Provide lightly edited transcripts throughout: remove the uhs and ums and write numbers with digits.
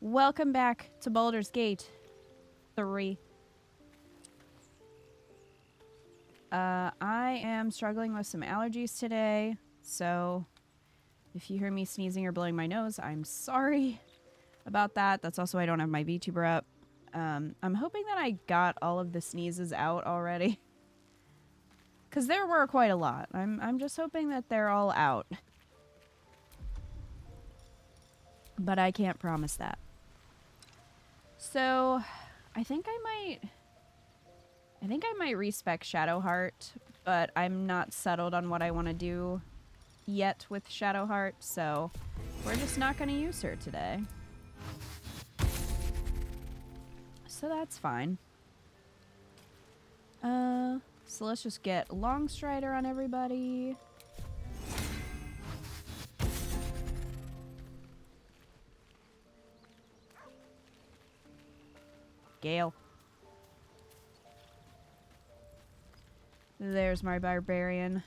Welcome back to Baldur's Gate 3. I am struggling with some allergies today, so if you hear me sneezing or blowing my nose, I'm sorry about that. That's also why I don't have my Vtuber up. I'm hoping that I got all of the sneezes out already, because there were quite a lot. I'm just hoping that they're all out, but I can't promise that. So, I think I might respec Shadowheart, but I'm not settled on what I want to do yet with Shadowheart, so we're just not going to use her today. So that's fine. So let's just get Longstrider on everybody. Gale. There's my barbarian.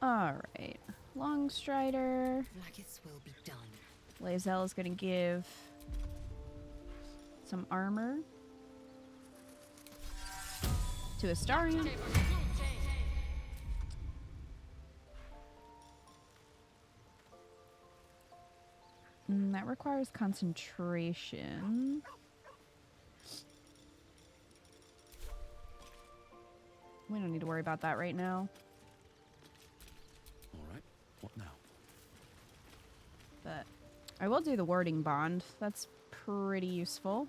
Alright. Longstrider. Nuggets will be done. Lae'zel is gonna give some armor to Astarion. That requires concentration. We don't need to worry about that right now. Alright, what now? But I will do the warding bond. That's pretty useful.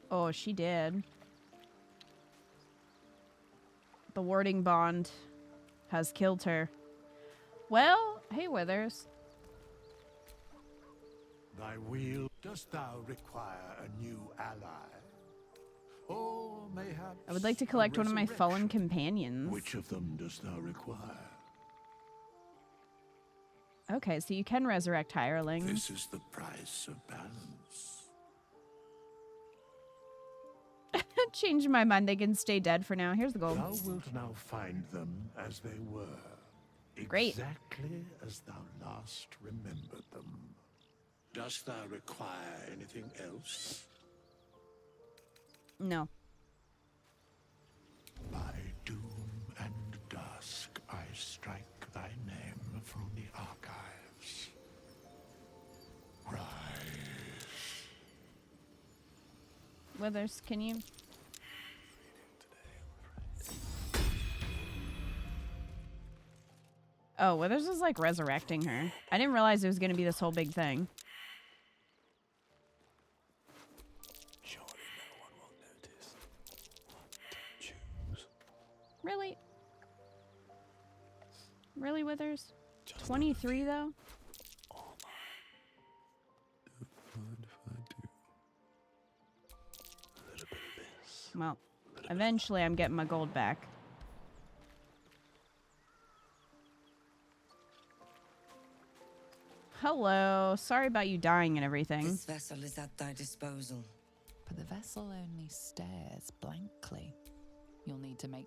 Oh, she did. The warding bond has killed her. Well, hey Withers. Thy will, dost thou require a new ally? Or mayhaps I would like to collect one of my fallen companions. Which of them dost thou require? Okay, so you can resurrect hirelings. This is the price of balance. Change my mind, they can stay dead for now. Here's the gold. Thou wilt now find them as they were. Great. Exactly as thou last remembered them. Dost thou require anything else? No. By doom and dusk I strike thy name from the archives. Rise. Withers, can you... Oh, Withers is like resurrecting her. I didn't realize it was going to be this whole big thing. Surely no one will notice. What to choose? Really? Really, Withers? Just 23 though? all mine. What if I do? A little bit of this. Well, eventually I'm getting my gold back. Hello. Sorry about you dying and everything. This vessel is at thy disposal. But the vessel only stares blankly. You'll need to make...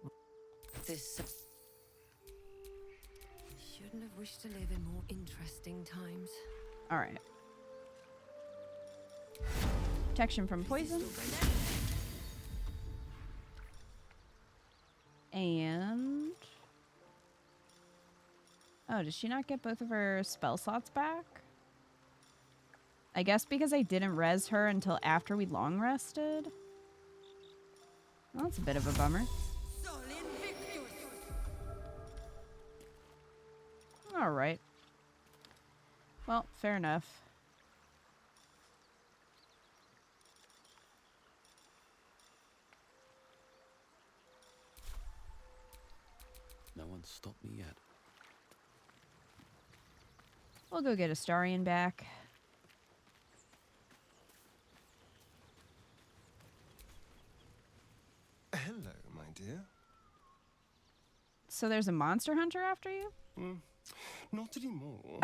This... Shouldn't have wished to live in more interesting times. Alright. Protection from poison. And... Oh, did she not get both of her spell slots back? I guess because I didn't res her until after we long rested. Well, that's a bit of a bummer. Alright. Well, fair enough. No one's stopped me yet. We'll go get Astarion back. Hello, my dear. So there's a monster hunter after you? Not anymore.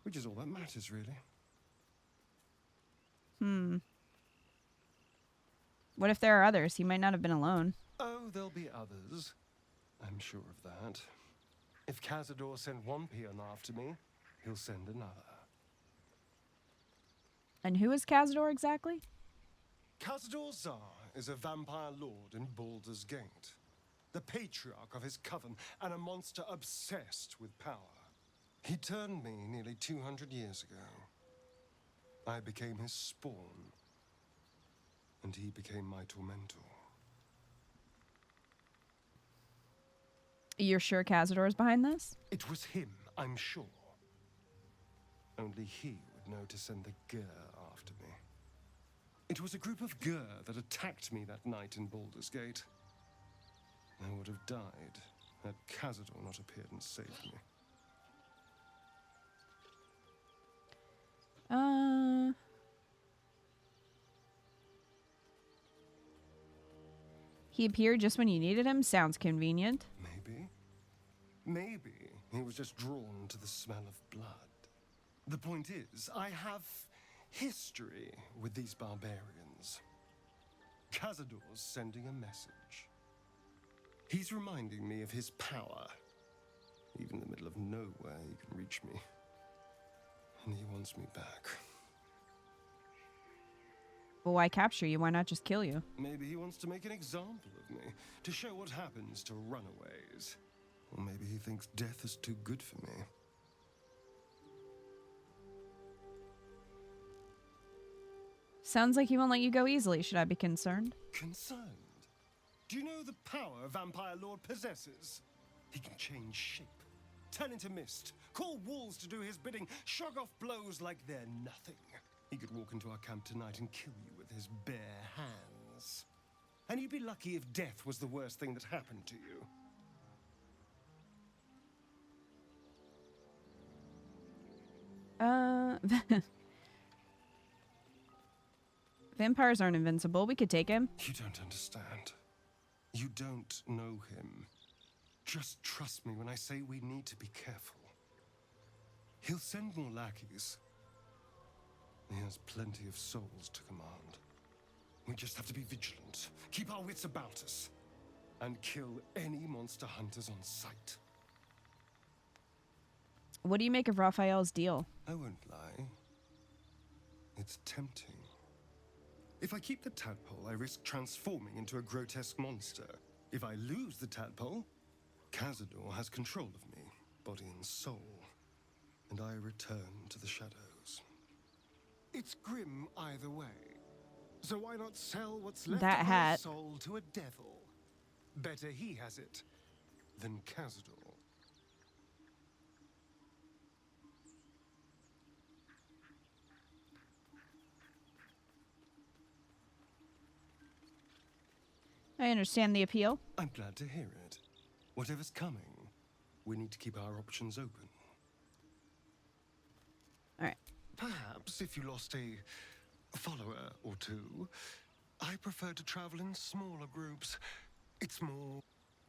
Which is all that matters, really. What if there are others? He might not have been alone. Oh, there'll be others. I'm sure of that. If Cazador sent one peon after me, he'll send another. And who is Cazador exactly? Cazador Zar is a vampire lord in Baldur's Gate, the patriarch of his coven and a monster obsessed with power. He turned me nearly 200 years ago. I became his spawn, and he became my tormentor. You're sure Cazador is behind this? It was him, I'm sure. Only he would know to send the Gur after me. It was a group of Gur that attacked me that night in Baldur's Gate. I would have died had Cazador not appeared and saved me. He appeared just when you needed him? Sounds convenient. Maybe. Maybe he was just drawn to the smell of blood. The point is, I have history with these barbarians. Cazador's sending a message. He's reminding me of his power. Even in the middle of nowhere, he can reach me. And he wants me back. Well, why capture you? Why not just kill you? Maybe he wants to make an example of me, to show what happens to runaways. Or maybe he thinks death is too good for me. Sounds like he won't let you go easily. Should I be concerned? Concerned? Do you know the power a vampire lord possesses? He can change shape, turn into mist, call walls to do his bidding, shrug off blows like they're nothing. He could walk into our camp tonight and kill you with his bare hands. And you'd be lucky if death was the worst thing that happened to you. Vampires aren't invincible. We could take him. You don't understand. You don't know him. Just trust me when I say we need to be careful. He'll send more lackeys. He has plenty of souls to command. We just have to be vigilant, keep our wits about us, and kill any monster hunters on sight. What do you make of Raphael's deal? I won't lie. It's tempting. If I keep the tadpole, I risk transforming into a grotesque monster. If I lose the tadpole, Cazador has control of me, body and soul, and I return to the shadows. It's grim either way. So why not sell what's left That of my hat. soul to a devil? Better he has it than Cazador. I understand the appeal. I'm glad to hear it. Whatever's coming, we need to keep our options open. All right. Perhaps if you lost a follower or two, I prefer to travel in smaller groups. It's more,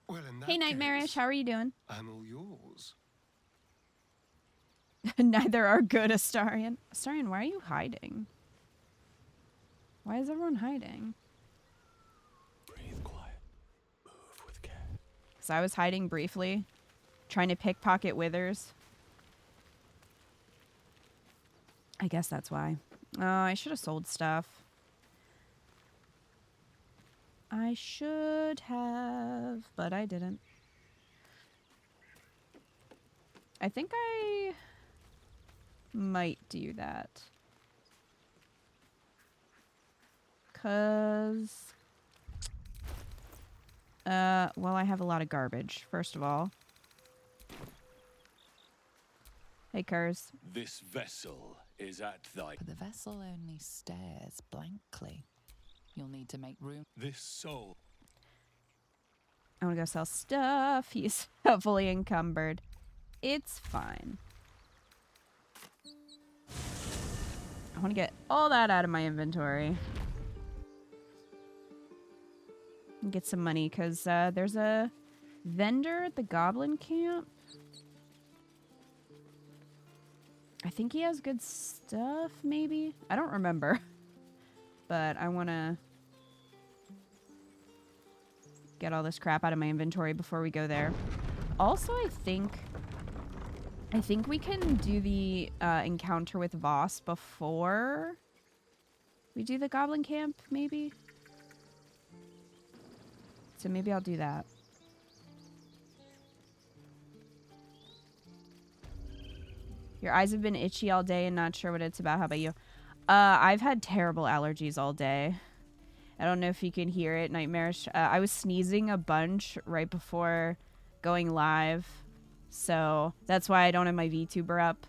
well, in that Hey, Nightmarish. case, How are you doing? I'm all yours. Neither are good, Astarion. Astarion, why are you hiding? Why is everyone hiding? Breathe quiet. Move with care. Because I was hiding briefly, trying to pickpocket Withers. I guess that's why. Oh, I should have sold stuff. I should have, but I didn't. I think I might do that. 'Cause well, I have a lot of garbage, first of all. Hey, Kurs. This vessel is at thy... But the vessel only stares blankly. You'll need to make room. This soul. I want to go sell stuff. He's fully encumbered. It's fine. I want to get all that out of my inventory. And get some money, because there's a vendor at the Goblin camp. I think he has good stuff, maybe? I don't remember. But I want to get all this crap out of my inventory before we go there. Also, I think we can do the encounter with Voss before we do the goblin camp, maybe? So maybe I'll do that. Your eyes have been itchy all day and not sure what it's about. How about you? I've had terrible allergies all day. I don't know if you can hear it, nightmarish. I was sneezing a bunch right before going live. So that's why I don't have my VTuber up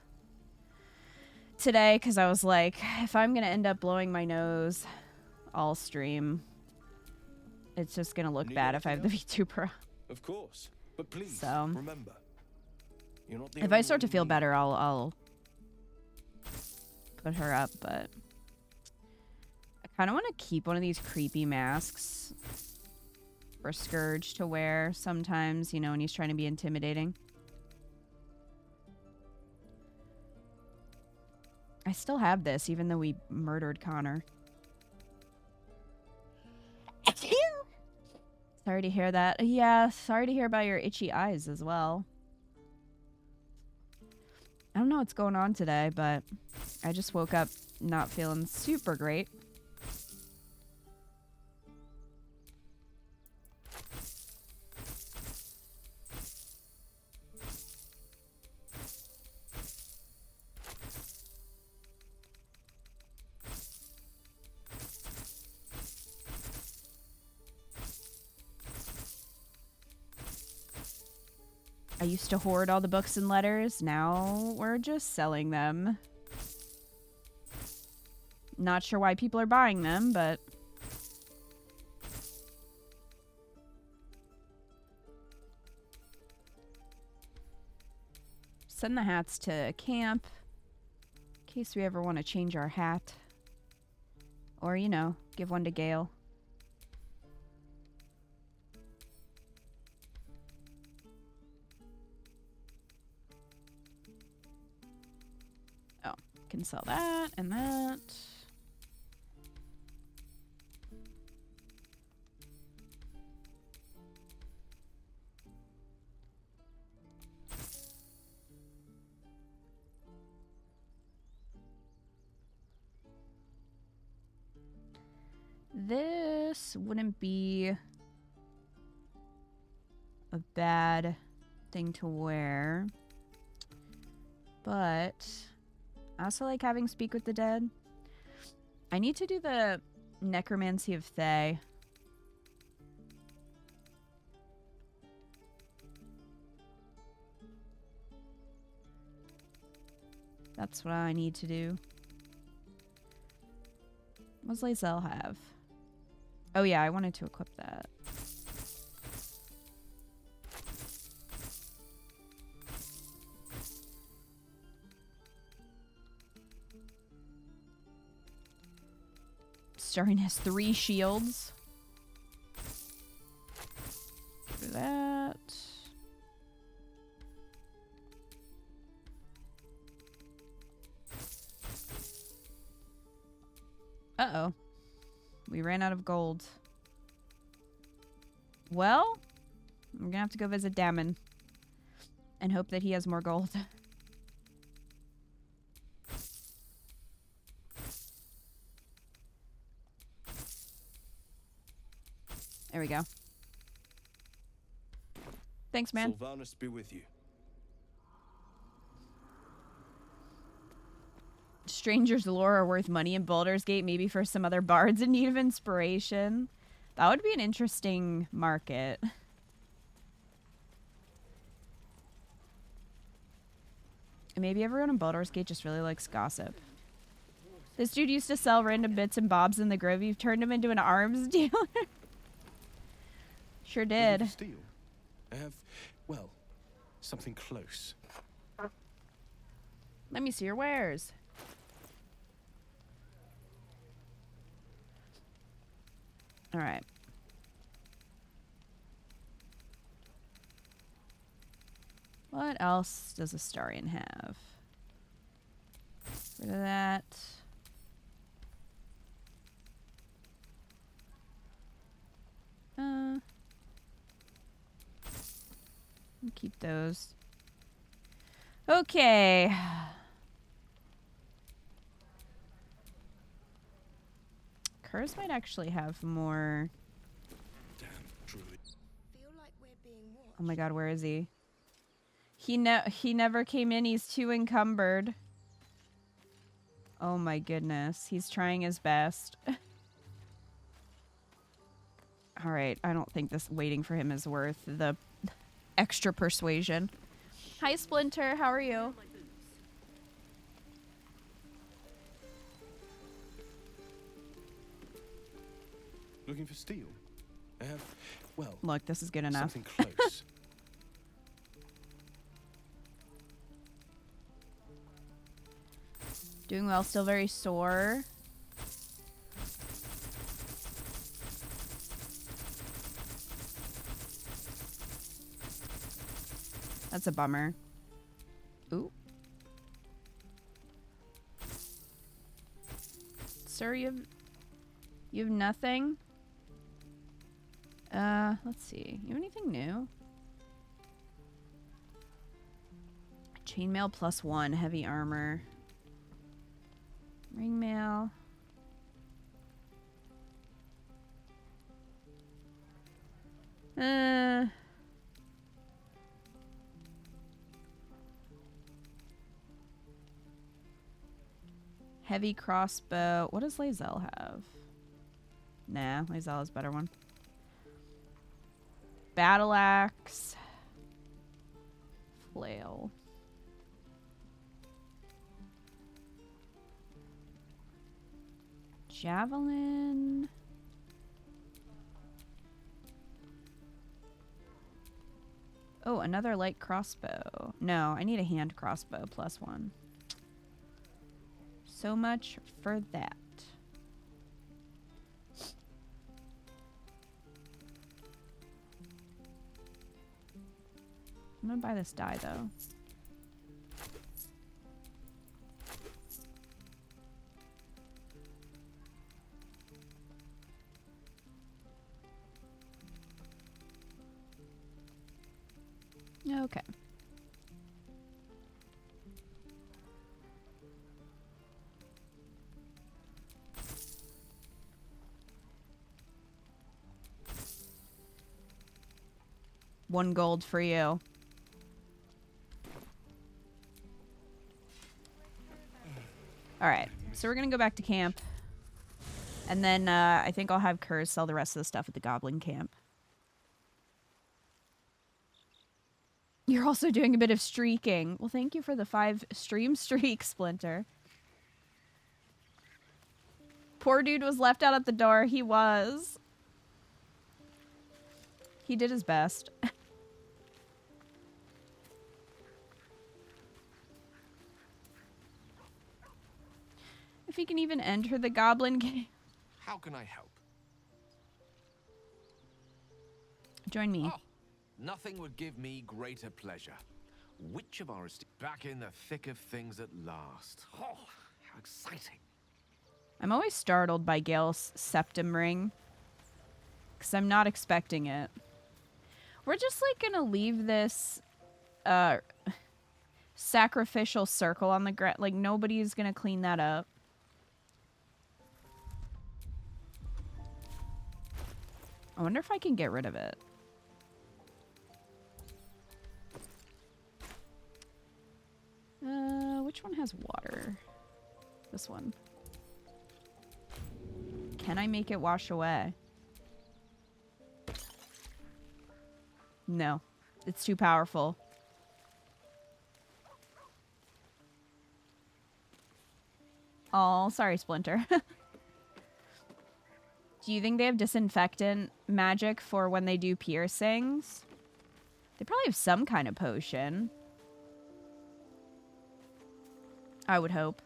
today, because I was like, if I'm going to end up blowing my nose all stream, it's just going to look bad if I have the VTuber up. Of course. But please, So, remember, you're not the if only I start to one feel in better, I'll put her up, but I kind of want to keep one of these creepy masks for Scourge to wear sometimes, you know, when he's trying to be intimidating. I still have this, even though we murdered Connor. Sorry to hear that. Yeah, sorry to hear about your itchy eyes as well. I don't know what's going on today, but I just woke up not feeling super great. I used to hoard all the books and letters. Now we're just selling them. Not sure why people are buying them, but send the hats to camp in case we ever want to change our hat. Or, you know, give one to Gale. Oh, can sell that and that. This wouldn't be a bad thing to wear, but I also like having Speak with the Dead. I need to do the Necromancy of Thay. That's what I need to do. What does Lae'zel have? Oh yeah, I wanted to equip that. Starring has 3 shields. Do that. Uh-oh. We ran out of gold. Well, we're gonna have to go visit Damon and hope that he has more gold. There we go. Thanks, man. Sylvanus be with you. Strangers' lore are worth money in Baldur's Gate, maybe for some other bards in need of inspiration. That would be an interesting market. And maybe everyone in Baldur's Gate just really likes gossip. This dude used to sell random bits and bobs in the Grove. You've turned him into an arms dealer. Sure did. Steal? I have, well, something close. Let me see your wares. All right. What else does Astarion have? Rid of that. Keep those. Okay. Curse might actually have more. Damn druid. Feel like we're being watched. Oh my god, where is he? He never came in. He's too encumbered. Oh my goodness. He's trying his best. All right, I don't think this waiting for him is worth the extra persuasion. Hi, Splinter. How are you? Looking for steel? I have, well, Look, this is good enough. something close. Doing well. Still very sore. That's a bummer. Ooh. Sir, you have nothing? Let's see. You have anything new? Chainmail +1, heavy armor. Ringmail. Heavy crossbow. What does Lae'zel have? Nah, Lae'zel has a better one. Battle axe. Flail. Javelin. Oh, another light crossbow. No, I need a hand crossbow +1. So much for that. I'm gonna buy this dye though. Okay. One gold for you. Alright, so we're gonna go back to camp. And then I think I'll have Kurz sell the rest of the stuff at the goblin camp. You're also doing a bit of streaking. Well, thank you for the 5 stream streak, Splinter. Poor dude was left out at the door. He was. He did his best. If he can even enter the goblin game. How can I help? Join me. Oh, nothing would give me greater pleasure. Which of our back in the thick of things at last? Oh, how exciting. I'm always startled by Gale's septum ring. Because I'm not expecting it. We're just like gonna leave this sacrificial circle on the ground. Like nobody's gonna clean that up. I wonder if I can get rid of it. Which one has water? This one. Can I make it wash away? No. It's too powerful. Oh, sorry, Splinter. Do you think they have disinfectant magic for when they do piercings? They probably have some kind of potion. I would hope.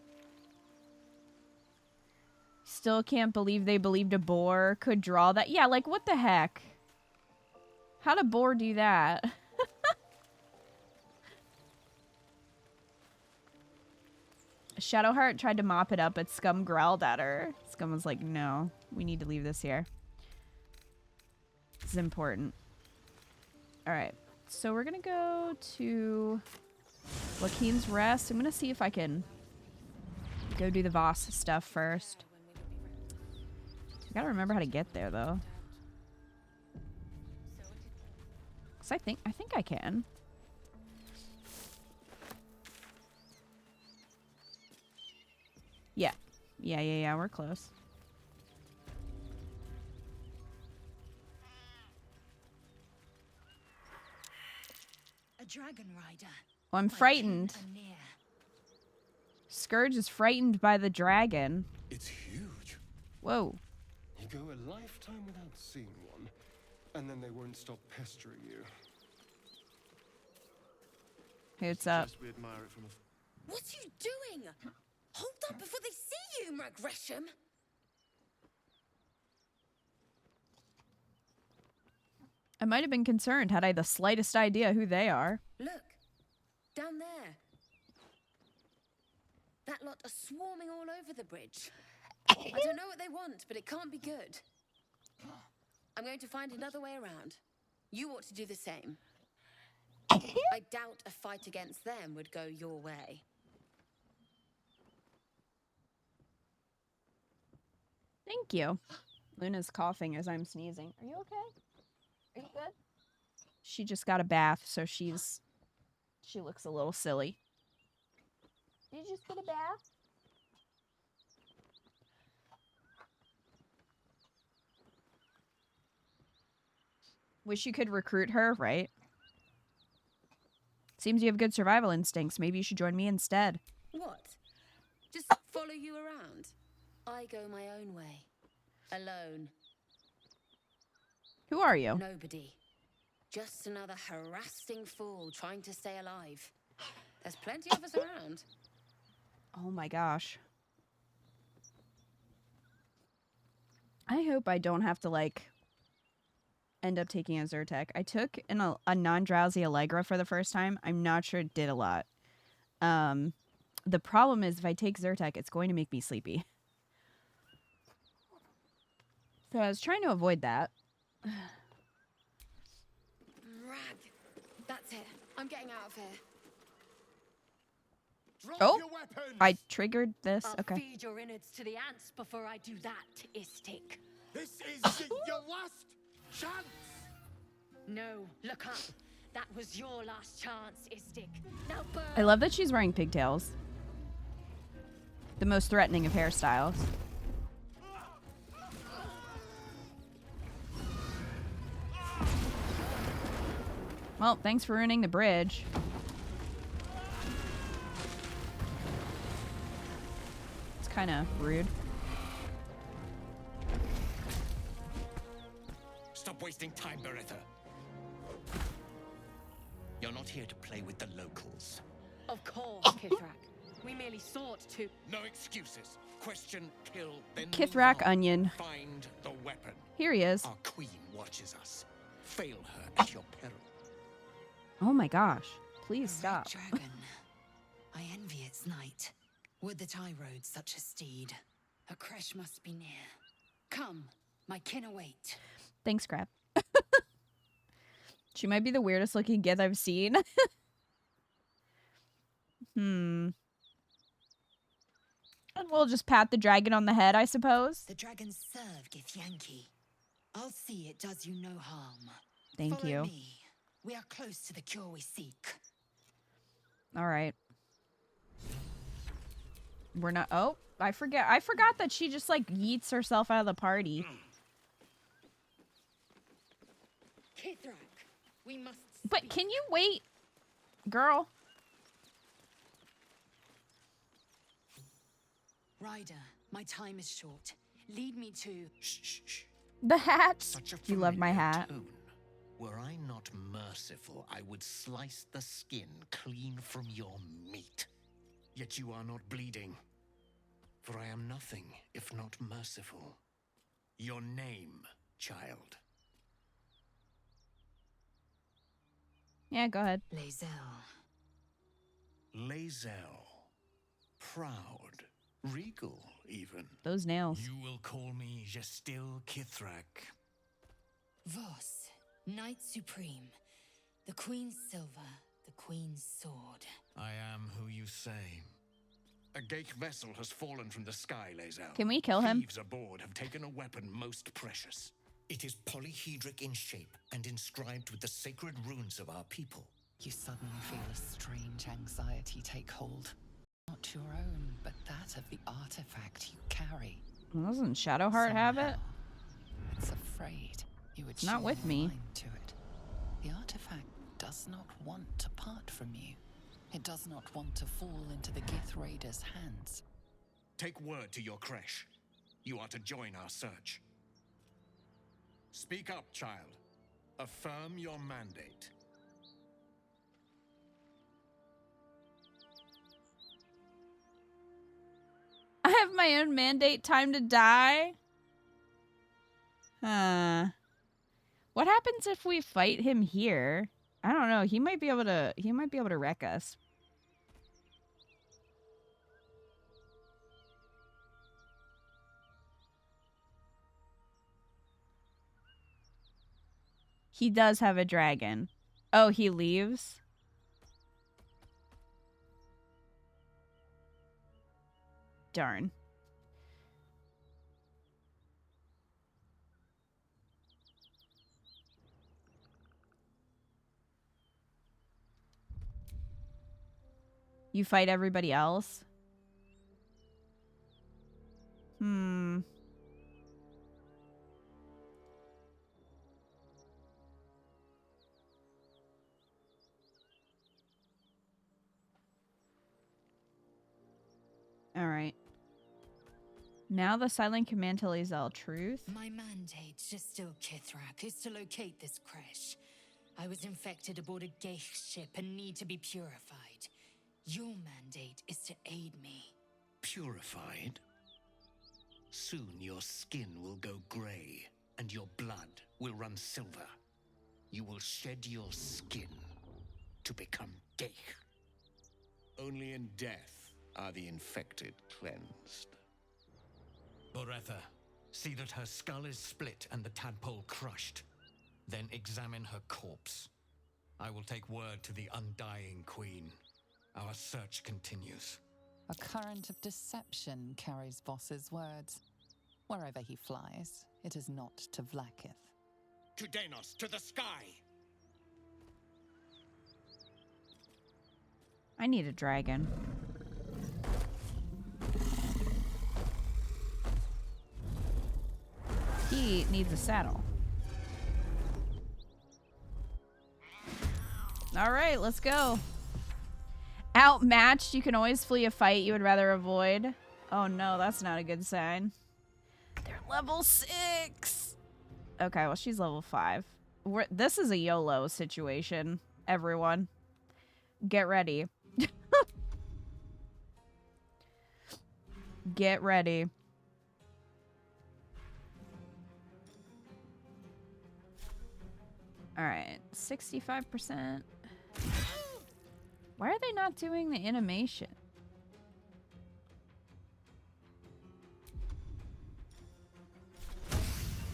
Still can't believe they believed a boar could draw that. Yeah, like what the heck? How'd a boar do that? Shadowheart tried to mop it up, but Scum growled at her. Scum was like, no, we need to leave this here. This is important. Alright. So we're gonna go to Joaquin's Rest. I'm gonna see if I can go do the Voss stuff first. I gotta remember how to get there though. 'Cause I think I can. Yeah. Yeah, we're close. A dragon rider. Oh, I'm My frightened. kin are near. Scourge is frightened by the dragon. It's huge. Whoa. You go a lifetime without seeing one, and then they won't stop pestering you. Hey, what's up? We admire it from a What are you doing? Hold up before they see you, Gresham. I might have been concerned had I the slightest idea who they are. Look, down there. That lot are swarming all over the bridge. I don't know what they want, but it can't be good. I'm going to find another way around. You ought to do the same. I doubt a fight against them would go your way. Thank you. Luna's coughing as I'm sneezing. Are you okay? Are you good? She just got a bath, so she looks a little silly. Did you just get a bath? Wish you could recruit her, right? Seems you have good survival instincts. Maybe you should join me instead. What? Just follow you around? I go my own way. Alone. Who are you? Nobody. Just another harassing fool trying to stay alive. There's plenty of us around. Oh my gosh. I hope I don't have to, like, end up taking a Zyrtec. I took a non-drowsy Allegra for the first time. I'm not sure it did a lot. The problem is if I take Zyrtec, it's going to make me sleepy. So I was trying to avoid that. Rag. That's it. I'm getting out of here. Drop Oh, your weapons! I triggered this. I'll Okay. feed your innards to the ants before I do that, Istik. This is your last chance! No, look up. That was your last chance, Istik. Now burn. I love that she's wearing pigtails. The most threatening of hairstyles. Well, thanks for ruining the bridge. It's kind of rude. Stop wasting time, Beretta. You're not here to play with the locals. Of course, Kithrak. We merely sought to. No excuses. Question, kill, then Kithrak move on. Onion. Find the weapon. Here he is. Our queen watches us. Fail her at your peril. Oh my gosh. Please A stop. red dragon. I envy its knight. Would that I rode such a steed. A crash must be near. Come, my kin await. Thanks, Crab. She might be the weirdest looking Gith I've seen. And we'll just pat the dragon on the head, I suppose. The dragons serve Githyanki. I'll see it does you no harm. Thank Follow you. me. We are close to the cure we seek. All right. We're not. Oh, I forgot that she just like yeets herself out of the party. Kithrak, we must. But speak. can you wait, girl? Rider, my time is short. Lead me to. Shh, shh, shh. The hat. Such a You love my familiar hat. tone. Were I not merciful, I would slice the skin clean from your meat. Yet you are not bleeding. For I am nothing if not merciful. Your name, child. Yeah, go ahead. Lazel. Lazel. Proud. Regal, even. Those nails. You will call me Gestil Kithrak. Voss, Knight Supreme. The Queen's silver, the Queen's sword. I am who you say. A Geich vessel has fallen from the sky, Lae'zel. Can we kill him? Thieves aboard have taken a weapon most precious. It is polyhedric in shape and inscribed with the sacred runes of our people. You suddenly feel a strange anxiety take hold. Not your own, but that of the artifact you carry. Doesn't Shadowheart have it? It's afraid you would Not with me. to it. The artifact does not want to part from you. It does not want to fall into the Gith Raiders' hands. Take word to your creche. You are to join our search. Speak up, child. Affirm your mandate. I have my own mandate. Time to die. Huh. What happens if we fight him here? I don't know. He might be able to wreck us. He does have a dragon. Oh, he leaves? Darn. You fight everybody else? Hmm. All right. Now the silent command to Lae'zel. Truth. My mandate, just still Kithrak, is to locate this creche. I was infected aboard a Geich ship and need to be purified. Your mandate is to aid me. Purified? Soon your skin will go grey, and your blood will run silver. You will shed your skin to become Geich. Only in death are the infected cleansed. Boretha, see that her skull is split and the tadpole crushed. Then examine her corpse. I will take word to the undying queen. Our search continues. A current of deception carries Voss's words. Wherever he flies, it is not to Vlaakith. To Danos, to the sky! I need a dragon. He needs a saddle. All right, let's go. Outmatched. You can always flee a fight you would rather avoid. Oh no, that's not a good sign. They're level 6. Okay, well, she's level 5. This is a YOLO situation, everyone. Get ready. Get ready. All right, 65%. Why are they not doing the animation?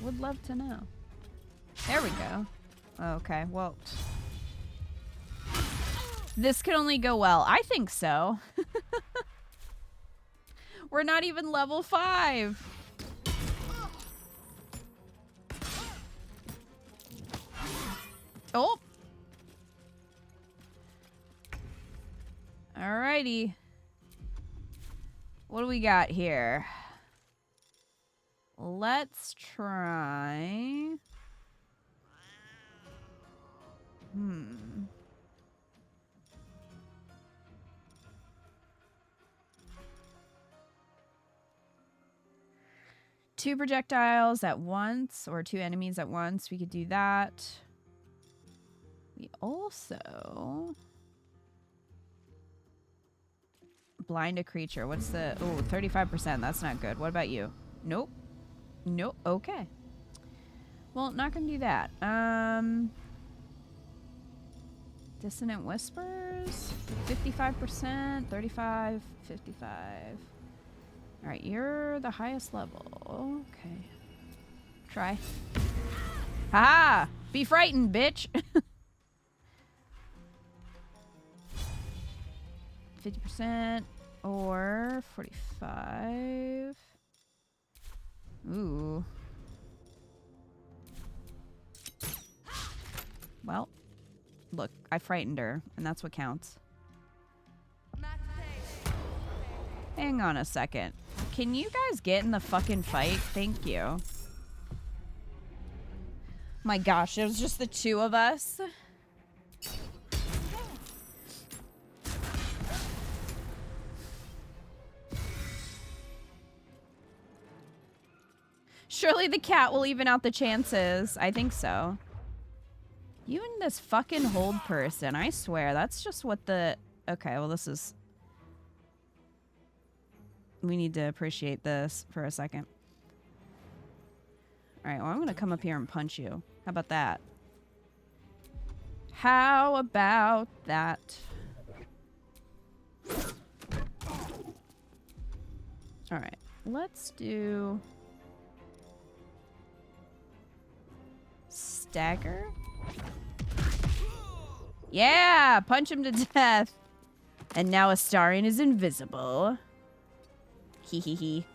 Would love to know. There we go. Okay, well. This can only go well. I think so. We're not even level 5. Oh. Alrighty. What do we got here? Let's try. 2 projectiles at once, or 2 enemies at once. We could do that. We also blind a creature. What's the 35%? That's not good. What about you? Nope. Nope. Okay. Well, not gonna do that. Dissonant Whispers. 55%. 35. 55. All right, you're the highest level. Okay. Try. Ha! Be frightened, bitch. 50% or 45. Ooh. Well, look, I frightened her, and that's what counts. Hang on a second. Can you guys get in the fucking fight? Thank you. My gosh, it was just the two of us. Surely the cat will even out the chances. I think so. You and this fucking hold person, I swear. That's just what the... Okay, well this is... We need to appreciate this for a second. Alright, well I'm gonna come up here and punch you. How about that? How about that? Alright, let's do... Stagger? Yeah! Punch him to death! And now Astarion is invisible. Hee hee hee.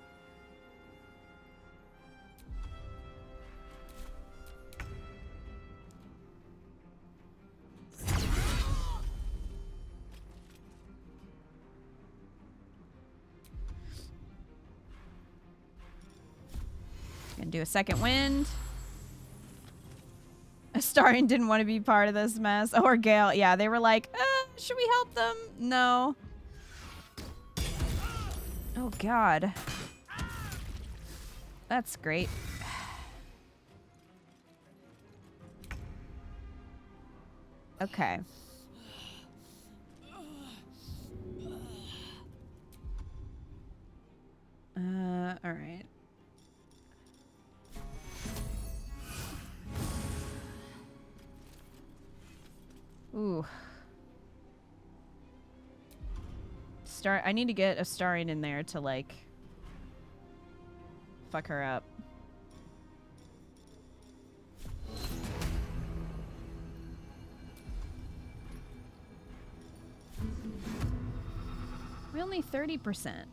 Gonna do a second wind. Astarion didn't want to be part of this mess. Or Gale. Yeah, they were like, should we help them? No. Oh, God. That's great. Okay. All right. Ooh. I need to get Astarion in there to, like, fuck her up. We're only 30%.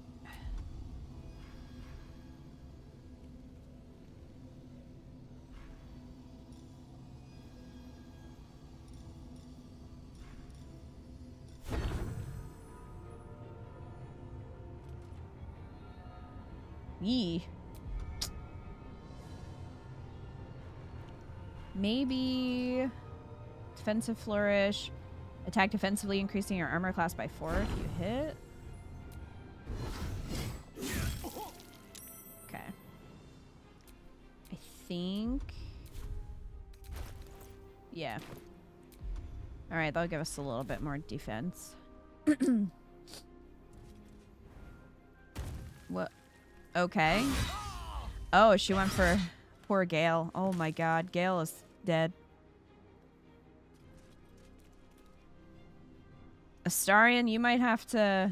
Yee. Maybe defensive flourish. Attack defensively, increasing your armor class by 4 if you hit. Okay. I think... Yeah. Alright, that'll give us a little bit more defense. What? Okay. Oh, she went for poor Gale. Oh my god, Gale is dead. Astarion, you might have to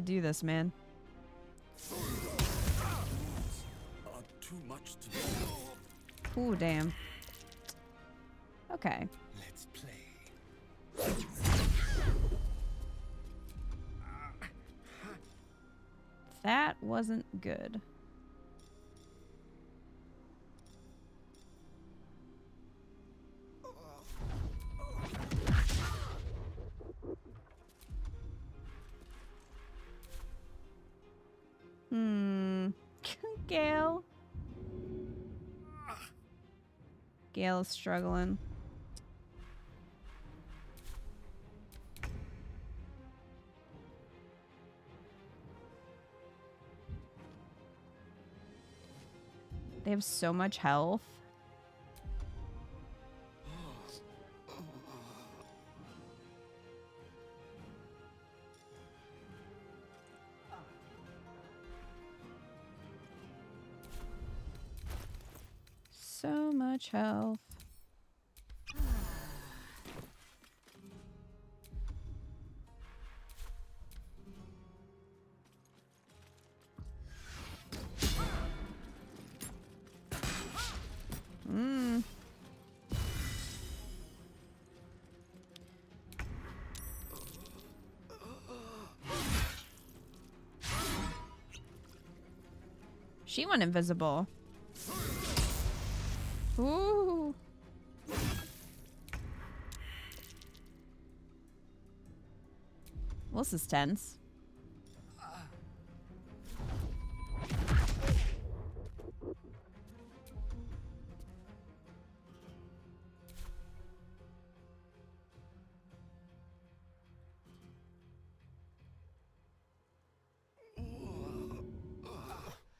do this, man. Too much to do. Ooh, damn. Okay. Let's play. That wasn't good. Gale. Gale is struggling. They have so much health. So much health. She went invisible. Ooh. Well, this is tense.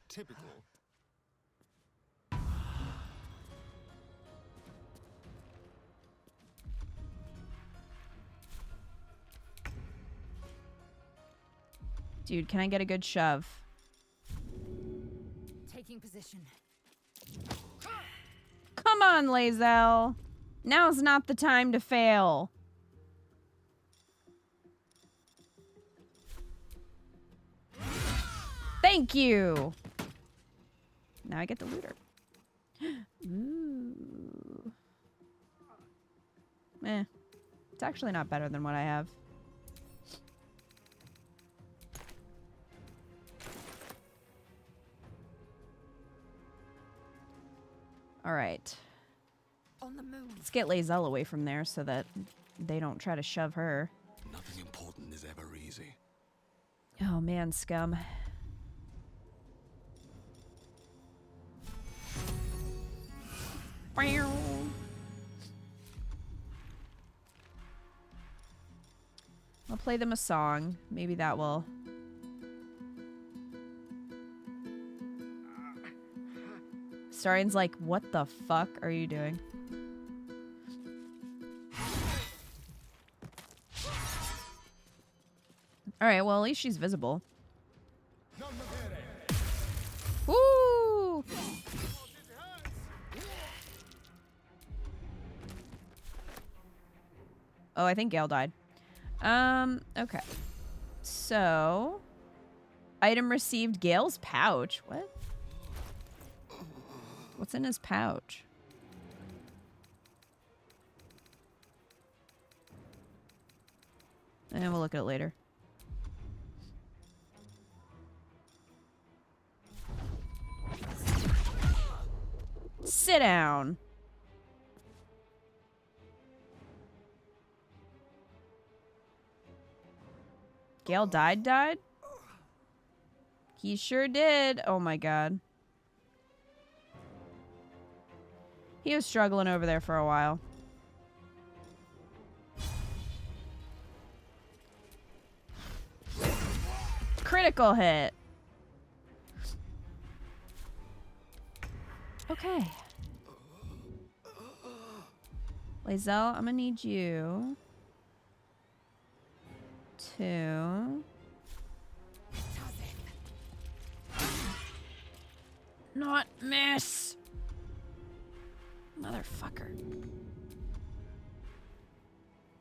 Typical. Dude, can I get a good shove? Taking position. Come on, Lae'zel. Now's not the time to fail. Thank you. Now I get the looter. Ooh. Eh. It's actually not better than what I have. All right. On the move. Let's get Lae'zel away from there so that they don't try to shove her. Nothing important is ever easy. Oh man, scum. I'll play them a song. Maybe that will... Starian's like, what the fuck are you doing? Alright, well, at least she's visible. Woo! Oh, I think Gale died. Okay. So... Item received Gale's pouch. What? What's in his pouch? And we'll look at it later. Sit down. Gale died? He sure did. Oh my god. He was struggling over there for a while. Critical hit. Okay. Lae'zel, I'm gonna need you to not miss. Motherfucker.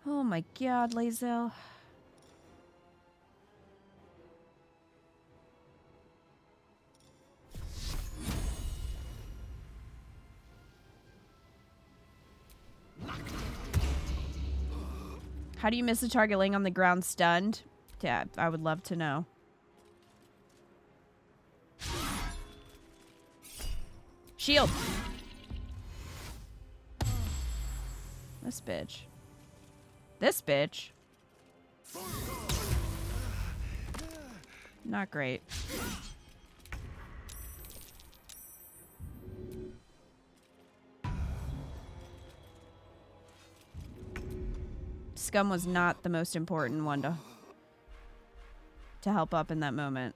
Oh my god, Lae'zel. How do you miss a target laying on the ground stunned? Yeah, I would love to know. Shield. This bitch. This bitch. Not great. Scum was not the most important one to help up in that moment.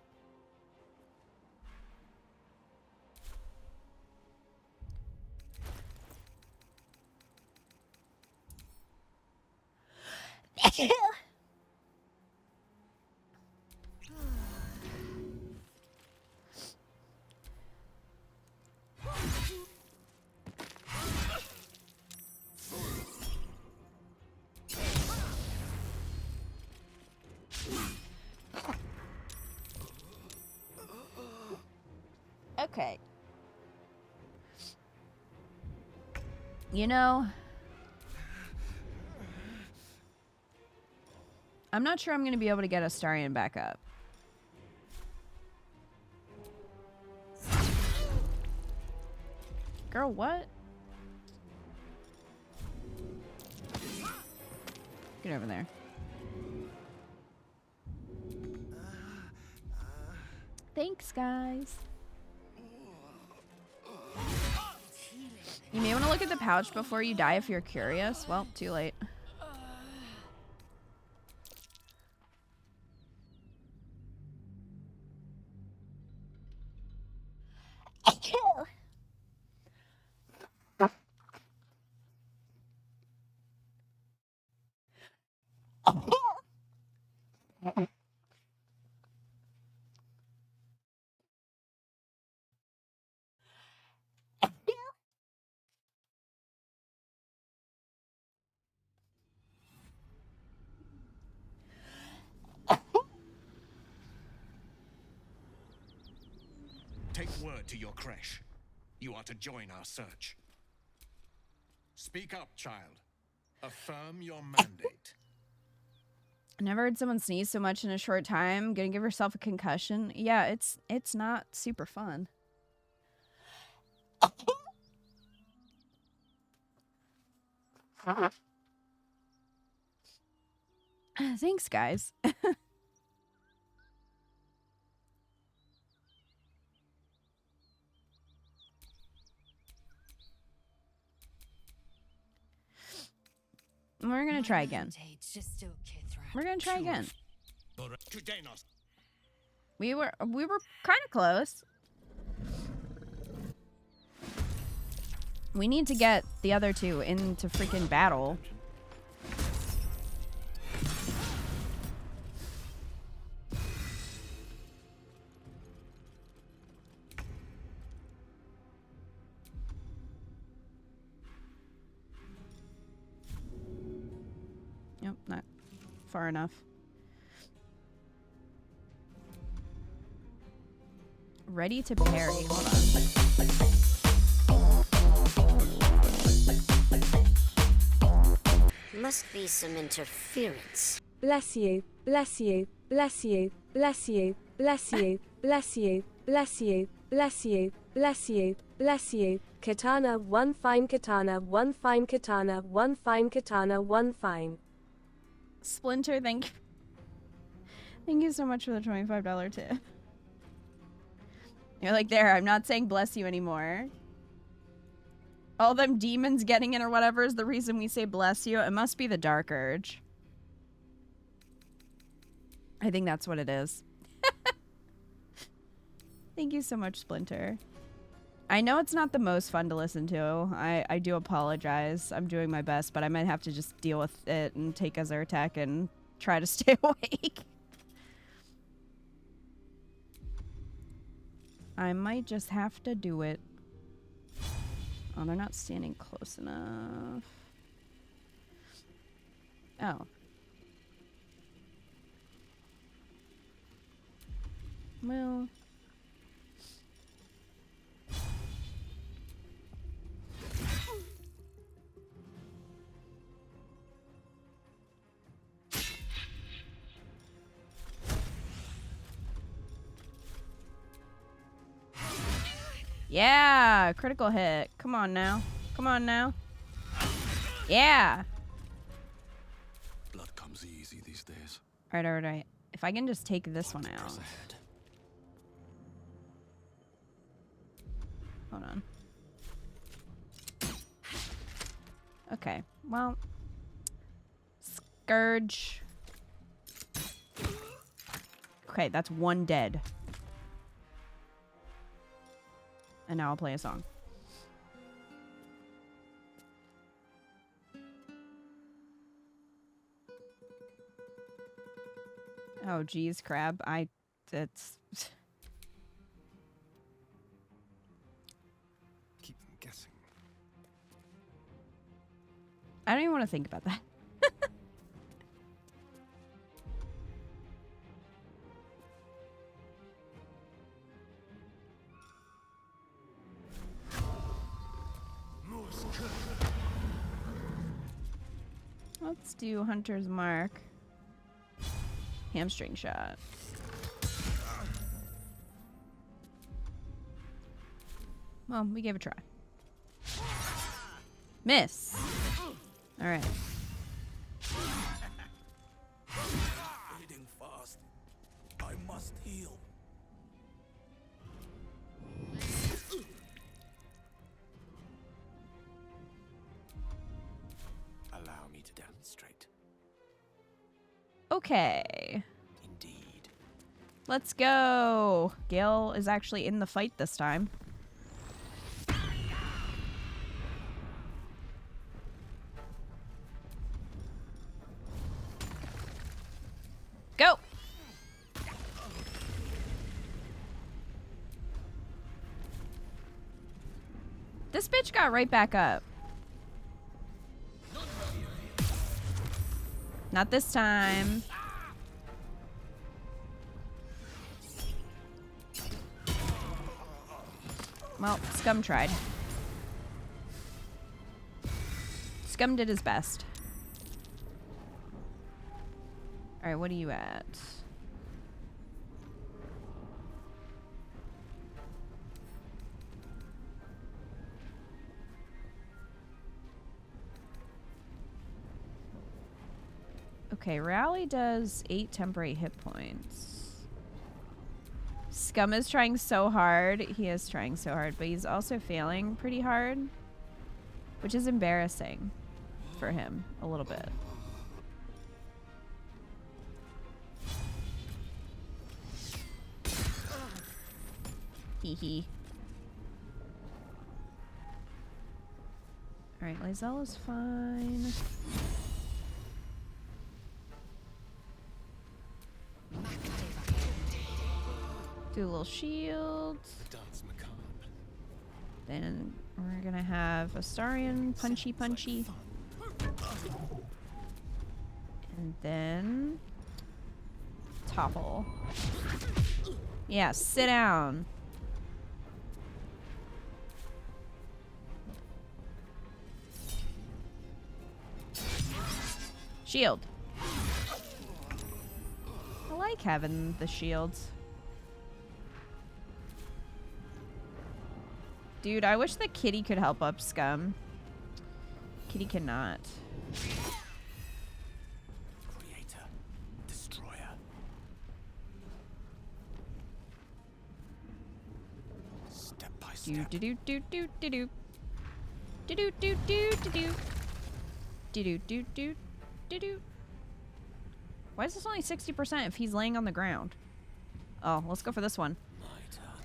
Okay. You know, I'm not sure I'm going to be able to get Astarion back up. Girl, what? Get over there. Thanks, guys. You may want to look at the pouch before you die if you're curious. Well, too late. Take word to your creche. You are to join our search. Speak up, child. Affirm your mandate. Never heard someone sneeze so much in a short time. Gonna give herself a concussion. Yeah, it's not super fun. Thanks, guys. We're gonna try again. We're gonna try again. We were kind of close. We need to get the other two into freaking battle. Nope, not far enough. Ready to parry. Hold on. Must be some interference. Bless you, bless you, bless you, bless you, bless you, bless you, bless you, bless you, bless you, bless you. Katana, one fine katana, one fine katana, one fine katana, one fine. Splinter, thank you so much for the $25 tip. You're like, there, I'm not saying bless you anymore. All them demons getting in or whatever is the reason we say bless you. It must be the Dark Urge. I think that's what it is. Thank you so much, Splinter. I know it's not the most fun to listen to. I do apologize. I'm doing my best, but I might have to just deal with it and take as our attack and try to stay awake. I might just have to do it. Oh, they're not standing close enough. Oh. Well. Yeah, critical hit. Come on now. Come on now. Yeah. Blood comes easy these days. All right. If I can just take this one out. Hold on. Okay. Well. Scourge. Okay, that's one dead. And now I'll play a song. Oh, geez, crab. That's... Keep them guessing. I don't even want to think about that. Let's do Hunter's Mark. Hamstring shot. Well, we gave it a try. Miss. All right. Bleeding fast. I must heal. Allow me to demonstrate. Okay. Indeed. Let's go. Gale is actually in the fight this time. Go! This bitch got right back up. Not this time. Well, Scum tried. Scum did his best. Alright, what are you at? Okay, Rally does 8 temporary hit points. Scum is trying so hard. He is trying so hard, but he's also failing pretty hard, which is embarrassing for him a little bit. Hee. Alright, Lizelle is fine. Do a little shield. Then we're gonna have Astarion punchy. And then topple. Yeah, sit down. Shield. I like having the shields. Dude, I wish the kitty could help up Scum. Kitty cannot. Creator, destroyer. Step by step. Why is this only 60% if he's laying on the ground? Oh, let's go for this one.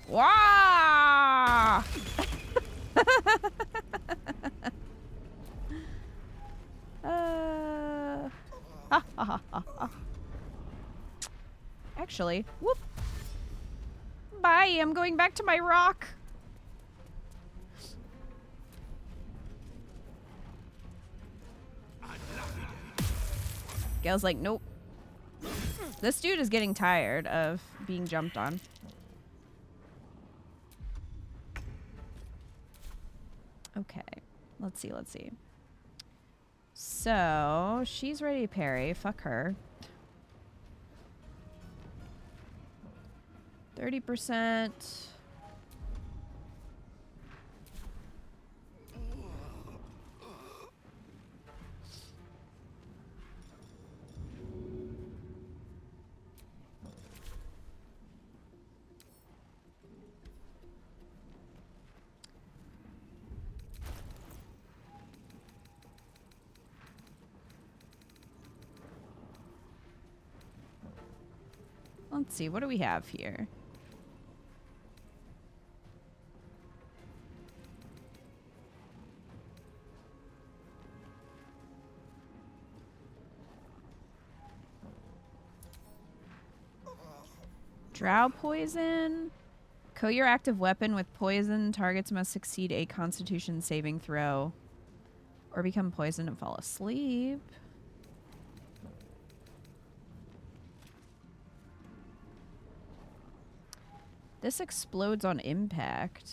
Wow! Actually, whoop. Bye, I'm going back to my rock. Gale's like, nope. This dude is getting tired of being jumped on. Okay, let's see. So, she's ready to parry. Fuck her. 30%. Let's see, what do we have here? Drow poison. Coat your active weapon with poison. Targets must succeed a Constitution saving throw or become poisoned and fall asleep. This explodes on impact.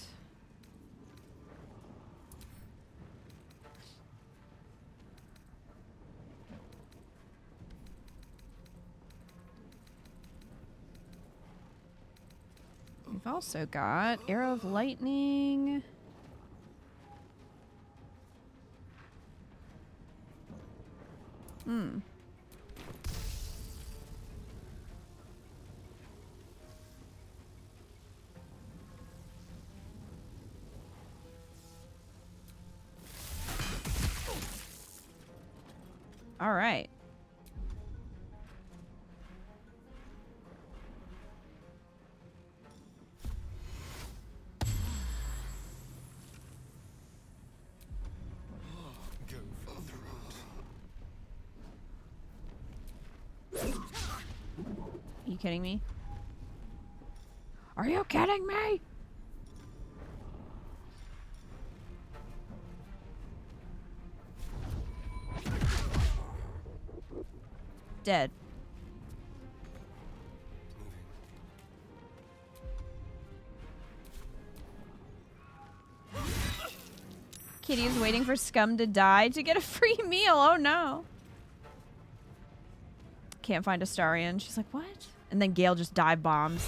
We've also got Arrow of Lightning. Hmm. All right. Go for the throat. Are you kidding me? Are you kidding me? Dead. Kitty is waiting for Scum to die to get a free meal. Oh no. Can't find Astarion. She's like, what? And then Gale just dive bombs.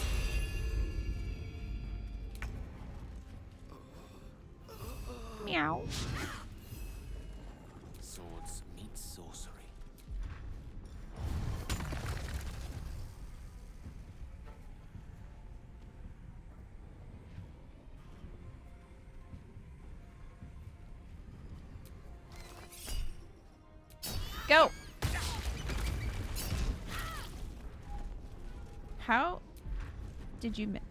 Meow. Swords meet sorcery. Go. How did you miss?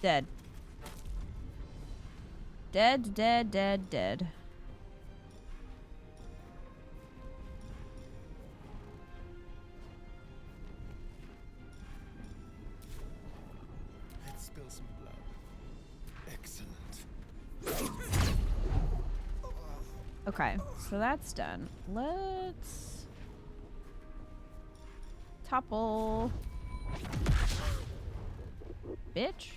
Dead. Dead, dead, dead, dead. Let's spill some blood. Excellent. Okay, so that's done. Let's topple. Bitch.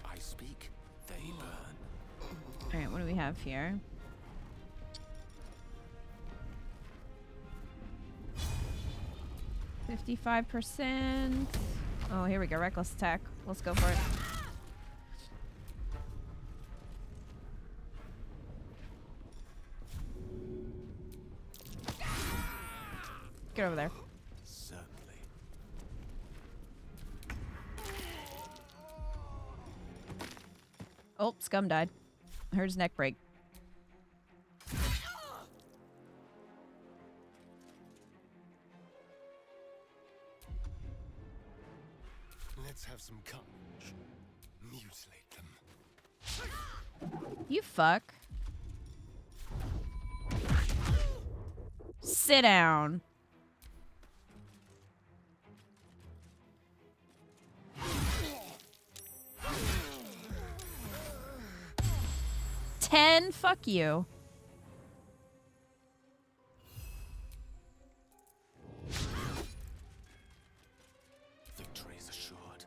I speak, they burn. Alright, what do we have here? $55%. Oh, here we go. Reckless attack. Let's go for it. Get over there. Certainly. Oh, Scum died. I heard his neck break. Let's have some carnage. Mutilate them. You fuck. Sit down. $10? Fuck you. Victory is assured.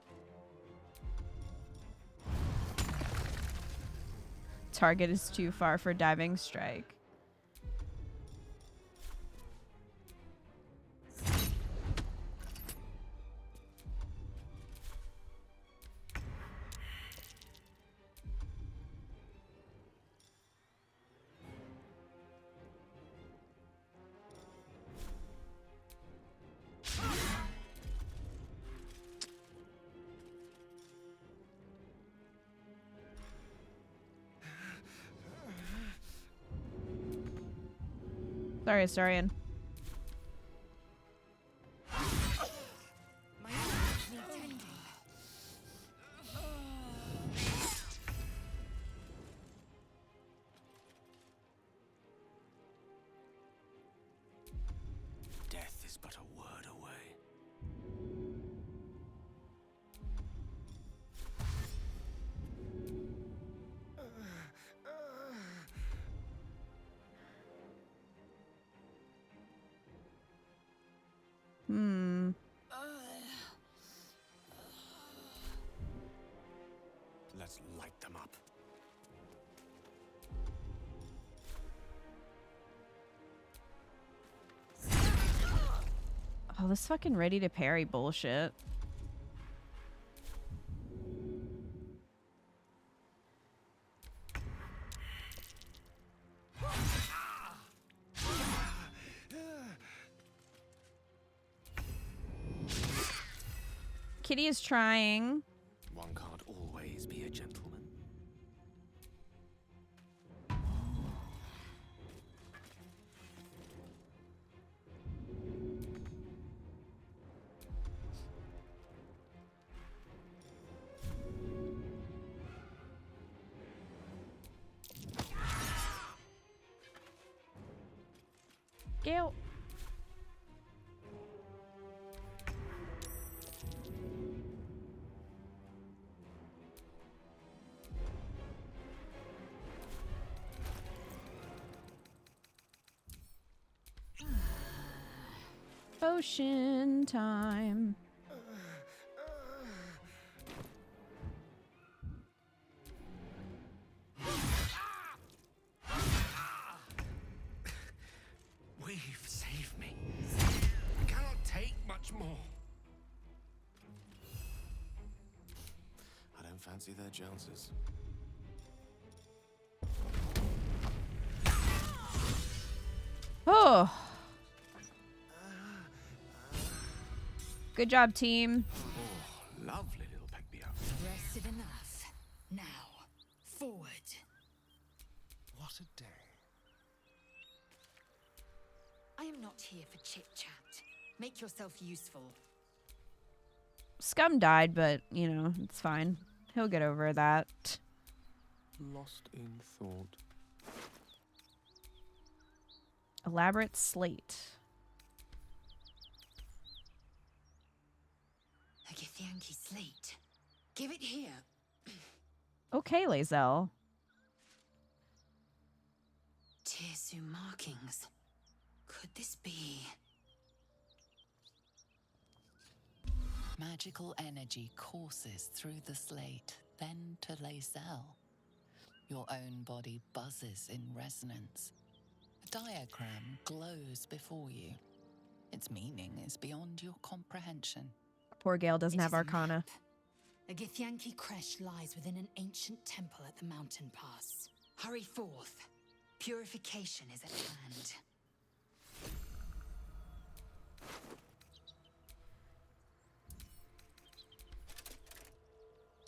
Target is too far for diving strike. Sorry, Astarion. Death is but a word away. this fucking ready to parry bullshit. Kitty is trying. One can't always be a gentleman. Gale. Potion time. We've saved me. I cannot take much more. I don't fancy their chances. Oh. Good job, team. Oh, lovely little pick-me-up. Rested enough. Now, forward. What a day. I am not here for chit-chat. Make yourself useful. Scum died, but, you know, it's fine. He'll get over that. Lost in thought. Elaborate slate. A Githyanki slate. Give it here. Okay, Lae'zel. Tirsu markings. Could this be? Magical energy courses through the slate, then to Lae'zel. Your own body buzzes in resonance. A diagram glows before you. Its meaning is beyond your comprehension. Poor Gale doesn't have Arcana. A Githyanki creche lies within an ancient temple at the mountain pass. Hurry forth. Purification is at hand.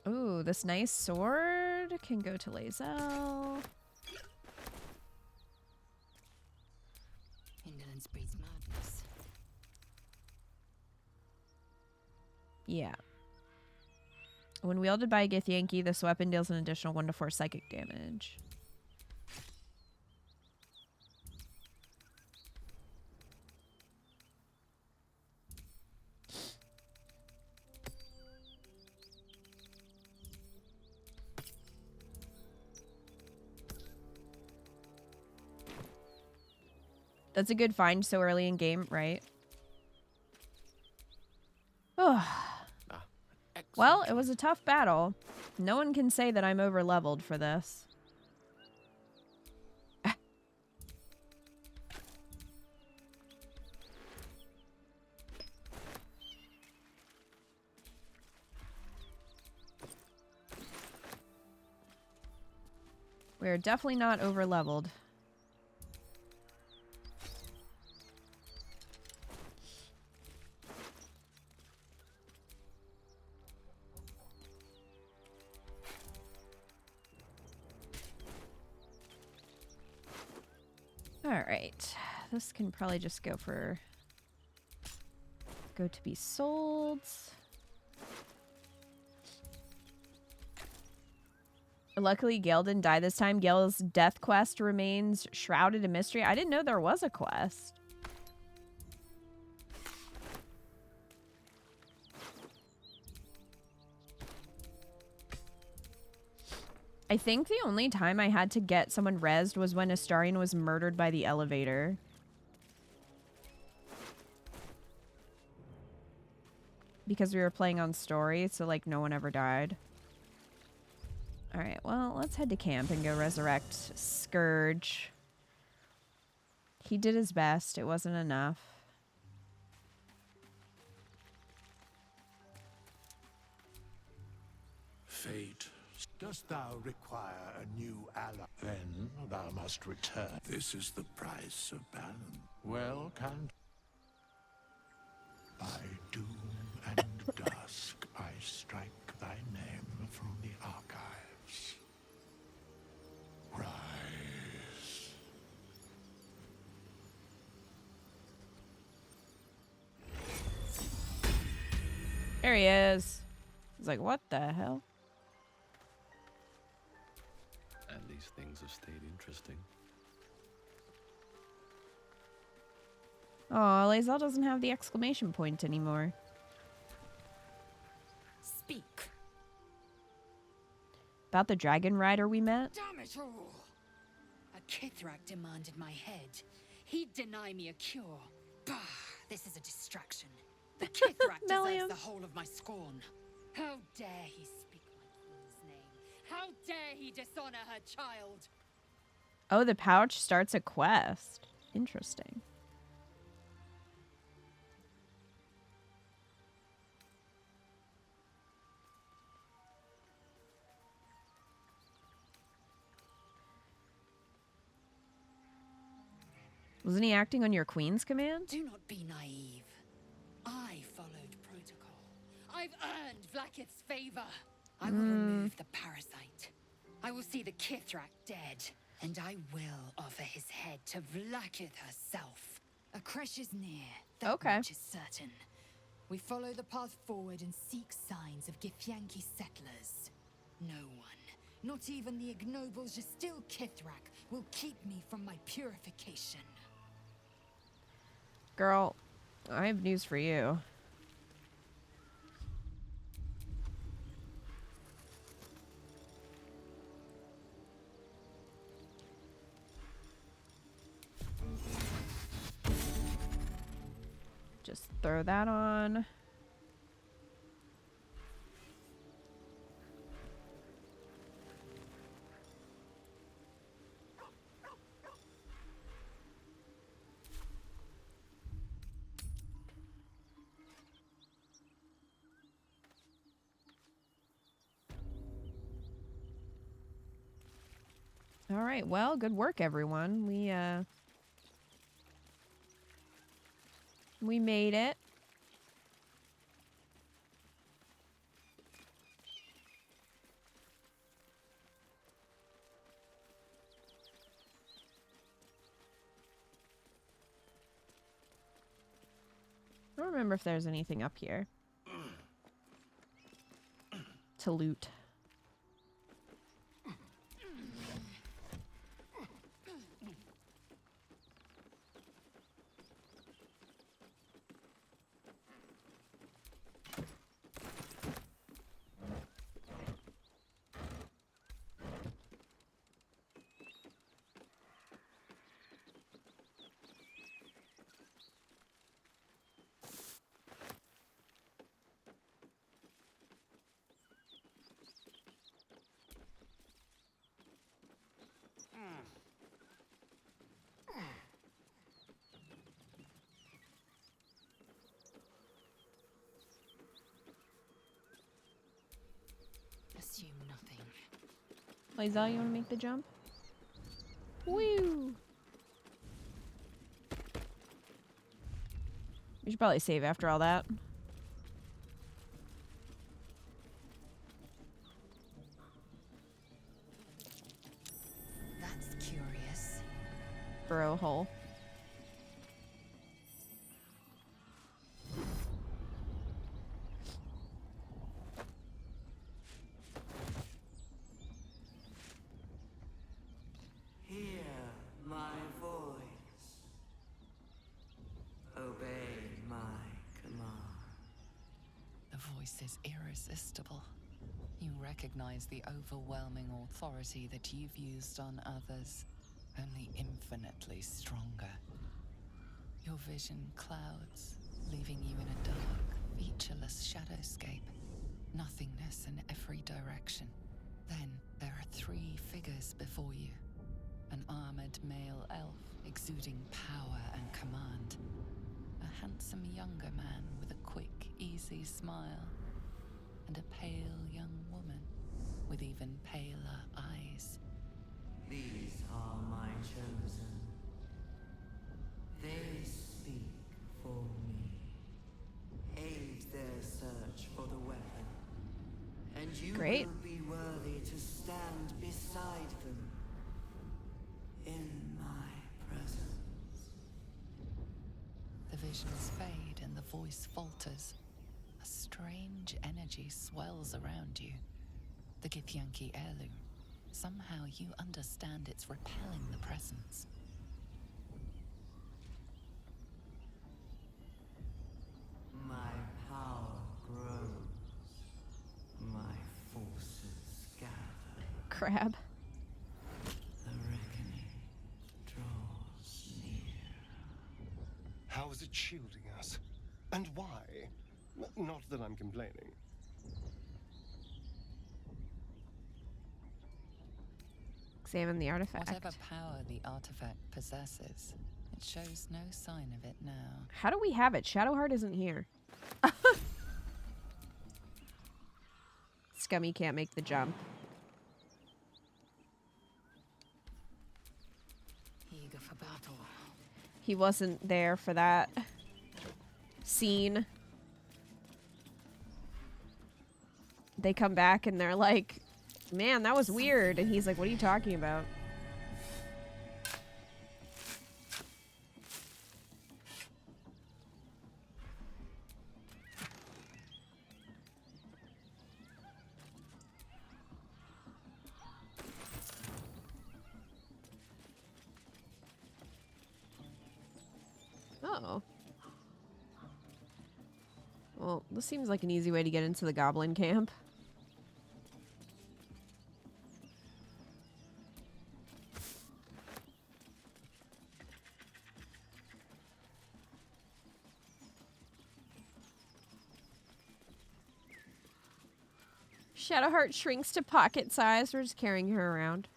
Ooh, this nice sword can go to Lae'zel. Indolence breeds madness. Yeah. When wielded by a Githyanki, this weapon deals an additional 1 to 4 psychic damage. That's a good find so early in game, right? Oh. Well, it was a tough battle. No one can say that I'm over-leveled for this. We're definitely not over-leveled. Alright, this can probably just go to be sold. Luckily, Gale didn't die this time. Gale's death quest remains shrouded in mystery. I didn't know there was a quest. I think the only time I had to get someone rezzed was when Astarion was murdered by the elevator. Because we were playing on story, so like no one ever died. Alright, well, let's head to camp and go resurrect Scourge. He did his best. It wasn't enough. fate. Dost thou require a new ally? Then thou must return. This is the price of balance. Well, can by doom and dusk I strike thy name from the archives. Rise. There he is. He's like, what the hell? And these things have stayed interesting. Oh, Lae'zel doesn't have the exclamation point anymore. Speak. About the dragon rider we met? Damn it all! A Kithrak demanded my head. He'd deny me a cure. Bah, this is a distraction. The Kithrak deserves the whole of my scorn. How dare he speak my queen's name? How dare he dishonor her child? Oh, the pouch starts a quest. Interesting. Wasn't he acting on your queen's command? Do not be naive. I followed protocol. I've earned Vlaakith's favor. I will remove the parasite. I will see the Kithrak dead. And I will offer his head to Vlaakith herself. A crash is near. That much is certain. We follow the path forward and seek signs of Githyanki settlers. No one, not even the ignoble Gestil Kithrak, will keep me from my purification. Girl, I have news for you. Just throw that on. All right, well, good work, everyone. We made it. I don't remember if there's anything up here to loot. Assume nothing. Lae'zel, you want to make the jump? Woo! We should probably save after all that. That's curious. Burrow hole. Is irresistible. You recognize the overwhelming authority that you've used on others, only infinitely stronger. Your vision clouds, leaving you in a dark, featureless shadowscape, nothingness in every direction. Then there are 3 figures before you. An armored male elf exuding power and command. A handsome younger man with a quick, easy smile. And a pale young woman, with even paler eyes. These are my chosen. They speak for me. Aid their search for the weapon. And you Great. will be worthy to stand beside them in my presence. The visions fade and the voice falters. A strange energy swells around you. The Githyanki heirloom. Somehow you understand it's repelling the presence. My power grows. My forces gather. Crab. The reckoning draws near. How is it shielding us? And why? Not that I'm complaining. Examine the artifact. Whatever power the artifact possesses, it shows no sign of it now. How do we have it? Shadowheart isn't here. Scummy can't make the jump. Eager for battle. He wasn't there for that scene. They come back and they're like, man, that was weird. And he's like, what are you talking about? Oh. Well, this seems like an easy way to get into the goblin camp. Shadowheart shrinks to pocket size. We're just carrying her around.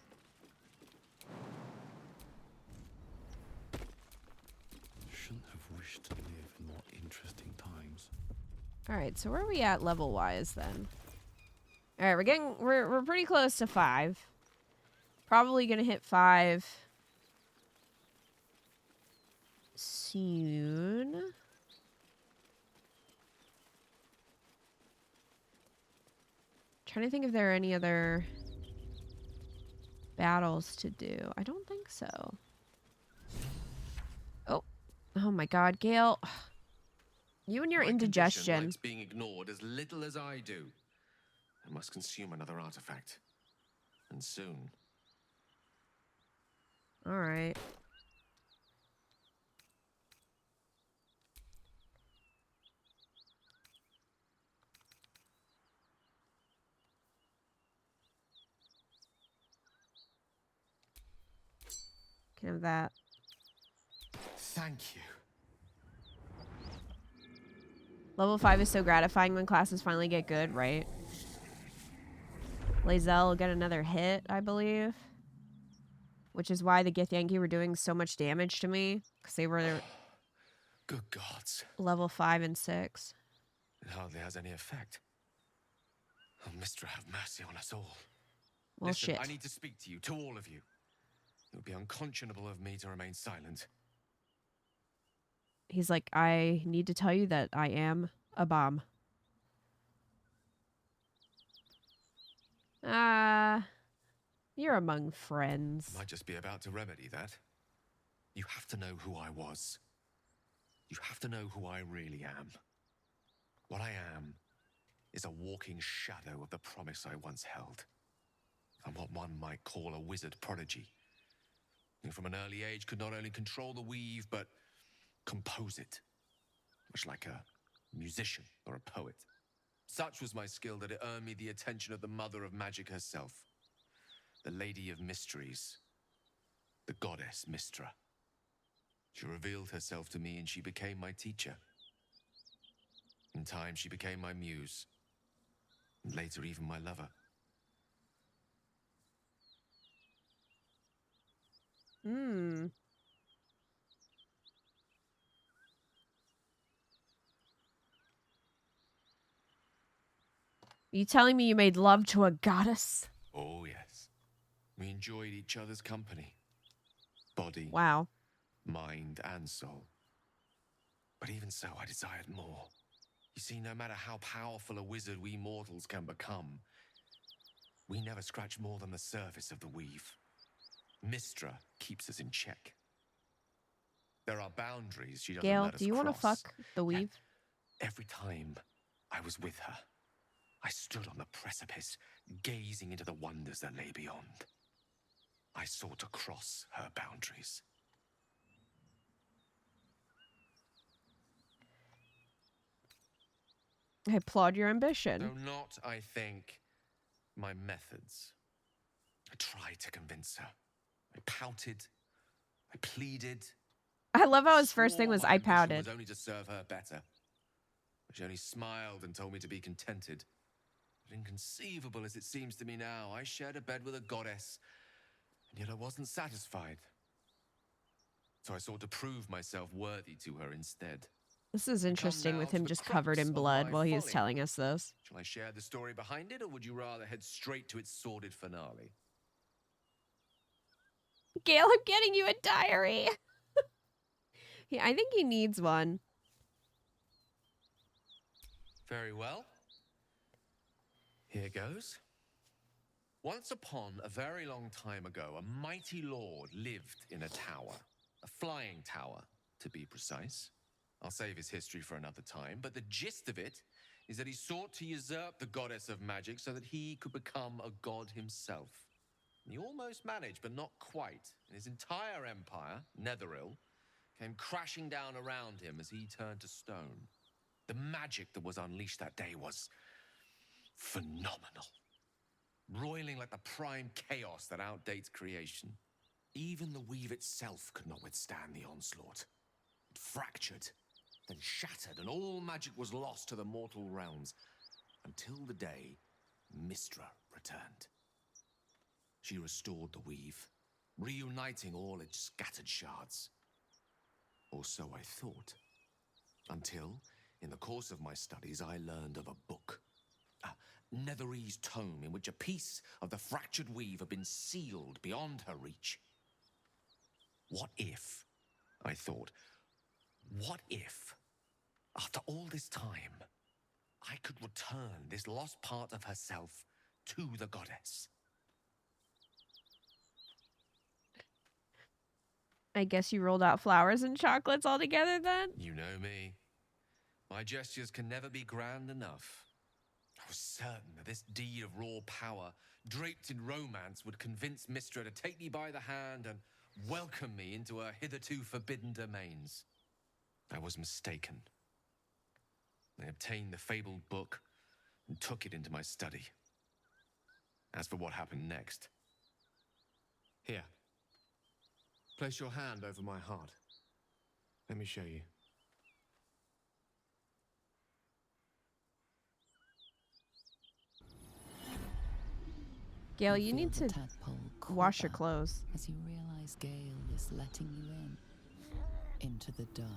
Shouldn't have wished to live in more interesting times. Alright, so where are we at level-wise then? Alright, we're pretty close to 5. Probably gonna hit 5 soon. Trying to think if there are any other battles to do. I don't think so. Oh my god, Gale. You and your My indigestion. condition likes being ignored as little as I do. I must consume another artifact. And soon. Alright. Can have that. Thank you. Level 5 is so gratifying when classes finally get good, right? Lae'zel will get another hit, I believe. Which is why the Githyanki were doing so much damage to me. Because they were Good gods. level 5 and 6. It hardly has any effect. Oh, Mistra, have mercy on us all. Well, Listen, shit. I need to speak to you, to all of you. It would be unconscionable of me to remain silent. He's like, I need to tell you that I am a bomb. You're among friends. Might just be about to remedy that. You have to know who I was. You have to know who I really am. What I am is a walking shadow of the promise I once held. I'm what one might call a wizard prodigy. Who from an early age could not only control the weave, but compose it. Much like a musician or a poet. Such was my skill that it earned me the attention of the mother of magic herself. The Lady of Mysteries. The goddess Mistra. She revealed herself to me and she became my teacher. In time, she became my muse. And later, even my lover. You telling me you made love to a goddess? Oh, yes. We enjoyed each other's company. Body, Wow. mind, and soul. But even so, I desired more. You see, no matter how powerful a wizard we mortals can become, we never scratch more than the surface of the weave. Mystra keeps us in check. There are boundaries she doesn't Gale, let us do you want to cross. fuck the weave? Every time I was with her, I stood on the precipice, gazing into the wonders that lay beyond. I sought to cross her boundaries. I applaud your ambition. Though not, I think, my methods. I tried to convince her. I pouted. I pleaded. I love how his first swore thing was my I ambition pouted. was only to serve her better. But she only smiled and told me to be contented. But inconceivable as it seems to me now, I shared a bed with a goddess, and yet I wasn't satisfied. So I sought to prove myself worthy to her instead. This is interesting now with to him the just covered crux in of blood my while he was folly. telling us this. Shall I share the story behind it, or would you rather head straight to its sordid finale? Gale, I'm getting you a diary. Yeah, I think he needs one. Very well. Here goes. Once upon a very long time ago, a mighty lord lived in a tower. A flying tower, to be precise. I'll save his history for another time, but the gist of it is that he sought to usurp the goddess of magic so that he could become a god himself. And he almost managed, but not quite. And his entire empire, Netheril, came crashing down around him as he turned to stone. The magic that was unleashed that day was phenomenal. Roiling like the prime chaos that outdates creation. Even the weave itself could not withstand the onslaught. It fractured, then shattered, and all magic was lost to the mortal realms, until the day Mystra returned. She restored the weave, reuniting all its scattered shards. Or so I thought. Until, in the course of my studies, I learned of a book. Netherese tome in which a piece of the fractured weave had been sealed beyond her reach. What if, I thought, what if, after all this time, I could return this lost part of herself to the goddess? I guess you rolled out flowers and chocolates all together then? You know me. My gestures can never be grand enough. I was certain that this deed of raw power, draped in romance, would convince Mystra to take me by the hand and welcome me into her hitherto forbidden domains. I was mistaken. I obtained the fabled book and took it into my study. As for what happened next... Here. Place your hand over my heart. Let me show you. Gale, you need to wash your clothes. As you realize Gale is letting you into the dark.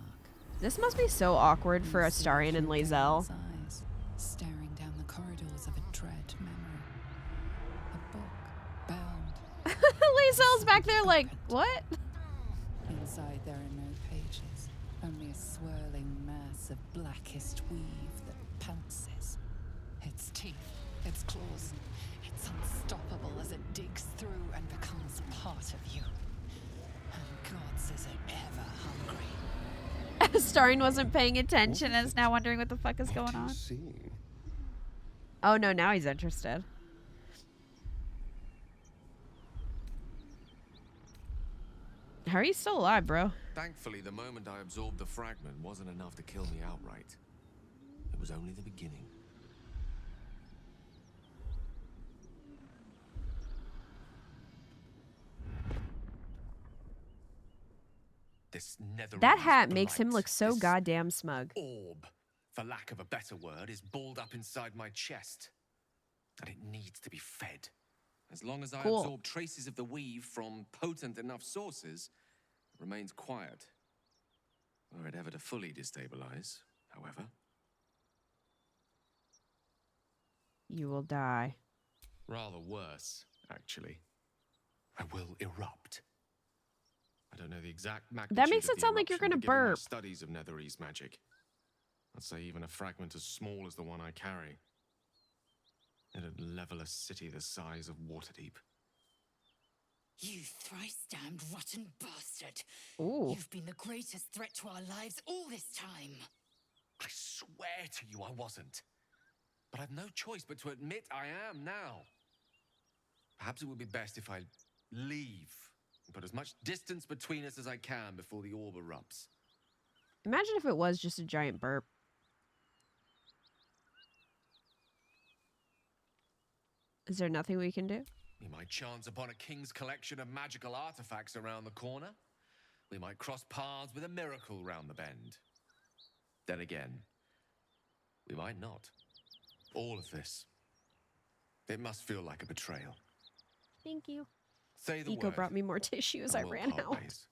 This must be so awkward for Astarion and Lae'zel. Eyes, staring down the corridors of a dread memory. A book bound. Lae'zel's back there like, what? Inside there are no pages, only a swirling mass of blackest weave that pounces. Its teeth, its claws, it's unstoppable as it digs through and becomes part of you. And gods, is it ever hungry. Astarion wasn't paying attention and is now wondering what the fuck is going on. Oh no, now he's interested. How are you still alive, bro? Thankfully, the moment I absorbed the fragment wasn't enough to kill me outright. It was only the beginning. This That hat makes him look so goddamn smug. Orb, for lack of a better word, is balled up inside my chest. And it needs to be fed. As long as I absorb traces of the weave from potent enough sources, it remains quiet. Were it ever to fully destabilize, however. You will die. Rather worse, actually. I will erupt. I don't know the exact magnitude That makes of it the sound like you're eruption, gonna but given my burp. studies of Netherese magic, I'd say even a fragment as small as the one I carry, it'd level a city the size of Waterdeep. You thrice-damned rotten bastard! Ooh. You've been the greatest threat to our lives all this time. I swear to you I wasn't. But I've no choice but to admit I am now. Perhaps it would be best if I leave and put as much distance between us as I can before the orb erupts. Imagine if it was just a giant burp. Is there nothing we can do? We might chance upon a king's collection of magical artifacts around the corner. We might cross paths with a miracle round the bend. Then again, we might not. All of this. It must feel like a betrayal. Thank you. Say the Eco word. brought me more tissue as I and we'll ran part out. ways.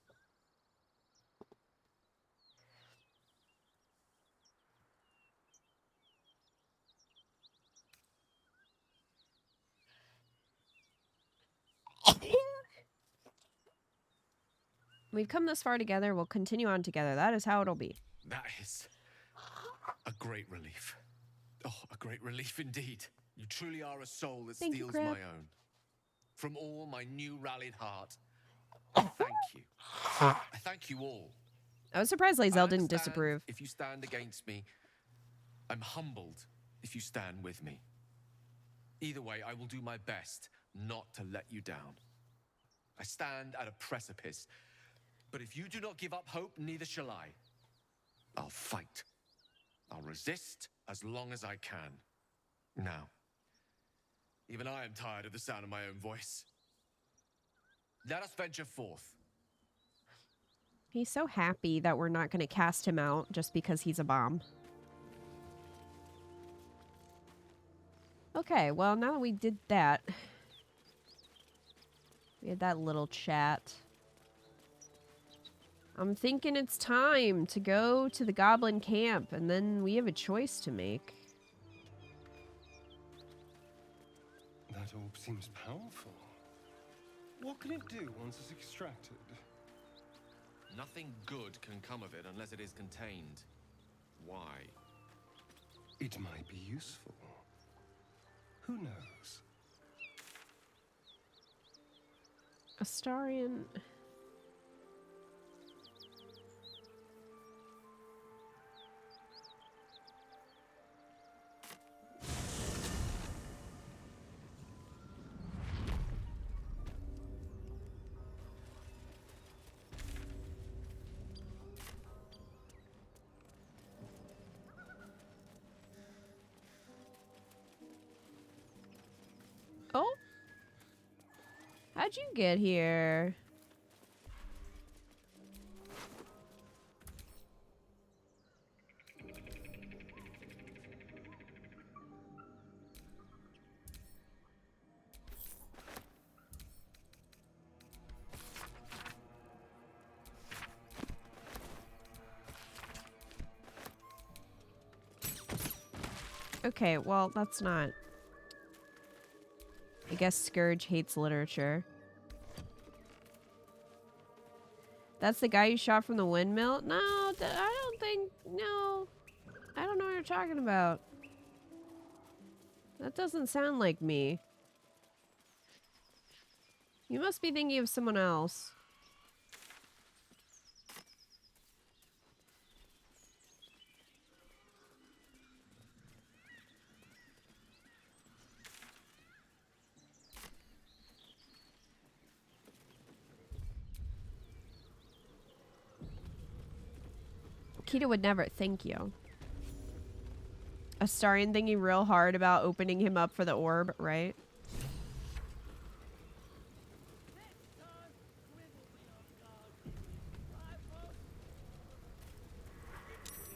We've come this far together. We'll continue on together. That is how it'll be. That is a great relief. Oh, a great relief indeed. You truly are a soul that Thank you, steals Crab. my own. From all my new rallied heart, thank you. I thank you all. I was surprised Lae'zel I didn't understand disapprove. if you stand against me. I'm humbled if you stand with me. Either way, I will do my best not to let you down. I stand at a precipice, but if you do not give up hope, neither shall I. I'll fight. I'll resist as long as I can. Now, even I am tired of the sound of my own voice. Let us venture forth. He's so happy that we're not going to cast him out just because he's a bomb. Okay, well, now that we did that, we had that little chat. I'm thinking it's time to go to the goblin camp, and then we have a choice to make. That orb seems powerful. What can it do once it's extracted? Nothing good can come of it unless it is contained. Why? It might be useful. Who knows? Astarion. Oh? How'd you get here? Okay, well, that's not... I guess Scourge hates literature. That's the guy you shot from the windmill? No, I don't think... No. I don't know what you're talking about. That doesn't sound like me. You must be thinking of someone else. Kita would never. Thank you. Astarion thinking real hard about opening him up for the orb, right?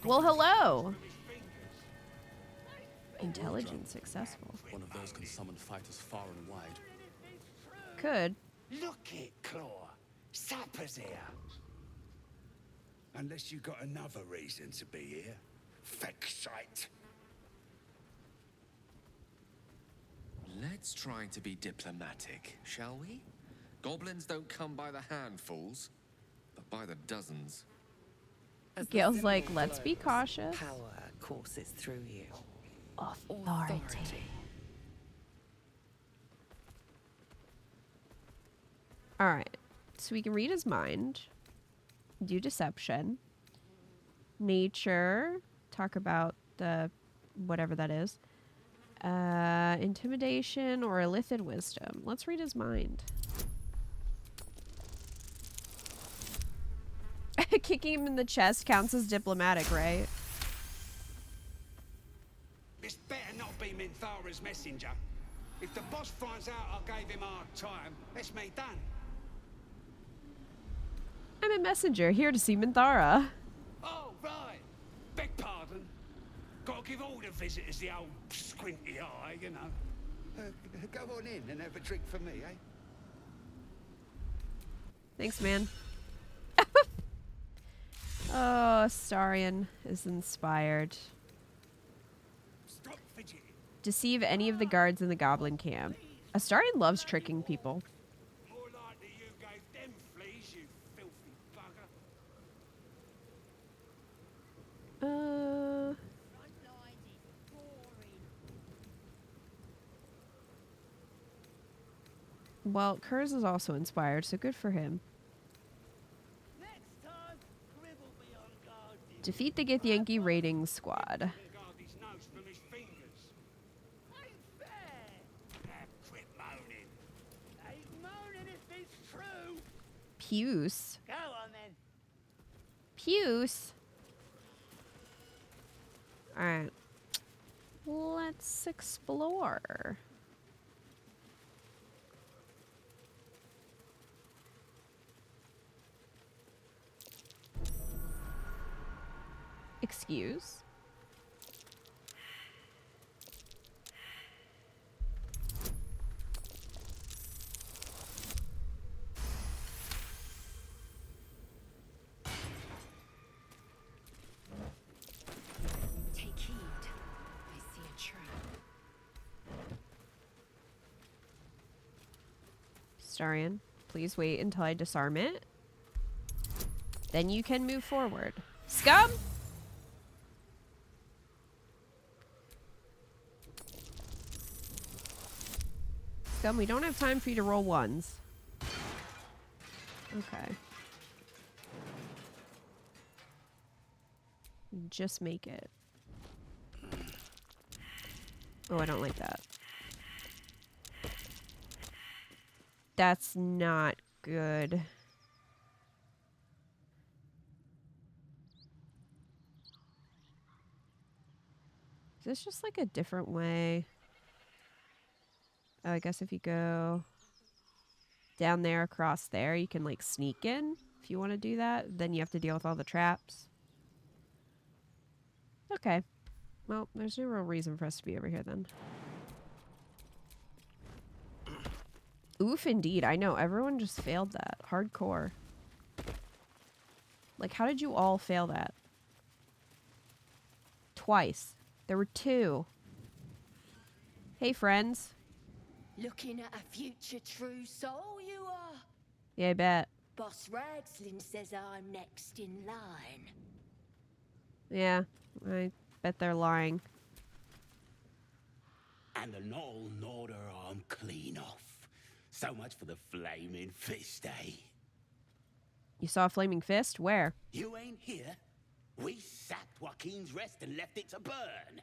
Well, hello. Intelligence successful. One of those can summon fighters far and wide. Could. Look it, Claw. Sapper's here. Unless you got another reason to be here. Feck sight. Let's try to be diplomatic, shall we? Goblins don't come by the handfuls, but by the dozens. Gail's like, let's be cautious. Power courses through you. Authority. Alright. So we can read his mind. Do deception. Nature. Talk about the whatever that is. Intimidation or illithid wisdom. Let's read his mind. Kicking him in the chest counts as diplomatic, right? This better not be Minthara's messenger. If the boss finds out I gave him a hard time, that's me done. I'm a messenger here to see Minthara. Oh, right. Beg pardon. Gotta give all the visitors the old squinty eye, you know. Go on in and have a drink for me, eh? Thanks, man. Oh, Astarion is inspired. Stop fidgeting. Deceive any of the guards in the goblin camp. Astarion loves tricking people. More likely you gave them fleas, you filthy bugger. Well, Kurz is also inspired, so good for him. Defeat the Githyanki raiding squad. Puce. Go on then. Puce. Alright. Let's explore. Excuse. Take heed. I see a trap. Astarion, please wait until I disarm it. Then you can move forward. Scum! Scum, we don't have time for you to roll ones. Okay. Just make it. Oh, I don't like that. That's not good. Is this just like a different way? Oh, I guess if you go down there, across there, you can like sneak in if you want to do that. Then you have to deal with all the traps. Okay. Well, there's no real reason for us to be over here then. Oof, indeed. I know. Everyone just failed that. Hardcore. Like, how did you all fail that? Twice. There were 2. Hey, friends. Looking at a future true soul, you are. Yeah, I bet. Boss Ragslin says I'm next in line. Yeah, I bet they're lying. And the Knoll Norder arm clean off. So much for the flaming fist, eh? You saw a flaming fist? Where? You ain't here. We sacked Joaquin's rest and left it to burn.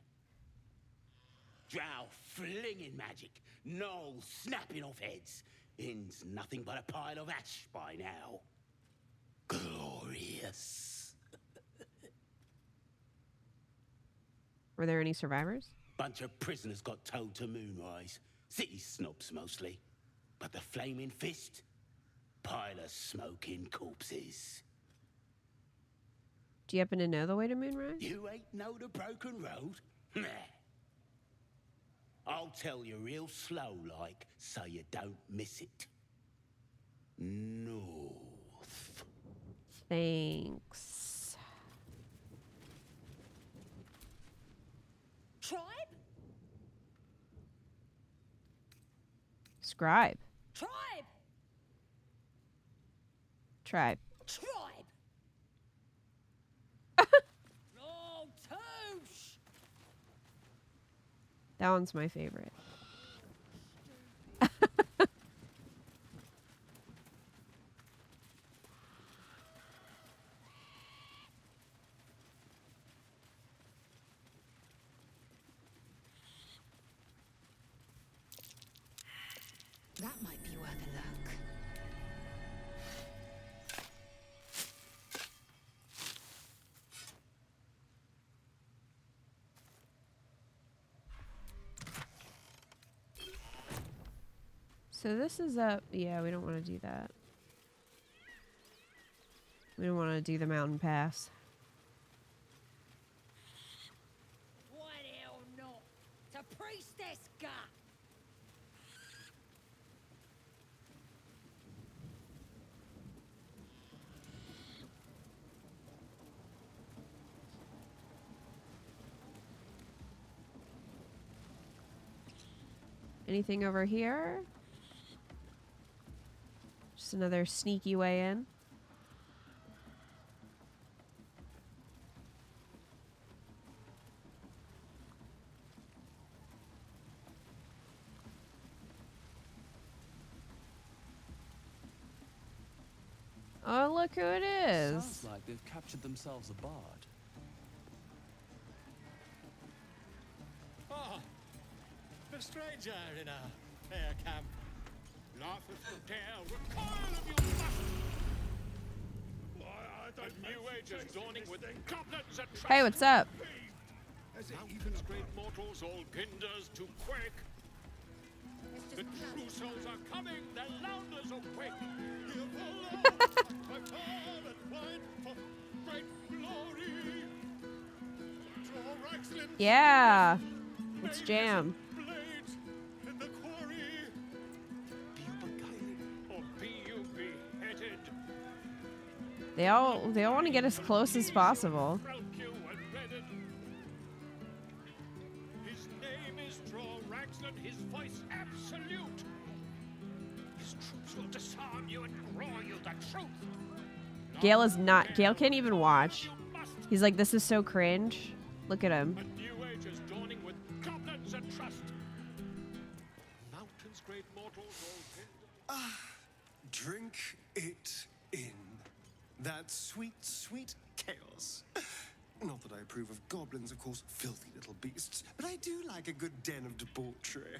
Drow flinging magic, Knoll snapping off heads. Inn's nothing but a pile of ash by now. Glorious. Were there any survivors? Bunch of prisoners got towed to Moonrise. City snobs mostly. But the flaming fist? Pile of smoking corpses. Do you happen to know the way to Moonrise? You ain't know the broken road? Nah. I'll tell you real slow like, so you don't miss it. North. Thanks. Tribe? Describe. Tribe! Tribe. Tribe! Oh, Toosh! That one's my favorite. That might be worth a look. So this is up. Yeah, we don't want to do that. We don't want to do the mountain pass. What hell not? To priestess gut! Anything over here? Just another sneaky way in. Oh, look who it is. Sounds like they've captured themselves a bard. Ah, a stranger in a fair camp. Laugheth to dare, recoil of your lust. The new age is dawning with goblins and traps. Hey, what's up? Mountains, great mortals, all ginders to quake. The true souls are coming, their louders awake. Hear the Lord, by far and wide, for great glory. Draw excellence. Yeah. Let's jam. Blades in the quarry. Be you beguiled, or be you beheaded. They all want to get as close as possible. His name is Draw his voice absolute. His troops will disarm you and grow you the truth. Gale is not. Gale can't even watch. He's like, this is so cringe. Look at him. A new age is dawning with goblins and trust. Mountains, great mortals, all Drink it in. That sweet, sweet chaos. Not that I approve of goblins, of course, filthy little beasts, but I do like a good den of debauchery.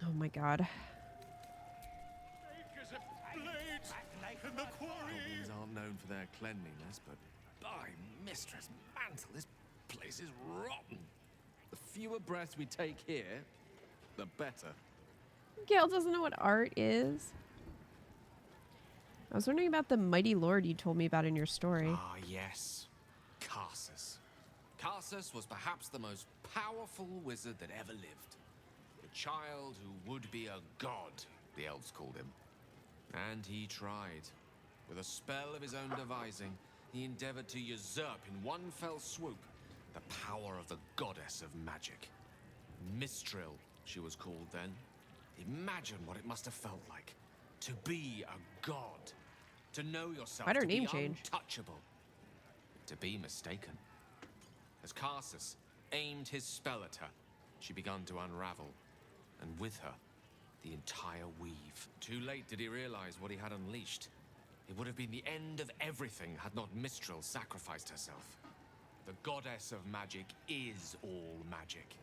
Oh my god. blades in the quarry. Goblins aren't known for their cleanliness, but by Mistress Mantle, this place is rotten. The fewer breaths we take here, the better. Gale doesn't know what art is. I was wondering about the mighty lord you told me about in your story. Ah, yes. Karsus. Karsus was perhaps the most powerful wizard that ever lived. The child who would be a god, the elves called him. And he tried. With a spell of his own devising, he endeavored to usurp in one fell swoop the power of the goddess of magic. Mistral, she was called then. Imagine what it must have felt like to be a god, to know yourself, Why'd her to name be change? untouchable, to be mistaken. As Karsus aimed his spell at her, she began to unravel, and with her, the entire weave. Too late did he realize what he had unleashed. It would have been the end of everything had not Mistral sacrificed herself. The goddess of magic is all magic.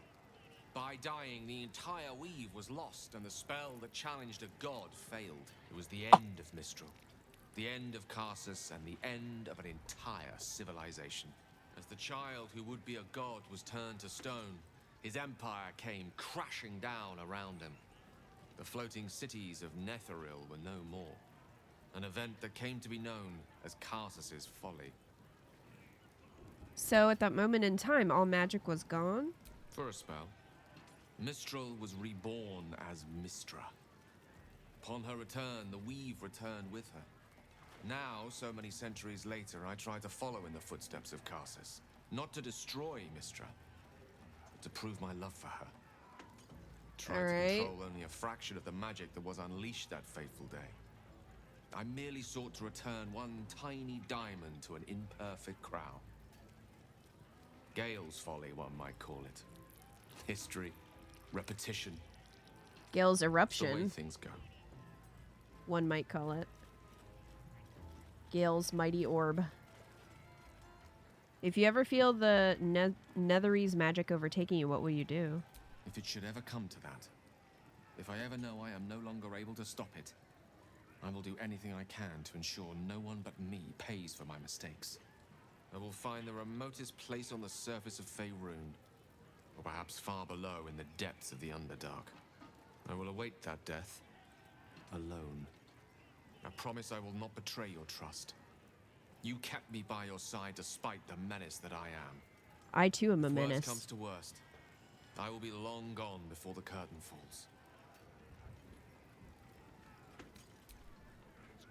By dying, the entire weave was lost, and the spell that challenged a god failed. It was the end of Mistral, the end of Karsus, and the end of an entire civilization. As the child who would be a god was turned to stone, his empire came crashing down around him. The floating cities of Netheril were no more. An event that came to be known as Karsus's folly. So at that moment in time, all magic was gone? For a spell, Mistral was reborn as Mistra. Upon her return, the weave returned with her. Now, so many centuries later, I try to follow in the footsteps of Karsus. Not to destroy Mistra, but to prove my love for her. Tried to control only a fraction of the magic that was unleashed that fateful day. I merely sought to return one tiny diamond to an imperfect crown. Gale's folly, one might call it. History, repetition. Gale's The way eruption, things go. one might call it. Gale's mighty orb. If you ever feel the Nethery's magic overtaking you, what will you do? If it should ever come to that, if I ever know I am no longer able to stop it, I will do anything I can to ensure no one but me pays for my mistakes. I will find the remotest place on the surface of Faerun, or perhaps far below in the depths of the Underdark. I will await that death, alone. I promise I will not betray your trust. You kept me by your side despite the menace that I am. I too am a If menace. worst comes to worst, I will be long gone before the curtain falls.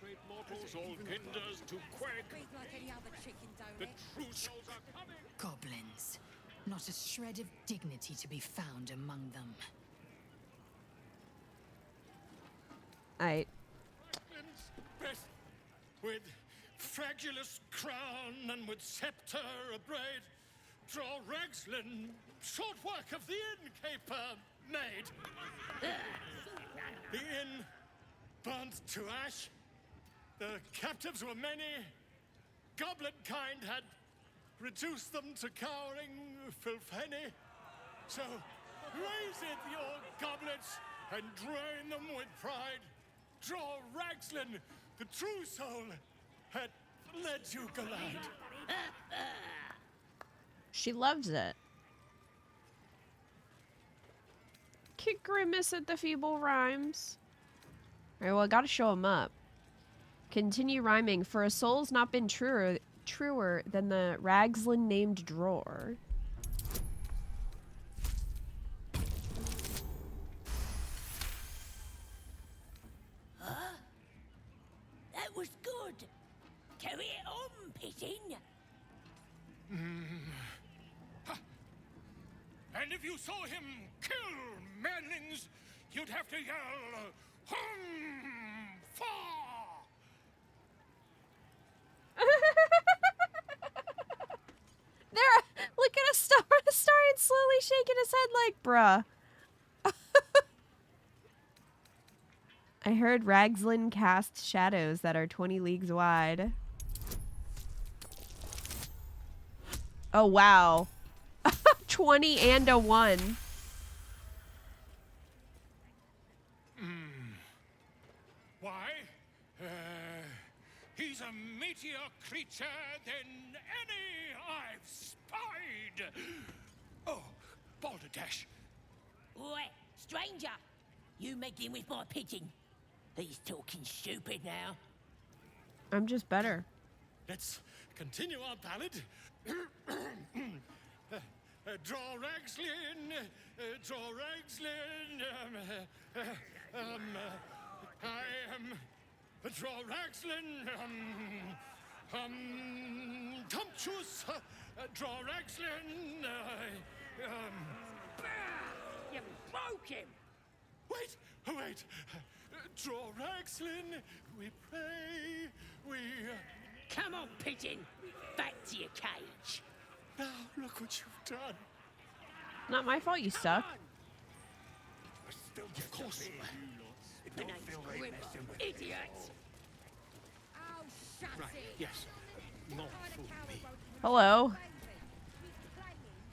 Great mortals, all kinders to quake. The true souls are coming. Goblins. Not a shred of dignity to be found among them. Best with fragulous crown and with scepter abraid, draw Ragslin, short work of the innkeeper made. The inn burnt to ash. The captives were many. Goblin kind had reduced them to cowering filfenny. So raise it, your goblets, and drain them with pride. Draw Ragslin, the true soul, had led you glide. She loves it. Kick grimace at the feeble rhymes. Alright, well, I gotta show him up. Continue rhyming. For a soul's not been truer than the Ragslin named drawer. Huh? That was good. Carry it on, Pigeon. And if you saw him kill manlings, you'd have to yell, hum, fa! There, look at a star. The Starian slowly shaking his head like, bruh. I heard Ragslin cast shadows that are 20 leagues wide. Oh, wow. 20 and a 1. Why? He's a meatier creature than any I've spied. Oh, Balderdash. Oi, stranger! You meddling with my pigeon. He's talking stupid now. I'm just better. Let's continue our ballad. Draw Ragslin, draw Ragslin. I am draw Ragslin. Tumptuous. Draw Ragslin. You broke him! Wait, wait. Draw Ragslin. We pray. We. Come on, pigeon. Back to your cage. Now look what you've done. Not my fault you suck. Of course. It don't feel very idiots. Right, yes. Not for me. Hello.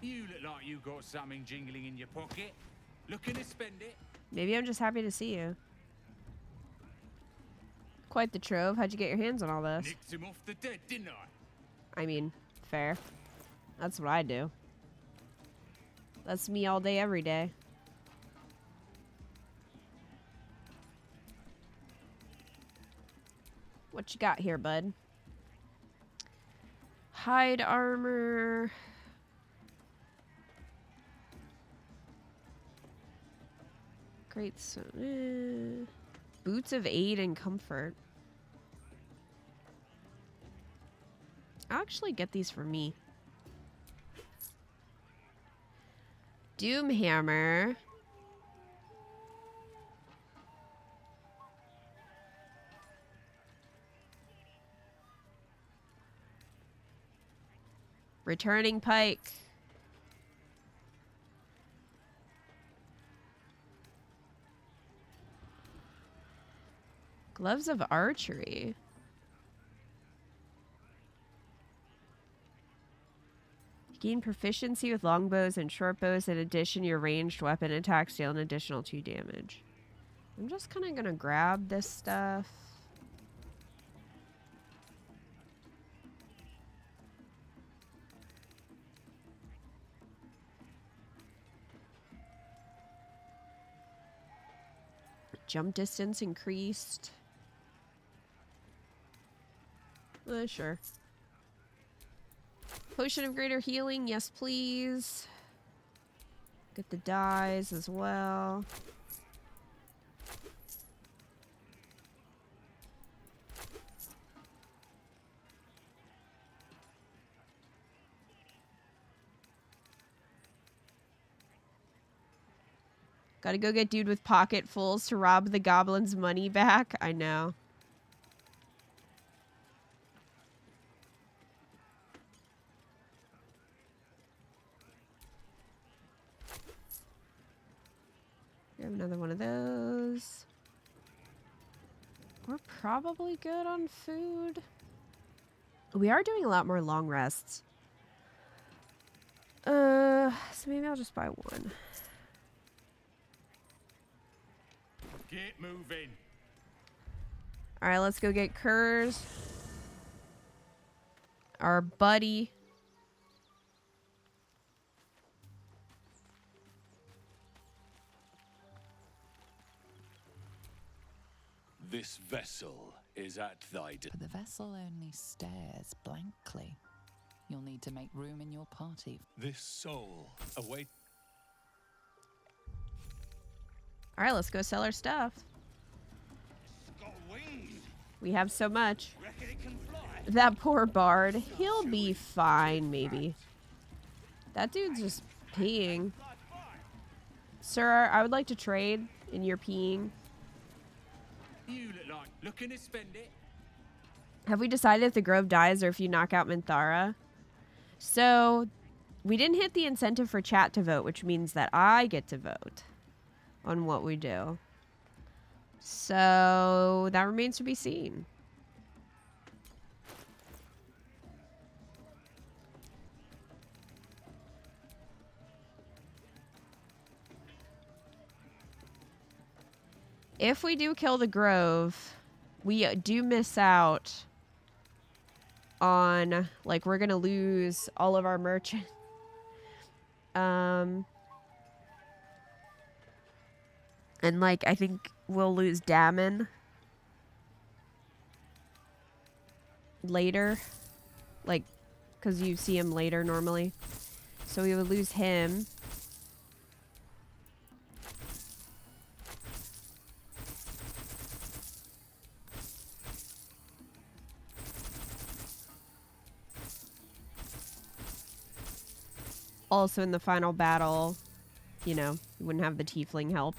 You look like you got something jingling in your pocket. Looking to spend it? Maybe I'm just happy to see you. Quite the trove. How'd you get your hands on all this? Nicked him off the dead, didn't I? I mean, fair. That's what I do. That's me all day, every day. What you got here, bud? Hide armor. Great. So, boots of aid and comfort. I'll actually get these for me. Doomhammer. Returning pike. Gloves of archery. Gain proficiency with longbows and shortbows. In addition, your ranged weapon attacks deal an additional 2 damage. I'm just kind of gonna grab this stuff. Jump distance increased. Sure. Potion of greater healing, yes please. Get the dyes as well. Gotta go get dude with pocketfuls to rob the goblins' money back. I know. Grab another one of those. We're probably good on food. We are doing a lot more long rests. So maybe I'll just buy one. Get moving. All right, let's go get Kurz. Our buddy. This vessel is at thy... But the vessel only stares blankly. You'll need to make room in your party. This soul await... All right, let's go sell our stuff. We have so much. That poor bard. He'll be fine, maybe. That dude's just peeing. Sir, I would like to trade in your peeing. You look like looking to spend it. Have we decided if the grove dies or if you knock out Minthara? So, we didn't hit the incentive for chat to vote, which means that I get to vote on what we do. So, that remains to be seen. If we do kill the grove, we do miss out on, like, we're gonna lose all of our merchant. And, like, I think we'll lose Damon later. Like, because you see him later normally. So we would lose him. Also in the final battle, you know, you wouldn't have the tiefling help.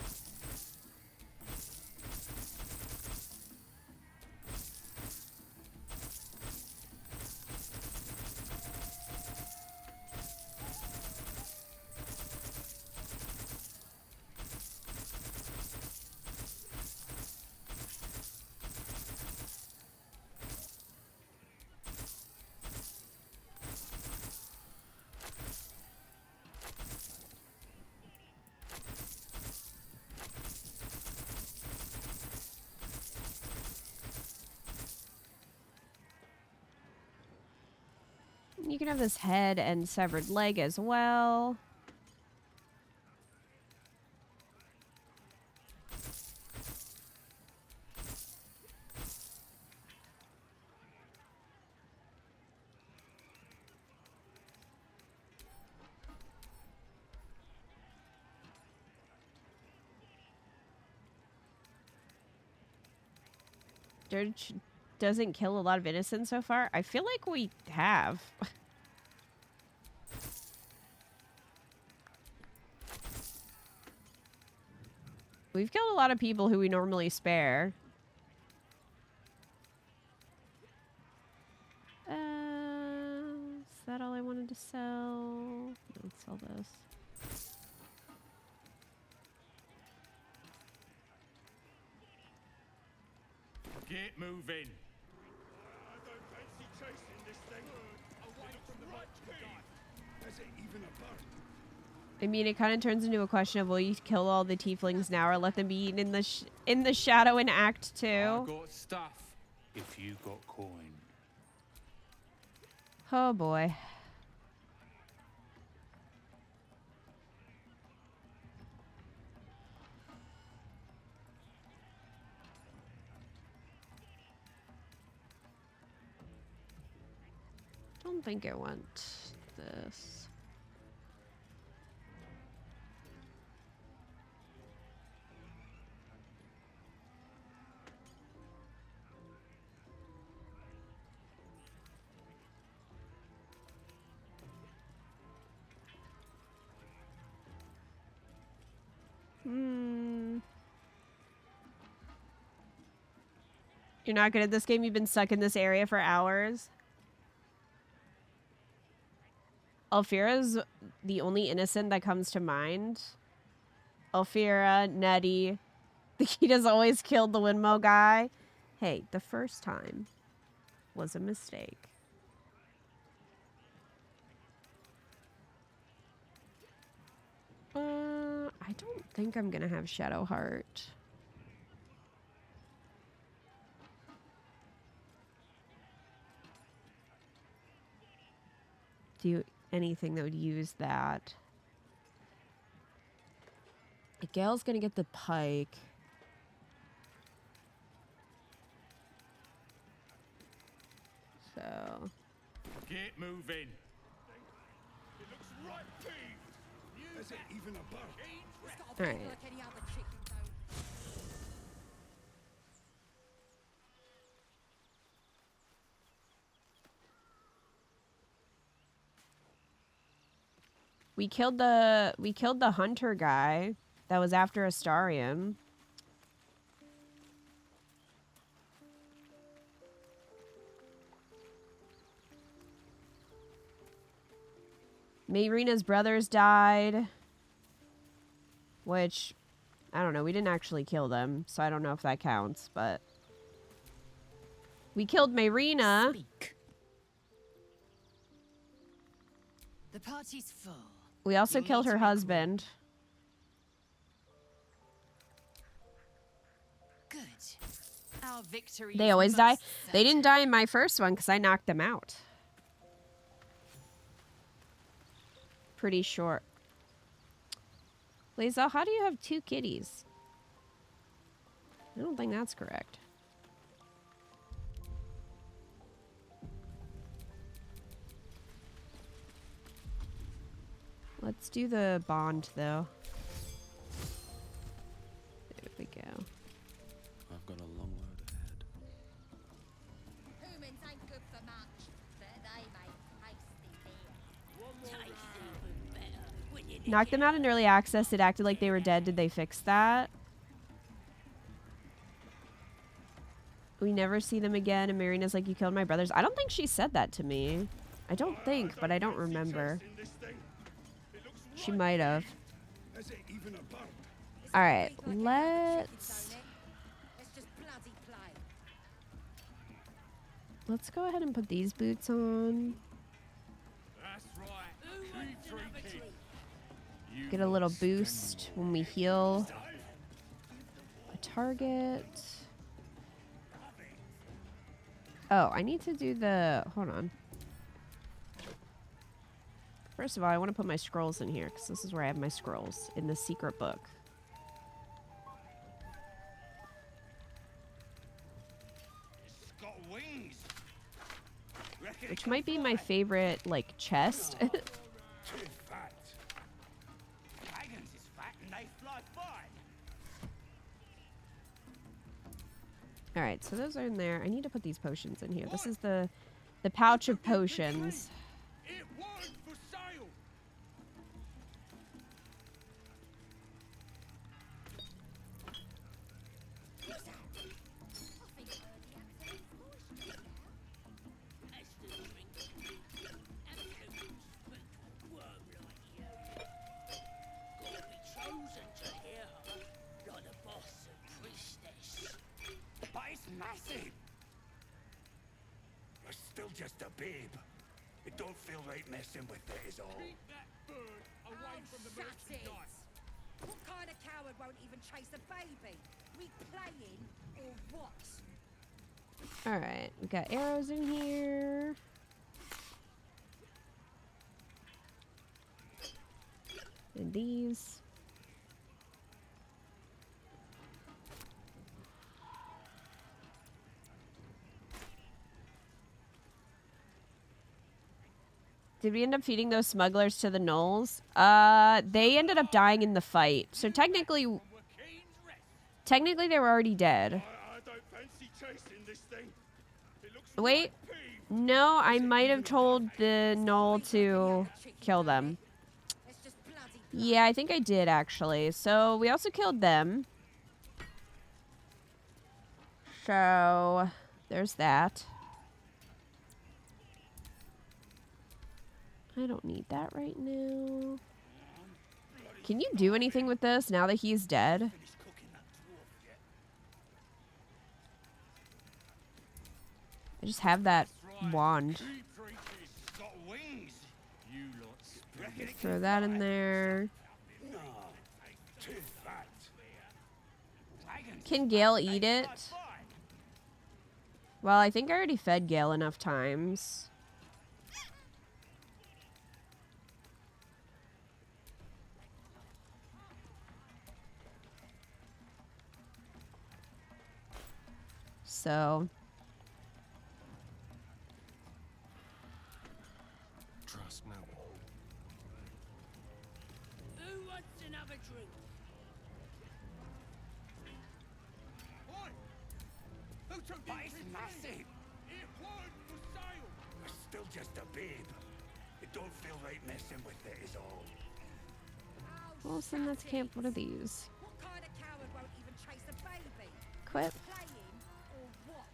You can have this head and severed leg as well. Durge doesn't kill a lot of innocents so far. I feel like we have. We've killed a lot of people who we normally spare. Is that all I wanted to sell. Let's sell this. Get moving. I don't fancy chasing this thing away from the right guy. Is it even a bird? I mean, it kind of turns into a question of will you kill all the tieflings now or let them be eaten in the shadow in Act 2? I got stuff. If you got coin. Oh boy. Don't think I want this. You're not good at this game? You've been stuck in this area for hours? Alfira's the only innocent that comes to mind. Alfira, Nettie. The Kita's always killed the windmill guy. Hey, the first time was a mistake. I don't think I'm gonna have Shadowheart. Do anything that would use that. Gale's gonna get the pike. So. Get moving. It looks right peeved. Is it even a bird? All right. We killed the hunter guy that was after Astarion. Mayrina's brothers died, which I don't know. We didn't actually kill them, so I don't know if that counts, but we killed Mayrina. Speak. The party's full. We also You killed need her to make husband. Good. Our victory. They always die. They didn't die in my first one because I knocked them out. Pretty short. Lazel, how do you have 2 kitties? I don't think that's correct. Let's do the bond, though. There we go. I've got a long road ahead. Humans ain't good for much, but they make tasty beer. Tasty even better when you Knocked them out in early access. It acted like they were dead. Did they fix that? We never see them again. And Marina's like, you killed my brothers. I don't think she said that to me. I don't think, but I don't remember. She might have. All right, let's go ahead and put these boots on. Get a little boost when we heal a target. Oh, I need to do the... Hold on. First of all, I want to put my scrolls in here because this is where I have my scrolls in the secret book. Which might be my favorite, like, chest. Alright, so those are in there. I need to put these potions in here. This is the pouch of potions. Still just a babe. It don't feel right messing with it is all. Keep that bird away from the merchandise. What kind of coward won't even chase a baby? We playing or what? Alright, we got arrows in here. And these. Did we end up feeding those smugglers to the gnolls? They ended up dying in the fight. So technically they were already dead. I don't fancy chasing this thing. It looks Wait. No, I might have told the gnoll to kill them. Yeah, I think I did actually. So we also killed them. So there's that. I don't need that right now. Can you do anything with this now that he's dead? I just have that wand. Throw that in there. Can Gale eat it? Well, I think I already fed Gale enough times. So Trust no one. Who wants another drink? Oi! Who took that? It's massive! It weren't for sale. It's still just a babe. It don't feel right messing with it is all. well, then let's camp one of these. What kind of coward won't even chase a baby? Equip. Playing or what?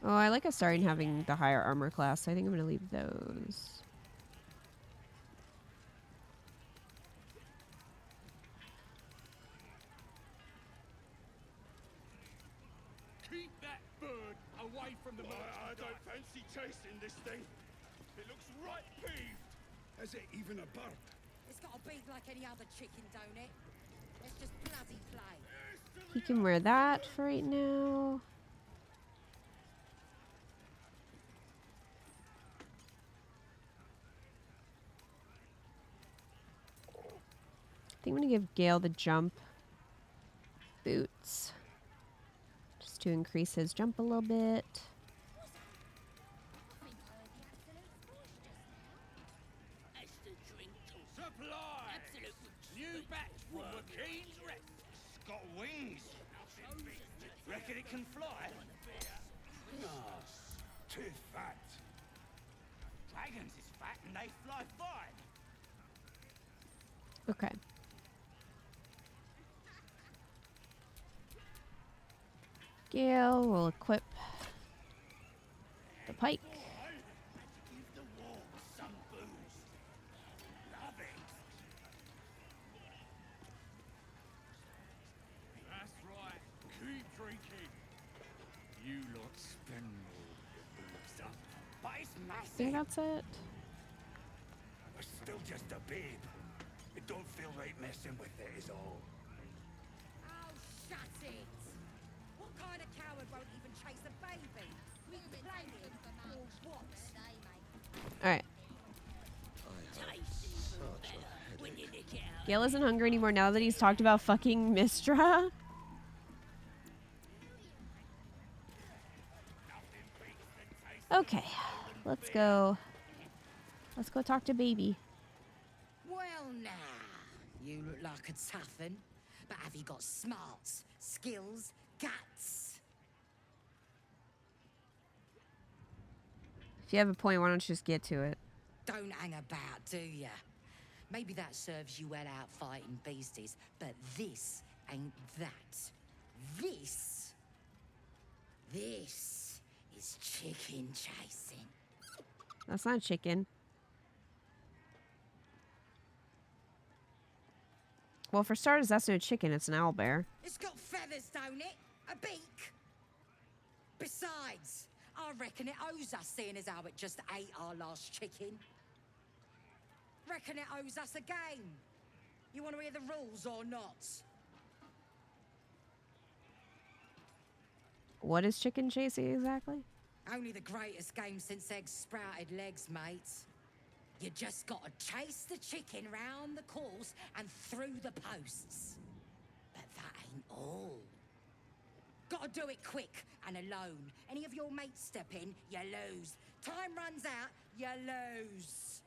Oh, I like Astarion having the higher armor class, so I think I'm going to leave those. Keep that bird away from the merchandise. I don't fancy chasing this thing. It looks right peeved. Is it even a bird? It's got to be like any other chicken, don't it? Let's just bloody play. He can wear that for right now. I think I'm going to give Gale the jump boots. Just to increase his jump a little bit. Supply! New batch from McKean's Rest. It's got wings. Reckon it can fly? No, too fat. Dragons is fat and they fly fine. Okay. Gale will equip the pike. Give the wolves some booze. Love it. That's right. Keep drinking. You lot spend all your boobs up. But it's I think massive. that's it. It's still just a babe. It don't feel right messing with it is all. Oh, shut it! What kind of coward won't even chase a baby? We playing or what? Alright. Gale isn't hungry anymore now that he's talked about fucking Mistra. Okay. Let's go. Let's go talk to baby. Well, now, you look like a tough un, but have you got smarts, skills, guts? If you have a point, why don't you just get to it? Don't hang about, do ya? Maybe that serves you well out fighting beasties, but this ain't that. This is chicken chasing. That's not chicken. Well, for starters, that's no chicken. It's an owlbear. It's got feathers, don't it? A beak? Besides, I reckon it owes us, seeing as how it just ate our last chicken. Reckon it owes us a game. You want to hear the rules or not? What is chicken chasing exactly? Only the greatest game since eggs sprouted legs, mate. You just gotta chase the chicken round the course and through the posts. But that ain't all. Gotta do it quick and alone. Any of your mates step in, you lose. Time runs out, you lose.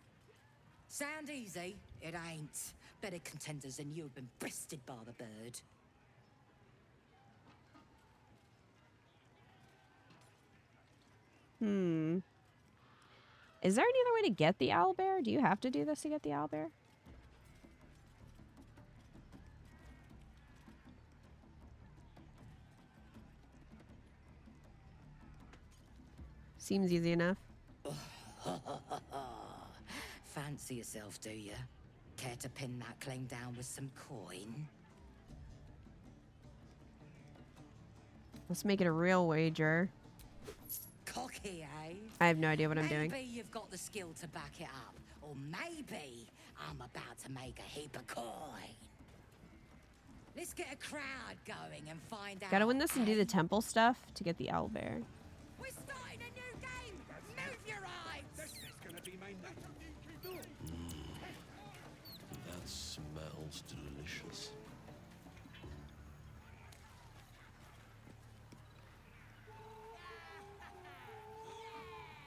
Sound easy? It ain't. Better contenders than you have been bested by the bird. Is there any other way to get the owlbear? Do you have to do this to get the owlbear? Seems easy enough. Fancy yourself, do you? Care to pin that claim down with some coin? Let's make it a real wager. Cocky, eh? I have no idea what I'm doing. Maybe you've got the skill to back it up. Or maybe I'm about to make a heap of coin. Let's get a crowd going and find out. Gotta win this and do the temple stuff to get the owlbear. We're starting a new game! Move your eyes! This is gonna be my night. That smells delicious.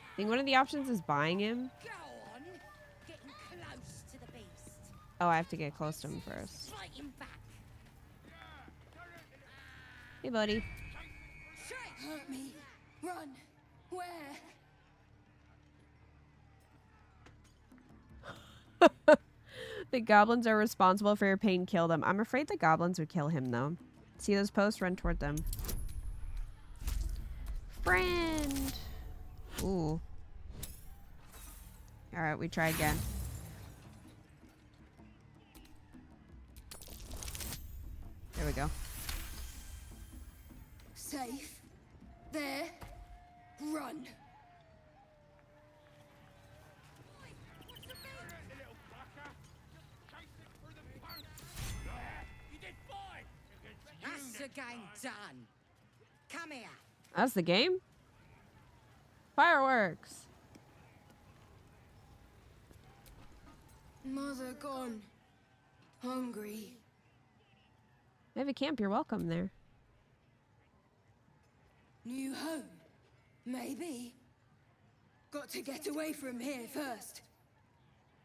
I think one of the options is buying him. Go on! Getting close to the beast. Oh, I have to get close to him first. Fight him back! Hey, buddy. Hurt me! Run! Where? The goblins are responsible for your pain. Kill them. I'm afraid the goblins would kill him, though. See those posts? Run toward them. Friend! Ooh. Alright, we try again. There we go. Safe. There. Run. That's the game done. Come here. That's the game? Fireworks! Mother gone. Hungry. I have a camp. You're welcome there. New home. Maybe. Got to get away from here first.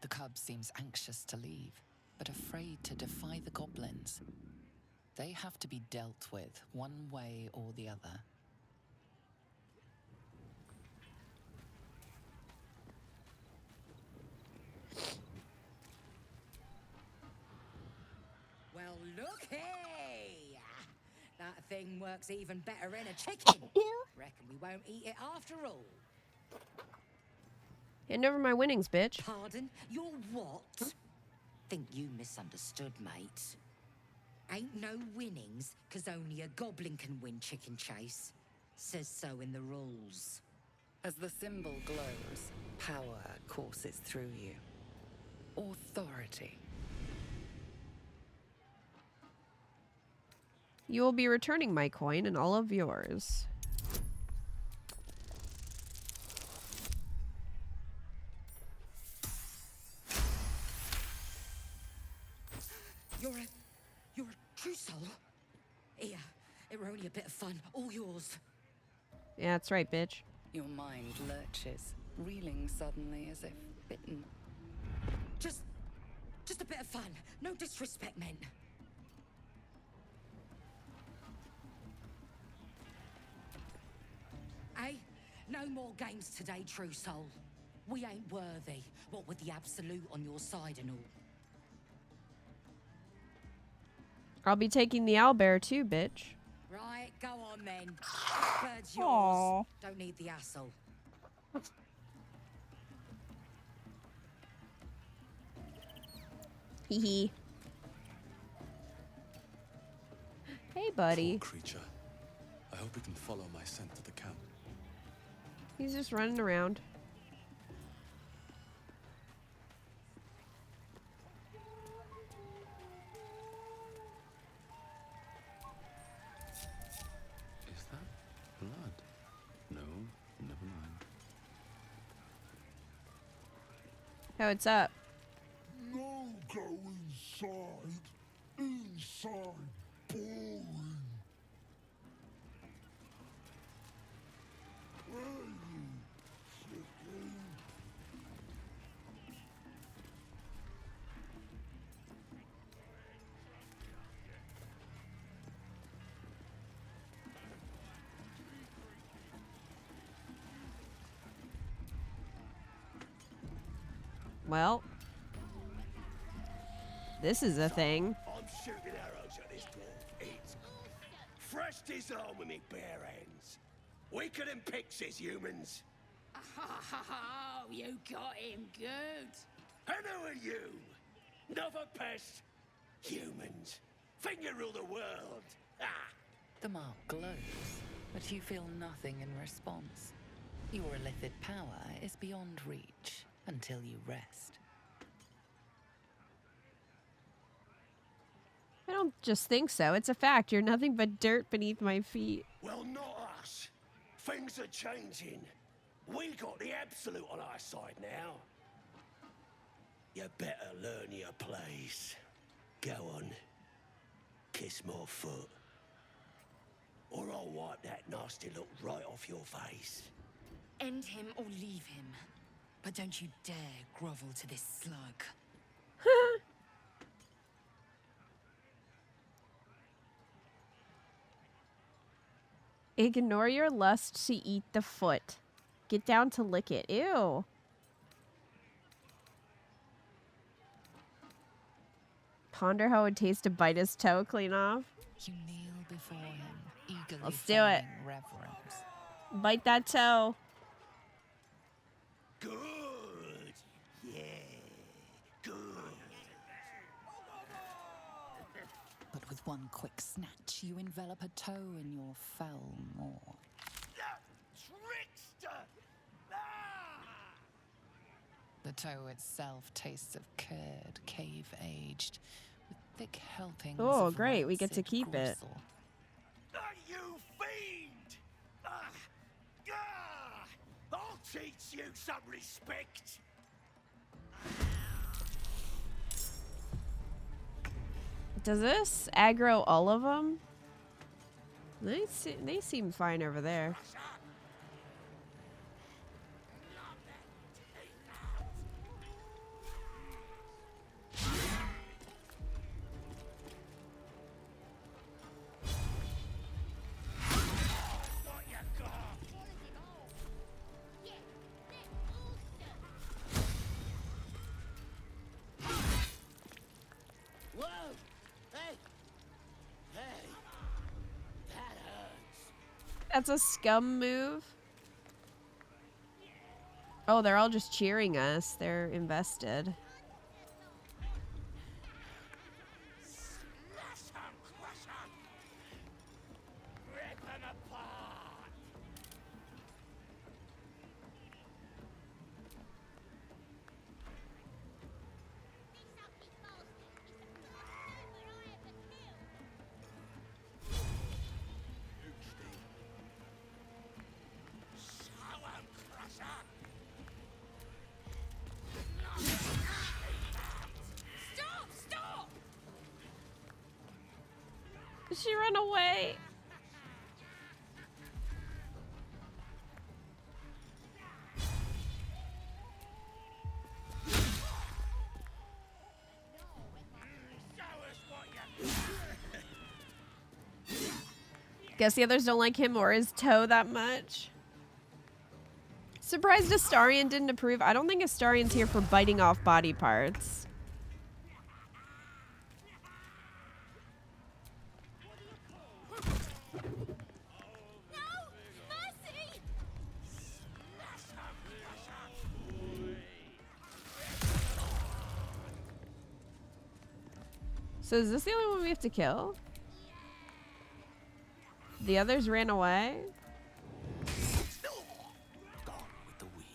The cub seems anxious to leave, but afraid to defy the goblins. They have to be dealt with one way or the other. Well, looky! That thing works even better in a chicken. Reckon we won't eat it after all. Hand over my winnings, bitch. Pardon? You're what? Think you misunderstood, mate. Ain't no winnings, 'cause only a goblin can win chicken chase. Says so in the rules. As the symbol glows, power courses through you. Authority. You will be returning my coin and all of yours. You're a true soul. Here, it were only a bit of fun. All yours. Yeah, that's right, bitch. Your mind lurches, reeling suddenly as if bitten. Just a bit of fun. No disrespect meant. Hey, no more games today, true soul. We ain't worthy, what with the absolute on your side and all. I'll be taking the owlbear too, bitch. Right, go on then. Bird's yours. Aw. Don't need the hassle. Hee hee. Hey, buddy. Poor creature. we can follow my scent to the camp. He's just running around. Is that blood? No, never mind. Oh, what's up? No, go inside. Inside. Boring. Where are you, chicken? Well, this is a thing. I'm shooting arrows at this dwarf. It's fresh disarm with me bare hands. Weaker than pixies, humans. Oh, you got him good. And who are you? Another pest? Humans. Think you rule the world. Ah. The mark glows, but you feel nothing in response. Your illithid power is beyond reach until you rest. I don't just think so. It's a fact. You're nothing but dirt beneath my feet. Well, not us. Things are changing. We got the absolute on our side now. You better learn your place. Go on. Kiss my foot. Or I'll wipe that nasty look right off your face. End him or leave him. But don't you dare grovel to this slug. Ignore your lust to eat the foot. Get down to lick it. Ew. Ponder how it would taste to bite his toe clean off. You kneel before him, eagerly Let's do it. feigning reverence. Bite that toe. Good. Yeah. Good. But with one quick snatch, you envelop a toe in your foul maw. Trickster! The toe itself tastes of curd, cave-aged, with thick helpings Oh, of great. We get to rancid keep it. gristle. You fiend! I'll teach you some respect. Does this aggro all of them? They seem fine over there. Whoa! Hey! Hey! That hurts. That's a scum move. Oh, they're all just cheering us. They're invested. Smash 'em, crush 'em. Rip 'em apart. Stop! Stop! Did she run away? Guess the others don't like him or his toe that much. Surprised Astarion didn't approve. I don't think Astarion's here for biting off body parts. So is this the only one we have to kill? The others ran away? Gone with the weave.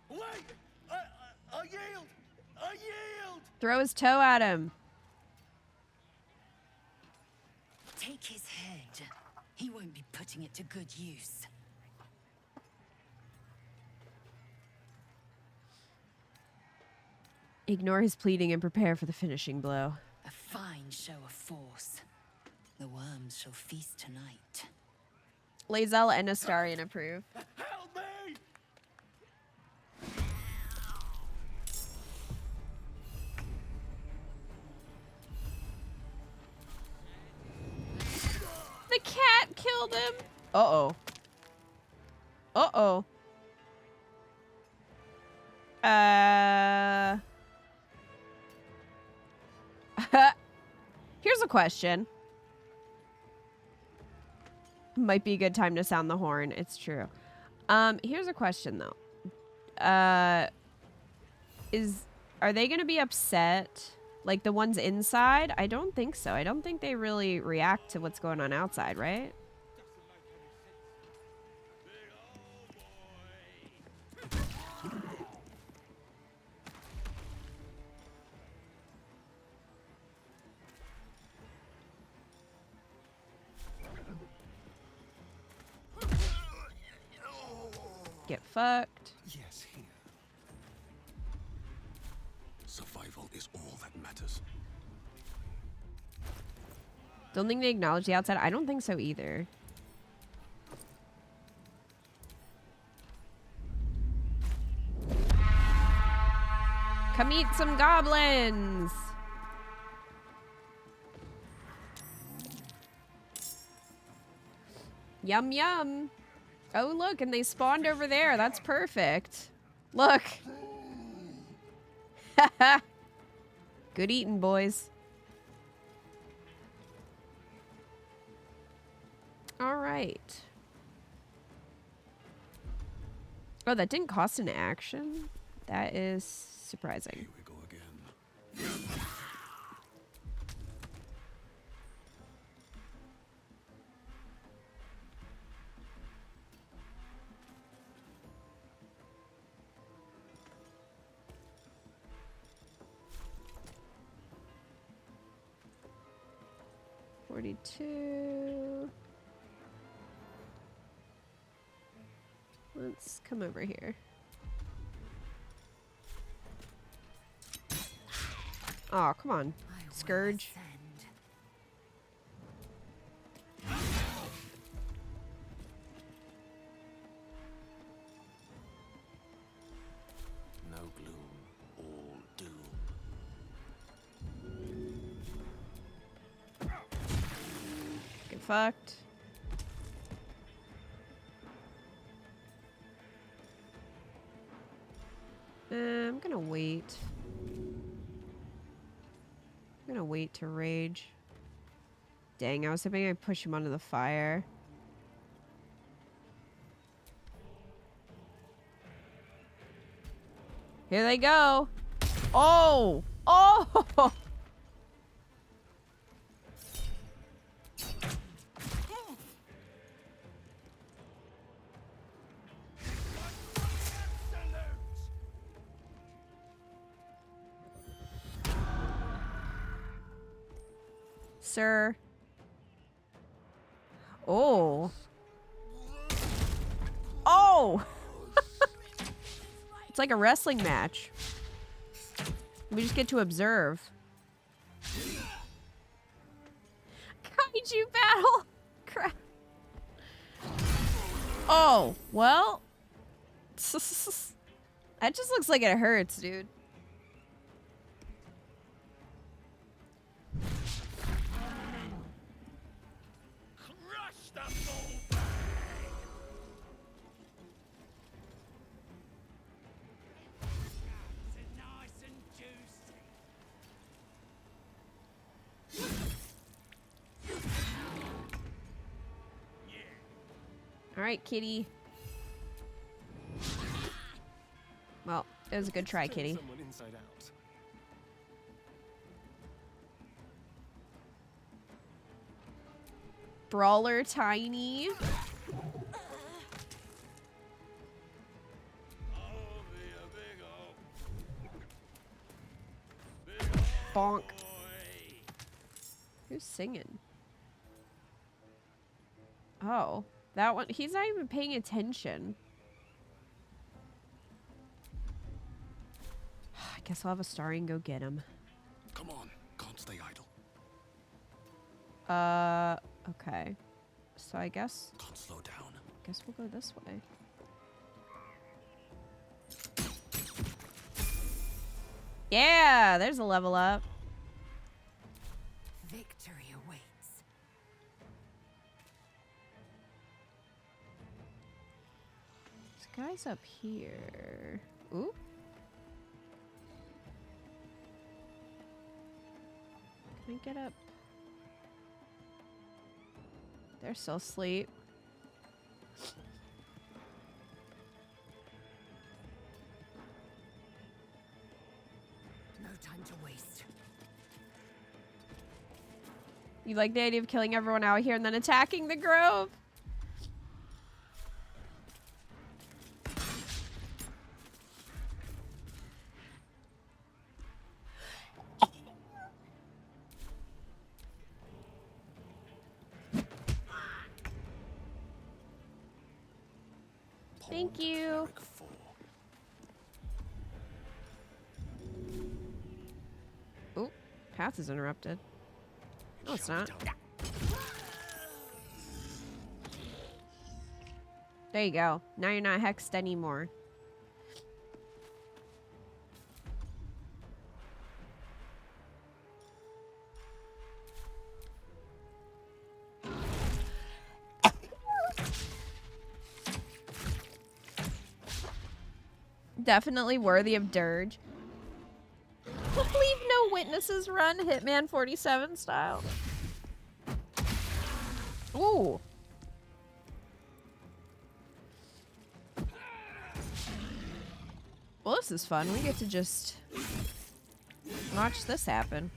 Wait! I yield! I yield! Throw his toe at him. Take his head. He won't be putting it to good use. Ignore his pleading and prepare for the finishing blow. A fine show of force. The worms shall feast tonight. Lae'zel and Astarion approve. Help me! The cat killed him. Uh-oh. Uh-oh. Here's a question. Might be a good time to sound the horn. It's true. Here's a question though. Are they gonna be upset? Like the ones inside? I don't think so. I don't think they really react to what's going on outside, right? Get fucked. Yes, here. Survival is all that matters. Don't think they acknowledge the outside. I don't think so either. Come eat some goblins. Yum yum. Oh look, and they spawned over there. That's perfect. Look. Good eating, boys. All right. Oh, that didn't cost an action? That is surprising. Here we go again. 42. Let's come over here. Oh, come on. Scourge. No gloom, all doom. Get fucked. I'm gonna wait. I'm gonna wait to rage. Dang, I was hoping I'd push him onto the fire. Here they go. Oh! Oh! Sir. Oh. Oh! It's like a wrestling match. We just get to observe. Kaiju battle! Crap. Oh, well. That just looks like it hurts, dude. All right, kitty. Well, it was a good try, kitty. Someone inside out. Brawler tiny. Bonk. Who's singing? Oh, that one. He's not even paying attention. I guess I'll have a Starry and go get him. Come on, can't stay idle. Okay. So I guess. Can't slow down. Guess we'll go this way. Yeah, there's a level up. Victory awaits. This guy's up here. Ooh. Can I get up? They're still asleep. No time to waste. You like the idea of killing everyone out here and then attacking the grove? Thank you. Oh, path is interrupted. No, it's not. There you go. Now you're not hexed anymore. Definitely worthy of Durge. Leave no witnesses run, Hitman 47 style. Ooh. Well, this is fun. We get to just watch this happen.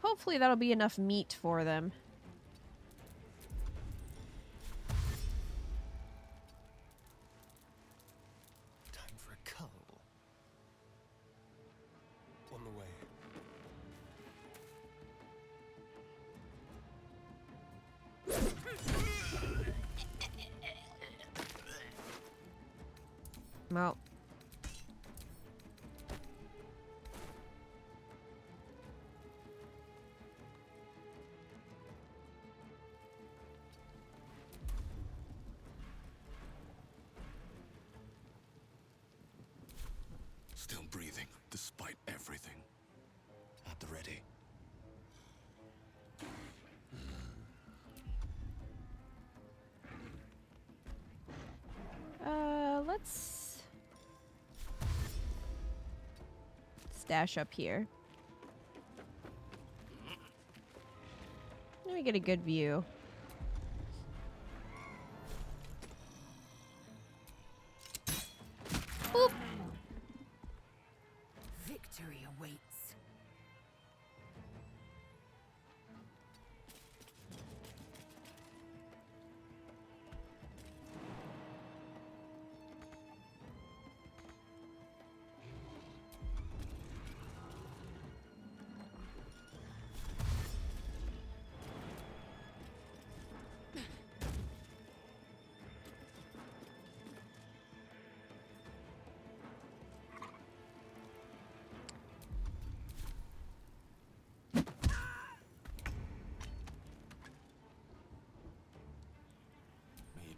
Hopefully that'll be enough meat for them. Time for a cull. On the way. Well. Still breathing, despite everything. At the ready. Let's stash up here. Let me get a good view. Boop. Victory awaits.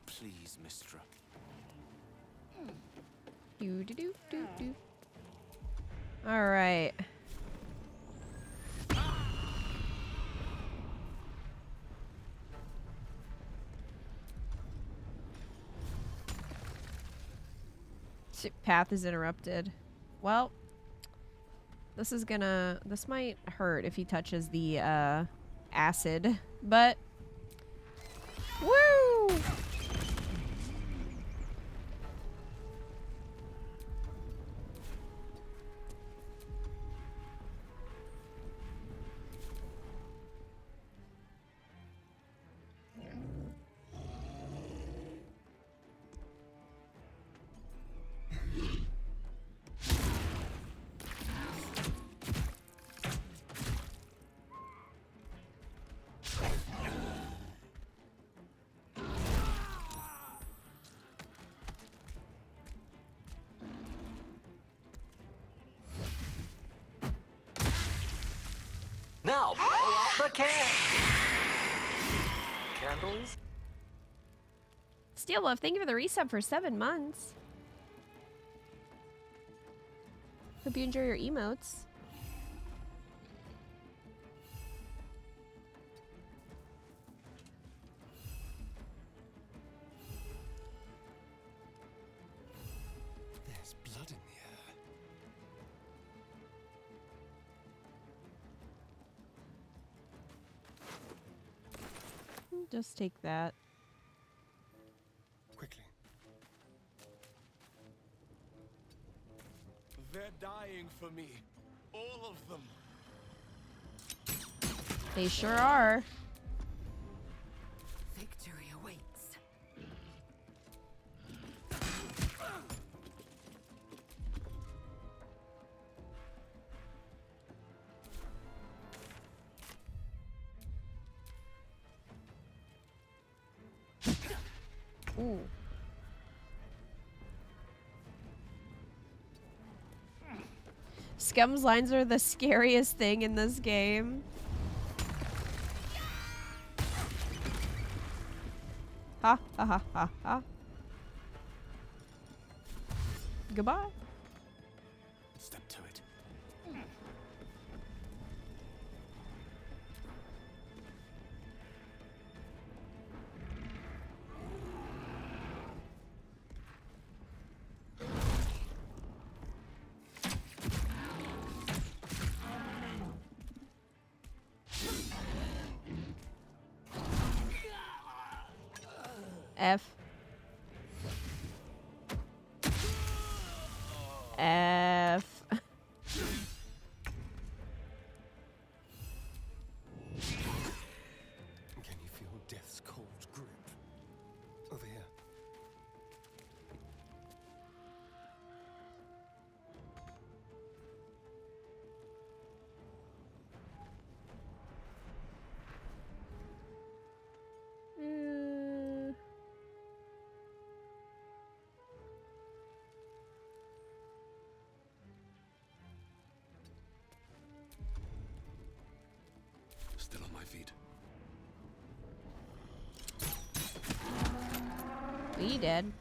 Please, Mistra. Do do do do do. All right. Path is interrupted. Well, this might hurt if he touches the acid, but woo! Now blow out the can. Candles? Steelwolf, thank you for the resub for 7 months. Hope you enjoy your emotes. There's blood in the air. Just take that. Quickly. They're dying for me. All of them. They sure are. Victory awaits. Ooh. Scum's lines are the scariest thing in this game. Ha ha ha ha ha. Goodbye. Step to it. F. F. Can you feel death's cold grip? Over here. Still on my feet. We did.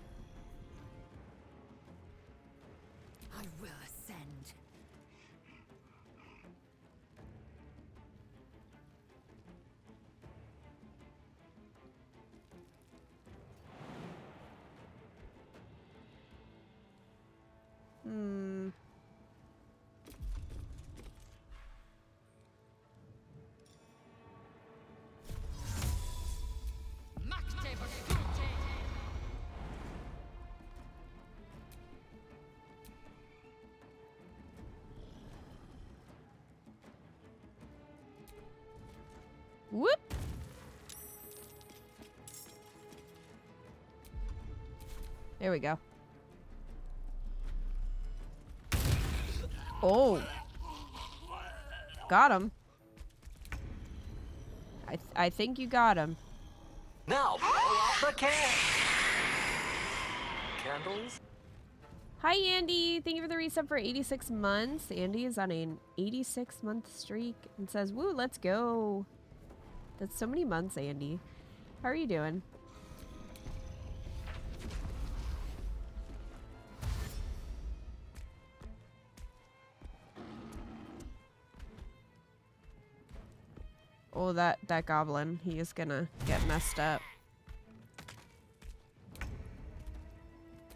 I will ascend. Hmm. Whoop. There we go. Oh. Got him. I think you got him. Now blow out the can. Candles? Hi, Andy. Thank you for the resub for 86 months. Andy is on an 86-month streak and says, woo, let's go. That's so many months, Andy. How are you doing? Oh, that goblin. He is gonna get messed up.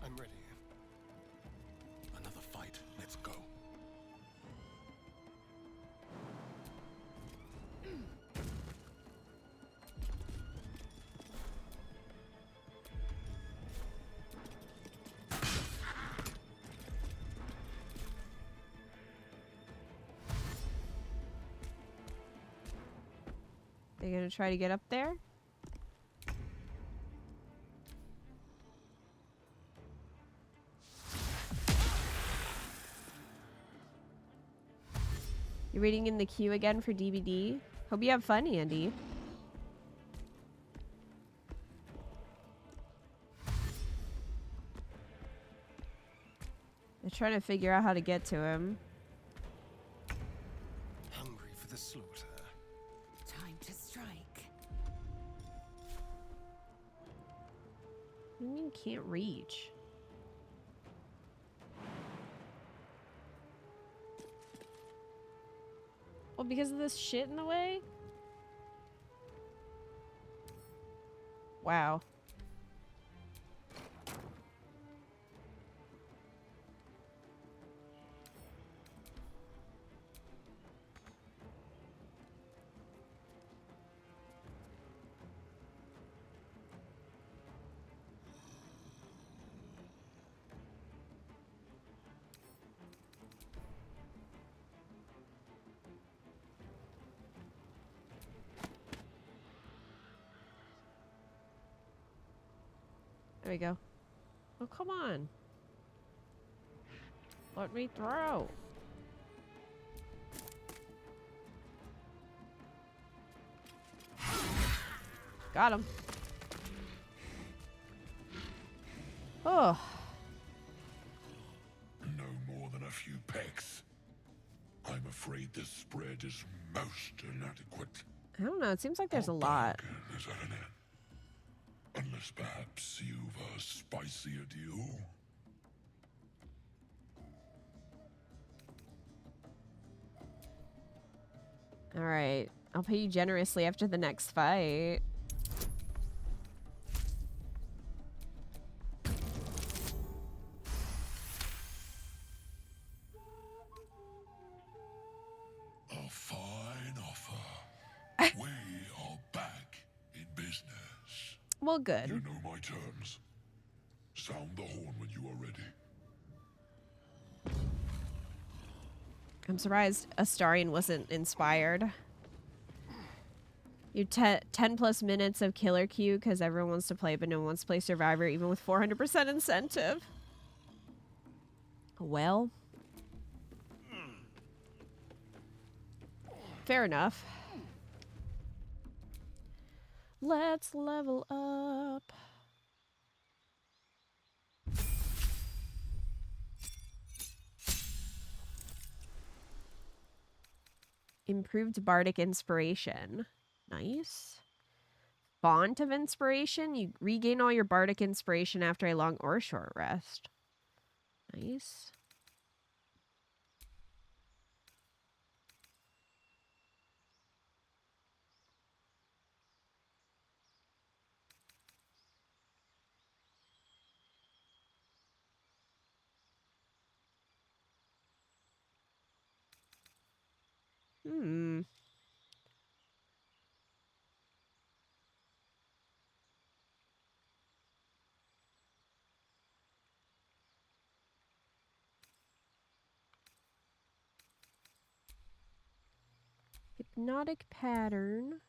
I'm ready. Another fight. Let's go. They gonna try to get up there? You're waiting in the queue again for DVD? Hope you have fun, Andy. They're trying to figure out how to get to him. Hungry for the slaughter. can't reach. Well, because of this shit in the way? Wow. There we go. Oh, come on. Let me throw. Got him. Oh. No more than a few pecks. I'm afraid this spread is most inadequate. I don't know. It seems like there's a lot. Is that an end? Unless perhaps you've a spicier deal? All right. I'll pay you generously after the next fight. A fine offer. We are back in business. Well, good. You know my terms. Sound the horn when you are ready. I'm surprised Astarion wasn't inspired. You 10 plus minutes of killer queue because everyone wants to play, but no one wants to play Survivor, even with 400% incentive. Well, fair enough. Let's level up. Improved bardic inspiration. Nice. Font of inspiration. You regain all your bardic inspiration after a long or short rest. Nice. Hmm. Hypnotic pattern.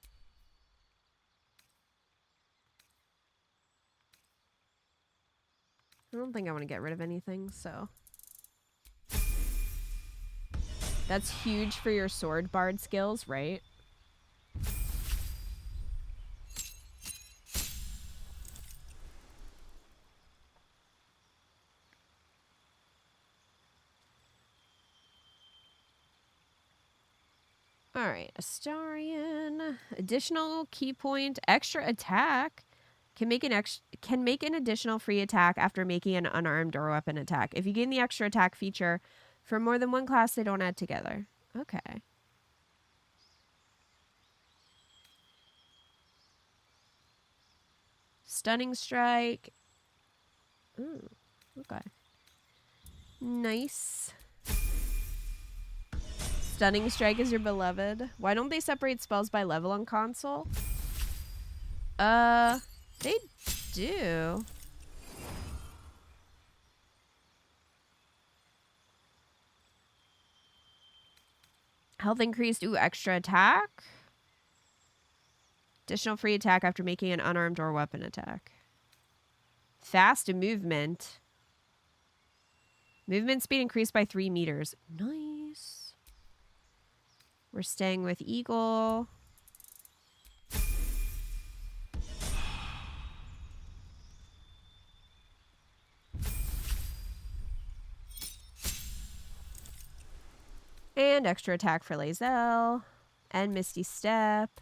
I don't think I want to get rid of anything, so. That's huge for your sword bard skills, right? Alright, Astarion. Additional key point, extra attack. Can make an additional free attack after making an unarmed or weapon attack. If you gain the extra attack feature for more than one class, they don't add together. Okay. Stunning strike. Ooh, okay. Nice. Stunning strike is your beloved. Why don't they separate spells by level on console? They do. Health increased. Ooh, extra attack. Additional free attack after making an unarmed or weapon attack. Fast movement. Movement speed increased by 3 meters. Nice. We're staying with Eagle. And extra attack for Lae'zel. And Misty Step.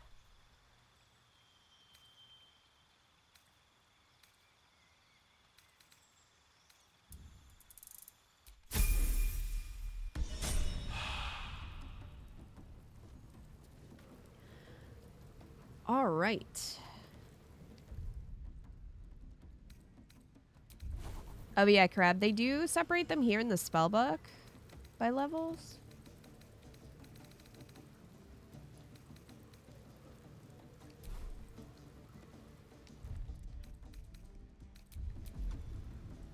All right. Oh yeah, Crab. They do separate them here in the spell book by levels.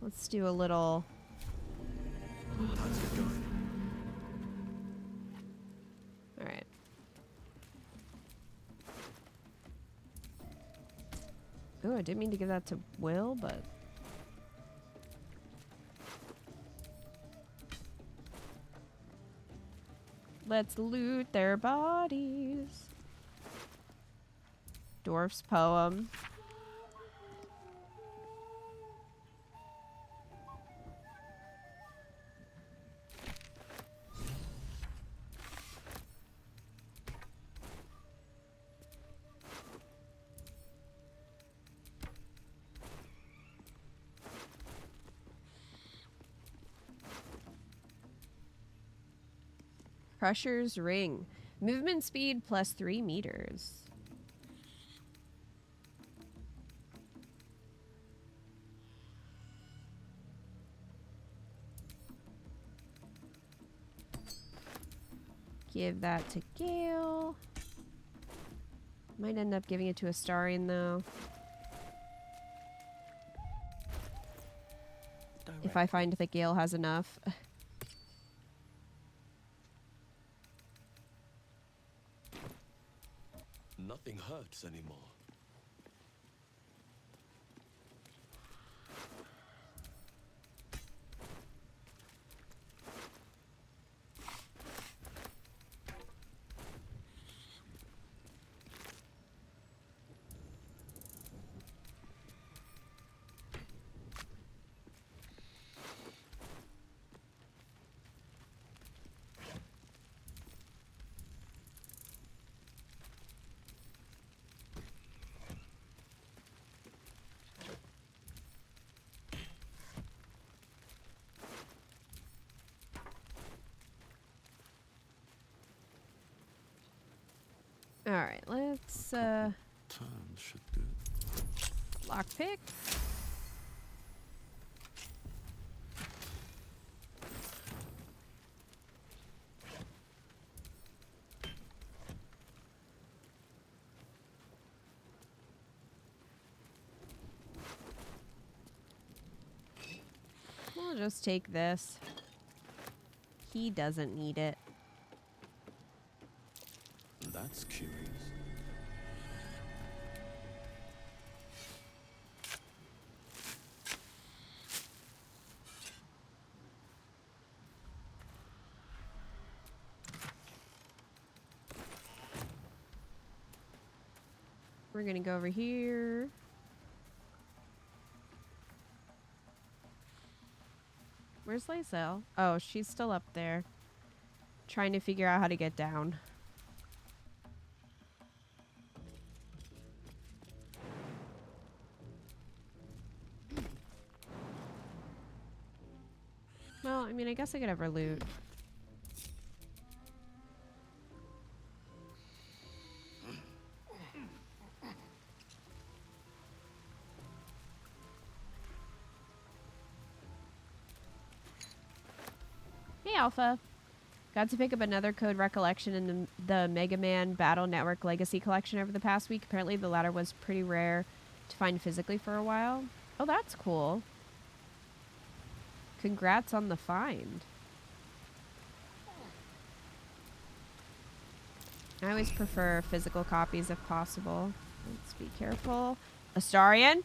Let's do a little. All right. Oh, I didn't mean to give that to Will, but. Let's loot their bodies. Dwarf's poem. Crusher's Ring. Movement speed plus 3 meters. Give that to Gale. Might end up giving it to Astarion though. If I find that Gale has enough. Nothing hurts anymore. Alright, let's Turn should do. Lockpick. We'll just take this. He doesn't need it. That's curious. We're gonna go over here. Where's Lysel? Oh, she's still up there. Trying to figure out how to get down. Well, I mean, I guess I could have her loot. Hey, Alpha. Got to pick up another code recollection in the Mega Man Battle Network Legacy Collection over the past week. Apparently the latter was pretty rare to find physically for a while. Oh, that's cool. Congrats on the find. I always prefer physical copies if possible. Let's be careful. Astarion?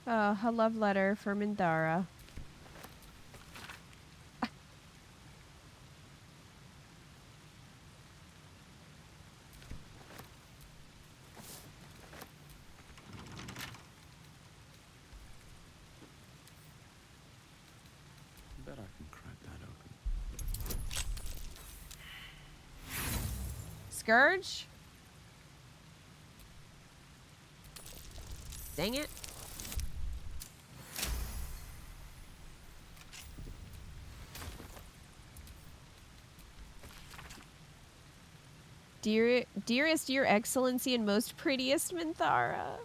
Oh, a love letter for Minthara. Bet I can crack that open. Scourge? Dang it. Dearest, your excellency, and most prettiest Minthara.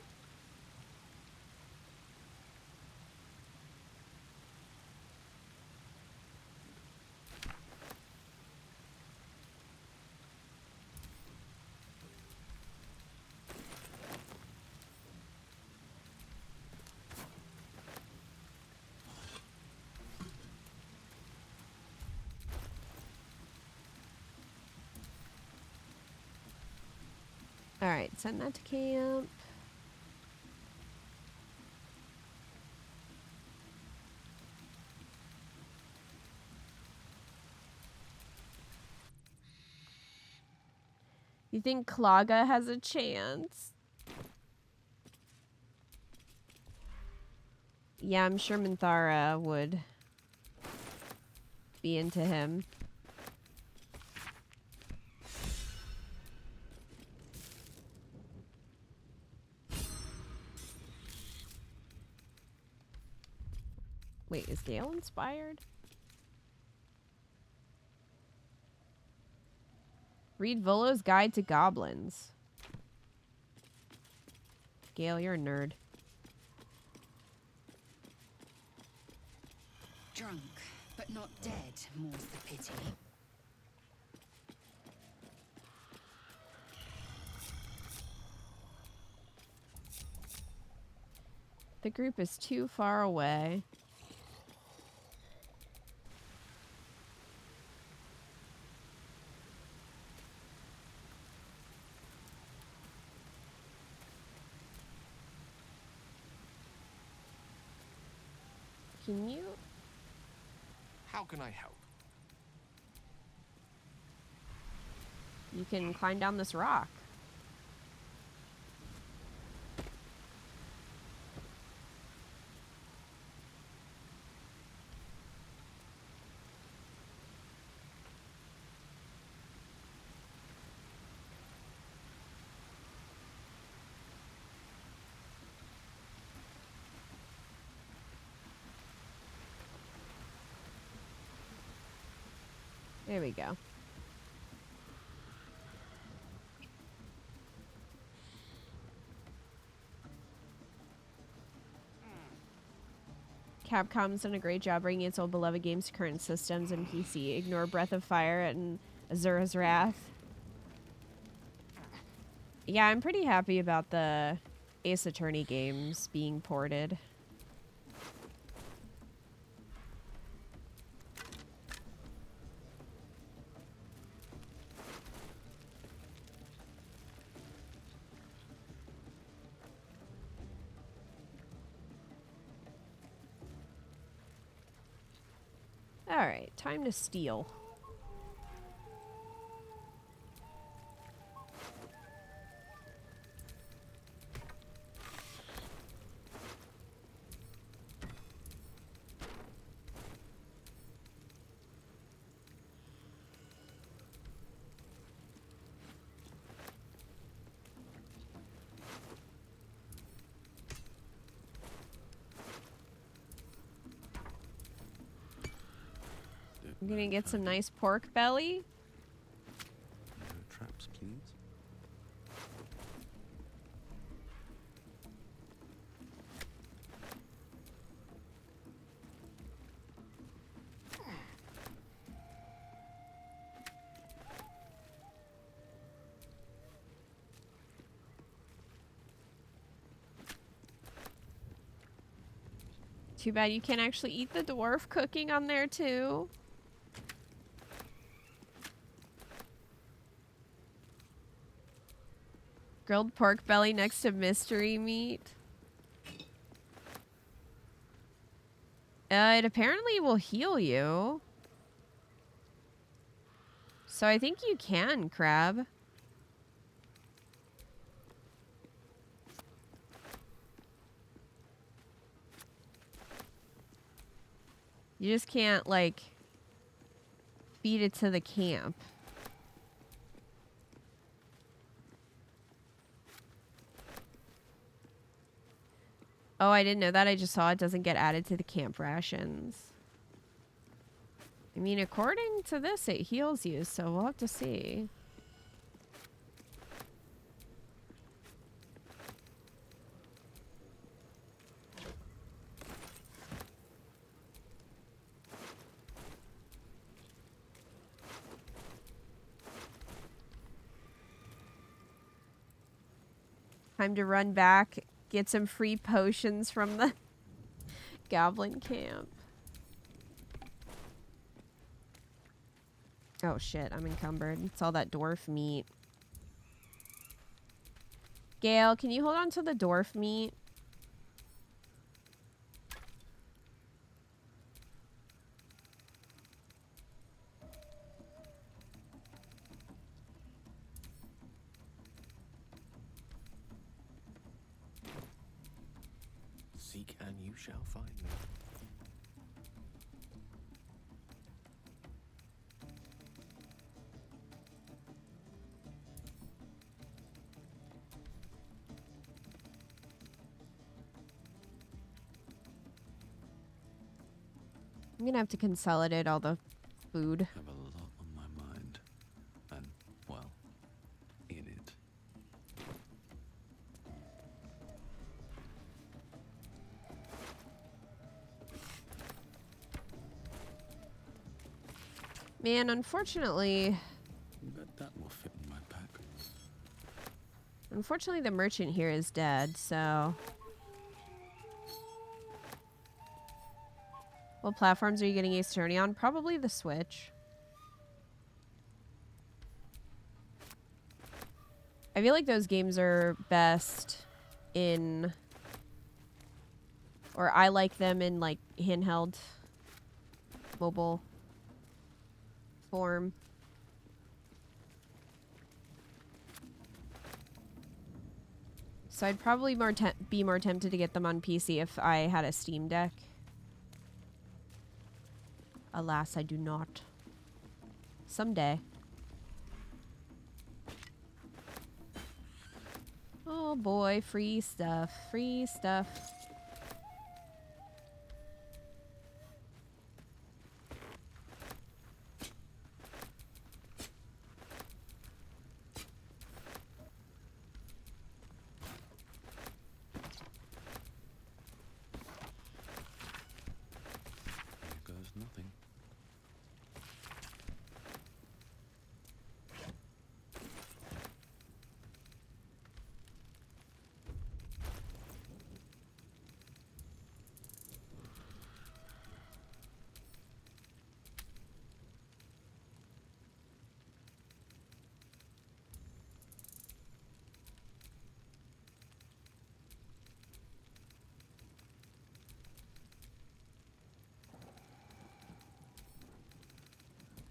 Alright, send that to camp. You think Klaga has a chance? Yeah, I'm sure Minthara would be into him. Wait, is Gale inspired? Read Volo's Guide to Goblins. Gale, you're a nerd. Drunk, but not dead, more's the pity. The group is too far away. Can you? How can I help? You can climb down this rock. There we go. Capcom's done a great job bringing its old beloved games to current systems and PC. Ignore Breath of Fire and Azura's Wrath. Yeah, I'm pretty happy about the Ace Attorney games being ported. Alright, time to steal. I'm gonna get some nice pork belly. No traps, please. Too bad you can't actually eat the dwarf cooking on there too. Grilled pork belly next to mystery meat. It apparently will heal you. So I think you can, Crab. You just can't, like, feed it to the camp. Oh, I didn't know that. I just saw it doesn't get added to the camp rations. I mean, according to this, it heals you, so we'll have to see. Time to run back, get some free potions from the goblin camp. Oh shit, I'm encumbered. It's all that dwarf meat. Gale, can you hold on to the dwarf meat? Seek and you shall find me. I'm gonna have to consolidate all the food. I have a lot on my mind. And, well, in it. Man, unfortunately... Bet that will fit in my pack. Unfortunately, the merchant here is dead, so... What platforms are you getting Ace Attorney on? Probably the Switch. I feel like those games are best in... Or I like them in, like, handheld mobile form. So I'd probably be more tempted to get them on PC if I had a Steam Deck. Alas, I do not. Someday. Oh boy, free stuff. Free stuff. Here goes nothing.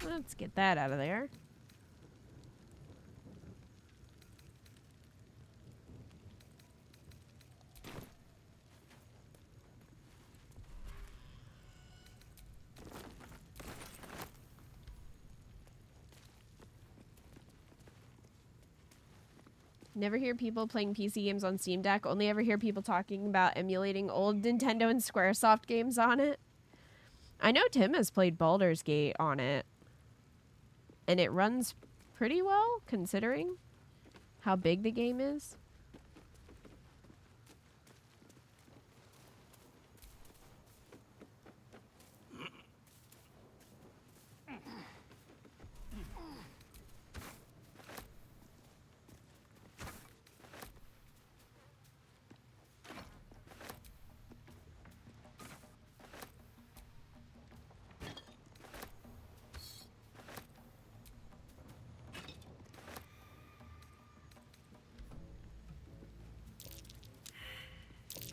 Let's get that out of there. Never hear people playing PC games on Steam Deck. Only ever hear people talking about emulating old Nintendo and Squaresoft games on it. I know Tim has played Baldur's Gate on it. And it runs pretty well, considering how big the game is.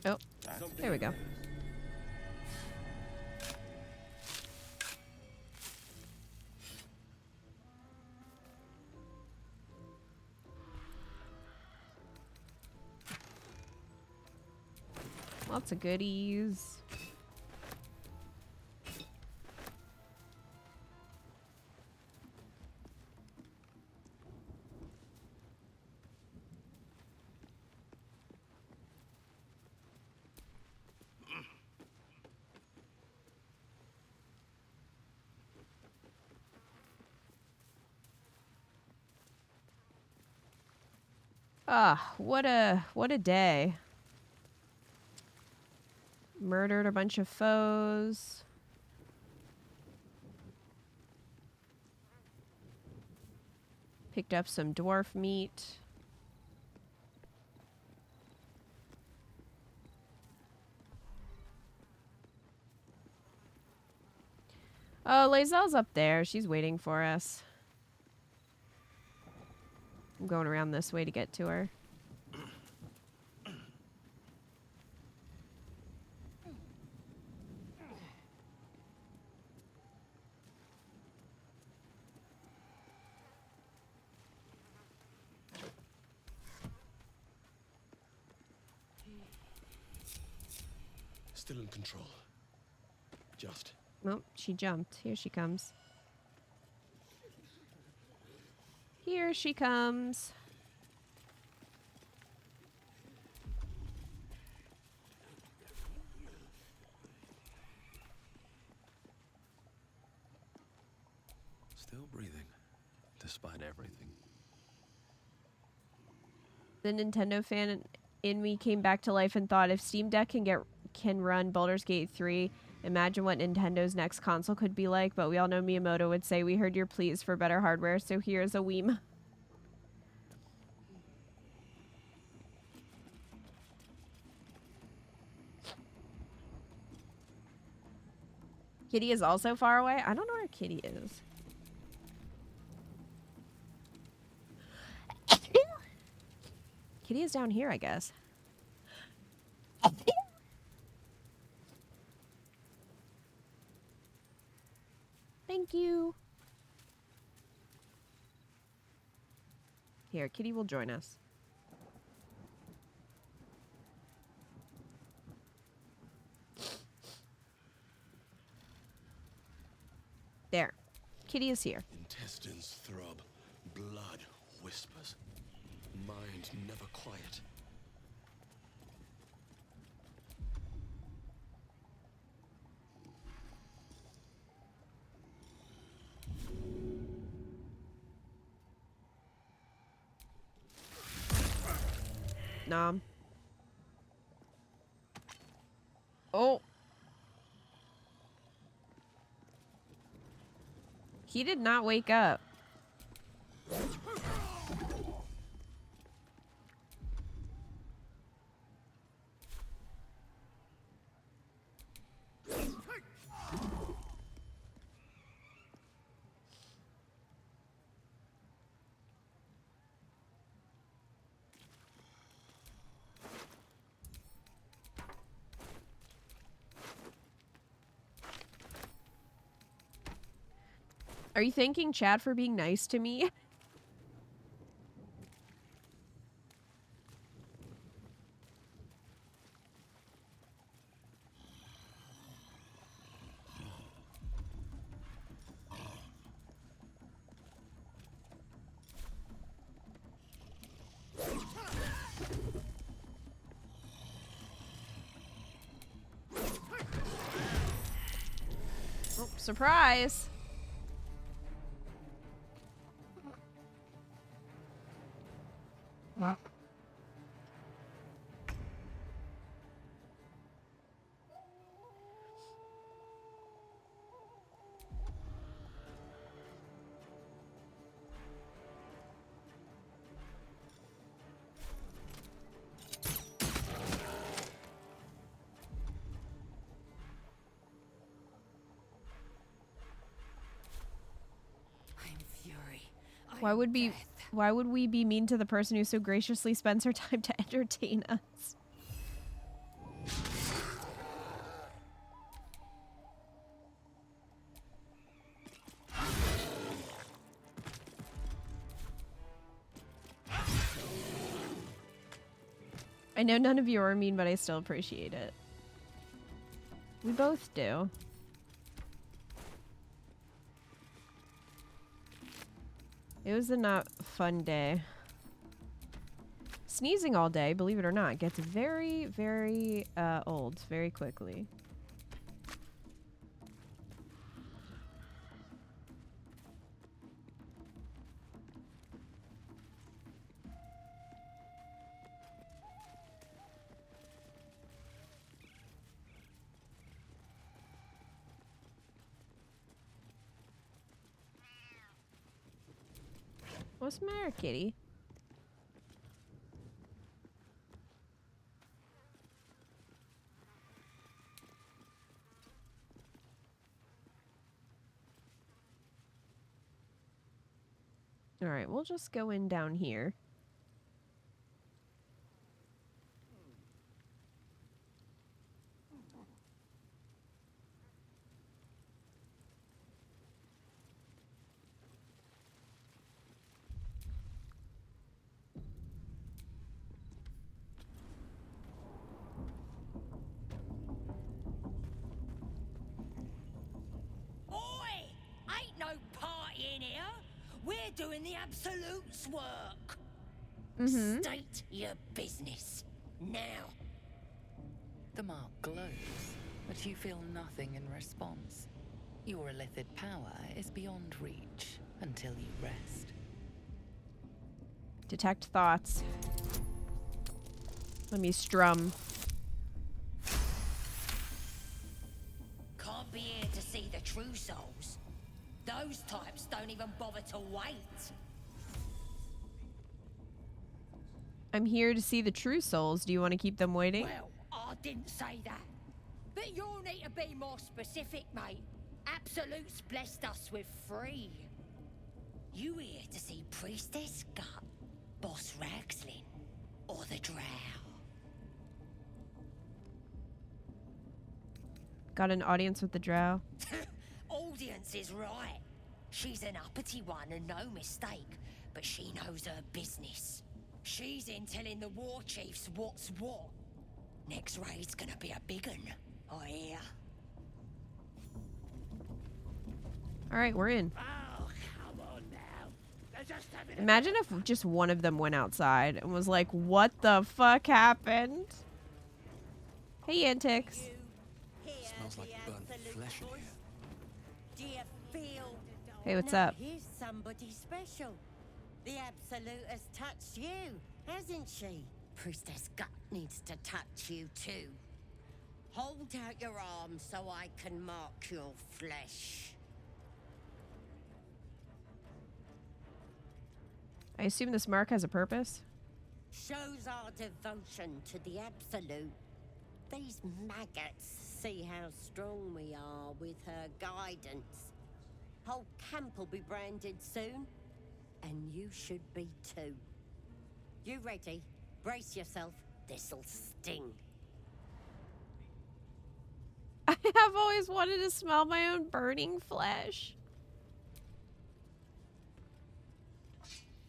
Oh, there we go. Lots of goodies. Ah, what a day. Murdered a bunch of foes. Picked up some dwarf meat. Oh, Lae'zel's up there. She's waiting for us. I'm going around this way to get to her. Still in control. Just. Nope, she jumped. Here she comes. Here she comes. Still breathing, despite everything. The Nintendo fan in me came back to life and thought, if Steam Deck can run Baldur's Gate 3, imagine what Nintendo's next console could be like. But we all know Miyamoto would say, we heard your pleas for better hardware, so here's a Wiim. Kitty is also far away? I don't know where Kitty is. Kitty is down here, I guess. Thank you. Here, Kitty will join us. There. Kitty is here. Intestines throb, blood whispers, mind never quiet. Nom. Oh. He did not wake up. Are you thanking Chad for being nice to me? Oh, surprise! Why would we be mean to the person who so graciously spends her time to entertain us? I know none of you are mean, but I still appreciate it. We both do. It was a not fun day. Sneezing all day, believe it or not, gets very, very old very quickly. What's the matter, kitty? Alright, we'll just go in down here. Ain't no party in here. We're doing the Absolute's work. State your business. Now. The mark glows, but you feel nothing in response. Your illithid power is beyond reach until you rest. Detect thoughts. Let me strum. Can't be here to see the true souls. Those types don't even bother to wait. I'm here to see the true souls. Do you want to keep them waiting? Well, I didn't say that. But you'll need to be more specific, mate. Absolute's blessed us with 3. You here to see Priestess Gut, Boss Ragslin, or the Drow? Got an audience with the drow. Audience is right. She's an uppity one and no mistake, but she knows her business. She's in telling the war chiefs what's what. Next raid's gonna be a big un, I hear. Alright, we're in. Oh, come on now. They're just having Imagine if just one of them went outside and was like, what the fuck happened? Hey, Antics. Smells like burnt flesh in here. Do you feel? Hey, what's Now up? Here's somebody special. The Absolute has touched you, hasn't she? Priestess Gut needs to touch you too. Hold out your arm so I can mark your flesh. I assume this mark has a purpose. Shows our devotion to the Absolute. These maggots see how strong we are with her guidance. Whole camp will be branded soon, and you should be too. You ready? Brace yourself. This'll sting. I have always wanted to smell my own burning flesh.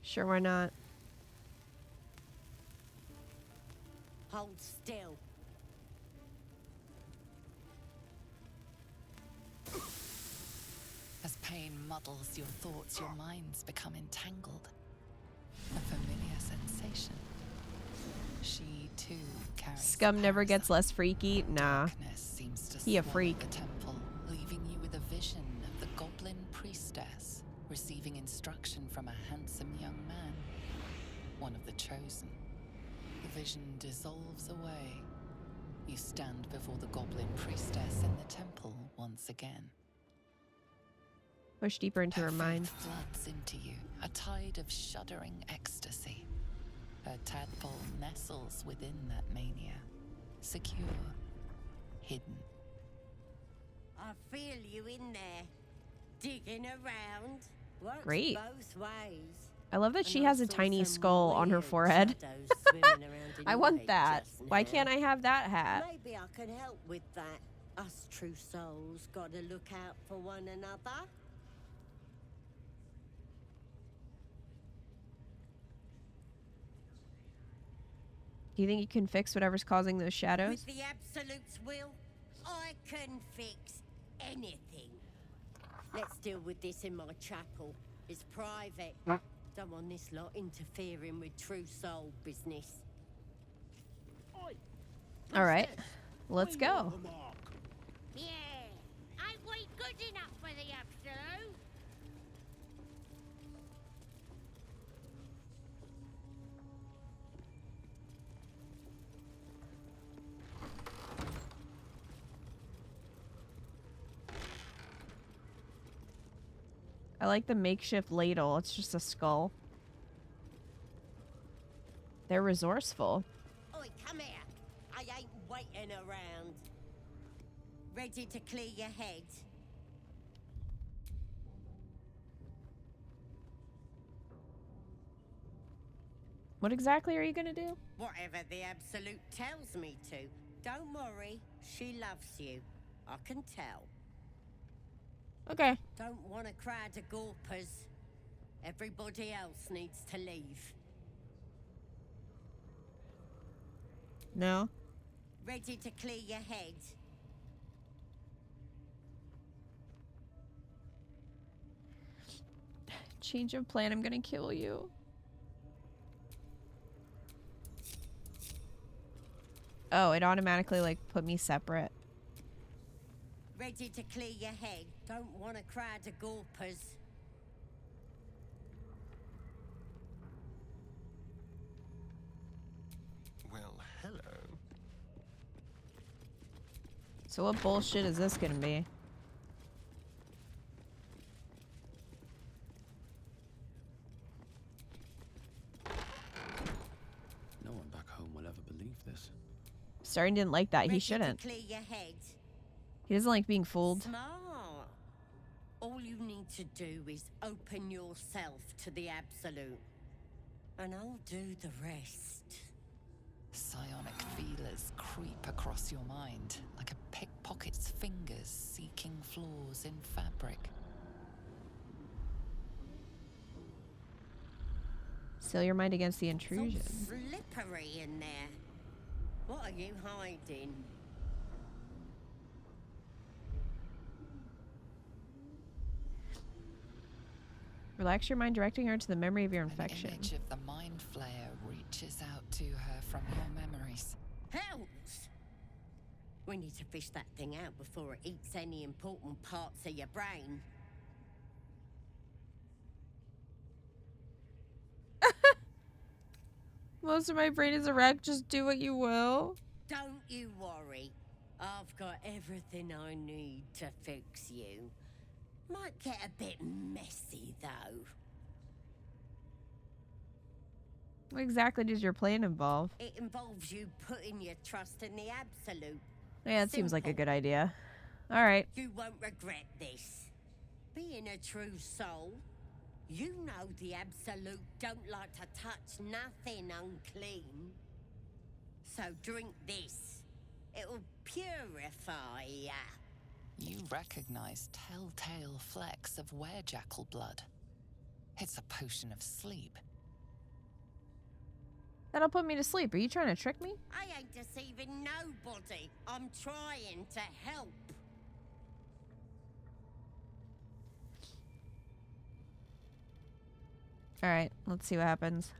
Sure, why not? Hold still. As pain muddles your thoughts, your minds become entangled. A familiar sensation. She too carries Scum never gets less freaky. Nah. seems to He a swallow freak. the temple, leaving you with a vision of the goblin priestess receiving instruction from a handsome young man, one of the chosen. The vision dissolves away. You stand before the goblin priestess in the temple once again. Push deeper into her mind. Floods into you, a tide of shuddering ecstasy. Her tadpole nestles within that mania, secure, hidden. I feel you in there, digging around. Works Great. both ways. I love that And she I has a saw tiny some skull on her weird forehead. shadows swimming around in I your want head that. just Why now. can't I have that hat? Maybe I can help with that. Us true souls gotta look out for one another. Do you think you can fix whatever's causing those shadows? With the Absolute's will, I can fix anything. Let's deal with this in my chapel. It's private. Don't want this lot interfering with true soul business. All right, let's go. Yeah, ain't we good enough for the Absolute? I like the makeshift ladle. It's just a skull. They're resourceful. Oi, come here. I ain't waiting around. Ready to clear your head? What exactly are you gonna do? Whatever the Absolute tells me to. Don't worry, she loves you. I can tell. Okay. Don't want a crowd of gawpers. Everybody else needs to leave. No. Ready to clear your head? Change of plan, I'm gonna kill you. Oh, it automatically like put me separate. Ready to clear your head? Don't want a crowd of gawpers. Well, hello. So what bullshit is this gonna be? No one back home will ever believe this. Starring didn't like that. He Ready shouldn't. to clear your head? He doesn't like being fooled. Smart. All you need to do is open yourself to the Absolute. And I'll do the rest. Psionic feelers creep across your mind like a pickpocket's fingers seeking flaws in fabric. Seal your mind against the It's all intrusion. slippery in there. What are you hiding? Relax your mind, directing her to the memory of your infection. An image of the mind flayer reaches out to her from your memories. Hells! We need to fish that thing out before it eats any important parts of your brain. Most of my brain is a wreck. Just do what you will. Don't you worry. I've got everything I need to fix you. Might get a bit messy, though. What exactly does your plan involve? It involves you putting your trust in the Absolute. Yeah, it seems like a Simple. good idea. All right. You won't regret this. Being a true soul, you know the Absolute don't like to touch nothing unclean. So drink this. It'll purify ya. You recognize telltale flecks of werejackal blood. It's a potion of sleep. That'll put me to sleep. Are you trying to trick me? I ain't deceiving nobody. I'm trying to help. All right, let's see what happens.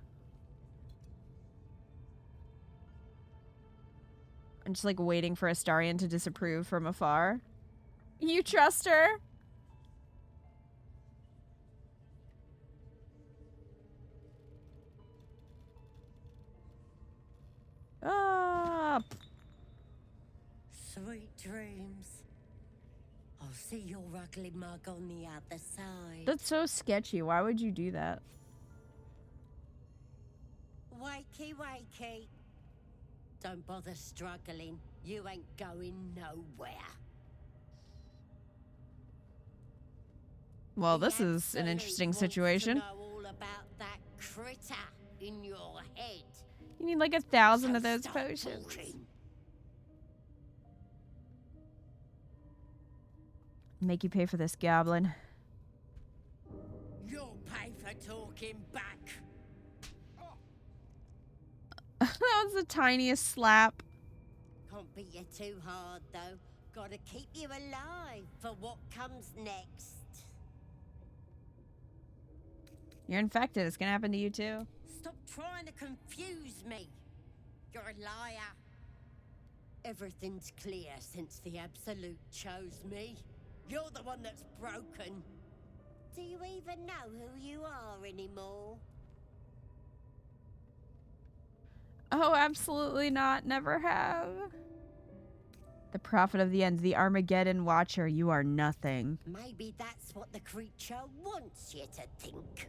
I'm just like waiting for Astarion to disapprove from afar. You trust her? Ah. Sweet dreams. I'll see your ugly mug on the other side. That's so sketchy. Why would you do that? Wakey, wakey. Don't bother struggling. You ain't going nowhere. Well, this is an interesting situation. Know all about that critter in your head. You need like 1,000 of those Stop potions. talking. Make you pay for this, goblin. You'll pay for talking back. That was the tiniest slap. Can't beat you too hard, though. Gotta keep you alive for what comes next. You're infected. It's gonna happen to you too. Stop trying to confuse me. You're a liar. Everything's clear since the Absolute chose me. You're the one that's broken. Do you even know who you are anymore? Oh, absolutely not. Never have. The prophet of the end, the Armageddon Watcher. You are nothing. Maybe that's what the creature wants you to think.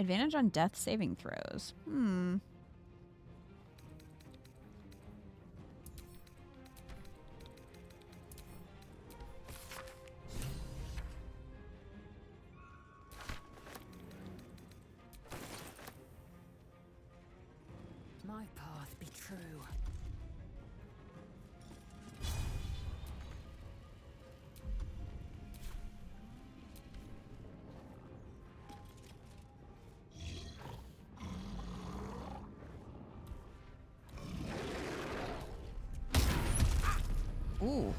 Advantage on death saving throws. My path be true. Ooh.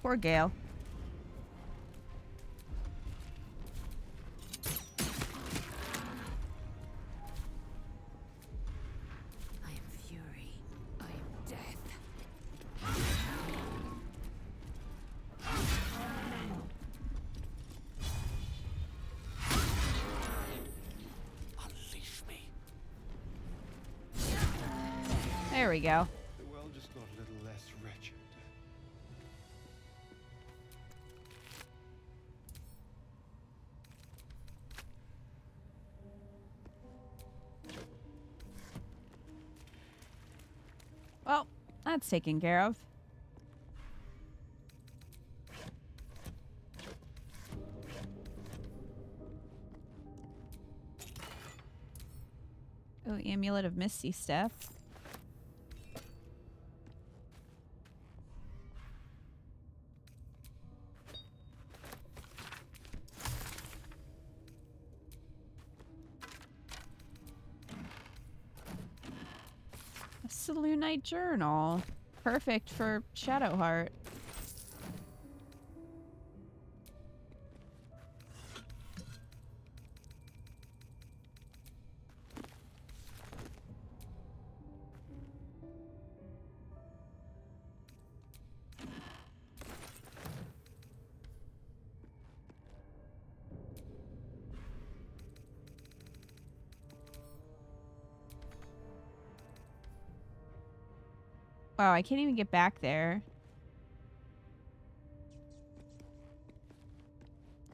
Poor Gale. I am fury. I am death. Unleash me. There we go. The world just got a little less wretched. Well, that's taken care of. Oh, Amulet of Misty Step. A Selûnite Journal. Perfect for Shadowheart. Wow, I can't even get back there.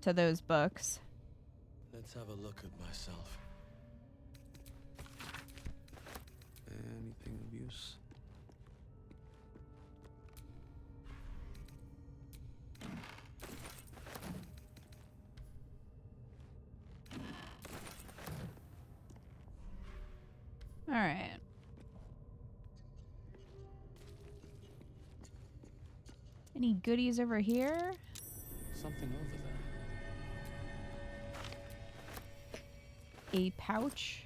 To those books. Let's have a look at myself. Anything of use? All right. Any goodies over here? Something over there. A pouch.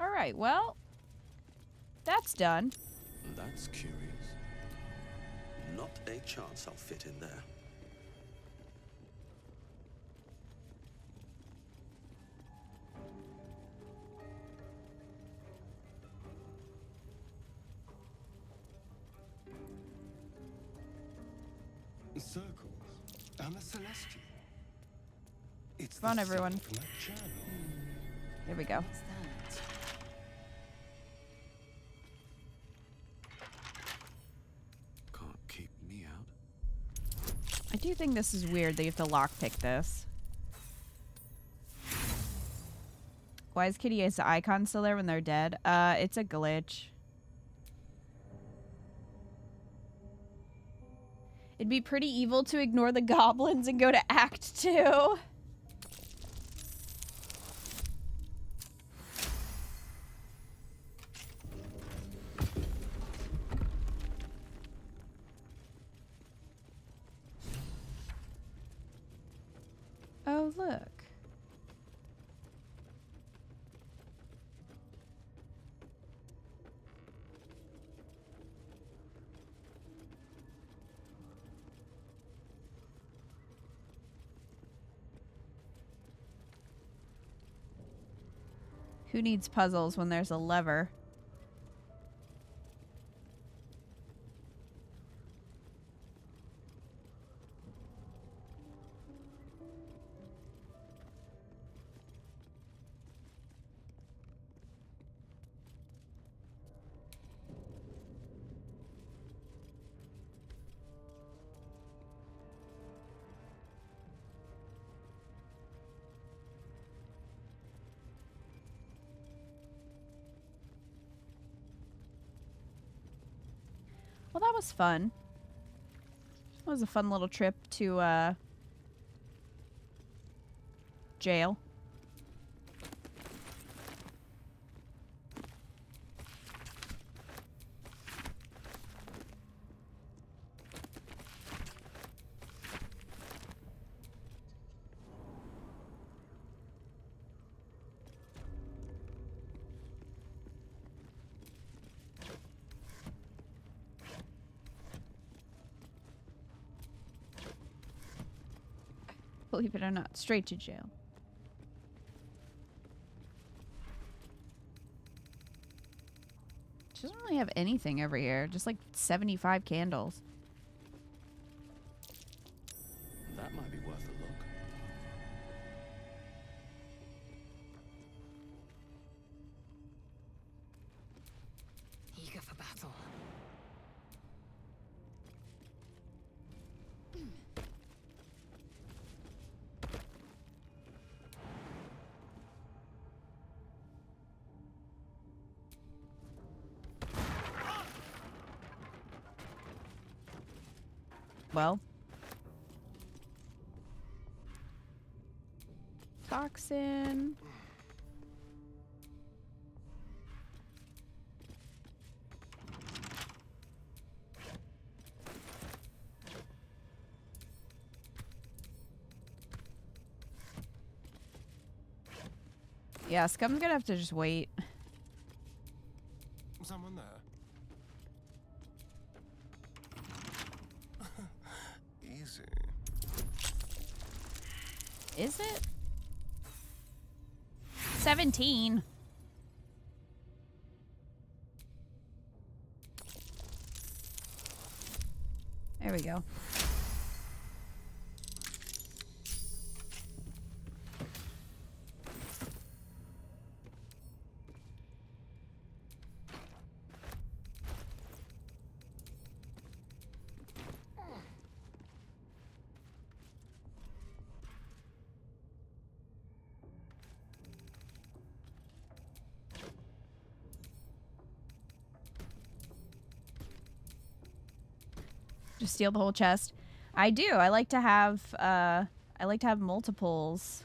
All right, well, that's done. That's curious. Not a chance I'll fit in there. Circles and the celestial. It's Come on, the everyone. symbol from that journal. There we go. What's that? Can't keep me out. I do think this is weird that you have to lockpick this. Why is Kitty's icon still there when they're dead? It's a glitch. It'd be pretty evil to ignore the goblins and go to Act 2. Oh, look. Who needs puzzles when there's a lever? that was fun. It was a fun little trip to jail. Believe it or not, straight to jail. She doesn't really have anything over here. Just like 75 candles. That might be worth a look. Eager for battle. Well. Toxin. Yeah, Scum's gonna have to just wait. Someone there? Easy. Is it? 17. There we go. Just steal the whole chest. I do. I like to have multiples.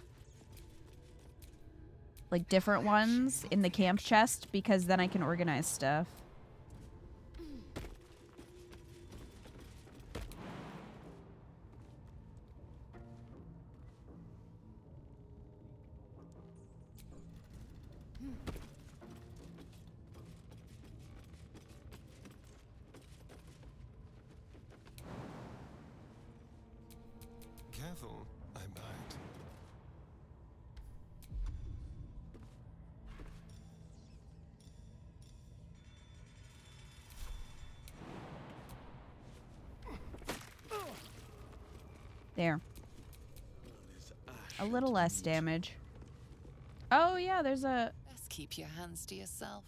Like different ones in the camp chest because then I can organize stuff. Careful, I bite. There. A little less damage. Oh yeah, there's a... Best keep your hands to yourself.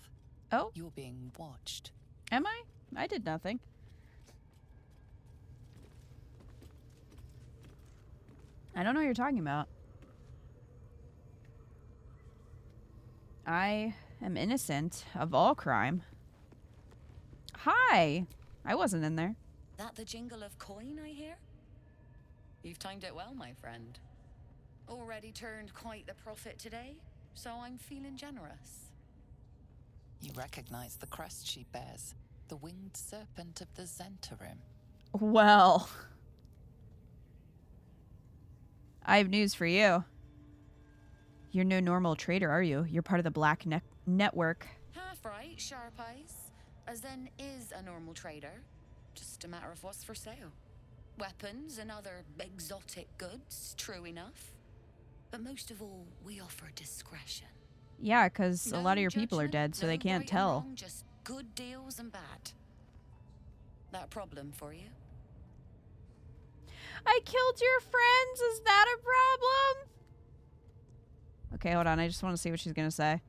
Oh? You're being watched. Am I? I did nothing. I don't know what you're talking about. I am innocent of all crime. Hi! I wasn't in there. That the jingle of coin I hear? You've timed it well, my friend. Already turned quite the profit today, so I'm feeling generous. You recognize the crest she bears, the winged serpent of the Zentarim. Well... I have news for you. You're no normal trader, are you? You're part of the Black Network. Half right, sharp eyes. As then is a normal trader. Just a matter of what's for sale. Weapons and other exotic goods, true enough. But most of all, we offer discretion. Yeah, because a lot of your people are dead, so they can't tell. Wrong, just good deals and bad. That a problem for you? I killed your friends. Is that a problem? Okay, hold on. I just want to see what she's going to say.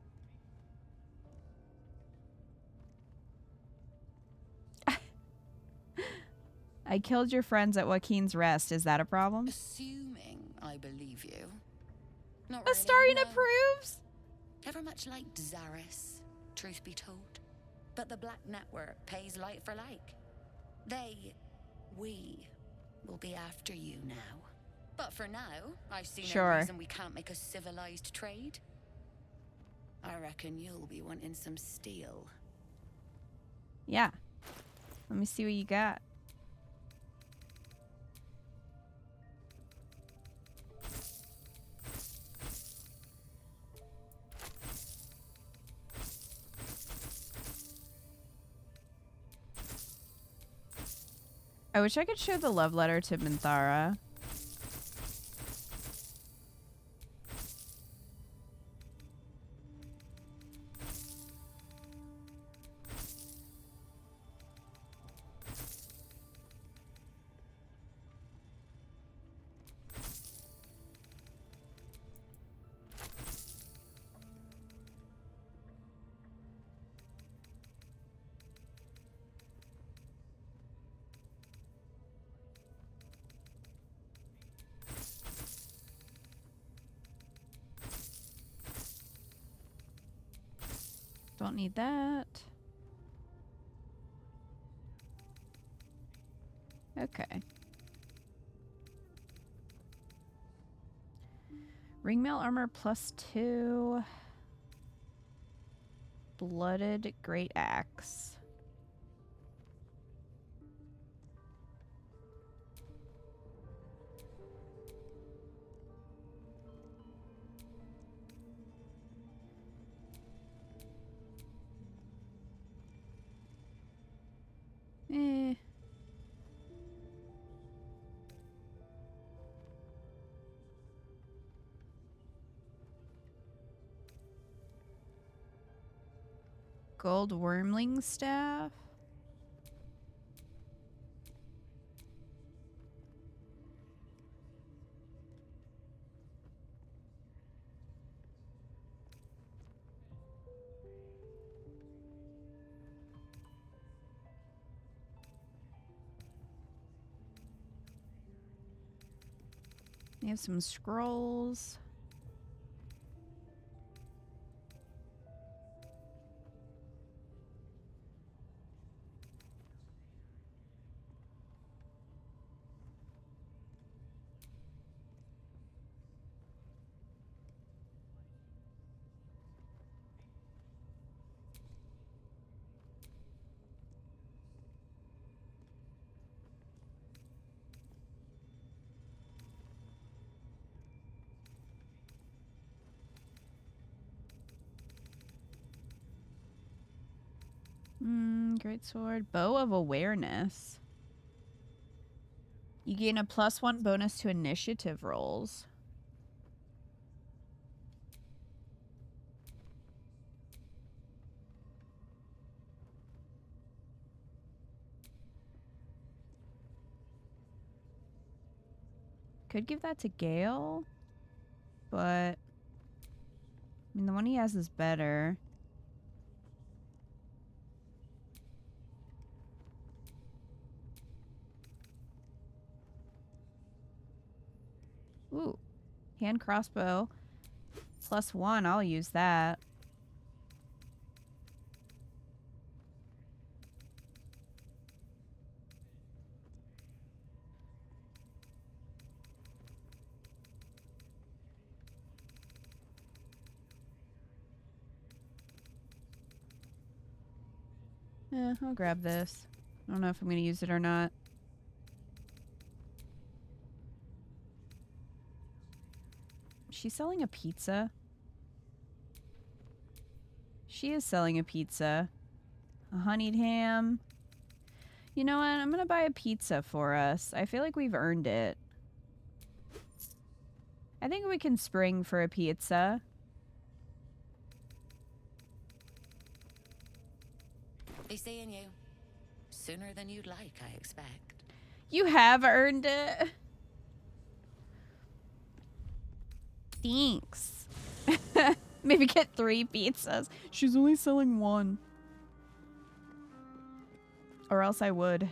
I killed your friends at Joaquin's Rest. Is that a problem? Assuming I believe you. Not Astarian really, no. approves? Never much liked Zaris, truth be told. But the Black Network pays like for like. We will be after you now. But for now, I see no Sure. reason we can't make a civilized trade. I reckon you'll be wanting some steel. Yeah. Let me see what you got. I wish I could show the love letter to Minthara. Don't need that. Okay. Ringmail armor +2. Blooded great axe. Eh. Gold wormling staff. We have some scrolls. Great sword. Bow of awareness. You gain a +1 bonus to initiative rolls. Could give that to Gale, but I mean the one he has is better. Ooh, hand crossbow +1. I'll use that. Yeah, I'll grab this. I don't know if I'm going to use it or not. She's selling a pizza. She is selling a pizza. A honeyed ham. You know what? I'm going to buy a pizza for us. I feel like we've earned it. I think we can spring for a pizza. Be seeing you. Sooner than you'd like, I expect. You have earned it. Thanks. Maybe get 3 pizzas. She's only selling 1. Or else I would.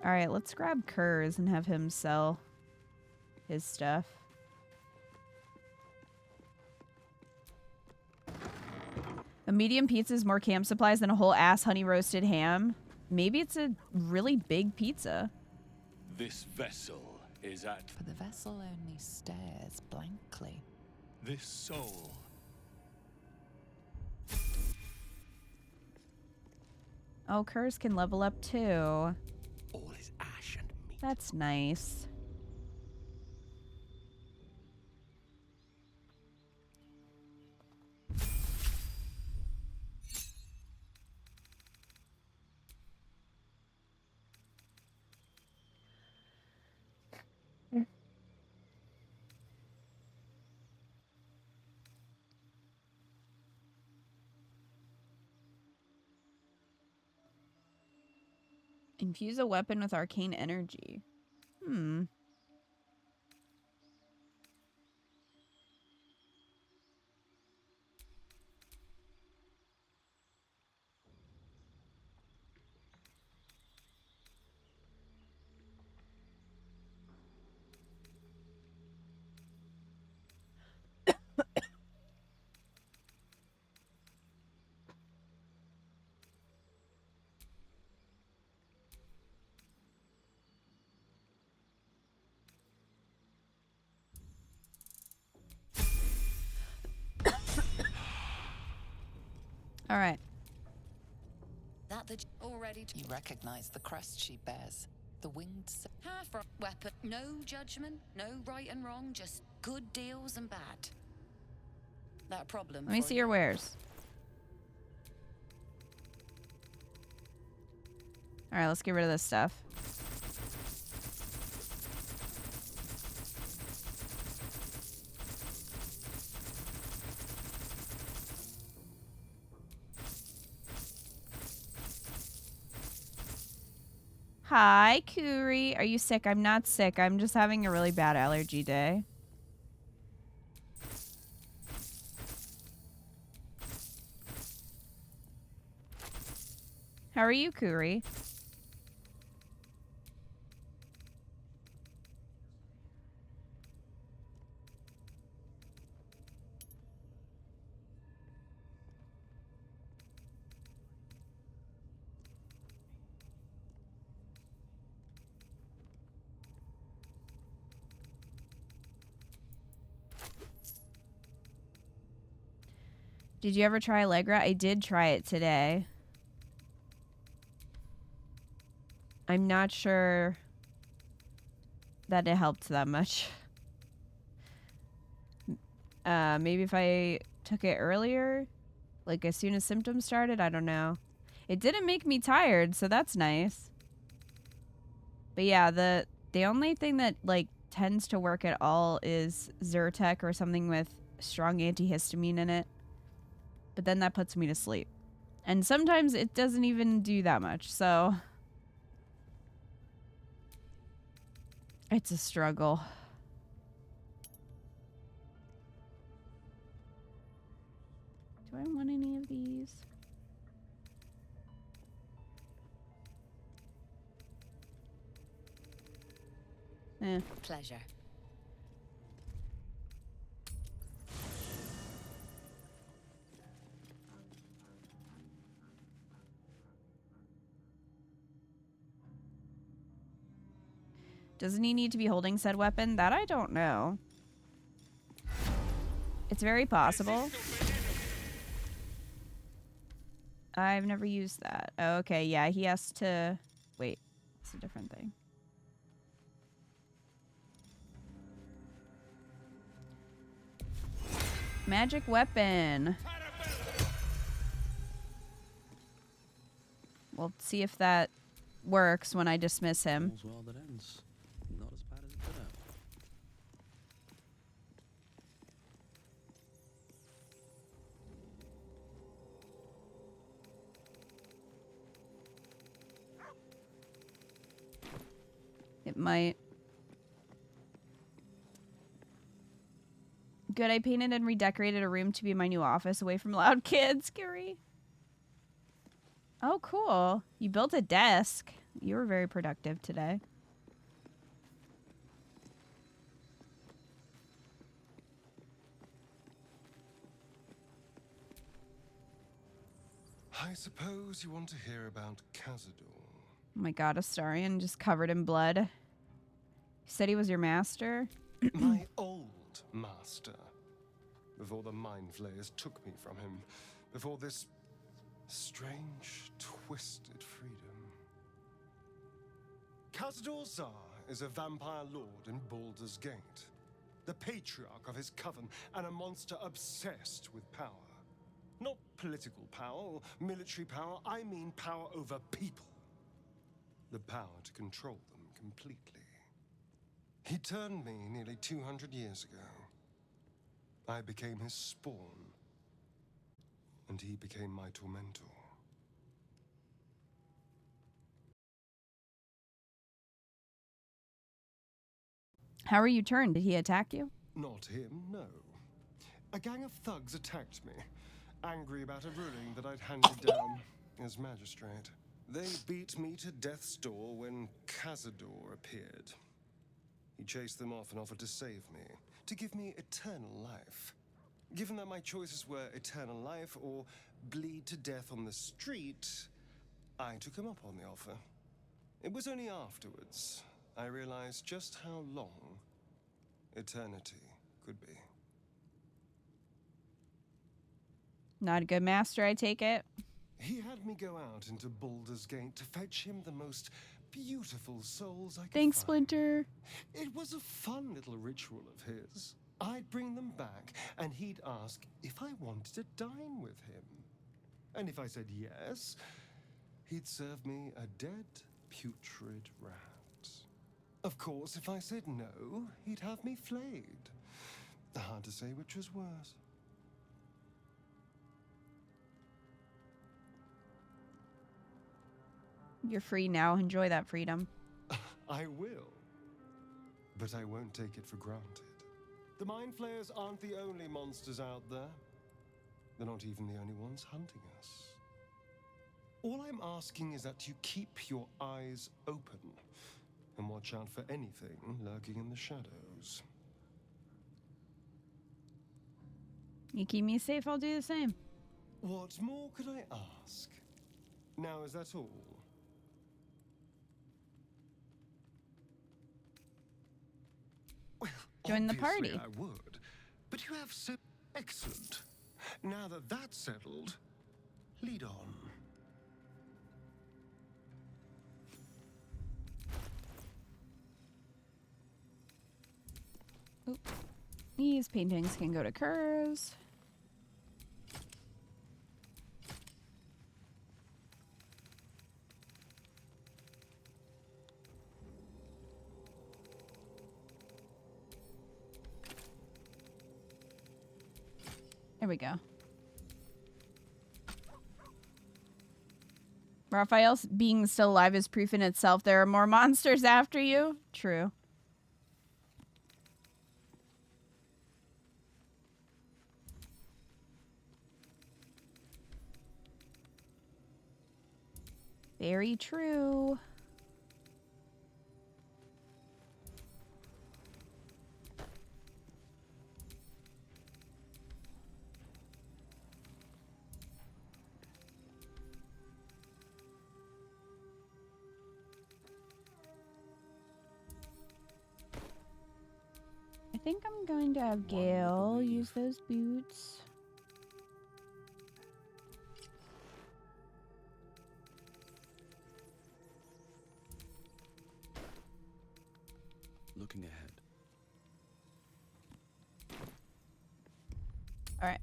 Alright, let's grab Kurz and have him sell his stuff. A medium pizza is more camp supplies than a whole ass honey roasted ham. maybe it's a really big pizza. This vessel is at... For the vessel only stares blankly. This soul. Oh, Curse can level up too. All is ash and meat. That's nice. Infuse a weapon with arcane energy. Hmm. All right. That the already you recognize the crest she bears. The winged half weapon. No judgment, no right and wrong, just good deals and bad. That problem. Let me see your wares. All right, let's get rid of this stuff. Hi, Kuri. Are you sick? I'm not sick. I'm just having a really bad allergy day. How are you, Kuri? Did you ever try Allegra? I did try it today. I'm not sure that it helped that much. Maybe if I took it earlier, like as soon as symptoms started, I don't know. It didn't make me tired, so that's nice. But yeah, the only thing that like tends to work at all is Zyrtec or something with strong antihistamine in it. But then that puts me to sleep. And sometimes it doesn't even do that much, so it's a struggle. Do I want any of these? Pleasure. Doesn't he need to be holding said weapon? That I don't know. It's very possible. I've never used that. Oh, okay, yeah, he has to... Wait, it's a different thing. Magic weapon. We'll see if that works when I dismiss him. All's well that ends. Not as bad as it could have. It might. Good, I painted and redecorated a room to be my new office away from loud kids. Scary. Oh, cool. You built a desk. You were very productive today. I suppose you want to hear about Cazador. Oh my god, Astarion just covered in blood. You said he was your master? My old master. Before the mind flayers took me from him. Before this strange, twisted freedom. Cazador Zar is a vampire lord in Baldur's Gate. The patriarch of his coven and a monster obsessed with power. Not political power or military power, I mean power over people. The power to control them completely. He turned me nearly 200 years ago. I became his spawn, and he became my tormentor. How are you turned? Did he attack you? Not him, no. A gang of thugs attacked me, angry about a ruling that I'd handed down as magistrate. They beat me to death's door when Cazador appeared. He chased them off and offered to save me, to give me eternal life. Given that my choices were eternal life or bleed to death on the street, I took him up on the offer. It was only afterwards I realized just how long eternity could be. Not a good master, I take it? He had me go out into Baldur's Gate to fetch him the most beautiful souls I could Thanks, find. Splinter. It was a fun little ritual of his. I'd bring them back, and he'd ask if I wanted to dine with him. And if I said yes, he'd serve me a dead, putrid rat. Of course, if I said no, he'd have me flayed. Hard to say which was worse. You're free now. Enjoy that freedom. I will. But I won't take it for granted. The mind flayers aren't the only monsters out there. They're not even the only ones hunting us. All I'm asking is that you keep your eyes open and watch out for anything lurking in the shadows. You keep me safe, I'll do the same. What more could I ask? Now, is that all? Well, join the obviously party. I would, but you have so excellent. Now that that's settled, lead on. Oop. These paintings can go to Curves. There we go. Raphael being still alive is proof in itself. There are more monsters after you. True. Very true. I think I'm going to have Gale use those boots. Looking ahead. All right.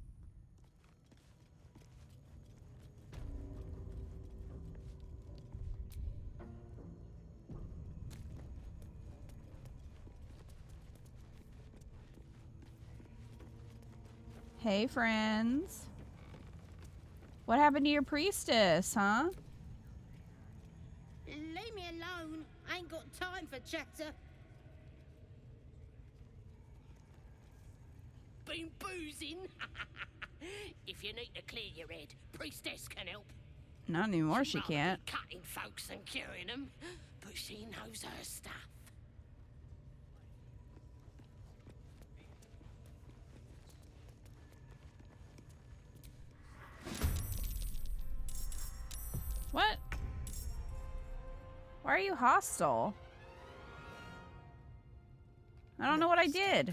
Hey, friends. What happened to your priestess, huh? Leave me alone. I ain't got time for chatter. Been boozing? If you need to clear your head, priestess can help. Not anymore, she She'd rather can't. be cutting folks and curing them, but she knows her stuff. Why are you hostile? I don't know what I did.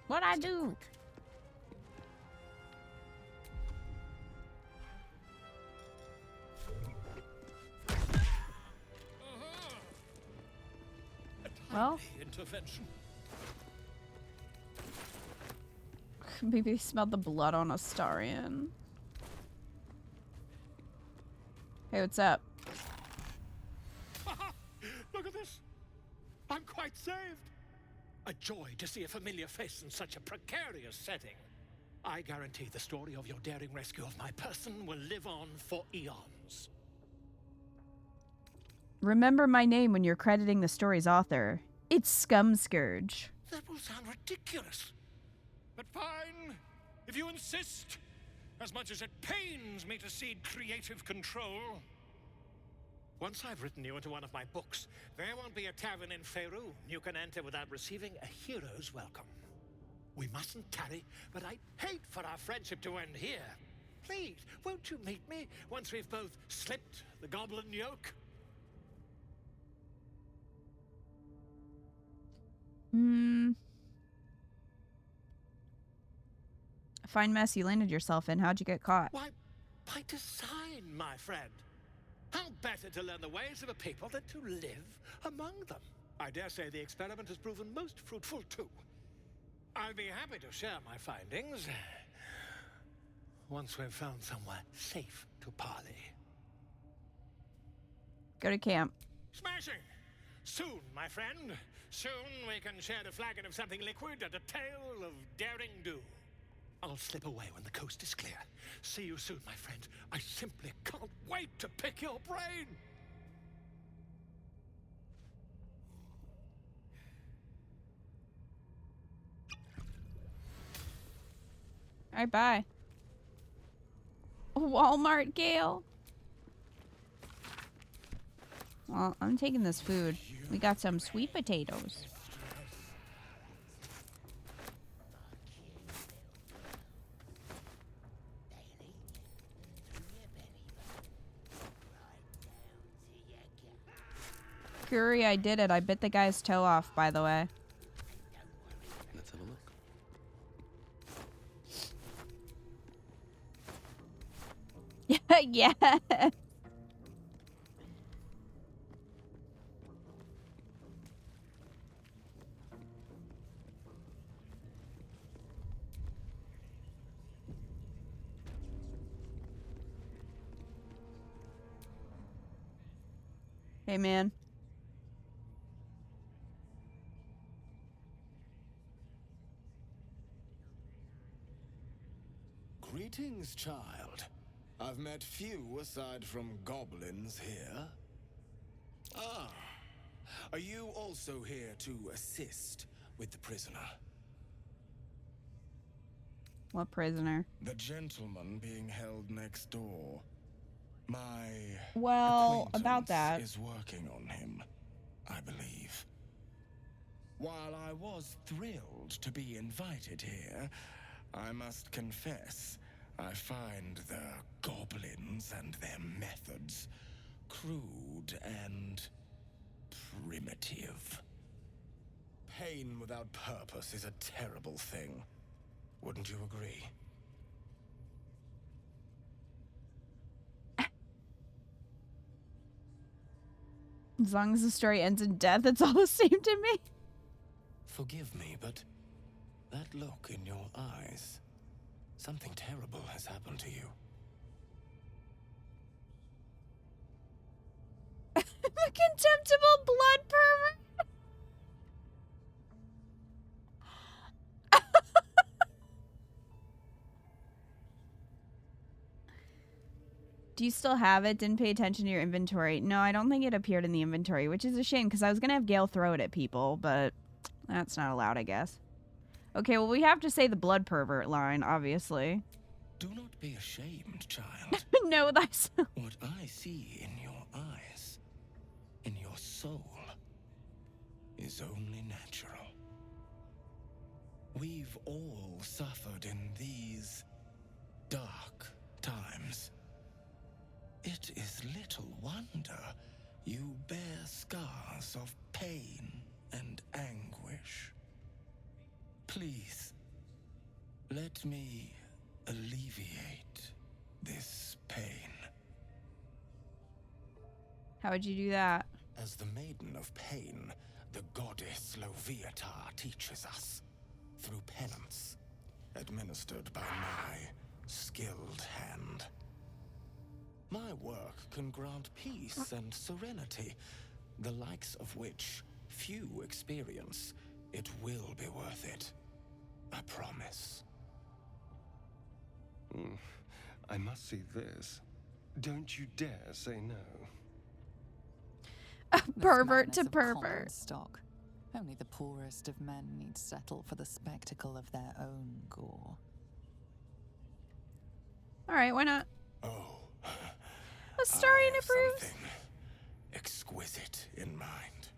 What'd I do? Well, Intervention. maybe they smelled the blood on Astarion. Hey, what's up? Look at this. I'm quite saved. A joy to see a familiar face in such a precarious setting. I guarantee the story of your daring rescue of my person will live on for eons. Remember my name when you're crediting the story's author. It's Scumscourge. That will sound ridiculous. But fine, if you insist. As much as it pains me to cede creative control. Once I've written you into one of my books, there won't be a tavern in Faerûn you can enter without receiving a hero's welcome. We mustn't tarry, but I'd hate for our friendship to end here. Please, won't you meet me once we've both slipped the goblin yoke? Fine mess you landed yourself in. How'd you get caught? Why, by design, my friend. How better to learn the ways of a people than to live among them? I dare say the experiment has proven most fruitful, too. I'll be happy to share my findings once we've found somewhere safe to parley. Go to camp. Smashing! Soon, my friend. Soon we can share a flagon of something liquid and a tale of daring do. I'll slip away when the coast is clear. See you soon, my friend. I simply can't wait to pick your brain! Alright, bye. Walmart, Gale. Well, I'm taking this food. We got some sweet potatoes. Curry, I did it. I bit the guy's toe off, by the way. Let's have a look. Yeah. Hey, man. Greetings, child. I've met few aside from goblins here. Ah, are you also here to assist with the prisoner? What prisoner? The gentleman being held next door. My Well, about that. is working on him, I believe. While I was thrilled to be invited here, I must confess, I find the goblins and their methods crude and primitive. Pain without purpose is a terrible thing. Wouldn't you agree? As long as the story ends in death, it's all the same to me. Forgive me, but that look in your eyes, something terrible has happened to you. The contemptible blood pervert. Do you still have it? Didn't pay attention to your inventory. No, I don't think it appeared in the inventory, which is a shame because I was going to have Gale throw it at people, but that's not allowed, I guess. Okay, well, we have to say the blood pervert line, obviously. Do not be ashamed, child. Know thyself. What I see in your eyes, in your soul, is only natural. We've all suffered in these dark times. It is little wonder you bear scars of pain and anguish. Please, let me alleviate this pain. How would you do that? As the Maiden of Pain, the goddess Loviatar teaches us, through penance, administered by my skilled hand. My work can grant peace and serenity, the likes of which few experience. It will be worth it. I promise. I must see this. Don't you dare say no. Pervert This to man is of common pervert. stock. Only the poorest of men need settle for the spectacle of their own gore. All right, why not? Oh, Astarion approves. something exquisite in mind.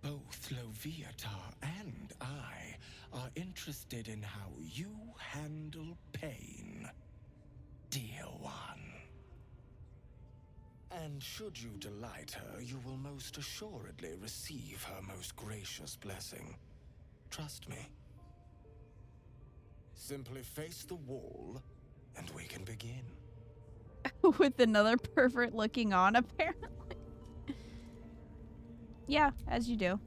Both Loviatar and I are interested in how you handle pain, dear one. And should you delight her, you will most assuredly receive her most gracious blessing. Trust me. Simply face the wall, and we can begin. With another pervert looking on, apparently. Yeah, as you do.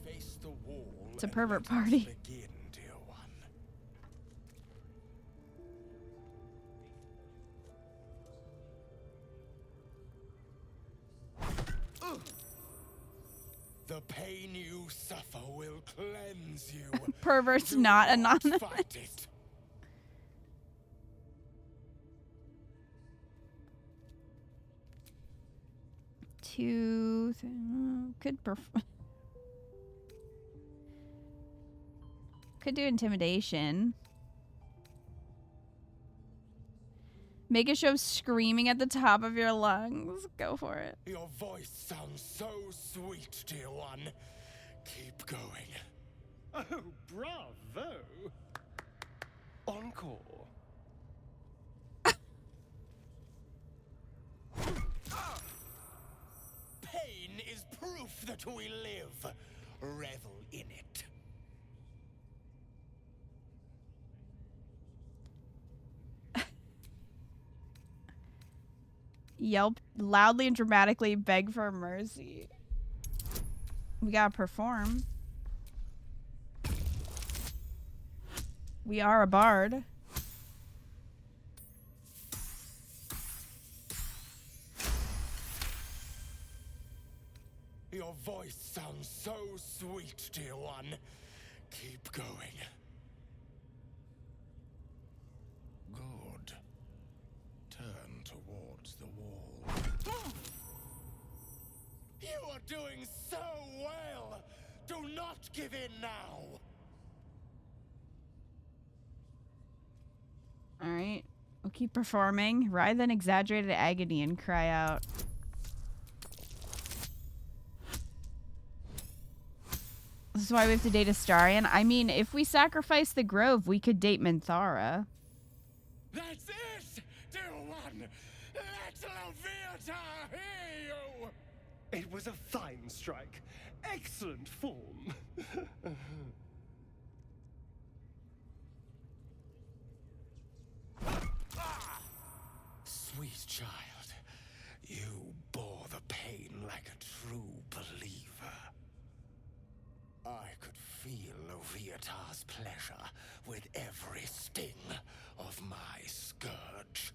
Face the wall. It's a pervert party. Begin, dear one. The pain you suffer will cleanse you. Pervert's not anonymous. Fight it. Could do intimidation. Make a show of screaming at the top of your lungs. Go for it. Your voice sounds so sweet, dear one. Keep going. Oh, bravo! Encore. Pain is proof that we live. Revel in it. Yelp loudly and dramatically, beg for mercy. We gotta perform. We are a bard. Your voice sounds so sweet, dear one. Keep going. Good. Turn towards the wall. You are doing so well! Do not give in now! Alright. We'll keep performing. Writhe in exaggerated agony and cry out. This is why we have to date Astarion. I mean, if we sacrifice the Grove, we could date Minthara. That's it, dear one! Let Loviatar hear you! It was a fine strike. Excellent form. Sweet child, you bore the pain like a true believer. I could feel Loviatar's pleasure with every sting of my scourge.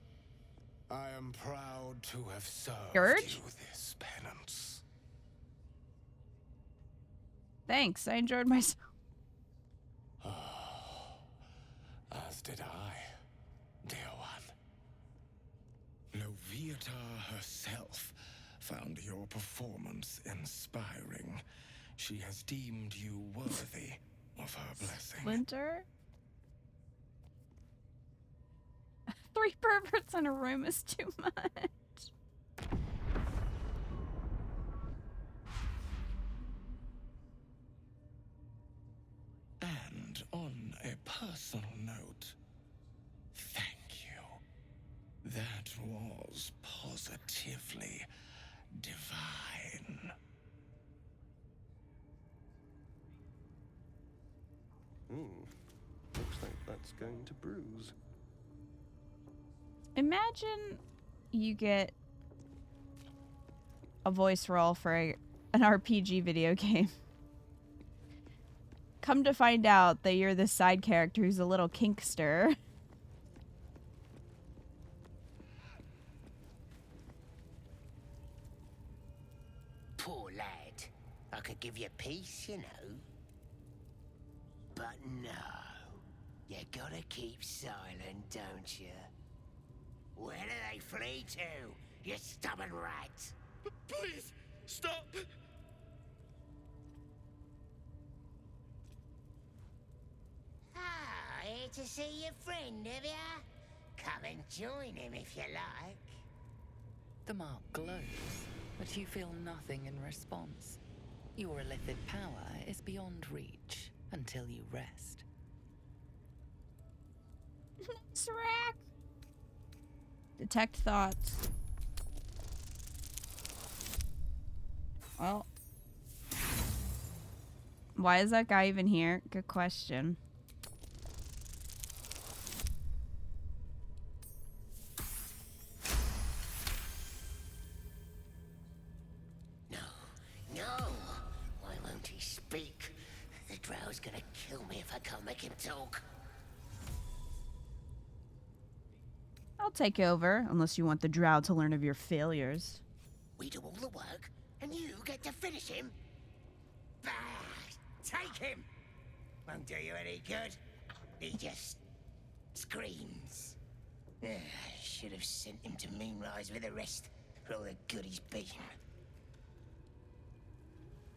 I am proud to have served Scourge? you this penance. Thanks, I enjoyed myself. As did I, dear one. Loviatar herself found your performance inspiring. She has deemed you worthy of her blessing. Splinter? 3 perverts in a room is too much. And on a personal note, thank was positively divine. Looks like that's going to bruise. Imagine you get a voice role for an RPG video game. Come to find out that you're the side character who's a little kinkster. Poor lad. I could give you peace, you know. But no. You gotta keep silent, don't you? Where do they flee to, you stubborn rat? Please, stop! Ah, here to see your friend, have ya? Come and join him if you like. The mark glows, but you feel nothing in response. Your illithid power is beyond reach until you rest. Srack! Detect thoughts. Well. Why is that guy even here? Good question. No. Why won't he speak? The drow's gonna kill me if I can't make him talk. I'll take over, unless you want the drow to learn of your failures. We do all the work, and you get to finish him? Bah! Take him! Won't do you any good. He just screams. Should have sent him to Moonrise with the rest for all the good he's been.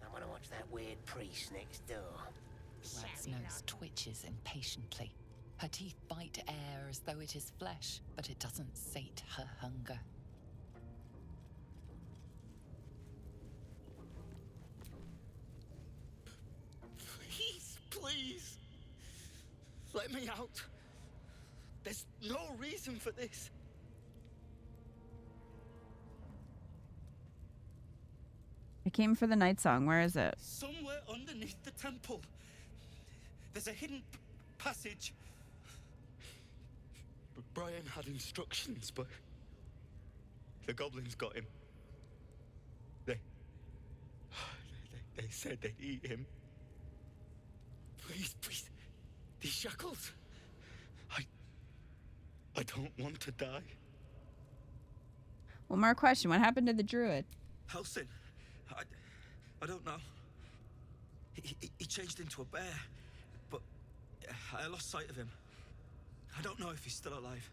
I want to watch that weird priest next door. Rat's nose twitches impatiently. Her teeth bite air as though it is flesh, but it doesn't sate her hunger. Please, let me out. There's no reason for this. I came for the night song. Where is it? Somewhere underneath the temple. There's a hidden passage. But Brian had instructions, but the goblins got him. They said they'd eat him. Please, these shackles. I don't want to die. One more question. What happened to the druid? Halsin, I don't know. He changed into a bear, but I lost sight of him. I don't know if he's still alive.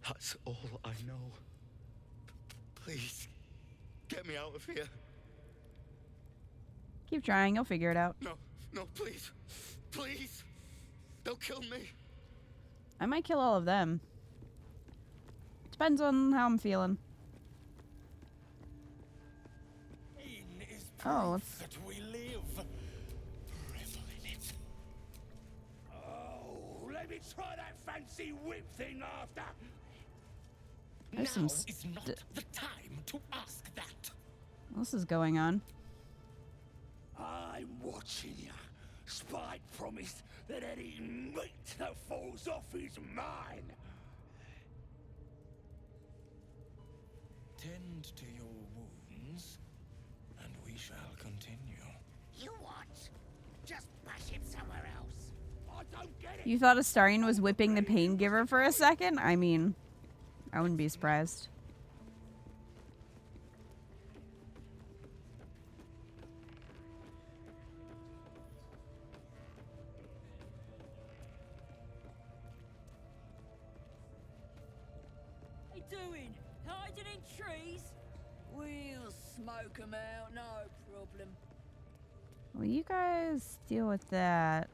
That's all I know. Please, get me out of here. Keep trying. You'll figure it out. No, please. Please. Don't kill me. I might kill all of them. Depends on how I'm feeling. Oh, let's... That we live. Revel in it. Oh, let me try that fancy whip thing after. There's some is not the time to ask that. What else is going on? I'm watching you. Spike promised that any meat that falls off is mine. Tend to your wounds, and we shall continue. You what? Just bash him somewhere else. I don't get it. You thought Astarion was whipping the pain giver for a second? I mean, I wouldn't be surprised. Doing? Hiding in trees? We'll smoke 'em out, no problem. Well, you guys deal with that.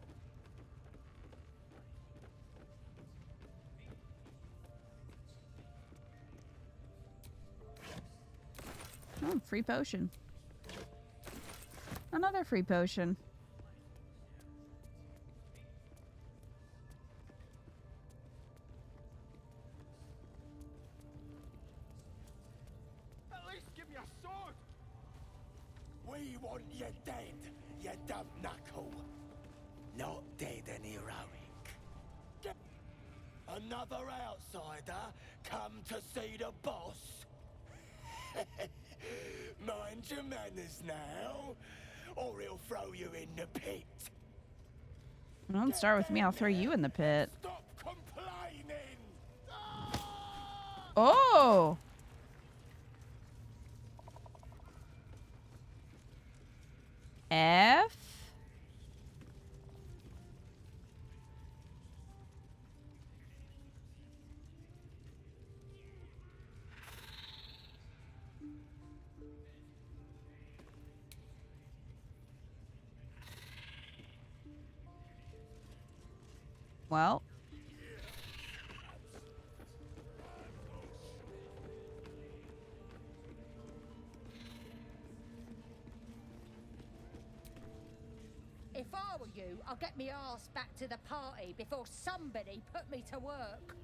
Oh, free potion. Another free potion. We want you dead, you dumb knuckle. Not dead and heroic. Another outsider come to see the boss? Mind your manners now, or he'll throw you in the pit. Don't start with me, I'll throw you in the pit. Stop complaining! Oh! F? Well. If I were you, I'd get me arse back to the party before somebody put me to work.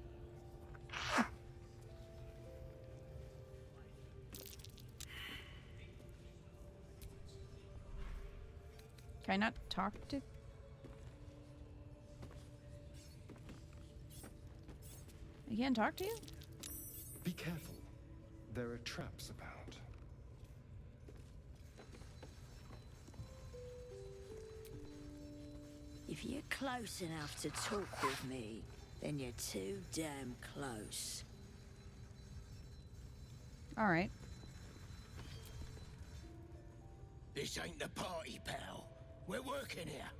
Can I not talk to... I can't talk to you? Be careful. There are traps about. If you're close enough to talk with me, then you're too damn close. All right. This ain't the party, pal. We're working here.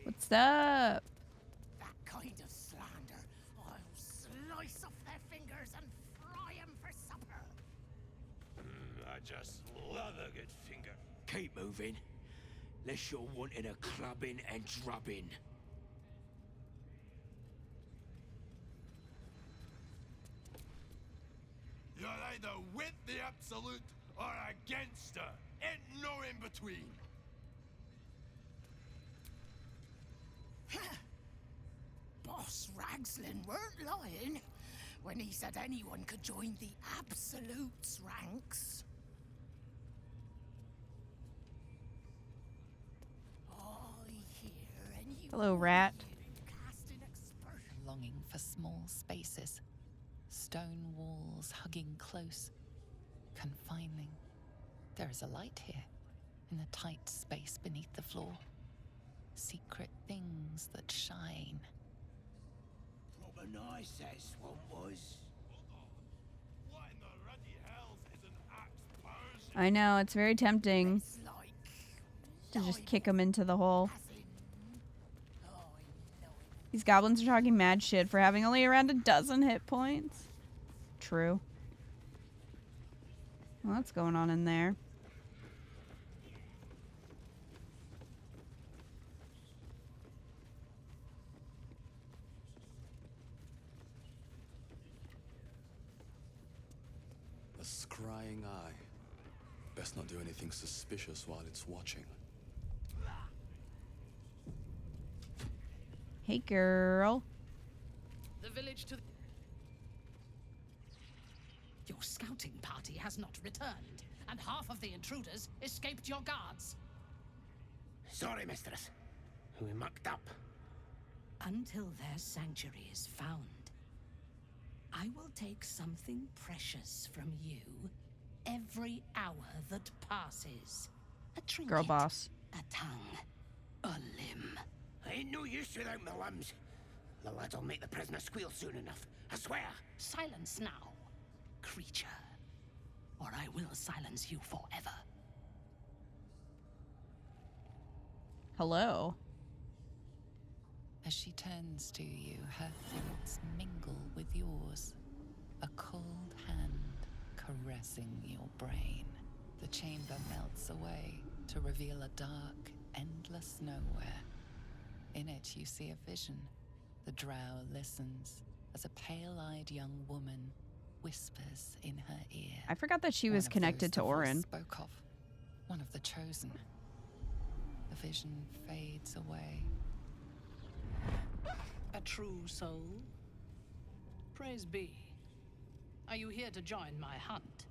What's up? That kind of slander, I'll slice off their fingers and fry 'em for supper. I just love a good finger. Keep moving. Unless you're wanting a clubbing and drubbing. You're either with the Absolute or against her. Ain't no in between. Boss Ragslin weren't lying when he said anyone could join the Absolute's ranks. Hello, rat. Longing for small spaces, stone walls hugging close, confining. There is a light here, in the tight space beneath the floor. Secret things that shine. Proper nice that swamp was. What in the ruddy hells is an axe purge? I know, it's very tempting to just kick him into the hole. These goblins are talking mad shit for having only around a dozen hit points. True. Well, what's going on in there? A scrying eye. Best not do anything suspicious while it's watching. Hey, girl. The village to... Your scouting party has not returned, and half of the intruders escaped your guards. Sorry, mistress. We mucked up. Until their sanctuary is found, I will take something precious from you every hour that passes. A trinket, Girl boss. a tongue, a limb. I ain't no use without my limbs. The lad'll make the prisoner squeal soon enough. I swear. Silence now, creature, or I will silence you forever. Hello. As she turns to you, her thoughts mingle with yours. A cold hand caressing your brain. The chamber melts away to reveal a dark, endless nowhere. In it you see a vision. The drow listens as a pale-eyed young woman whispers in her ear. I forgot that she was connected to Orin. Spoke of. One of the chosen. vision fades away. A true soul? Praise be. Are you here to join my hunt?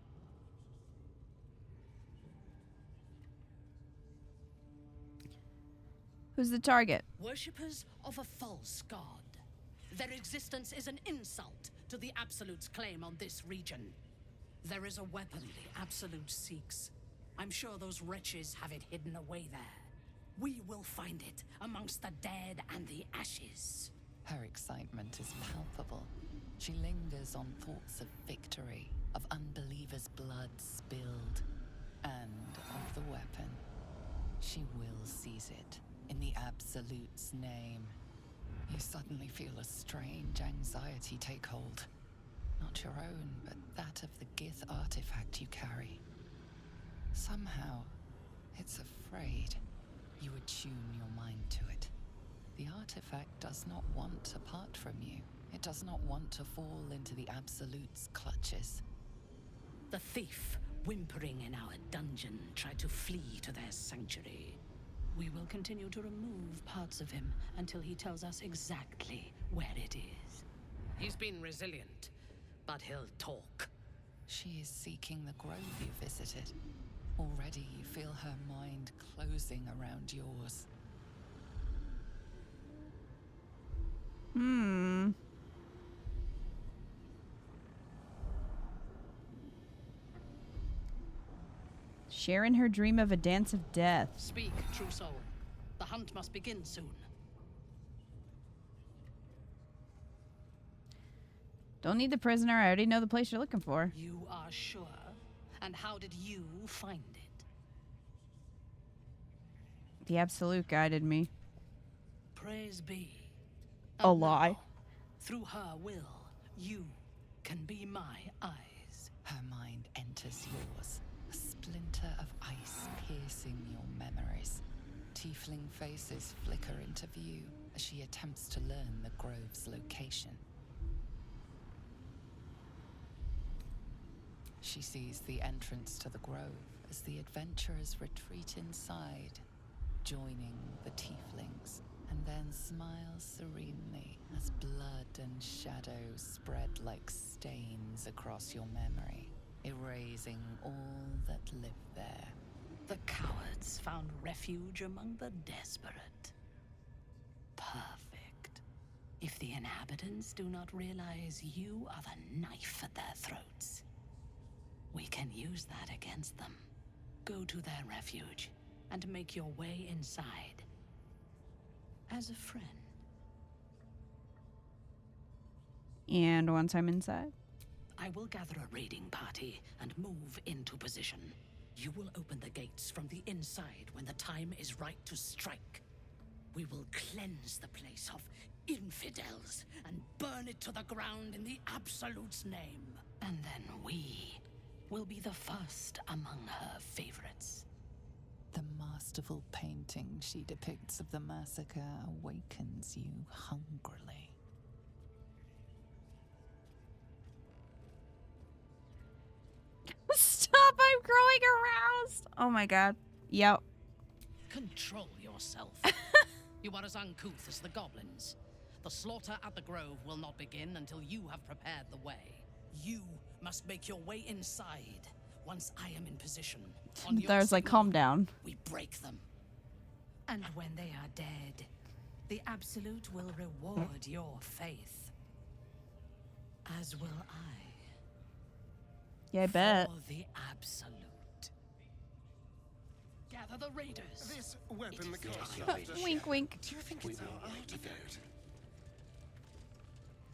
Who's the target? Worshippers of a false god. Their existence is an insult to the Absolute's claim on this region. There is a weapon the Absolute seeks. I'm sure those wretches have it hidden away there. We will find it amongst the dead and the ashes. Her excitement is palpable. She lingers on thoughts of victory, of unbelievers' blood spilled, and of the weapon. She will seize it, in the Absolute's name. You suddenly feel a strange anxiety take hold. Not your own, but that of the Gith artifact you carry. Somehow, it's afraid. You attune your mind to it. The artifact does not want to part from you. It does not want to fall into the Absolute's clutches. The thief, whimpering in our dungeon, tried to flee to their sanctuary. We will continue to remove parts of him until he tells us exactly where it is. He's been resilient, but he'll talk. She is seeking the grove you visited. Already you feel her mind closing around yours. Sharing her dream of a dance of death. Speak, true soul. The hunt must begin soon. Don't need the prisoner. I already know the place you're looking for. You are sure? And how did you find it? The Absolute guided me. Praise be. A lie. Through her will, you can be my eyes. Her mind enters yours, a splinter of ice piercing your memories. Tiefling faces flicker into view as she attempts to learn the grove's location. She sees the entrance to the grove as the adventurers retreat inside, joining the tieflings, and then smiles serenely as blood and shadow spread like stains across your memory, erasing all that lived there. The cowards found refuge among the desperate. Perfect. If the inhabitants do not realize you are the knife at their throats, we can use that against them. Go to their refuge and make your way inside. As a friend. And once I'm inside? I will gather a raiding party and move into position. You will open the gates from the inside when the time is right to strike. We will cleanse the place of infidels and burn it to the ground in the Absolute's name. And then we will be the first among her favorites. The masterful painting she depicts of the massacre awakens you hungrily. Stop, I'm growing aroused. Oh my god. Yep. Control yourself. You are as uncouth as the goblins. The slaughter at the grove will not begin until you have prepared the way. You must make your way inside. Once I am in position, There's like, calm down. We break them. And when they are dead, the Absolute will reward your faith. As will I. Yeah, I bet. For the Absolute. Gather the raiders. This weapon costs Wink, wink. Do you think it's our antidote?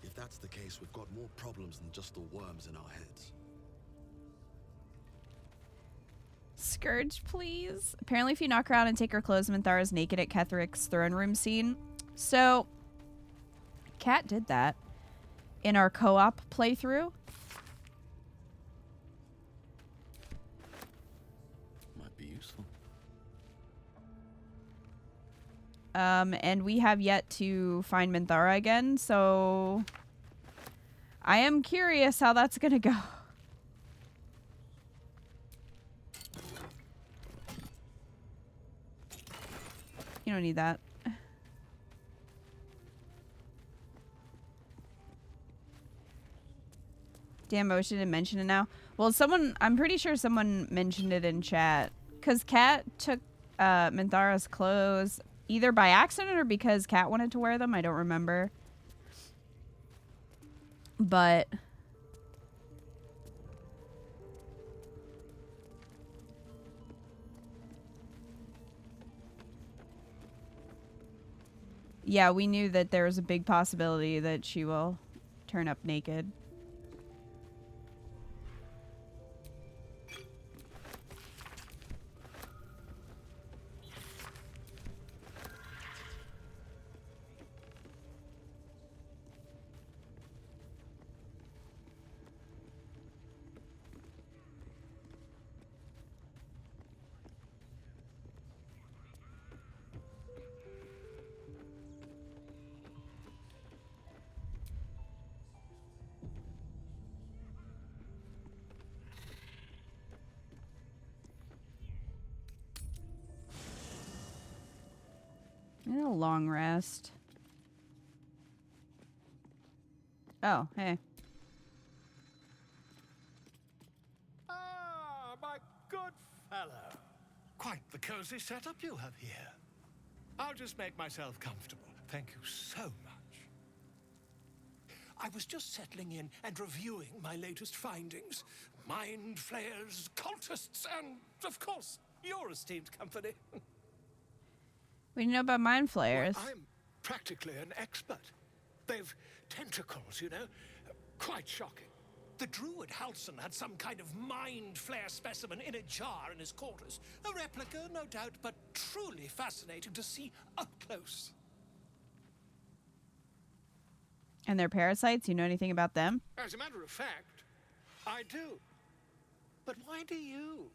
If that's the case, we've got more problems than just the worms in our heads. Scourge, please. Apparently, if you knock her out and take her clothes, Minthara's naked at Ketheric's throne room scene. So, Kat did that in our co-op playthrough. Might be useful. And we have yet to find Minthara again, so I am curious how that's gonna go. You don't need that. Damn, I wish I didn't mention it now. Well, I'm pretty sure someone mentioned it in chat. Because Kat took Minthara's clothes either by accident or because Kat wanted to wear them. I don't remember. But... yeah, we knew that there was a big possibility that she will turn up naked. And a long rest. Oh, hey. Ah, my good fellow. Quite the cozy setup you have here. I'll just make myself comfortable. Thank you so much. I was just settling in and reviewing my latest findings. Mind flayers, cultists, and, of course, your esteemed company. What do you know about mind flayers? Well, I'm practically an expert. They've tentacles, you know. Quite shocking. The druid Halson had some kind of mind flare specimen in a jar in his quarters. A replica, no doubt, but truly fascinating to see up close. And their parasites? You know anything about them? As a matter of fact, I do. But why do you?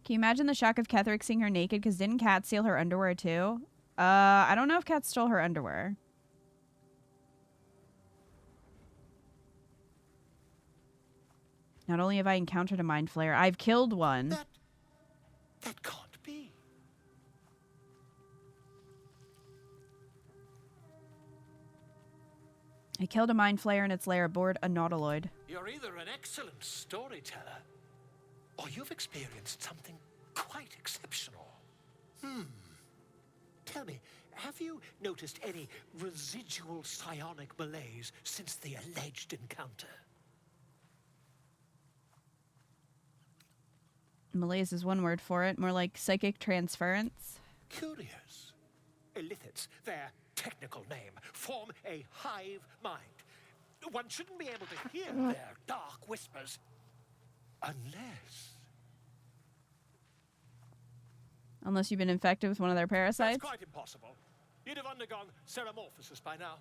Can you imagine the shock of Ketherick seeing her naked? Because didn't Kat steal her underwear too? I don't know if Kat stole her underwear. Not only have I encountered a mind flayer, I've killed one. That can't be. I killed a mind flayer in its lair aboard a nautiloid. You're either an excellent storyteller, or you've experienced something quite exceptional. Tell me, have you noticed any residual psionic malaise since the alleged encounter? Malaise is one word for it. More like psychic transference. Curious. Illithids, their technical name, form a hive mind. One shouldn't be able to hear their dark whispers Unless you've been infected with one of their parasites. That's quite impossible. You'd have undergone ceramorphosis by now.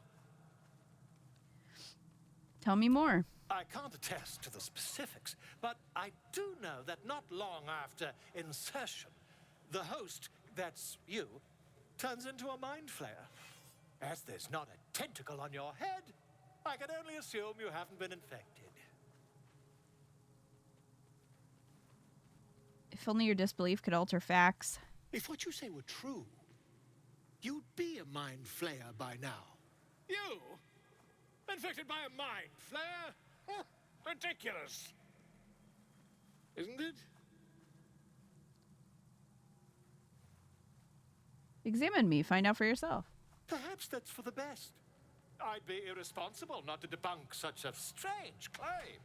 Tell me more. I can't attest to the specifics, but I do know that not long after insertion, the host, that's you, turns into a mind flayer. As there's not a tentacle on your head, I can only assume you haven't been infected. If only your disbelief could alter facts. If what you say were true, you'd be a mind flayer by now. You? Infected by a mind flare? Huh, ridiculous. Isn't it? Examine me. Find out for yourself. Perhaps that's for the best. I'd be irresponsible not to debunk such a strange claim.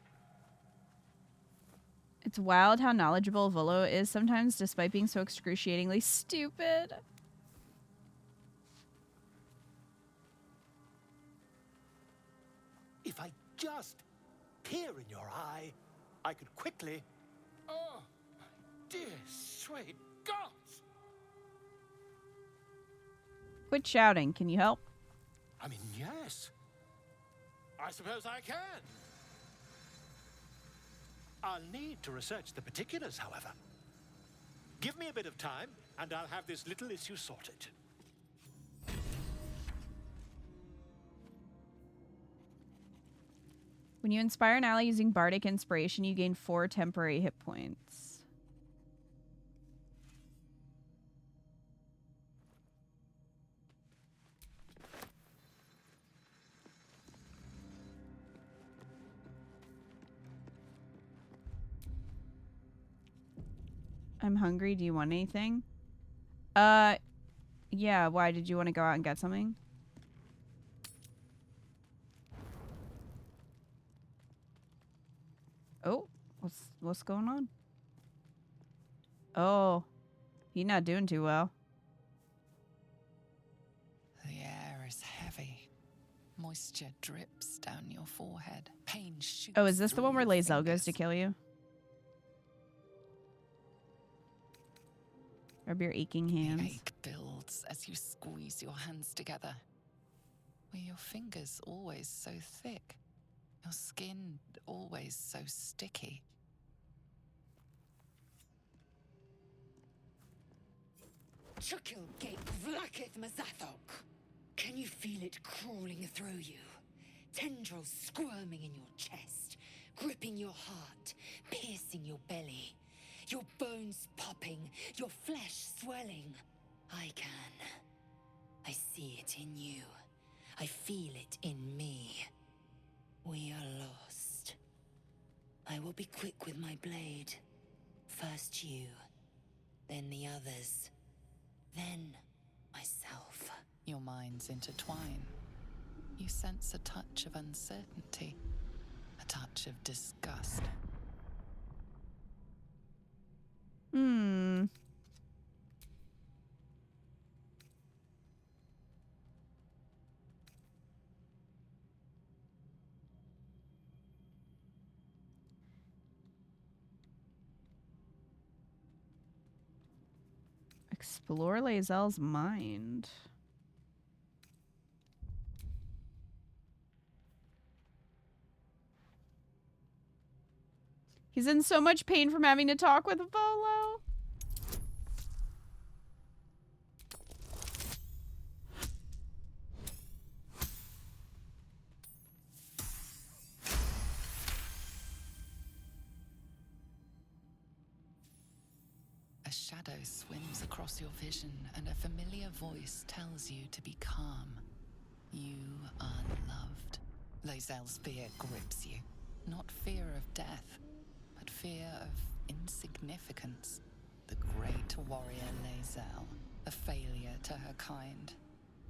It's wild how knowledgeable Volo is sometimes, despite being so excruciatingly stupid. If I just peer in your eye, I could quickly... Oh, my dear sweet gods! Quit shouting. Can you help? I mean, yes. I suppose I can. I'll need to research the particulars, however. Give me a bit of time, and I'll have this little issue sorted. When you inspire an ally using Bardic Inspiration, you gain 4 temporary hit points. I'm hungry. Do you want anything? Yeah, why? Did you want to go out and get something? Oh, what's going on? Oh, he's not doing too well. The air is heavy. Moisture drips down your forehead. Pain shoots. Oh, is this the through one where your Lae'zel goes fingers. to kill you? Rub your aching hands. The ache builds as you squeeze your hands together. Were your fingers always so thick? Your skin always so sticky? Chukil gate vlaketh mazathok. Can you feel it crawling through you? Tendrils squirming in your chest, gripping your heart, piercing your belly. Your bones popping, your flesh swelling. I can. I see it in you. I feel it in me. We are lost. I will be quick with my blade. First you, then the others, then myself. Your minds intertwine. You sense a touch of uncertainty, a touch of disgust. Explore Lae'zel's mind. He's in so much pain from having to talk with Volo. A shadow swims across your vision, and a familiar voice tells you to be calm. You are loved. Lae'zel's fear grips you. Not fear of death, but fear of insignificance. The great warrior Lae'zel, a failure to her kind.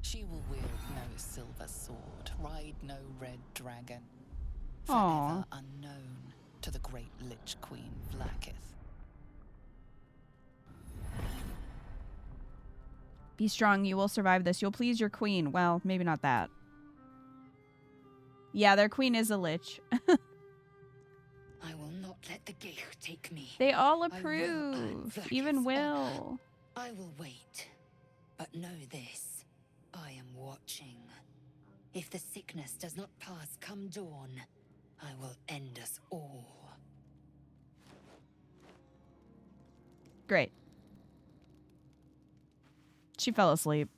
She will wield no silver sword, ride no red dragon. Forever Aww. unknown to the great Lich Queen Vlakith. Be strong, you will survive this. You'll please your queen. Well, maybe not that. Yeah, their queen is a lich. I will not let the gate take me. They all I will approve. earn Vlakith's Even honor. Will. I will wait. But know this. I am watching. If the sickness does not pass come dawn, I will end us all. Great. She fell asleep.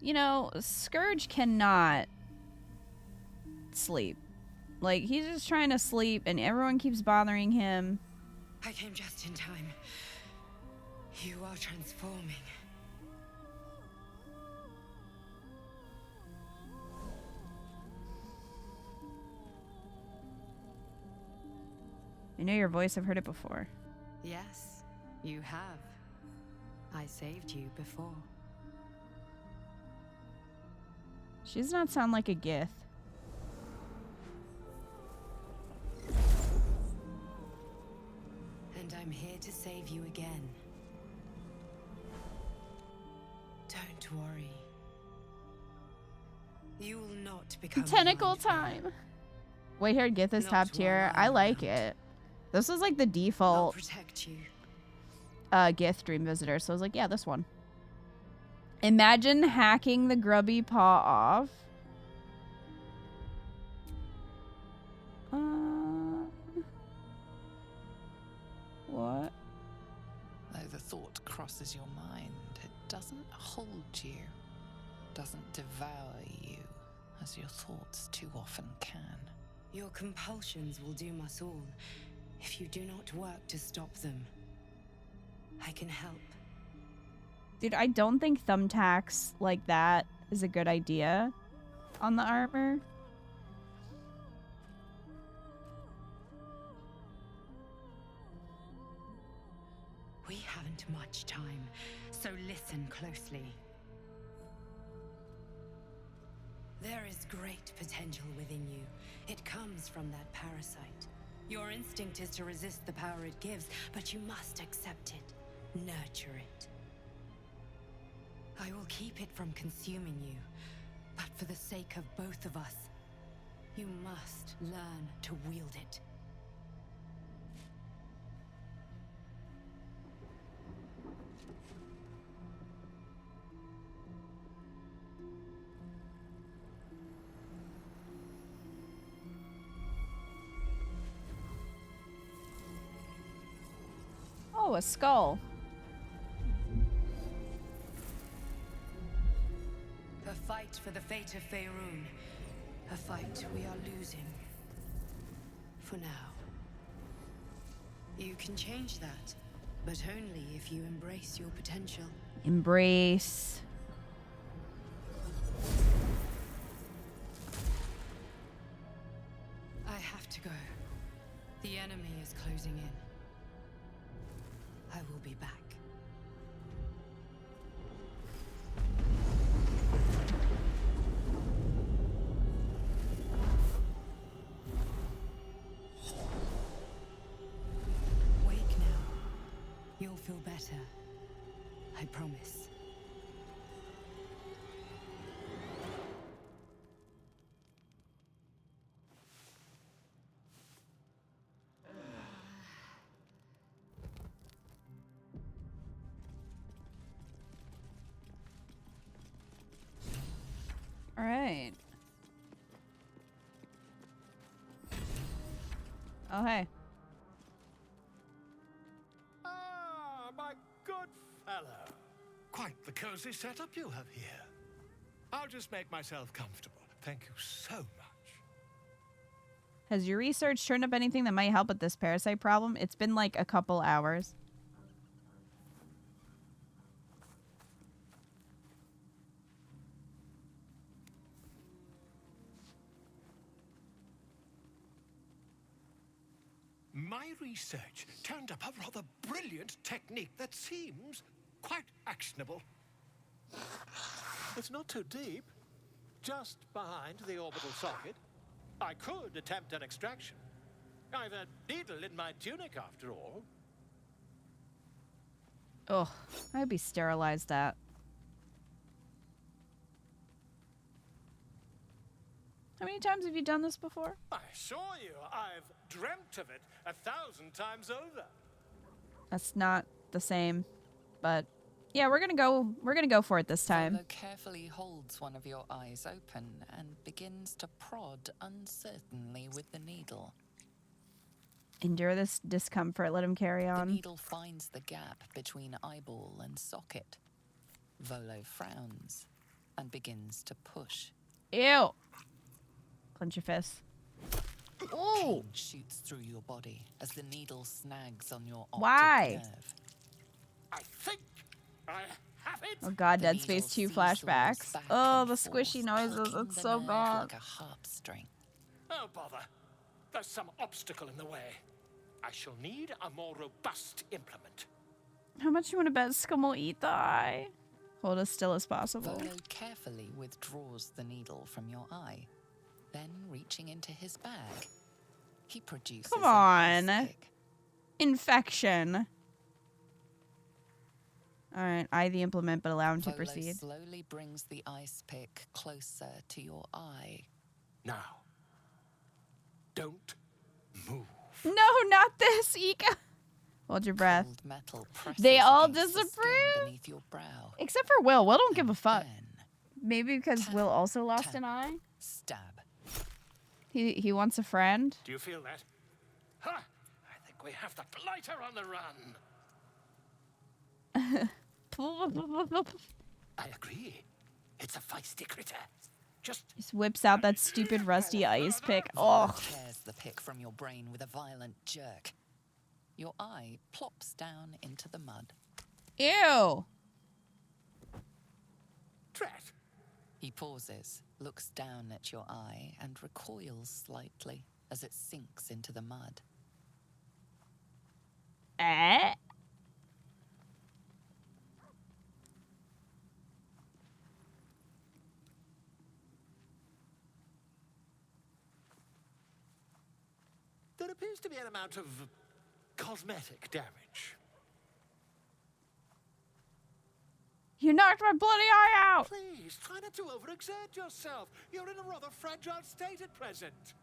You know, Scourge cannot sleep. Like, he's just trying to sleep and everyone keeps bothering him. I came just in time. You are transforming. I know your voice. I've heard it before. Yes, you have. I saved you before. She does not sound like a Gith. And I'm here to save you again. Don't worry. You will not become Tentacle time. White-haired Gith is top tier. I like it. This was like the default protect you. Gith Dream Visitor, so I was like, yeah, this one. Imagine hacking the grubby paw off. What? Though the thought crosses your mind, it doesn't hold you, doesn't devour you, as your thoughts too often can. Your compulsions will doom us all if you do not work to stop them. I can help. Dude, I don't think thumbtacks like that is a good idea on the armor. much time, so listen closely. There is great potential within you. It comes from that parasite. Your instinct is to resist the power it gives, but you must accept it, nurture it. I will keep it from consuming you, but for the sake of both of us, you must learn to wield it. Oh, a skull. A fight for the fate of Faerun. A fight we are losing. For now. You can change that, but only if you embrace your potential. Embrace. I have to go. The enemy is closing in. I will be back. Wake now. You'll feel better. I promise. All right. Oh, hey. Ah, my good fellow. Quite the cozy setup you have here. I'll just make myself comfortable. Thank you so much. Has your research turned up anything that might help with this parasite problem? It's been like a couple hours. My research turned up a rather brilliant technique that seems quite actionable. It's not too deep. Just behind the orbital socket. I could attempt an extraction. I've a needle in my tunic, after all. Oh, I hope he sterilized that. How many times have you done this before? I assure you, I've dreamt of it 1,000 times over. That's not the same, but yeah, we're gonna go for it this time. Volo carefully holds one of your eyes open and begins to prod uncertainly with the needle. Endure this discomfort. Let him carry on. The needle finds the gap between eyeball and socket. Volo frowns and begins to push. Ew. Clench your fists. Pain shoots through your body as the needle snags on your optic Why? nerve. I think I have it. Oh god, Dead Space 2 flashbacks. Oh, the squishy noises. It's so bad. Like a harp string. Oh, bother. There's some obstacle in the way. I shall need a more robust implement. How much you want to bet Scum will eat the eye? Hold as still as possible. Volo carefully withdraws the needle from your eye. Then, reaching into his bag, he produces Come an on. ice pick. Infection. Alright, eye the implement, but allow him to Volo proceed. slowly brings the ice pick closer to your eye. Now, don't move. No, not this, Ika. Hold your breath. Cold metal presses They all against the skin disapprove. beneath your brow. Except for Will. Will don't give a fuck. Then, Maybe because Will also lost an eye. stab. He wants a friend. Do you feel that? Ha! I think we have the blighter on the run. I agree. It's a feisty critter. Just whips out that stupid rusty ice pick. Oh. Tears the pick from your brain with a violent jerk. Your eye plops down into the mud. Ew. Drat. He pauses, looks down at your eye, and recoils slightly as it sinks into the mud. There appears to be an amount of cosmetic damage. You knocked my bloody eye out! Please, try not to overexert yourself. You're in a rather fragile state at present.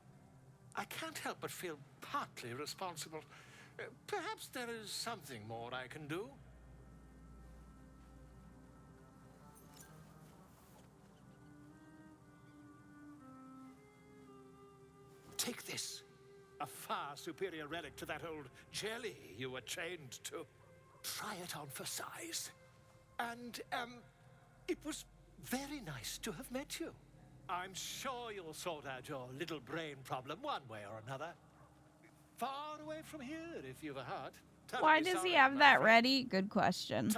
I can't help but feel partly responsible. Perhaps there is something more I can do. Take this. A far superior relic to that old jelly you were chained to. Try it on for size. And, it was very nice to have met you. I'm sure you'll sort out your little brain problem one way or another. Far away from here, if you've a heart. Why does he have that ready? Good question.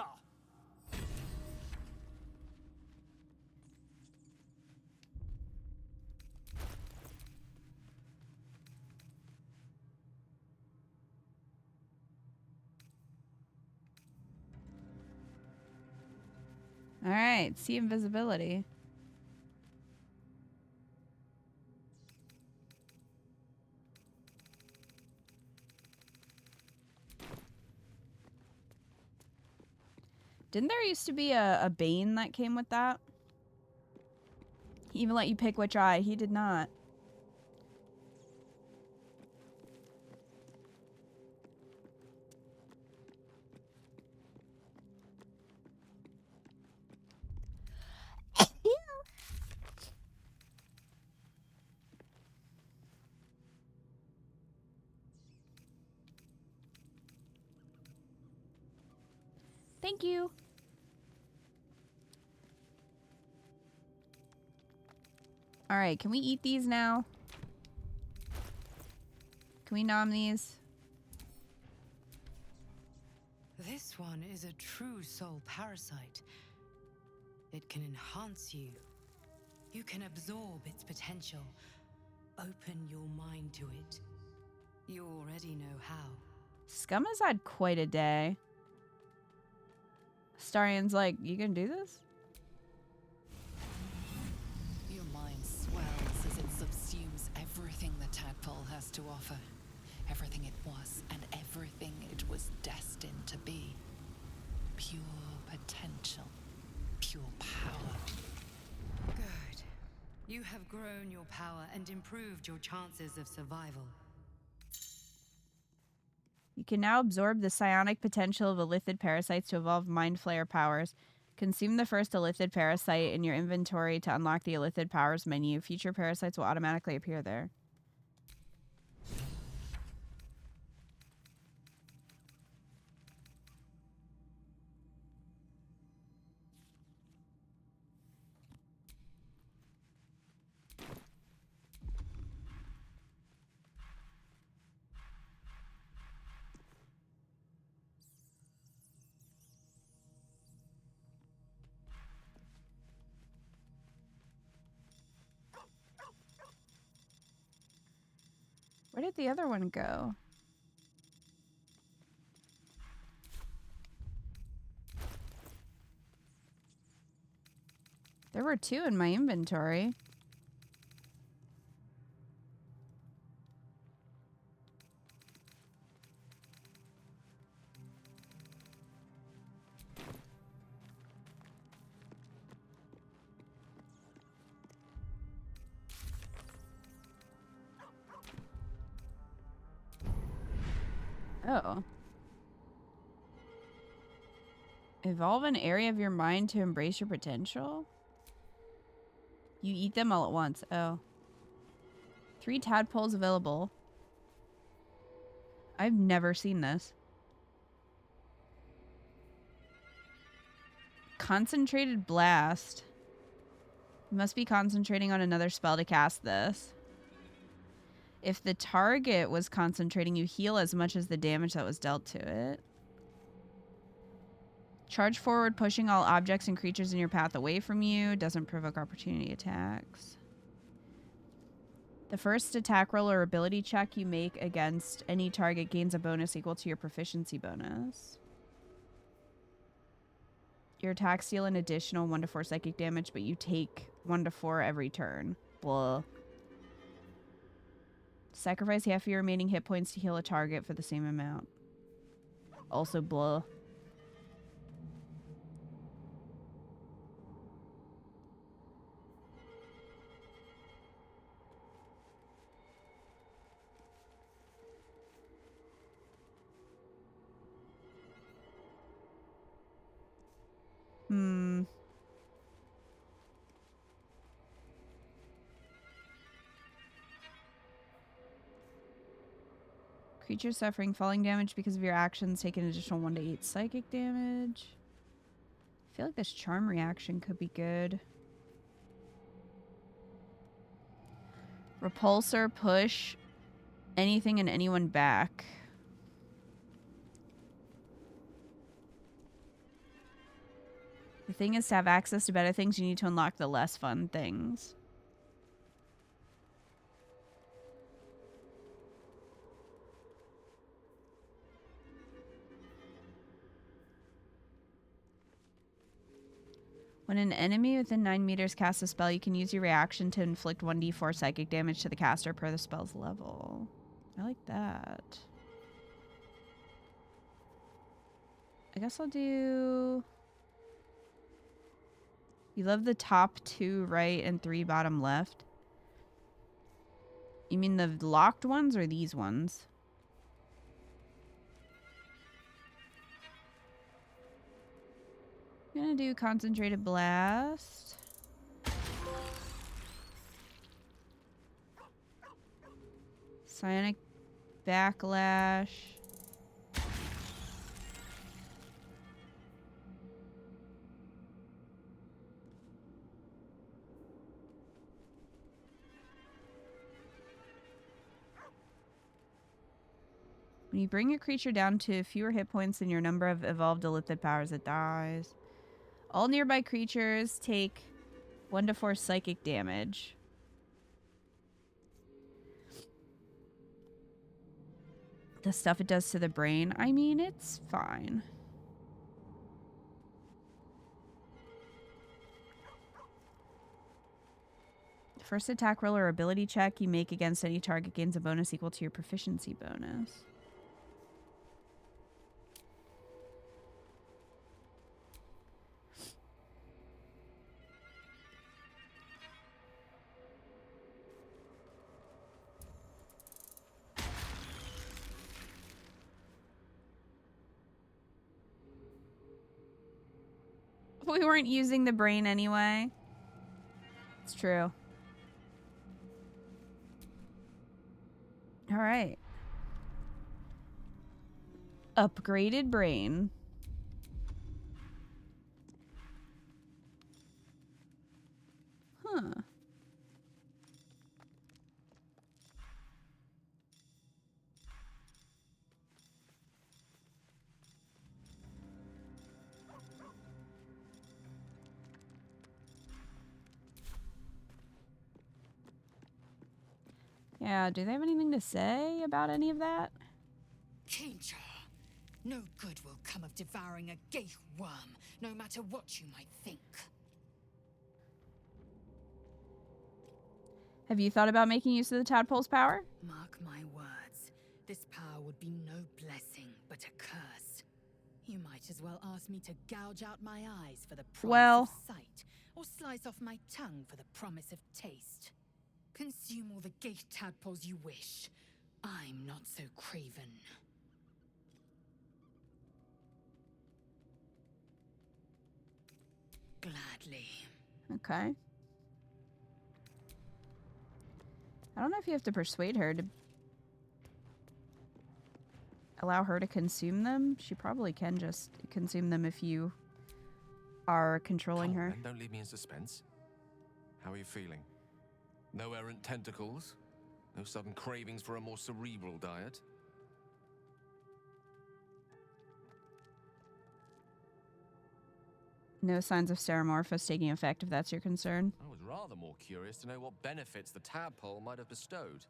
All right, see invisibility. Didn't there used to be a Bane that came with that? He even let you pick which eye. He did not. Thank you. All right, can we eat these now? Can we nom these? This one is a true soul parasite. It can enhance you. You can absorb its potential. Open your mind to it. You already know how. Scum has had quite a day. Starian's like, you can do this? Your mind swells as it subsumes everything the tadpole has to offer. Everything it was and everything it was destined to be. Pure potential. Pure power. Good. You have grown your power and improved your chances of survival. You can now absorb the psionic potential of elithid parasites to evolve Mind Flayer powers. Consume the first elithid parasite in your inventory to unlock the elithid powers menu. Future parasites will automatically appear there. Where did the other one go? There were two in my inventory. Oh. Evolve an area of your mind to embrace your potential? You eat them all at once. Oh. 3 tadpoles available. I've never seen this. Concentrated blast. You must be concentrating on another spell to cast this. If the target was concentrating, you heal as much as the damage that was dealt to it. Charge forward, pushing all objects and creatures in your path away from you. Doesn't provoke opportunity attacks. The first attack roll or ability check you make against any target gains a bonus equal to your proficiency bonus. Your attacks deal an additional 1 to 4 psychic damage, but you take 1 to 4 every turn. Blah. Sacrifice half of your remaining hit points to heal a target for the same amount. Also blah. Creature suffering falling damage because of your actions take an additional 1 to 8 psychic damage. I feel like this charm reaction could be good. Repulsor, push anything and anyone back. The thing is, to have access to better things, you need to unlock the less fun things. When an enemy within 9 meters casts a spell, you can use your reaction to inflict 1d4 psychic damage to the caster per the spell's level. I like that. I guess I'll do... You love the top 2 right and 3 bottom left? You mean the locked ones or these ones? I'm gonna do Concentrated Blast. Psionic Backlash. When you bring a creature down to fewer hit points than your number of evolved illithid powers, it dies. All nearby creatures take 1 to 4 psychic damage. The stuff it does to the brain, I mean, it's fine. First attack roll or ability check you make against any target gains a bonus equal to your proficiency bonus. We weren't using the brain anyway. It's true. All right. Upgraded brain. Huh. Yeah, do they have anything to say about any of that? Keyncha, no good will come of devouring a gay worm, no matter what you might think. Have you thought about making use of the tadpole's power? Mark my words, this power would be no blessing, but a curse. You might as well ask me to gouge out my eyes for the promise of sight, or slice off my tongue for the promise of taste. Consume all the gate tadpoles you wish. I'm not so craven. Gladly. Okay. I don't know if you have to persuade her to allow her to consume them. She probably can just consume them if you are controlling her. And don't leave me in suspense. How are you feeling? No errant tentacles? No sudden cravings for a more cerebral diet? No signs of Stereomorphos taking effect, if that's your concern. I was rather more curious to know what benefits the tadpole might have bestowed.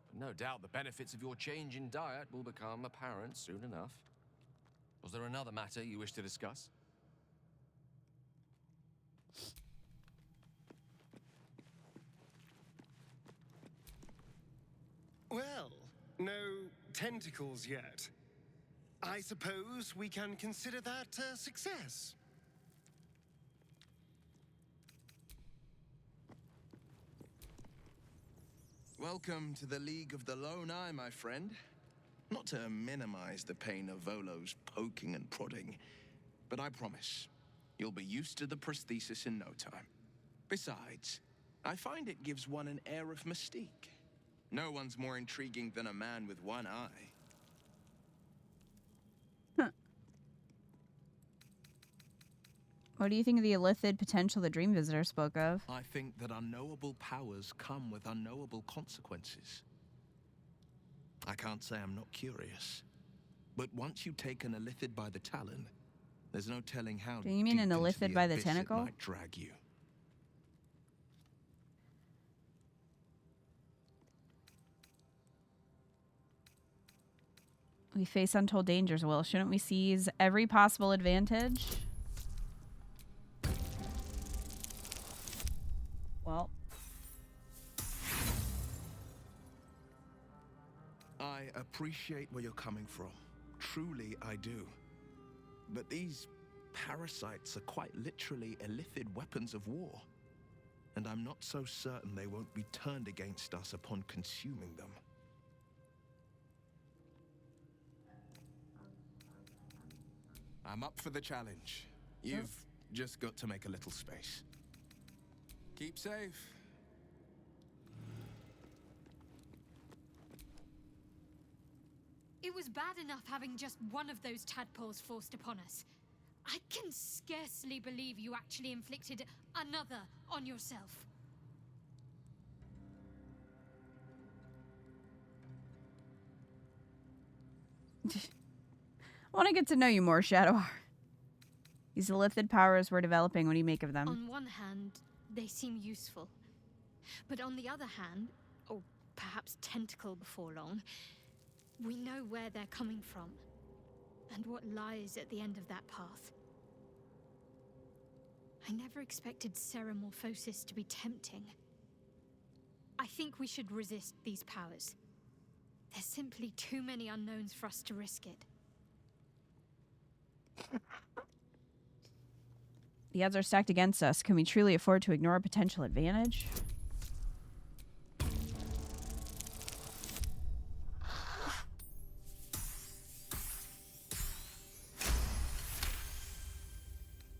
But no doubt the benefits of your change in diet will become apparent soon enough. Was there another matter you wish to discuss? Well, No tentacles yet. I suppose we can consider that a success. Welcome to the League of the Lone Eye, my friend. Not to minimize the pain of Volo's poking and prodding, but I promise, you'll be used to the prosthesis in no time. Besides, I find it gives one an air of mystique. No one's more intriguing than a man with one eye. What do you think of the illithid potential the Dream Visitor spoke of? I think that unknowable powers come with unknowable consequences. I can't say I'm not curious, but once you take an illithid by the talon, there's no telling how Do you mean an deep into illithid by the abyss tentacle? it might drag you. We face untold dangers, Will. Shouldn't we seize every possible advantage? Well. I appreciate where you're coming from. Truly, I do. But these parasites are quite literally illithid weapons of war. And I'm not so certain they won't be turned against us upon consuming them. I'm up for the challenge. You've just got to make a little space. Keep safe. It was bad enough having just one of those tadpoles forced upon us. I can scarcely believe you actually inflicted another on yourself. I want to get to know you more, Shadowheart. These illithid powers we're developing, what do you make of them? On one hand, they seem useful. But on the other hand, or perhaps tentacle before long, we know where they're coming from, and what lies at the end of that path. I never expected ceramorphosis to be tempting. I think we should resist these powers. There's simply too many unknowns for us to risk it. The odds are stacked against us. Can we truly afford to ignore a potential advantage?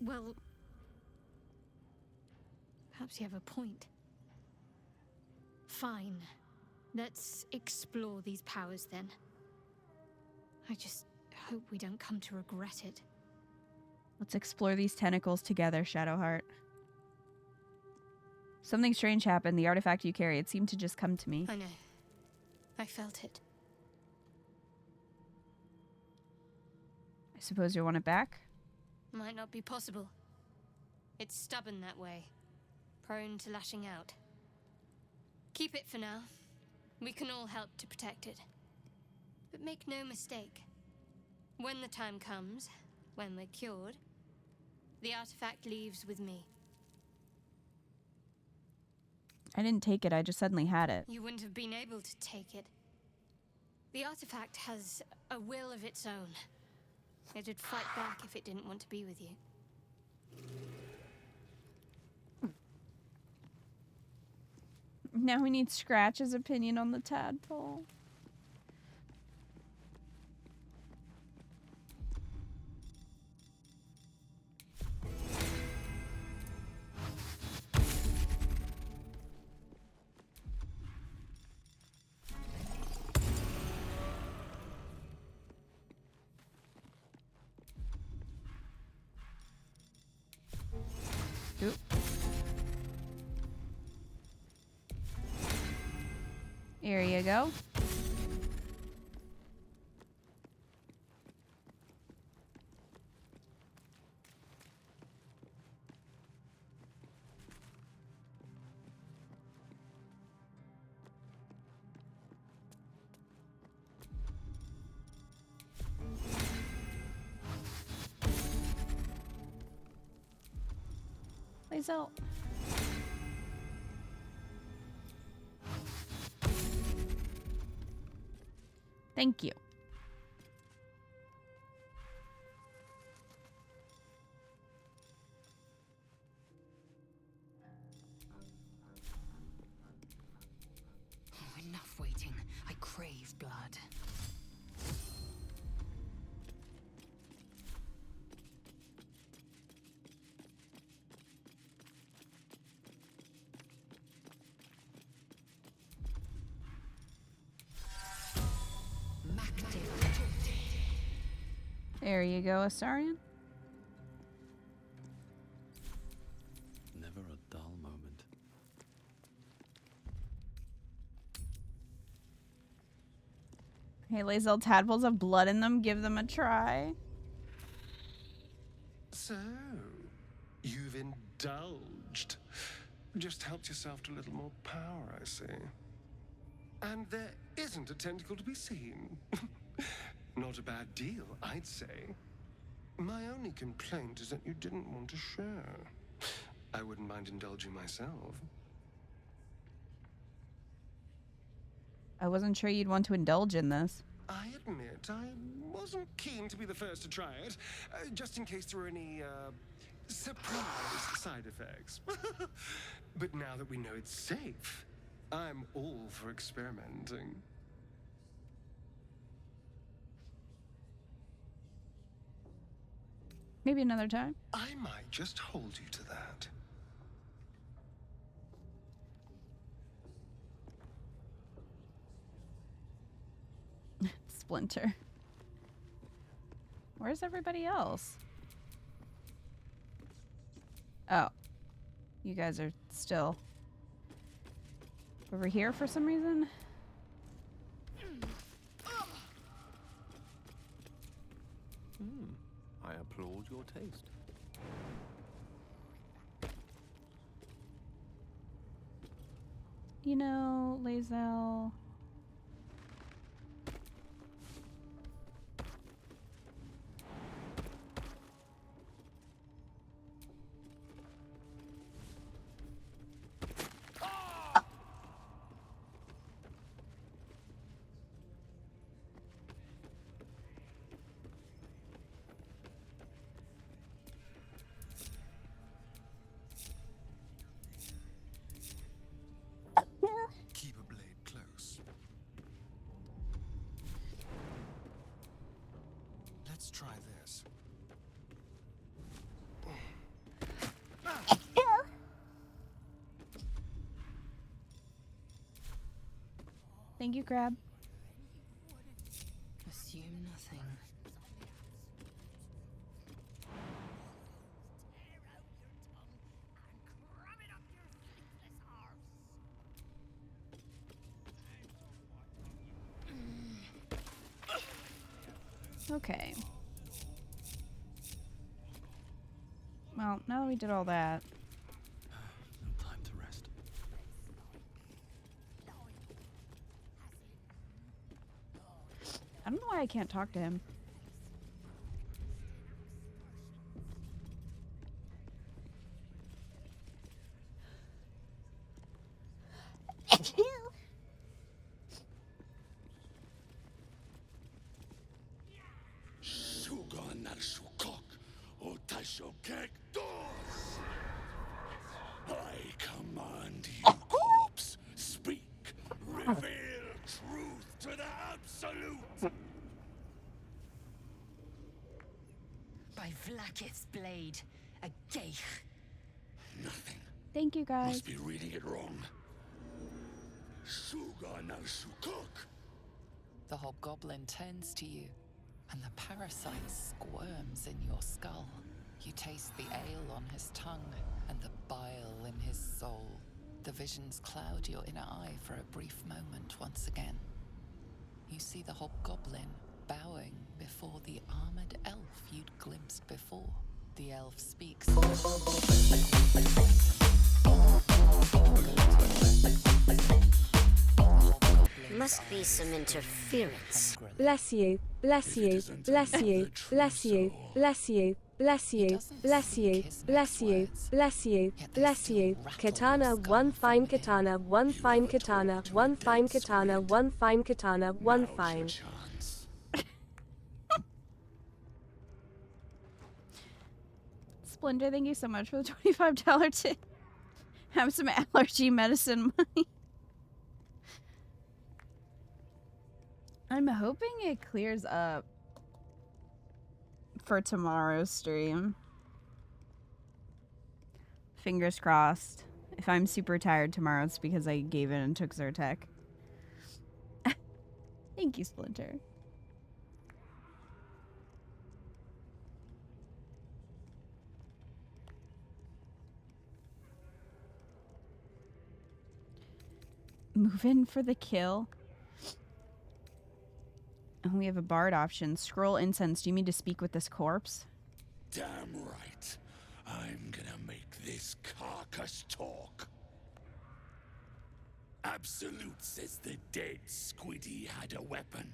Well, perhaps you have a point. Fine. Let's explore these powers then. I just hope we don't come to regret it. Let's explore these tentacles together, Shadowheart. Something strange happened. The artifact you carry, it seemed to just come to me. I know. I felt it. I suppose you want it back? Might not be possible. It's stubborn that way. Prone to lashing out. Keep it for now. We can all help to protect it. But make no mistake. When the time comes, when we're cured, the artifact leaves with me. I didn't take it. I just suddenly had it. You wouldn't have been able to take it. The artifact has a will of its own. It'd fight back if it didn't want to be with you. Now we need Scratch's opinion on the tadpole. Oop. Here you go. Please out. Thank you. Oh, enough waiting. I crave blood. There you go, Astarion. Never a dull moment. Hey, Lae'zel, tadpoles have blood in them. Give them a try. So, you've indulged. Just helped yourself to a little more power, I see. And there isn't a tentacle to be seen. Not a bad deal, I'd say. My only complaint is that you didn't want to share. I wouldn't mind indulging myself. I wasn't sure you'd want to indulge in this. I admit I wasn't keen to be the first to try it, just in case there were any, surprise side effects. But now that we know it's safe, I'm all for experimenting. Maybe another time. I might just hold you to that. Splinter. Where's everybody else? Oh. You guys are still over here for some reason? I applaud your taste. You know, Lae'zel. Keep a blade close. Let's try this. Thank you, Crab. Assume nothing. Okay. Well, now that we did all that. No time to rest. I don't know why I can't talk to him. I command you, corpse, speak, reveal truth to the absolute. By Vlakith's blade, a geich. Nothing. Thank you, guys. Must be reading it wrong. Suga no Sukuk. The hobgoblin turns to you, and the parasite squirms in your skull. You taste the ale on his tongue and the bile in his soul. The visions cloud your inner eye for a brief moment once again. You see the hobgoblin bowing before the armored elf you'd glimpsed before. The elf speaks. Must be some interference. Bless you, bless you, bless you, bless you, bless you. bless you, bless you, bless you, bless you, bless you. Katana, one fine katana, one fine katana, one fine katana, one fine katana, one fine. Splinter, thank you so much for the $25 tip. Have some allergy medicine money. I'm hoping it clears up for tomorrow's stream. Fingers crossed. If I'm super tired tomorrow, it's because I gave in and took Zyrtec. Thank you, Splinter. Move in for the kill. And we have a bard option. Scroll incense. Do you mean to speak with this corpse? Damn right. I'm gonna make this carcass talk. Absolute says the dead Squiddy had a weapon.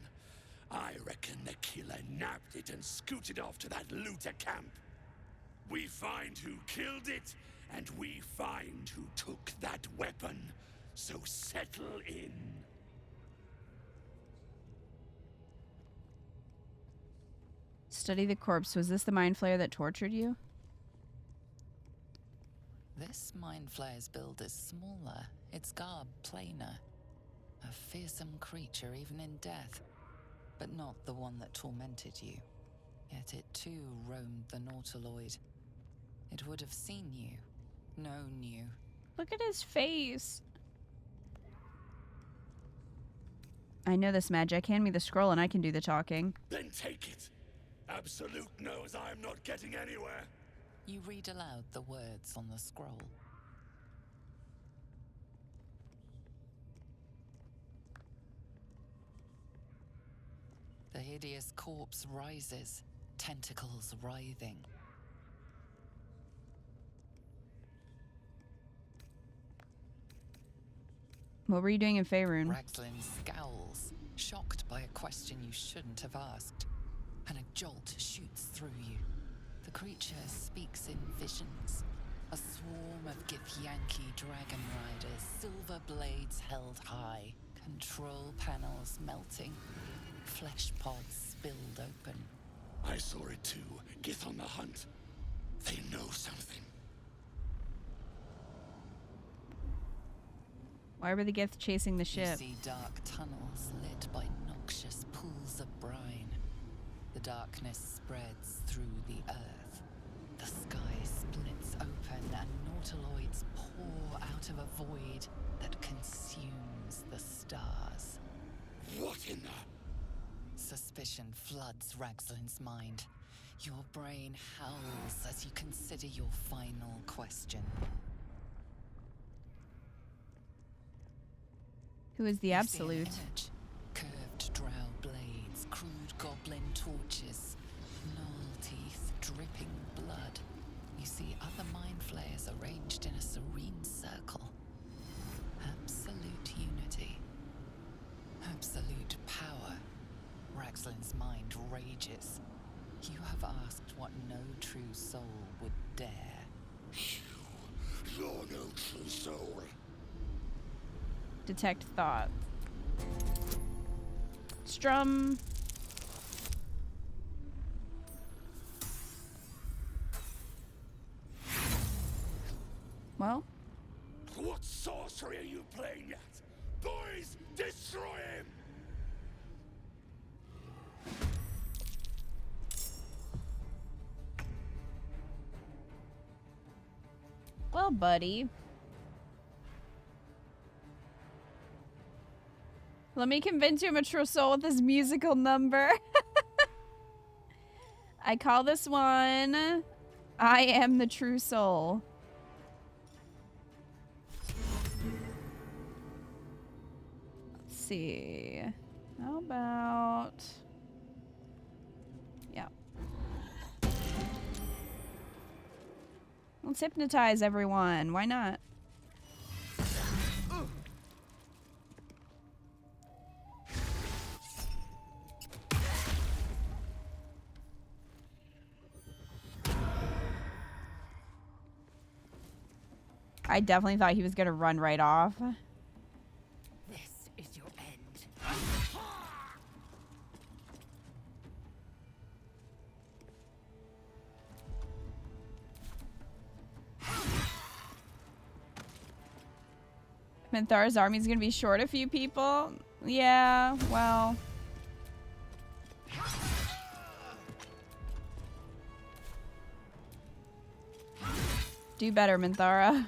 I reckon the killer nabbed it and scooted off to that looter camp. We find who killed it, and we find who took that weapon. So settle in. Study the corpse. Was this the mind flayer that tortured you? This mind flayer's build is smaller, its garb plainer. A fearsome creature even in death, but not the one that tormented you. Yet it too roamed the Nautiloid. It would have seen you, known you. Look at his face. I know this magic. Hand me the scroll and I can do the talking. Then take it. Absolute knows I'm not getting anywhere. You read aloud the words on the scroll. The hideous corpse rises, tentacles writhing. What were you doing in Faerun? Ragzlin scowls, shocked by a question you shouldn't have asked, and a jolt shoots through you. The creature speaks in visions. A swarm of Githyanki dragon riders, silver blades held high, control panels melting, flesh pods spilled open. I saw it too. Gith on the hunt. They know something. Why were the Gith chasing the ship? You see dark tunnels lit by noxious pools of brine. The darkness spreads through the earth. The sky splits open and nautiloids pour out of a void that consumes the stars. What in the... Suspicion floods Ragzlin's mind. Your brain howls as you consider your final question. Who is the Absolute? Curved drow blades, crude goblin torches, gnoll teeth dripping blood. You see other mind flayers arranged in a serene circle. Absolute unity. Absolute power. Ragzlin's mind rages. You have asked what no true soul would dare. You're no true soul. Detect thought. Strum. Well. What sorcery are you playing at? Boys, destroy him! Well, buddy. Let me convince you I'm a true soul with this musical number. I call this one I Am the True Soul. Let's see. How about... Yeah. Let's hypnotize everyone. Why not? I definitely thought he was gonna run right off. This is your end. Minthara's army's gonna be short a few people. Yeah, well. Do better, Minthara.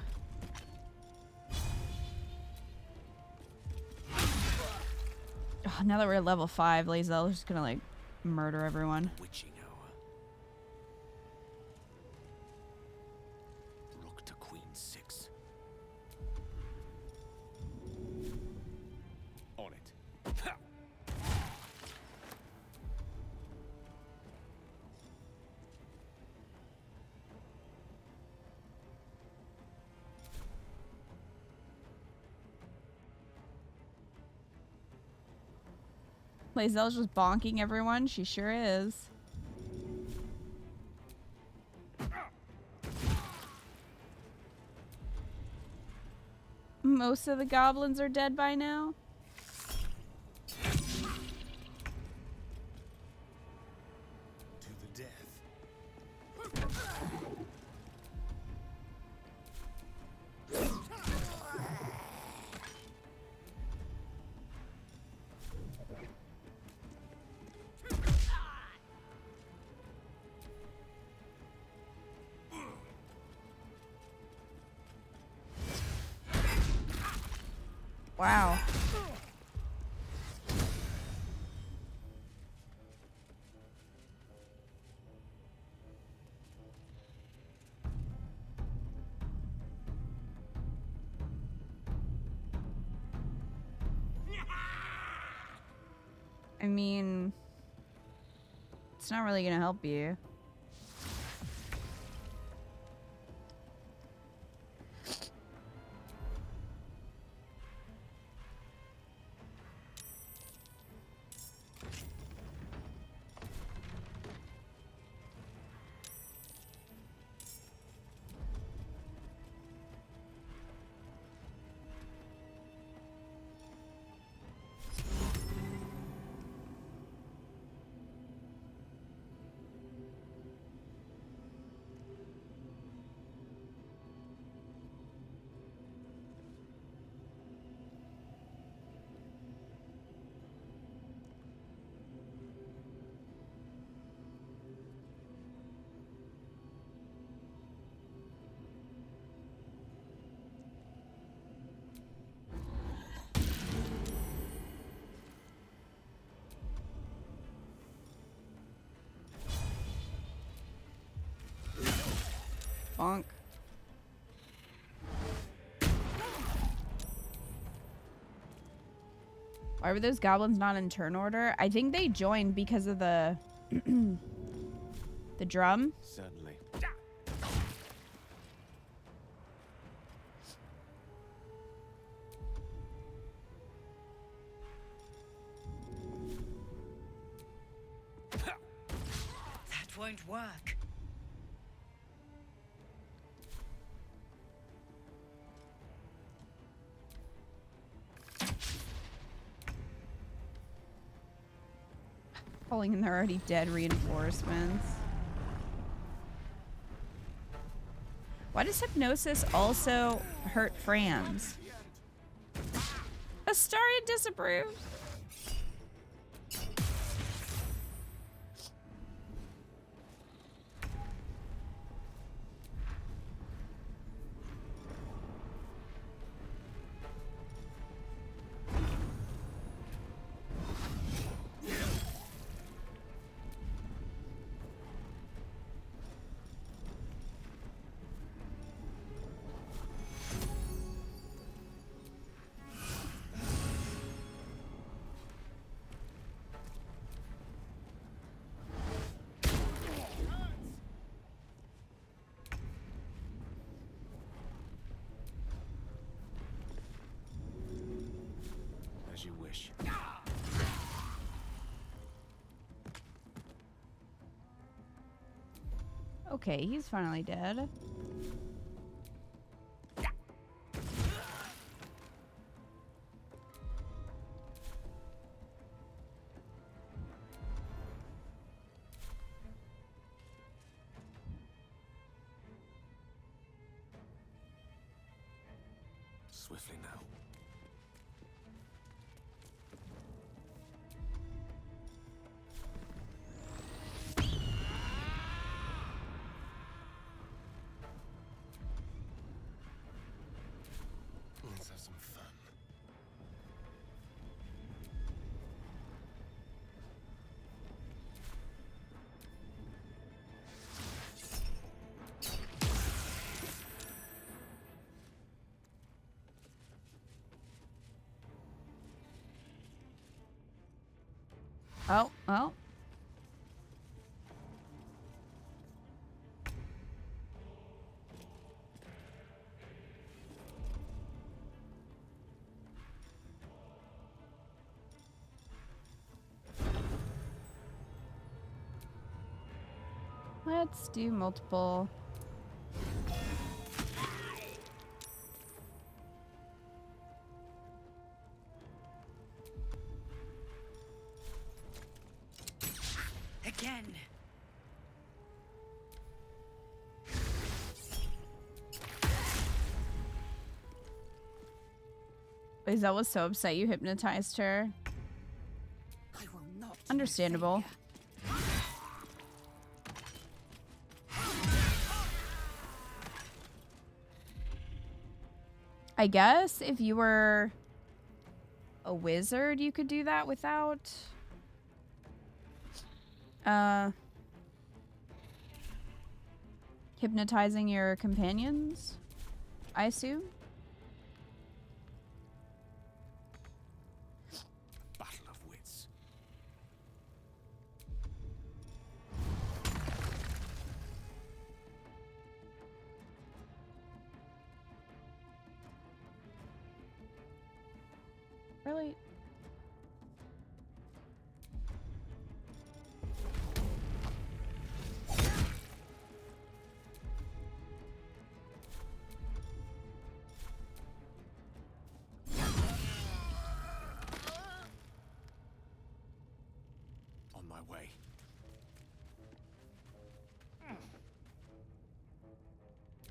Oh, now that we're at level 5, Lae'zel's just gonna like murder everyone. Witching hour. Rook to Queen 6. On it. Ha! Lae'zel's just bonking everyone. She sure is. Most of the goblins are dead by now. To the death. Wow. I mean, it's not really gonna help you. Bonk. Why were those goblins not in turn order? I think they joined because of the the drum. Certainly. That won't work. Calling in their already dead reinforcements. Why does hypnosis also hurt Franz? Astarion disapproved. As you wish. Okay, he's finally dead. swiftly now. Let's have some fun. Oh, well. Let's do multiple. Again. Is that was so upset you hypnotized her? I will not. Understandable. I guess if you were a wizard, you could do that without hypnotizing your companions, I assume. Battle of wits. Really? On my way.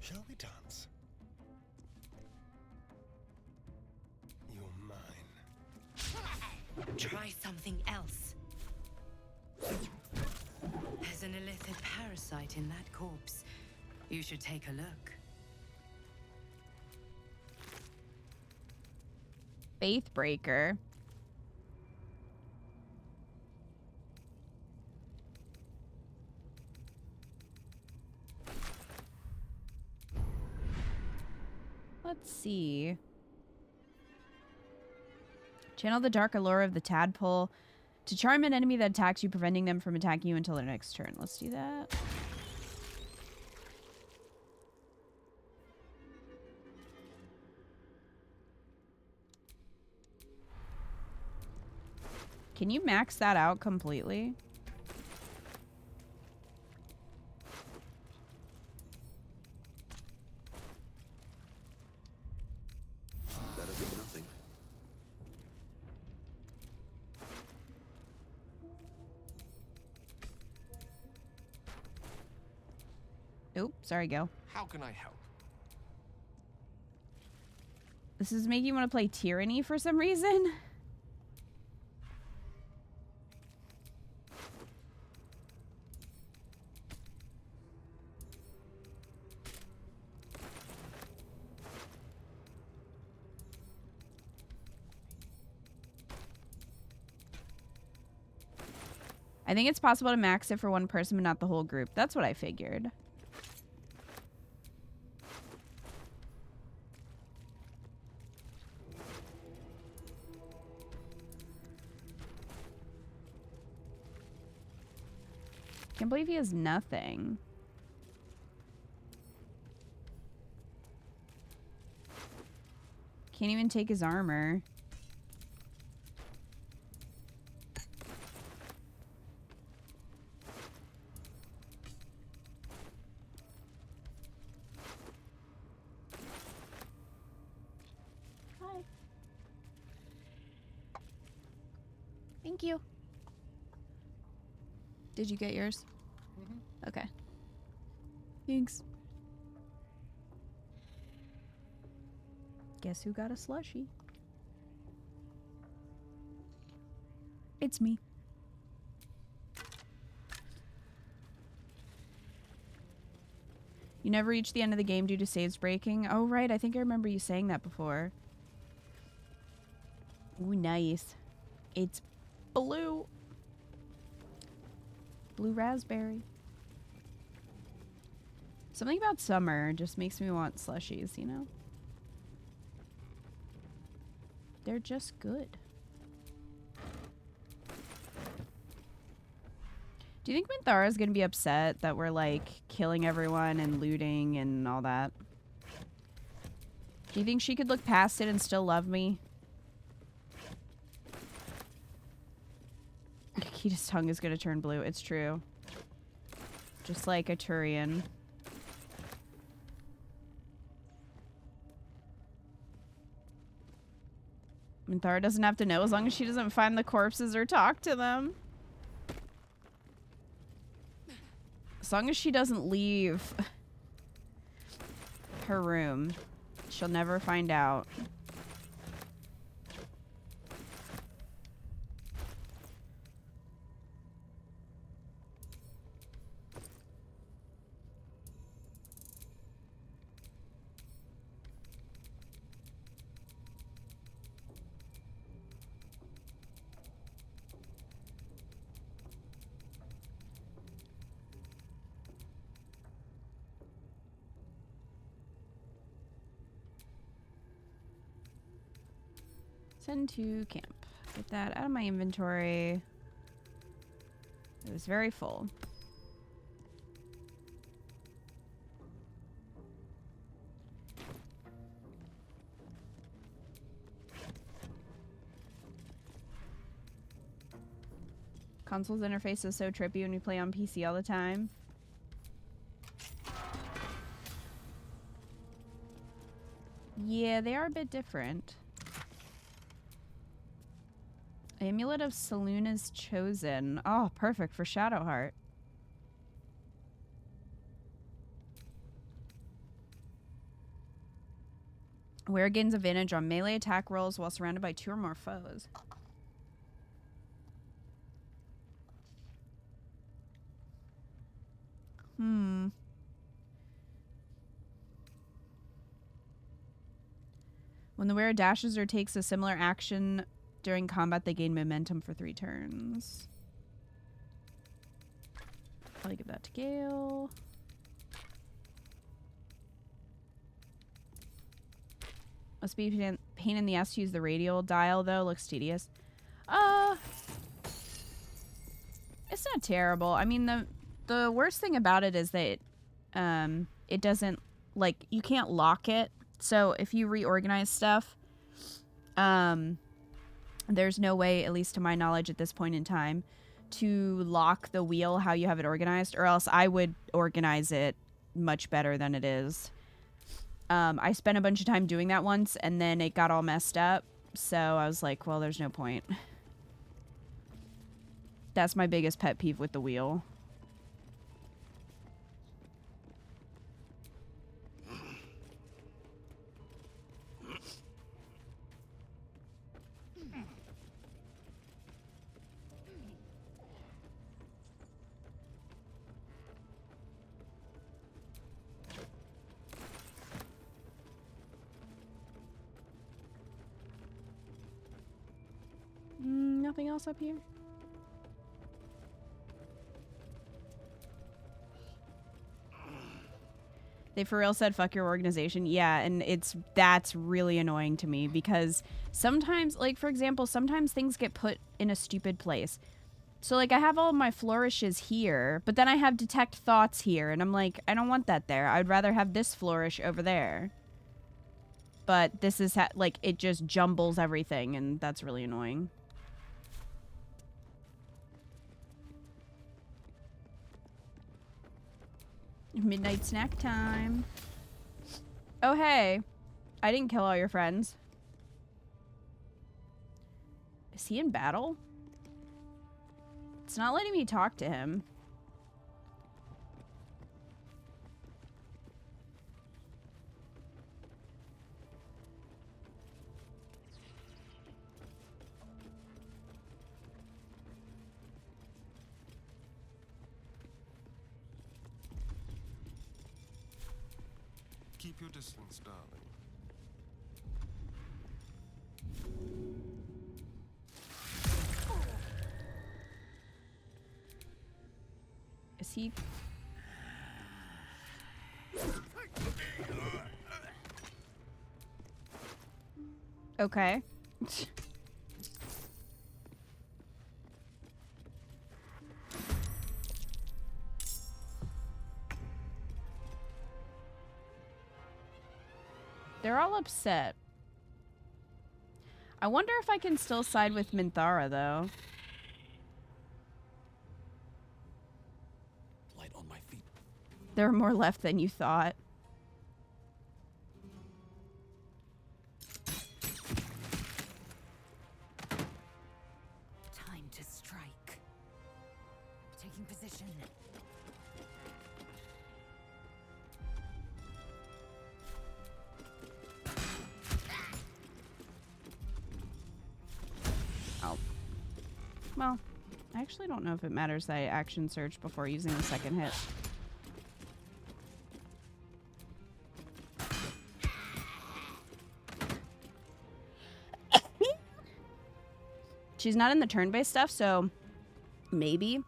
Shall we dance? You're mine. Try something else. There's an illithid parasite in that corpse. You should take a look. Faithbreaker. Let's see. Channel the dark allure of the tadpole to charm an enemy that attacks you, preventing them from attacking you until their next turn. Let's do that. Can you max that out completely? Better than nothing. Oop, sorry, go. How can I help? This is making you want to play Tyranny for some reason. I think it's possible to max it for one person, but not the whole group. That's what I figured. Can't believe he has nothing. Can't even take his armor. Hi. Thank you. Did you get yours? Mm-hmm. Okay. Thanks. Guess who got a slushie? It's me. You never reach the end of the game due to saves breaking? Oh, right. I think I remember you saying that before. Ooh, nice. It's blue. Blue raspberry. Something about summer just makes me want slushies, you know? They're just good. Do you think Minthara is going to be upset that we're, like, killing everyone and looting and all that? Do you think she could look past it and still love me? Kita's tongue is going to turn blue. It's true. Just like a Turian. Minthara doesn't have to know as long as she doesn't find the corpses or talk to them. As long as she doesn't leave her room, she'll never find out. Send to camp. Get that out of my inventory. It was very full. Console's interface is so trippy when we play on PC all the time. Yeah, they are a bit different. Amulet of Selûne's Chosen. Oh, perfect for Shadowheart. Where gains advantage on melee attack rolls while surrounded by 2 or more foes. When the wearer dashes or takes a similar action during combat, they gain momentum for 3 turns. Probably give that to Gale. Must be a pain in the ass to use the radial dial, though. Looks tedious. It's not terrible. I mean, the worst thing about it is that it doesn't, like, you can't lock it. So if you reorganize stuff, there's no way, at least to my knowledge at this point in time, to lock the wheel how you have it organized, or else I would organize it much better than it is. I spent a bunch of time doing that once, and then it got all messed up, so I was like, well, there's no point. That's my biggest pet peeve with the wheel. Nothing else up here? They for real said fuck your organization. Yeah, and that's really annoying to me because sometimes, like, for example, sometimes things get put in a stupid place. So, like, I have all of my flourishes here, but then I have detect thoughts here, and I'm like, I don't want that there. I'd rather have this flourish over there. But this is, like, it just jumbles everything, and that's really annoying. Midnight snack time. Oh, hey. I didn't kill all your friends. Is he in battle? It's not letting me talk to him. Keep your distance, darling. Is he? Okay. They're all upset. I wonder if I can still side with Minthara, though. Light on my feet. There are more left than you thought. Time to strike. Taking position. Oh. Well, I actually don't know if it matters that I action search before using the second hit. She's not in the turn-based stuff, so maybe.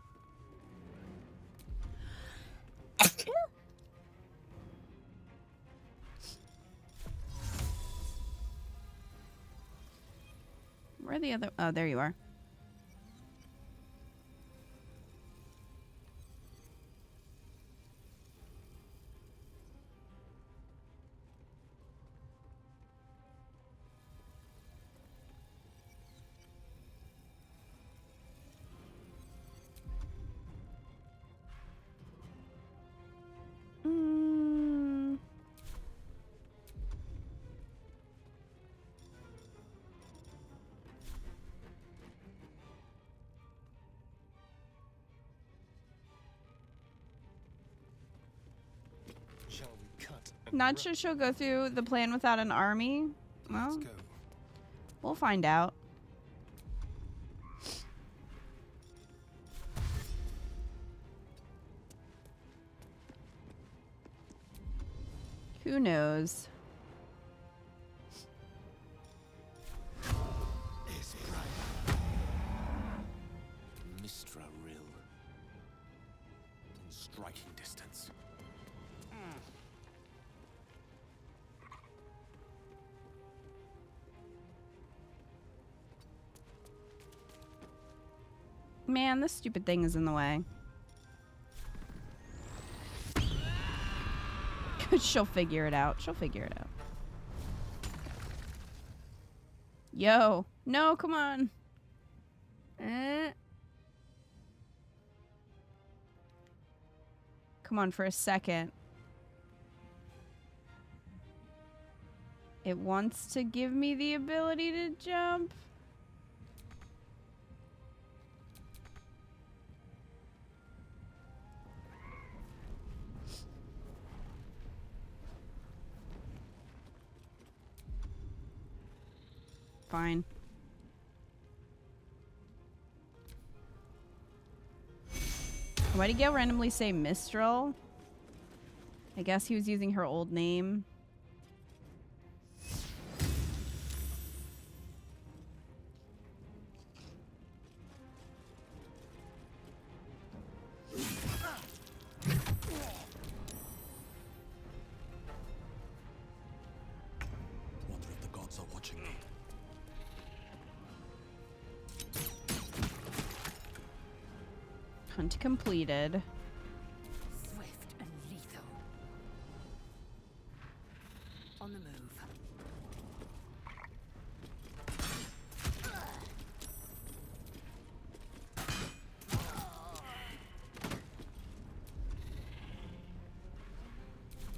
Where are the other? Oh, there you are. Shall we cut? Not sure she'll go through the plan without an army. Well, we'll find out. Who knows? Mistra Rill. In striking distance. Man, this stupid thing is in the way. She'll figure it out. She'll figure it out. Yo. No, come on. Come on for a second. It wants to give me the ability to jump. Fine. Why did Gale randomly say Mistral? I guess he was using her old name. Wonder if the gods are watching me. Hunt completed. Swift and lethal. On the move.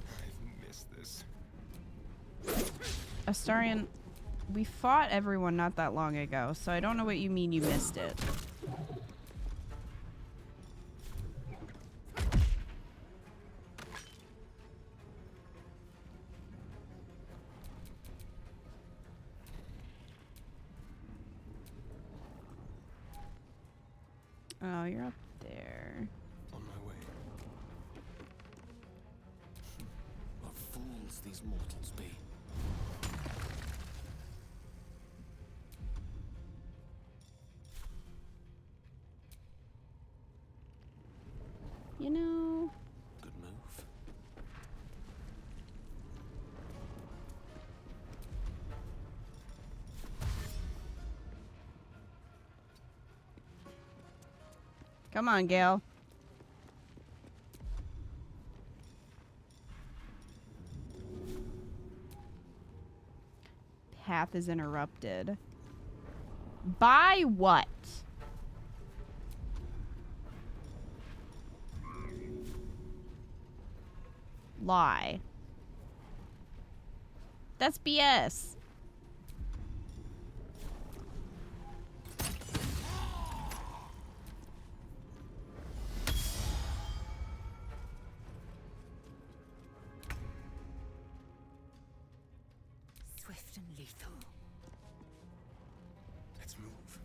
I've missed this. Astarion, we fought everyone not that long ago, so I don't know what you mean you missed it. Oh, you're up there. On my way. A fool goblins these mortals be? You know... Good move. Come on, Gale. Path is interrupted. By what? Lie. That's BS. Swift and lethal. Let's move.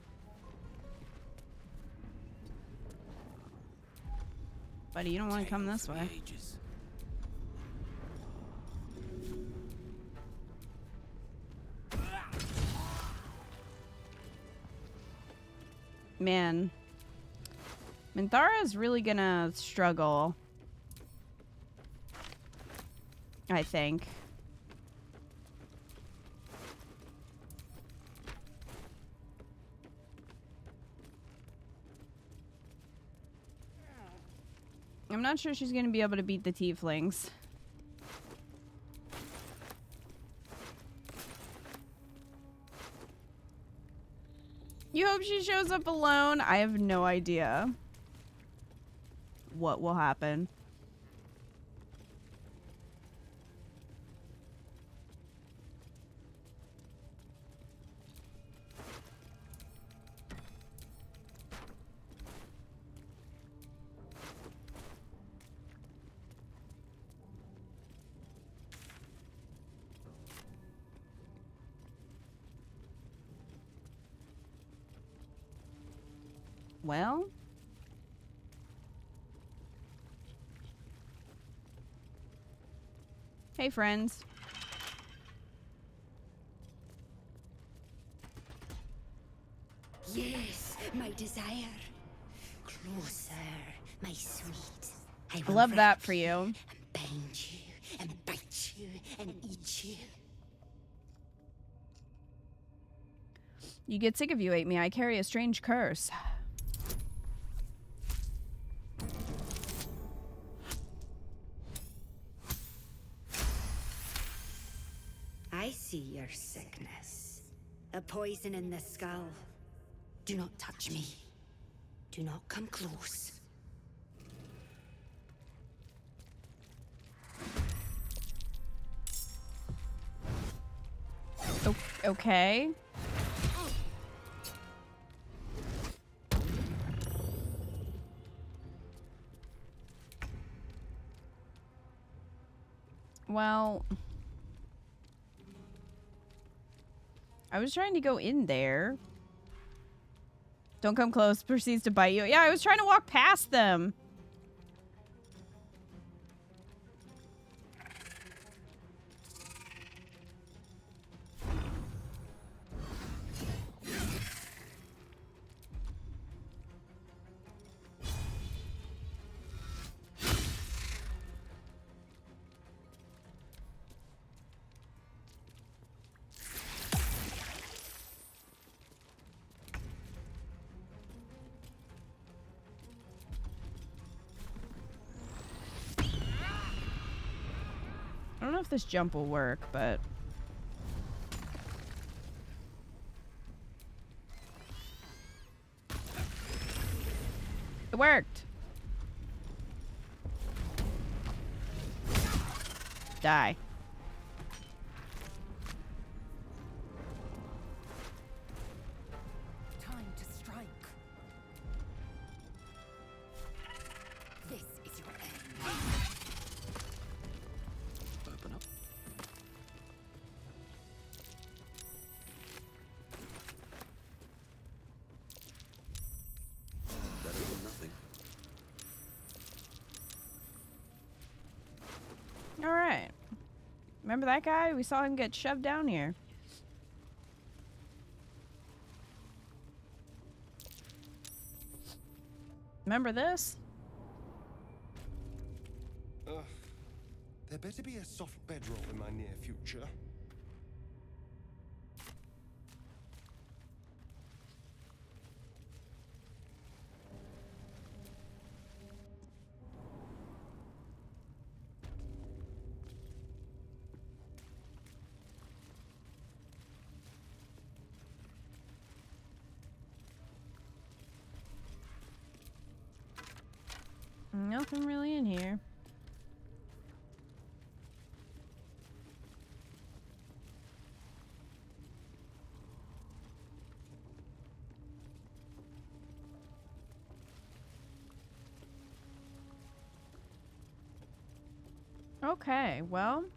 Buddy, you don't want to come this way. Man. Minthara is really gonna struggle. I think. I'm not sure she's gonna be able to beat the tieflings. You hope she shows up alone? I have no idea what will happen. Well, hey friends. Yes, my desire. Closer, my sweet. I love that for you. Bind you and bite you and eat you. You get sick of you ate me. I carry a strange curse. I see your sickness. A poison in the skull. Do not touch me. Do not come close. Okay. Well, I was trying to go in there. Don't come close. Proceeds to bite you. Yeah, I was trying to walk past them. I don't know if this jump will work, but... It worked! Die. Time to strike. This is your end. Open up. Better than nothing. Alright. Remember that guy? We saw him get shoved down here. Remember this? There better be a soft bedroll in my near future. Nothing really in here. Okay, well. What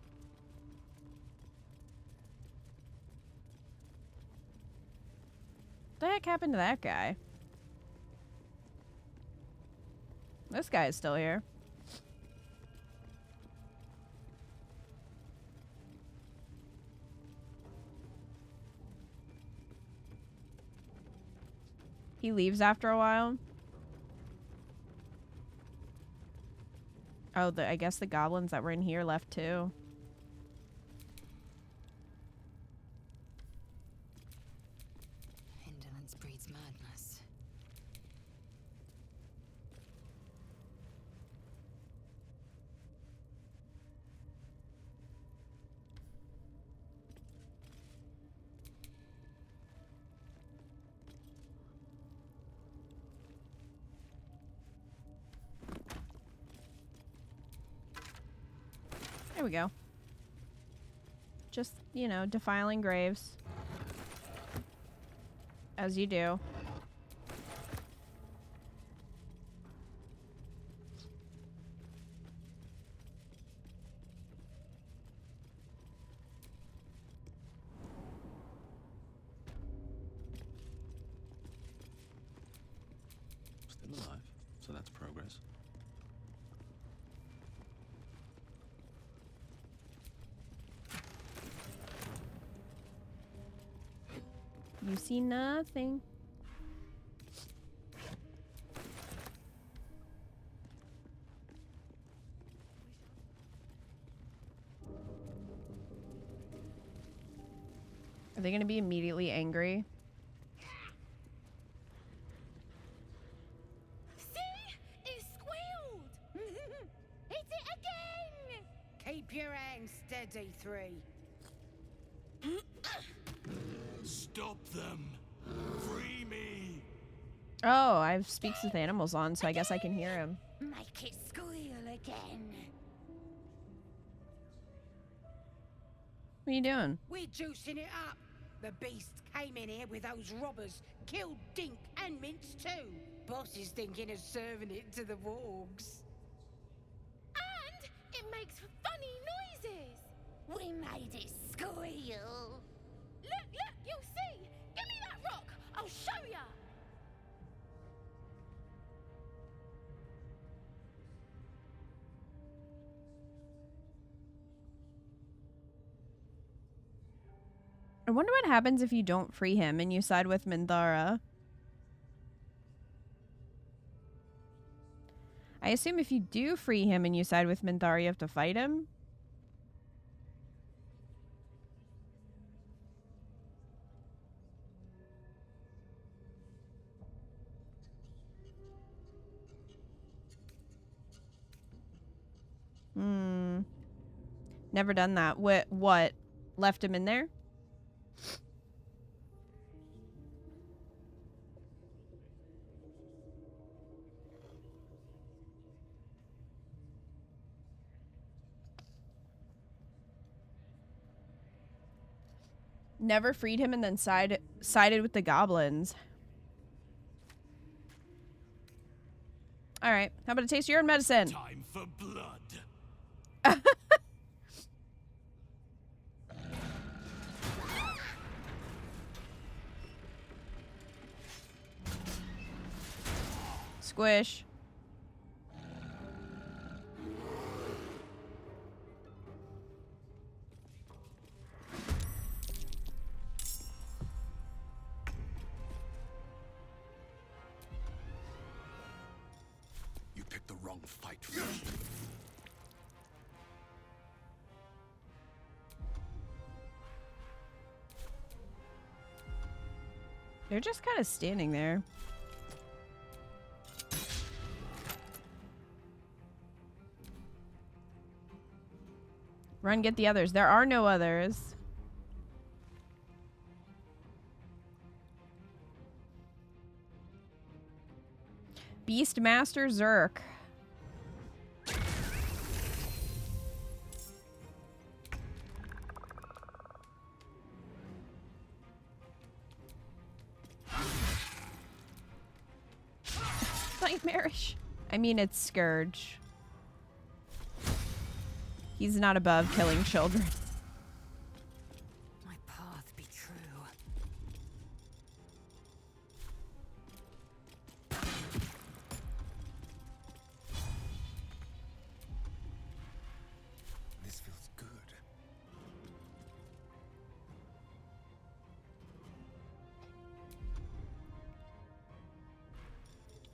the heck happened to that guy? This guy is still here. He leaves after a while. Oh, I guess the goblins that were in here left too. Indolence breeds madness. There we go. Just, you know, defiling graves. As you do. Still alive, so that's progress. You see nothing. Are they going to be immediately angry? See? It squealed! Hit it again! Keep your hands steady, 3. Stop them! Free me! Oh, I have Speaks with Animals on, so I guess I can hear him. Make it squeal again. What are you doing? We're juicing it up. The beast came in here with those robbers, killed Dink and Mince too. Boss is thinking of serving it to the wargs. And it makes funny noises. We made it squeal. Look, you'll see. Give me that rock. I'll show ya. I wonder what happens if you don't free him and you side with Minthara. I assume if you do free him and you side with Minthara, you have to fight him? Never done that. What? Left him in there? Never freed him and then sided with the goblins. Alright, how about a taste of your own medicine? Time for blood. Squish. picked the wrong fight for me. They're just kind of standing there. Run, get the others. There are no others. Beastmaster Zerk. Nightmarish. I mean, it's Scourge. He's not above killing children. My path be true. This feels good.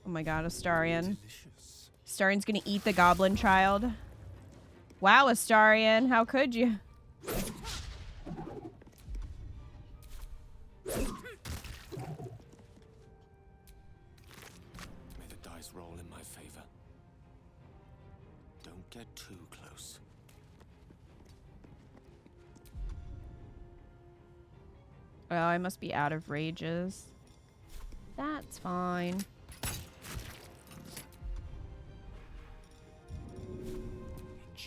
Oh my god, Astarion. Astarian's gonna eat the goblin child. Wow, Astarion, how could you? May the dice roll in my favor. Don't get too close. Oh, I must be out of rages. That's fine.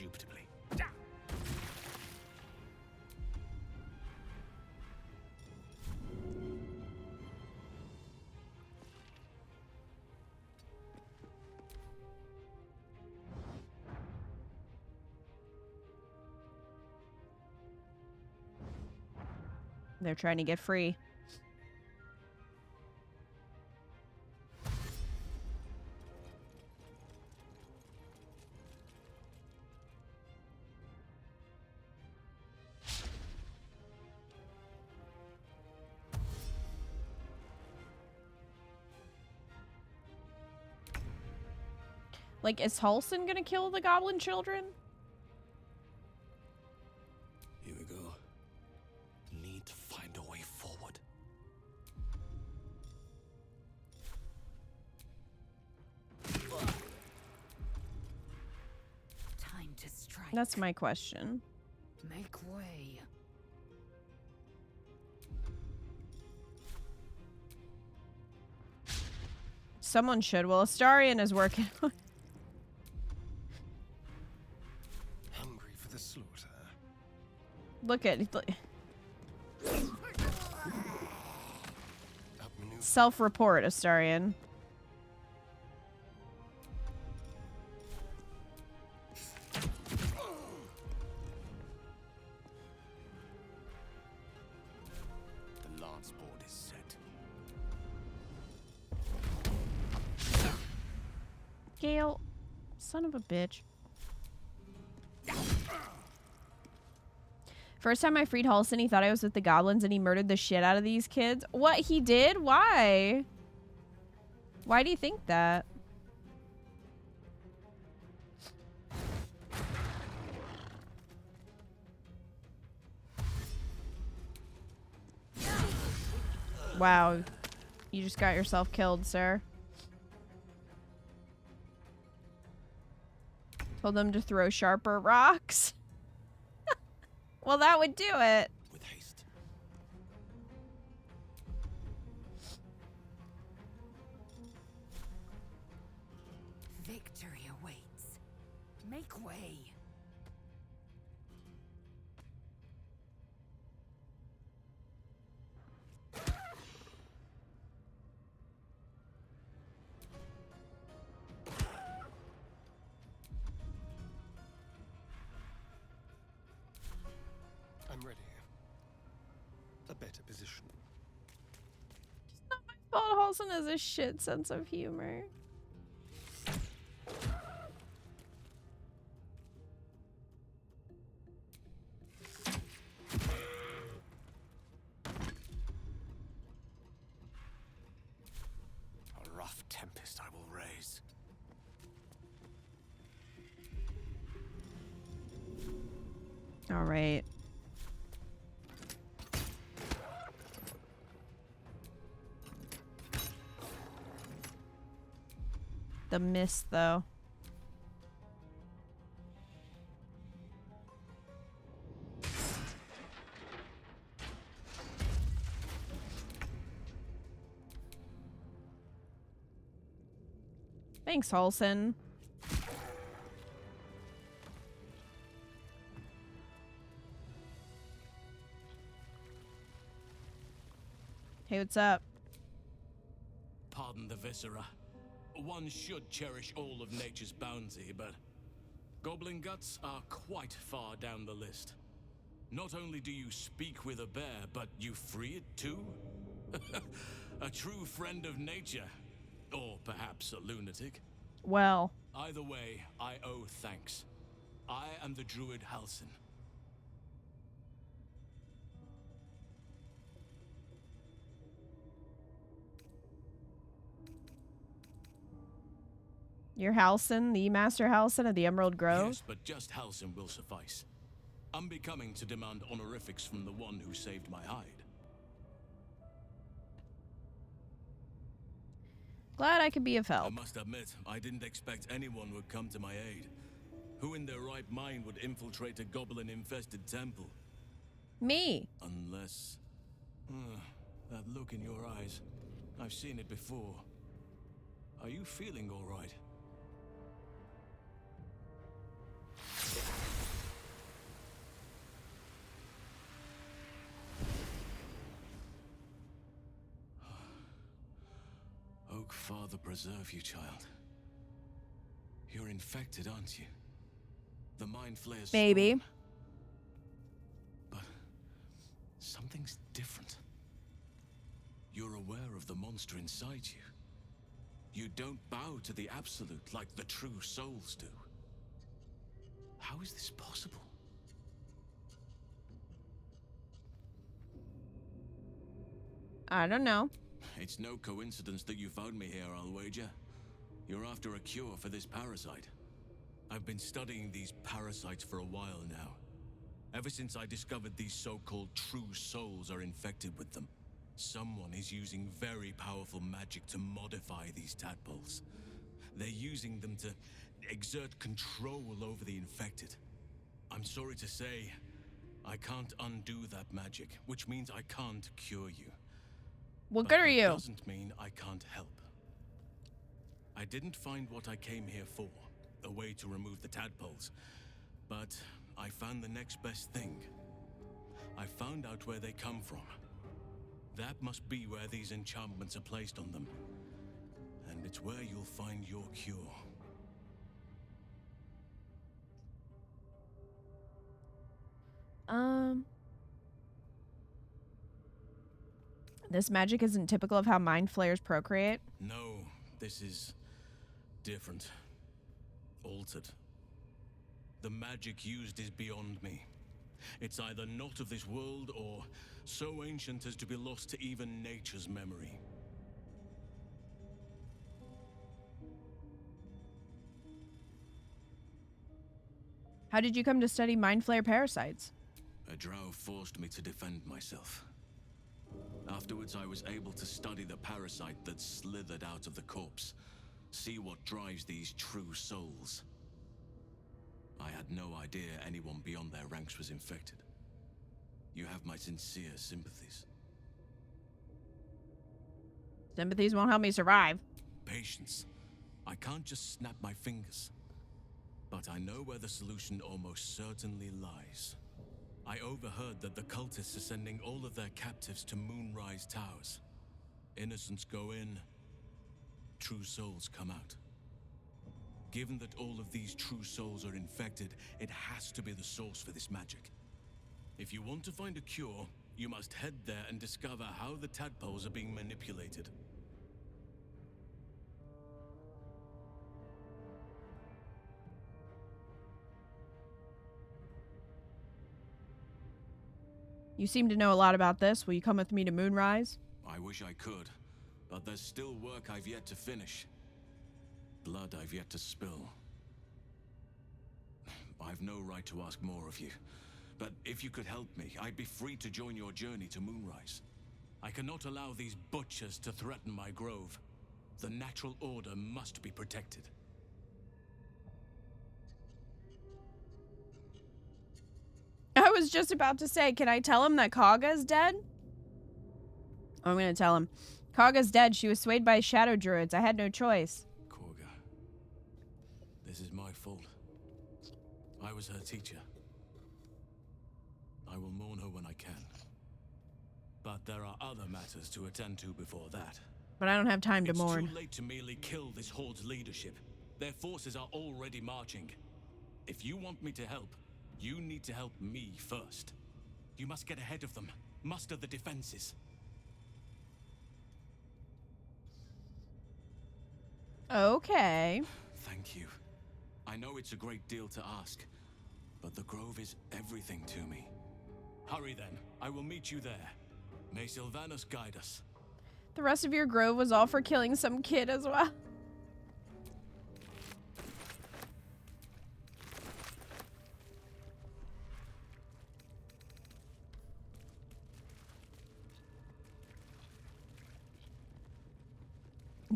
Indubitably. They're trying to get free. Like, is Halson gonna kill the goblin children? Here we go. Need to find a way forward. Time to strike. That's my question. Make way. Someone should. Well, Astarion is working on. Hungry for the slaughter. Look at self-report, Astarion. The lance board is set. Gale, son of a bitch. First time I freed Halson, he thought I was with the goblins and he murdered the shit out of these kids. What, he did? Why? Why do you think that? Wow. You just got yourself killed, sir. Told them to throw sharper rocks. Well, that would do it. With haste. Victory awaits. Make way. I'm ready. A better position. Paul Halson has a shit sense of humor. A rough tempest I will raise. All right. The mist, though. Thanks, Halson. Hey, what's up? Pardon the viscera. One should cherish all of nature's bounty, but goblin guts are quite far down the list. Not only do you speak with a bear, but you free it too? A true friend of nature. Or perhaps a lunatic. Well. Either way, I owe thanks. I am the druid Halsin. You're Halsin, the Master Halsin of the Emerald Grove? Yes, but just Halsin will suffice. Unbecoming to demand honorifics from the one who saved my hide. Glad I could be of help. I must admit, I didn't expect anyone would come to my aid. Who in their right mind would infiltrate a goblin-infested temple? Me. Unless... that look in your eyes. I've seen it before. Are you feeling all right? Oak Father preserve you, child. You're infected, aren't you? The Mind Flayer's Maybe. spawn. But something's different. You're aware of the monster inside you. You don't bow to the Absolute like the true souls do. How is this possible? I don't know. It's no coincidence that you found me here, I'll wager. You're after a cure for this parasite. I've been studying these parasites for a while now. Ever since I discovered these so-called true souls are infected with them. Someone is using very powerful magic to modify these tadpoles. They're using them to exert control over the infected. I'm sorry to say, I can't undo that magic, which means I can't cure you. What good are you? That doesn't mean I can't help. I didn't find what I came here for, a way to remove the tadpoles, but I found the next best thing. I found out where they come from. That must be where these enchantments are placed on them. And it's where you'll find your cure. This magic isn't typical of how mind flayers procreate? No, this is different. Altered. The magic used is beyond me. It's either not of this world or so ancient as to be lost to even nature's memory. How did you come to study mind flayer parasites? A drow forced me to defend myself. Afterwards, I was able to study the parasite that slithered out of the corpse, see what drives these true souls. I had no idea anyone beyond their ranks was infected. You have my sincere sympathies. Sympathies won't help me survive. Patience. I can't just snap my fingers. But I know where the solution almost certainly lies. I overheard that the cultists are sending all of their captives to Moonrise Towers. Innocents go in, true souls come out. Given that all of these true souls are infected, it has to be the source for this magic. If you want to find a cure, you must head there and discover how the tadpoles are being manipulated. You seem to know a lot about this. Will you come with me to Moonrise? I wish I could, but there's still work I've yet to finish. Blood I've yet to spill. I've no right to ask more of you, But if you could help me, I'd be free to join your journey to Moonrise. I cannot allow these butchers to threaten my grove. The natural order must be protected. I was just about to say, can I tell him that Kaga's dead? I'm gonna tell him. Kaga's dead. She was swayed by shadow druids. I had no choice. Korga, this is my fault. I was her teacher. I will mourn her when I can. But there are other matters to attend to before that. But I don't have time to mourn. It's too late to merely kill this horde's leadership. Their forces are already marching. If you want me to help, you need to help me first. You must get ahead of them, muster the defenses. Okay. Thank you. I know it's a great deal to ask, but the grove is everything to me. Hurry then, I will meet you there. May Sylvanus guide us. The rest of your grove was all for killing some kid as well.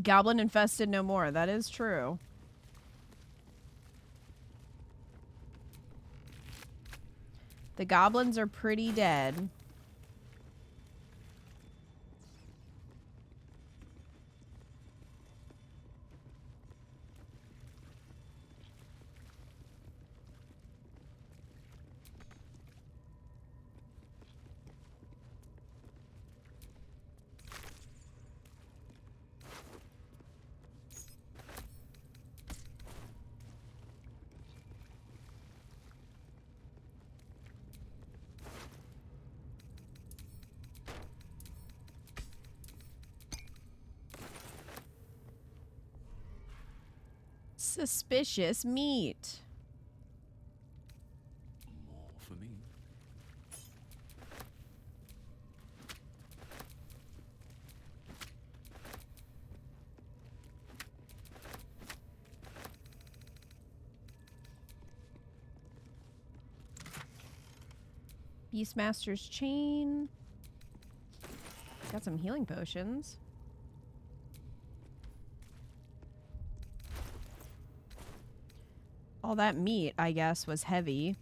Goblin infested no more. That is true. The goblins are pretty dead. Suspicious meat. More for me. Beastmaster's chain. Got some healing potions. All that meat, I guess, was heavy.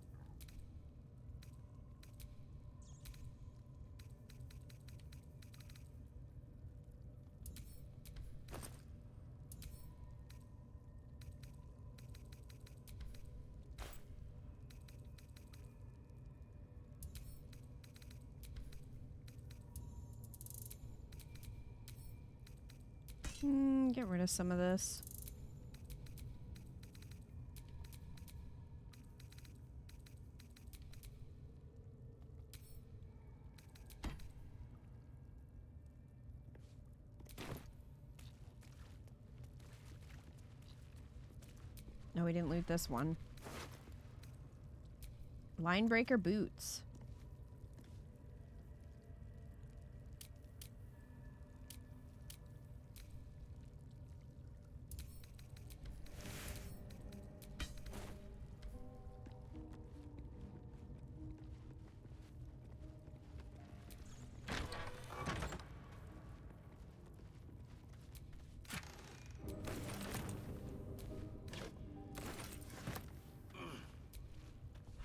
Get rid of some of this. No, we didn't loot this one. Linebreaker boots.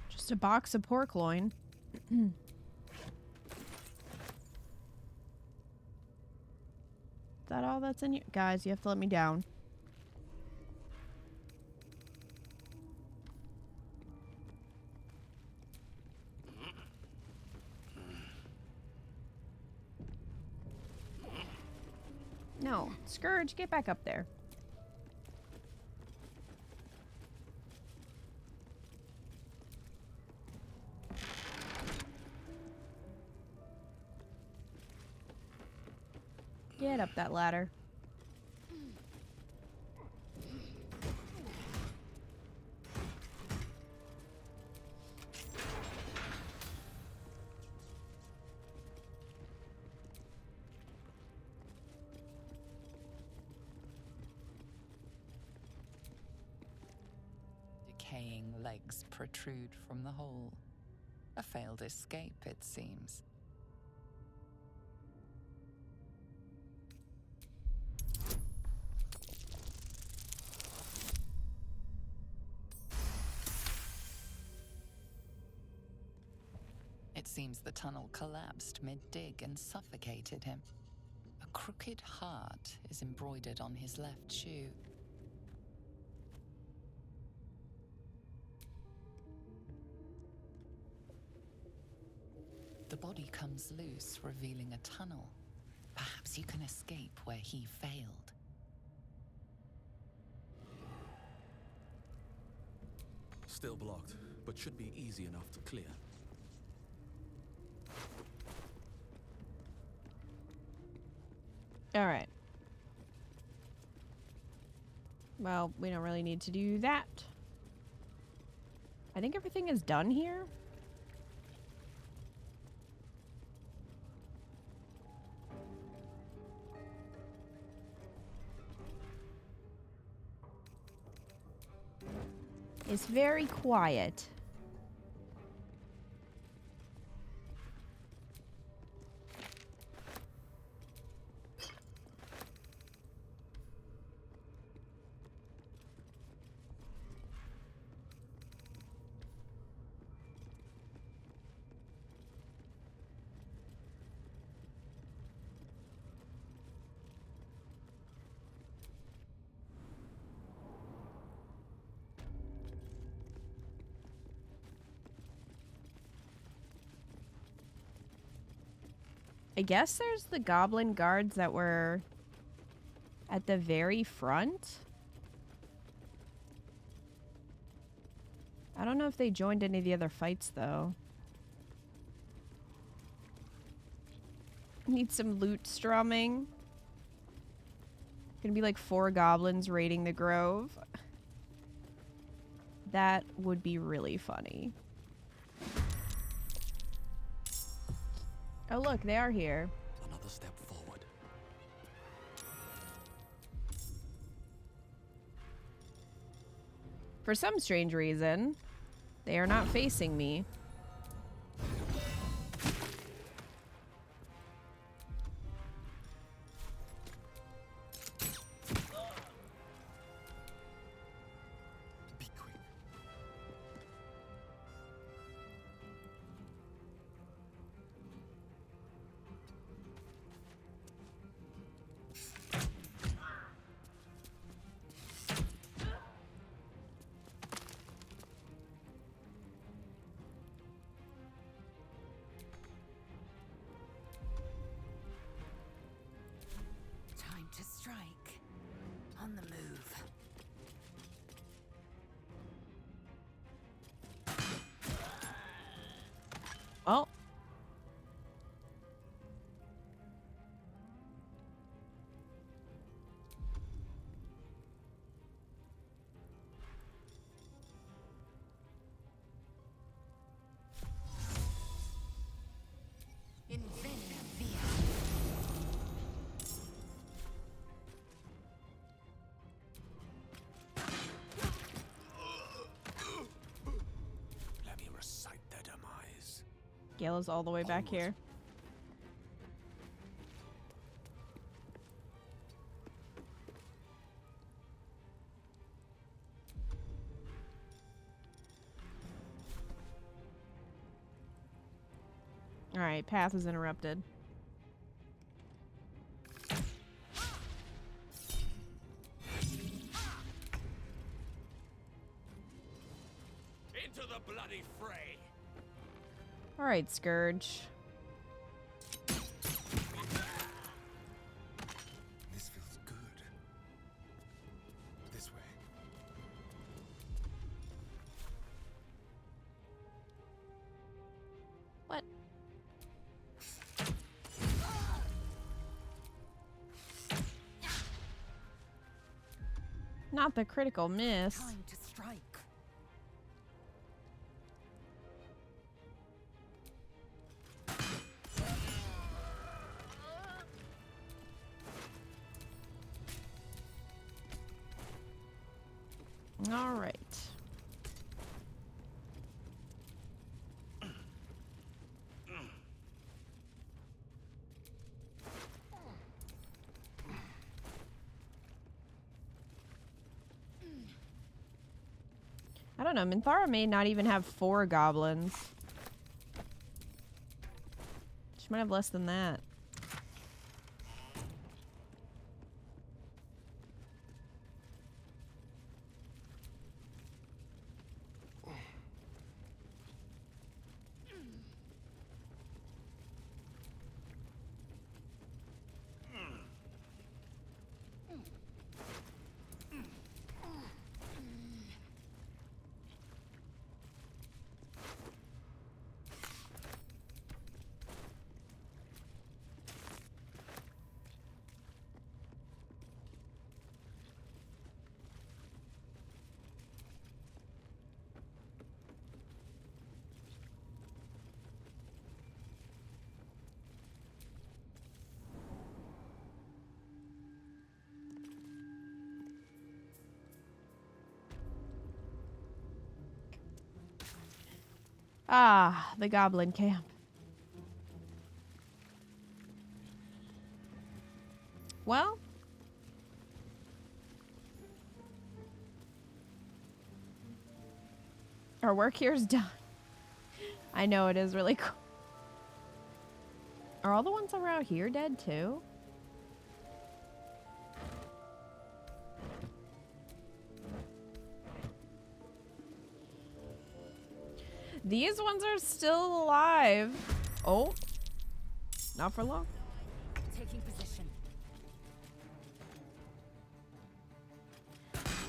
Just a box of pork loin. Is that all that's in you? Guys, you have to let me down. No. Scourge, get back up there. Get up that ladder. Decaying legs protrude from the hole. A failed escape, it seems. It seems the tunnel collapsed mid-dig and suffocated him. A crooked heart is embroidered on his left shoe. The body comes loose, revealing a tunnel. Perhaps you can escape where he failed. Still blocked, but should be easy enough to clear. All right. Well, we don't really need to do that. I think everything is done here. It's very quiet. I guess there's the goblin guards that were at the very front. I don't know if they joined any of the other fights, though. Need some loot strumming. Gonna be like 4 goblins raiding the grove. That would be really funny. Oh look, they are here. Another step forward. For some strange reason, they are not facing me. Time to strike. On the move. Oh. Let me recite their demise. Gale is all the way back here. Alright, path is interrupted. Into the bloody fray! Alright, Scourge. This feels good. This way. What? Not the critical miss. Time to strike. All right. I don't know. Minthara may not even have 4 goblins. She might have less than that. Ah, the goblin camp. Well, our work here is done. I know, it is really cool. Are all the ones around here dead too? These ones are still alive. Oh, not for long. Taking position.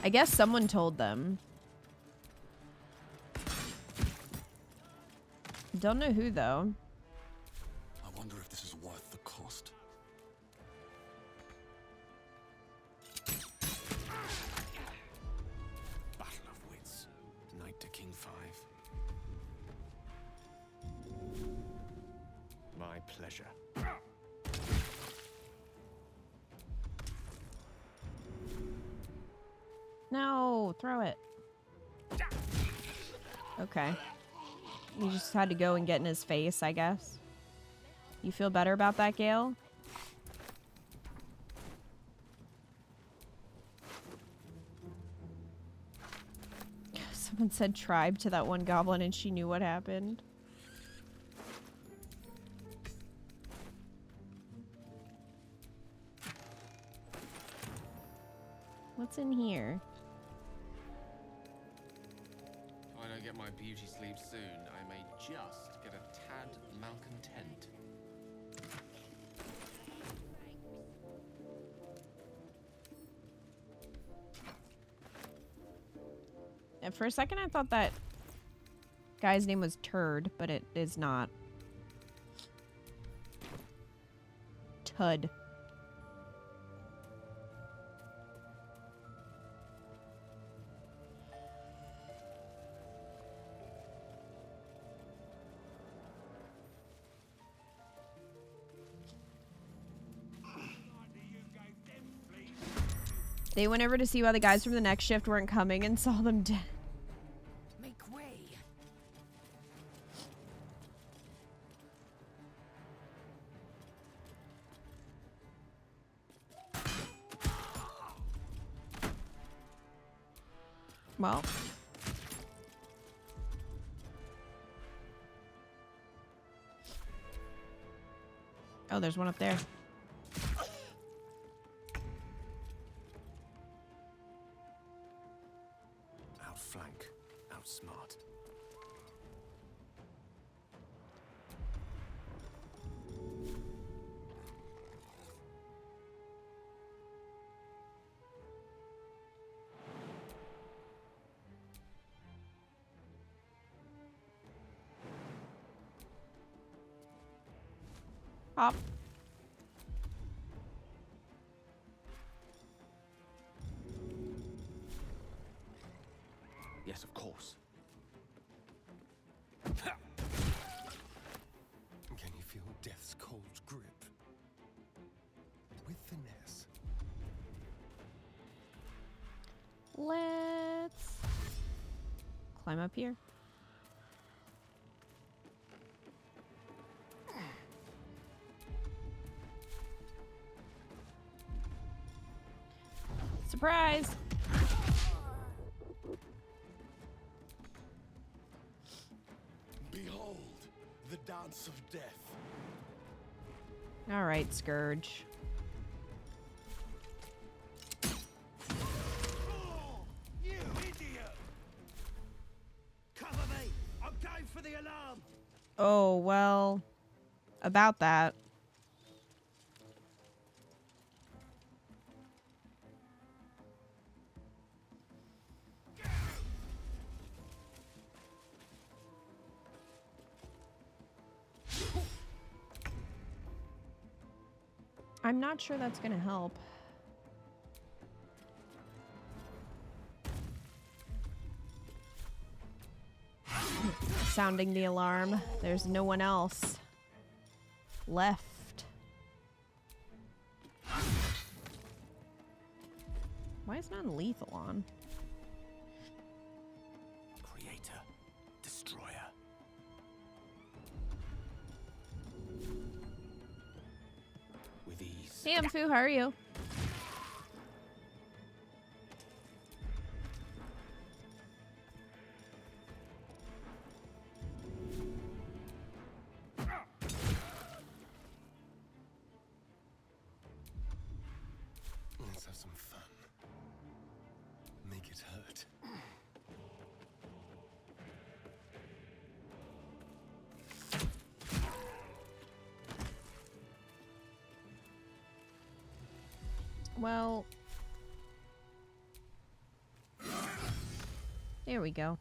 I guess someone told them. Don't know who though. I wonder if this is worth the cost. Battle of wits. Knight to King 5. My pleasure. No, throw it. Okay. You just had to go and get in his face, I guess. You feel better about that, Gale? Someone said tribe to that one goblin and she knew what happened. What's in here? If I don't get my beauty sleep soon, I may just get a tad malcontent. And for a second I thought that guy's name was Turd, but it is not. Tud. They went over to see why the guys from the next shift weren't coming and saw them dead. Make way. Well. Oh, there's one up there. Outflank, outsmart. Hop. Yes, of course. Can you feel death's cold grip? With finesse. Let's climb up here. Surprise! dance of death. All right, Scourge. You idiot! Cover me! I'm going for the alarm! Oh, well, about that. I'm not sure that's going to help. Sounding the alarm. There's no one else left. Why is non-lethal on? Creator, destroyer. With ease. Hey, Fu, how are you? Let's have some fun. Make it hurt. Well, there we go.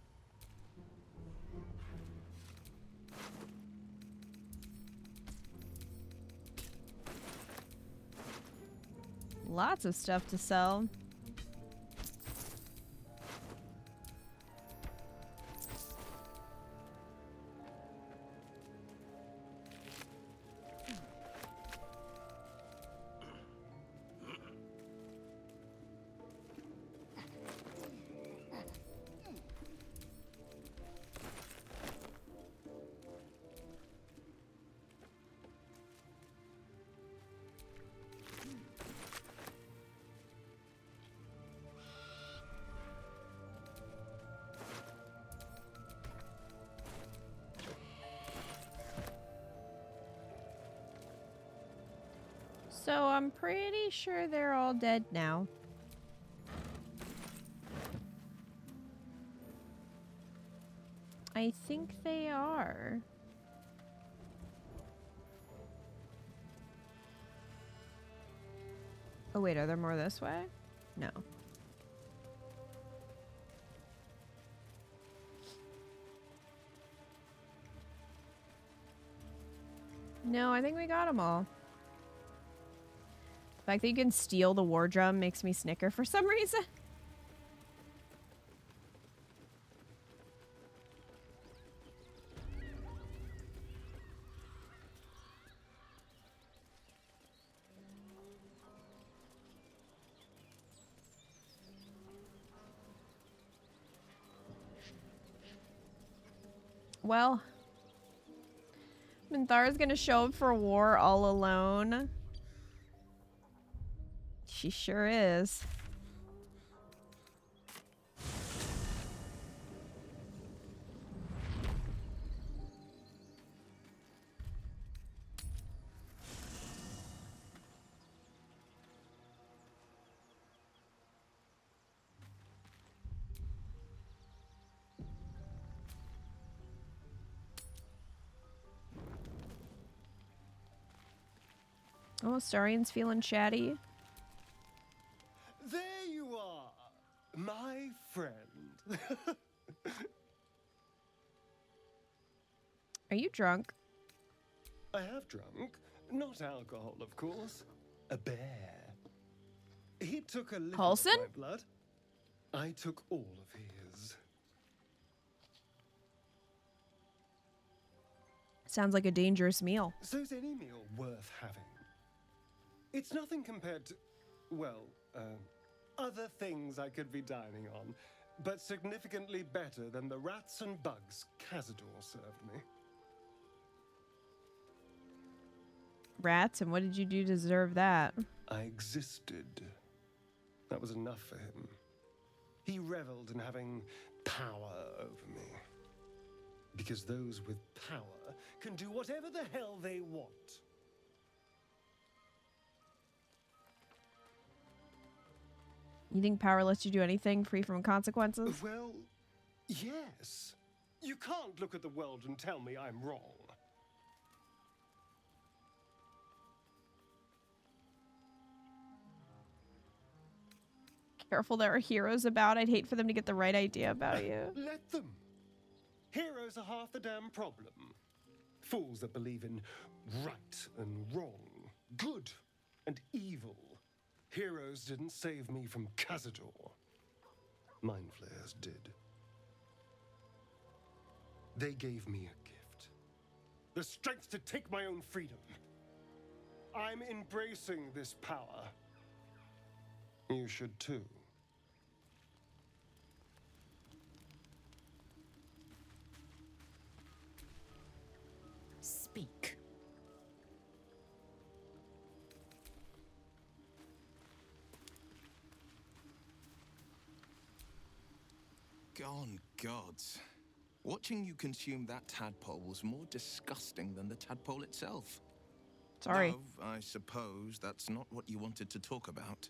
Lots of stuff to sell. So I'm pretty sure they're all dead now. I think they are. Oh wait, are there more this way? No. No, I think we got them all. The fact that you can steal the war drum makes me snicker for some reason. Well, Minthara's gonna show up for war all alone. She sure is. Oh, Starian's feeling chatty. There you are, my friend. Are you drunk? I have drunk. Not alcohol, of course. A bear. He took a little Paulson? of my blood. I took all of his. Sounds like a dangerous meal. So's any meal worth having. It's nothing compared to, well, other things I could be dining on, but significantly better than the rats and bugs Cazador served me. Rats? And what did you do to deserve that? I existed. That was enough for him. He reveled in having power over me. Because those with power can do whatever the hell they want. You think power lets you do anything free from consequences? Well, yes. You can't look at the world and tell me I'm wrong. Careful, there are heroes about. I'd hate for them to get the right idea about you. Let them. Heroes are half the damn problem. Fools that believe in right and wrong, good and evil. Heroes didn't save me from Cazador. Mind flayers did. They gave me a gift. The strength to take my own freedom. I'm embracing this power. You should too. Speak. Gone gods. Watching you consume that tadpole was more disgusting than the tadpole itself. Sorry. Though, I suppose that's not what you wanted to talk about.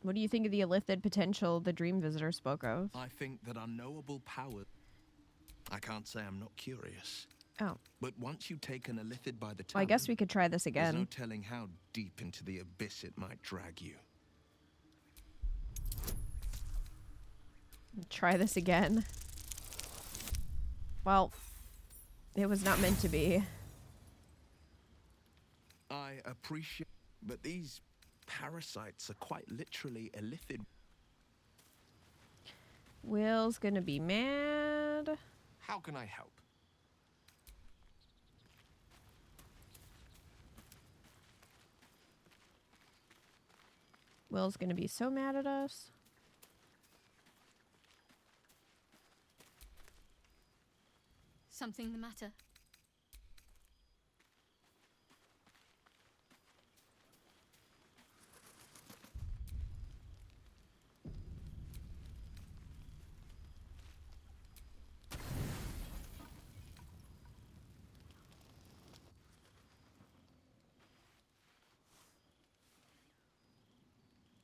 What do you think of the illithid potential the Dream Visitor spoke of? I think that unknowable power... I can't say I'm not curious. Oh. But once you take an illithid by the Well, I guess we could try this there's again. no telling how deep into the abyss it might drag you. Try this again. Well, it was not meant to be. I appreciate... But these parasites are quite literally illithid. Will's gonna be mad. How can I help? Will's gonna be so mad at us. Something the matter?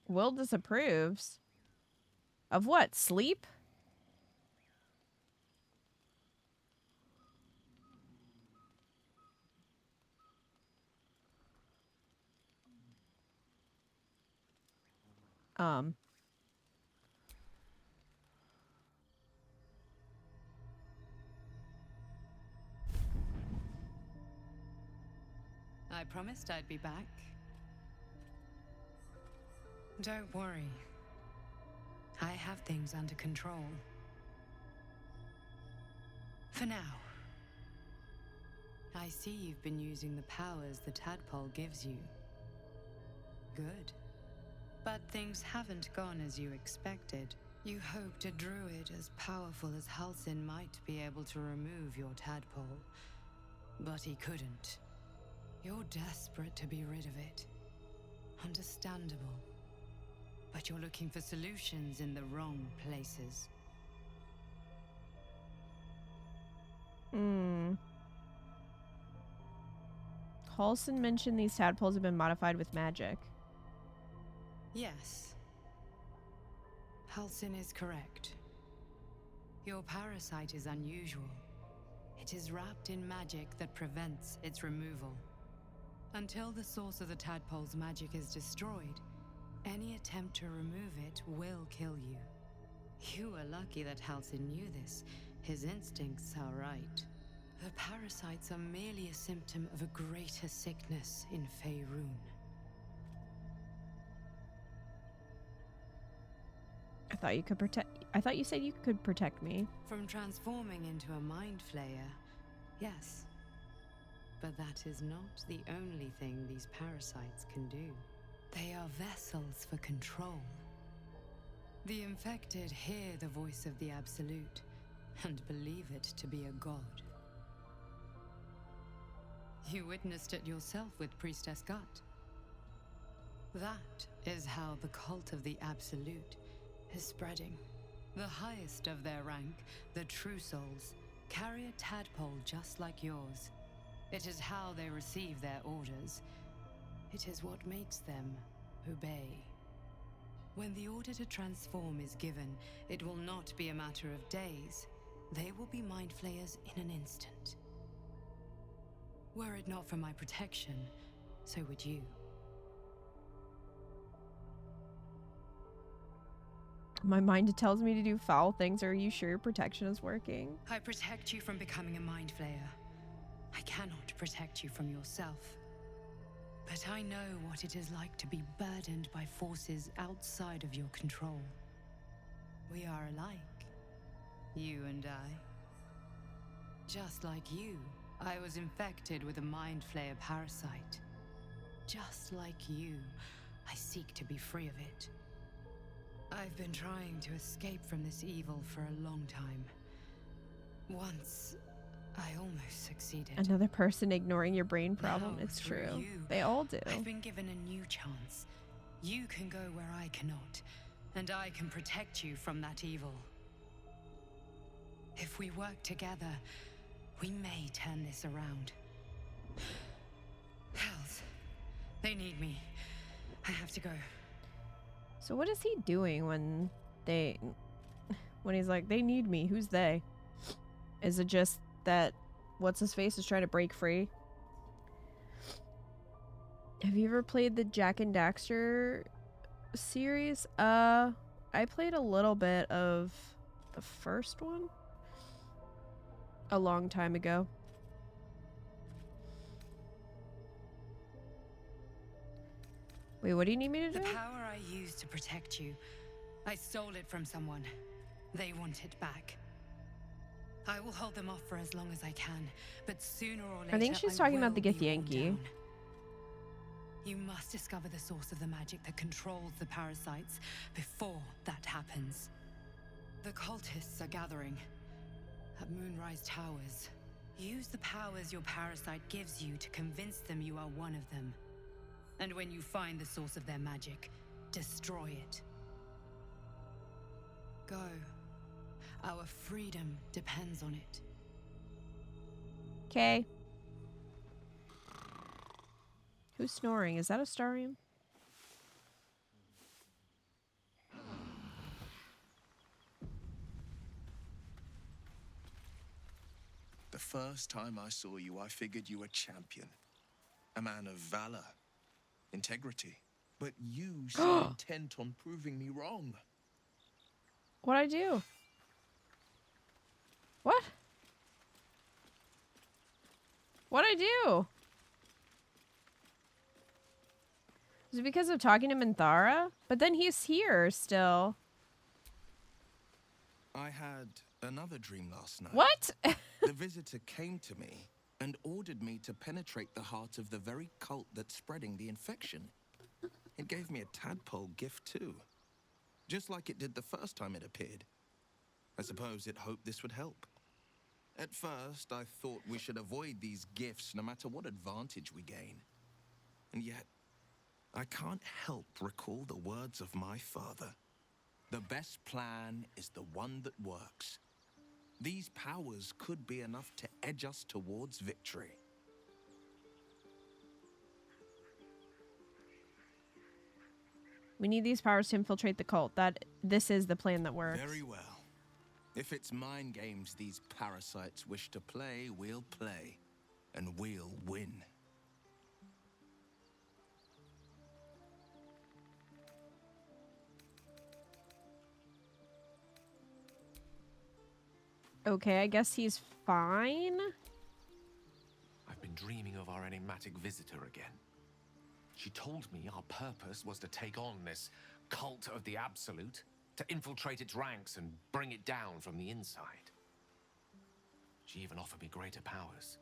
Will disapproves. Of what? Sleep? I promised I'd be back. Don't worry. I have things under control. For now. I see you've been using the powers the tadpole gives you. Good. But things haven't gone as you expected. You hoped a druid as powerful as Halsin might be able to remove your tadpole. But he couldn't. You're desperate to be rid of it. Understandable. But you're looking for solutions in the wrong places. Halsin mentioned these tadpoles have been modified with magic. Yes. Halsin is correct. Your parasite is unusual. It is wrapped in magic that prevents its removal. Until the source of the tadpole's magic is destroyed, any attempt to remove it will kill you. You were lucky that Halsin knew this. His instincts are right. The parasites are merely a symptom of a greater sickness in Faerun. I thought you said you could protect me. From transforming into a mind flayer, yes. But that is not the only thing these parasites can do. They are vessels for control. The infected hear the voice of the Absolute and believe it to be a god. You witnessed it yourself with Priestess Gut. That is how the cult of the Absolute is spreading. The highest of their rank, the true souls, carry a tadpole just like yours. It is how they receive their orders. It is what makes them obey. When the order to transform is given, it will not be a matter of days. They will be mind flayers in an instant. Were it not for my protection, so would you. My mind tells me to do foul things. Are you sure your protection is working? I protect you from becoming a mind flayer. I cannot protect you from yourself. But I know what it is like to be burdened by forces outside of your control. We are alike, you and I. Just like you, I was infected with a mind flayer parasite. Just like you, I seek to be free of it. I've been trying to escape from this evil for a long time. Once, I almost succeeded. Another person ignoring your brain problem. Now, It's through true. you, They all do. I've been given a new chance. You can go where I cannot, and I can protect you from that evil. If we work together, we may turn this around. Hells, they need me. I have to go. So what is he doing when he's like, they need me? Who's they? Is it just that what's his face is trying to break free? Have you ever played the Jack and Daxter series? I played a little bit of the first one a long time ago. Wait, what do you need me to do? The power I used to protect you, I stole it from someone. They want it back. I will hold them off for as long as I can, but sooner or later I think she's talking about the will be worn Githyanki. down. You must discover the source of the magic that controls the parasites before that happens. The cultists are gathering at Moonrise Towers. Use the powers your parasite gives you to convince them you are one of them. And when you find the source of their magic, destroy it. Go. Our freedom depends on it. Okay. Who's snoring? Is that Astarion? The first time I saw you, I figured you were a champion. A man of valor, integrity. But you seem intent on proving me wrong. What'd I do? What? What'd I do? Is it because of talking to Minthara? But then he's here still. I had another dream last night. What? The visitor came to me and ordered me to penetrate the heart of the very cult that's spreading the infection. It gave me a tadpole gift too. Just like it did the first time it appeared. I suppose it hoped this would help. At first, I thought we should avoid these gifts no matter what advantage we gain. And yet, I can't help recall the words of my father. The best plan is the one that works. These powers could be enough to edge us towards victory. We need these powers to infiltrate the cult. This is the plan that works. Very well. If it's mind games these parasites wish to play, we'll play. And we'll win. Okay, I guess he's fine. I've been dreaming of our enigmatic visitor again. She told me our purpose was to take on this cult of the Absolute, to infiltrate its ranks and bring it down from the inside. She even offered me greater powers,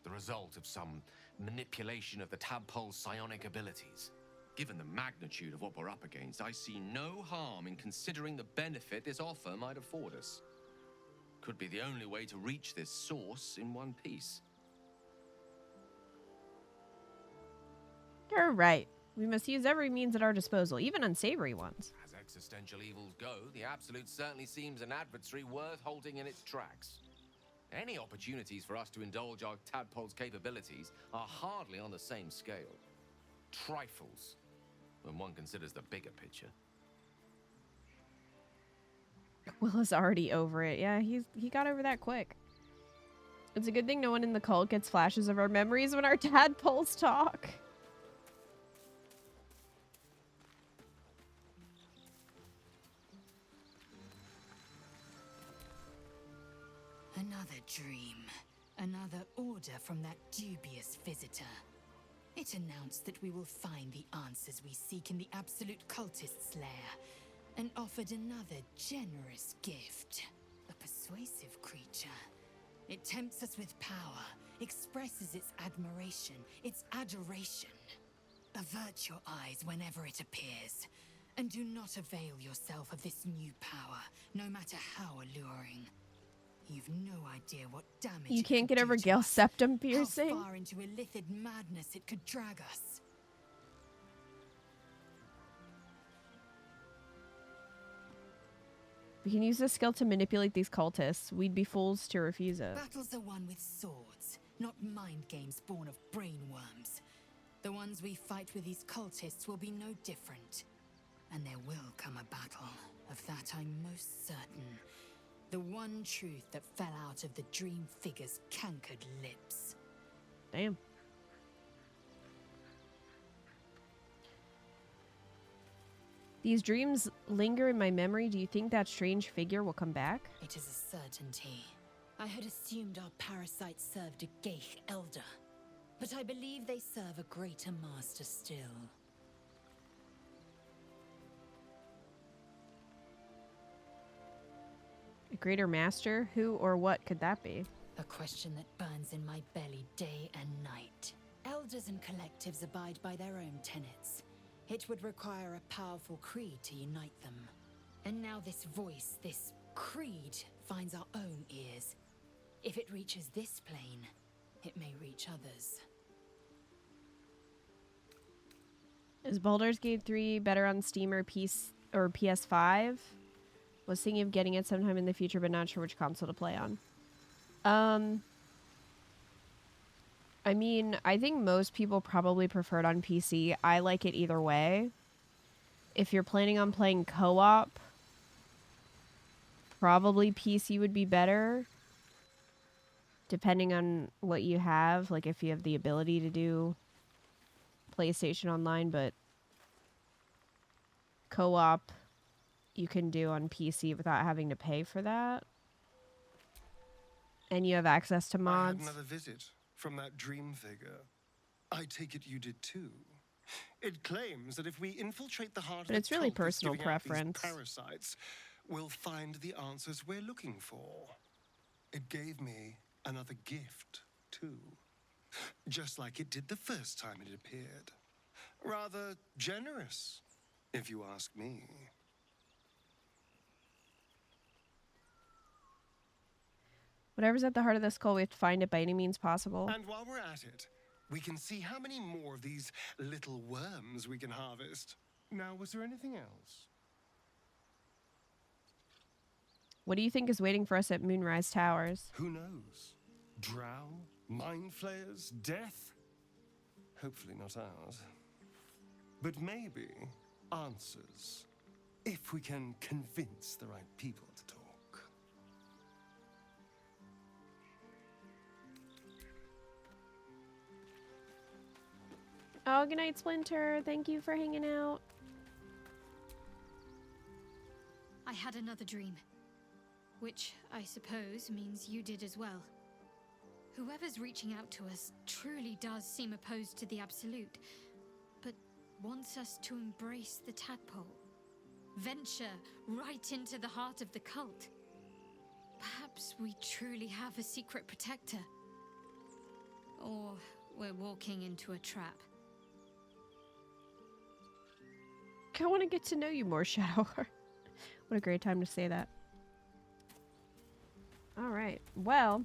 the result of some manipulation of the tadpole's psionic abilities. Given the magnitude of what we're up against, I see no harm in considering the benefit this offer might afford us. Could be the only way to reach this source in one piece. You're right. We must use every means at our disposal, even unsavory ones. As existential evils go, the Absolute certainly seems an adversary worth halting in its tracks. Any opportunities for us to indulge our tadpole's capabilities are hardly on the same scale. Trifles, when one considers the bigger picture. Will is already over it. Yeah, he got over that quick. It's a good thing no one in the cult gets flashes of our memories when our tadpoles talk. Another dream. Another order from that dubious visitor. It announced that we will find the answers we seek in the Absolute Cultist's lair, and offered another generous gift. A persuasive creature. It tempts us with power, expresses its admiration, its adoration. Avert your eyes whenever it appears, and do not avail yourself of this new power, no matter how alluring. You've no idea what damage You it can't could get do over to Gale's us, septum piercing. how far into illithid madness it could drag us. We can use this skill to manipulate these cultists. We'd be fools to refuse it. Battles are won with swords, not mind games born of brainworms. The ones we fight with these cultists will be no different. And there will come a battle. Of that I'm most certain. The one truth that fell out of the dream figure's cankered lips. Damn. These dreams linger in my memory. Do you think that strange figure will come back? It is a certainty. I had assumed our parasites served a Geich elder, but I believe they serve a greater master still. A greater master? Who or what could that be? A question that burns in my belly day and night. Elders and collectives abide by their own tenets. It would require a powerful creed to unite them. And now this voice, this creed, finds our own ears. If it reaches this plane, it may reach others. Is Baldur's Gate 3 better on Steam or PS5? Was thinking of getting it sometime in the future, but not sure which console to play on. I mean, I think most people probably prefer it on PC. I like it either way. If you're planning on playing co-op, probably PC would be better. Depending on what you have, like if you have the ability to do PlayStation Online, but co-op you can do on PC without having to pay for that. And you have access to mods. I had another visit from that dream figure. I take it you did too. It claims that if we infiltrate the heart but of it's the really cultists personal giving out these preference. Parasites, we'll find the answers we're looking for. It gave me another gift too. Just like it did the first time it appeared. Rather generous, if you ask me. Whatever's at the heart of this skull, we have to find it by any means possible. And while we're at it, we can see how many more of these little worms we can harvest. Now, was there anything else? What do you think is waiting for us at Moonrise Towers? Who knows? Drow? Mind flayers? Death? Hopefully not ours. But maybe answers. If we can convince the right people to talk. Oh, good night, Splinter. Thank you for hanging out. I had another dream, which I suppose means you did as well. Whoever's reaching out to us truly does seem opposed to the Absolute, but wants us to embrace the tadpole. Venture right into the heart of the cult. Perhaps we truly have a secret protector. Or we're walking into a trap. I want to get to know you more, Shadowheart. What a great time to say that. All right. Well.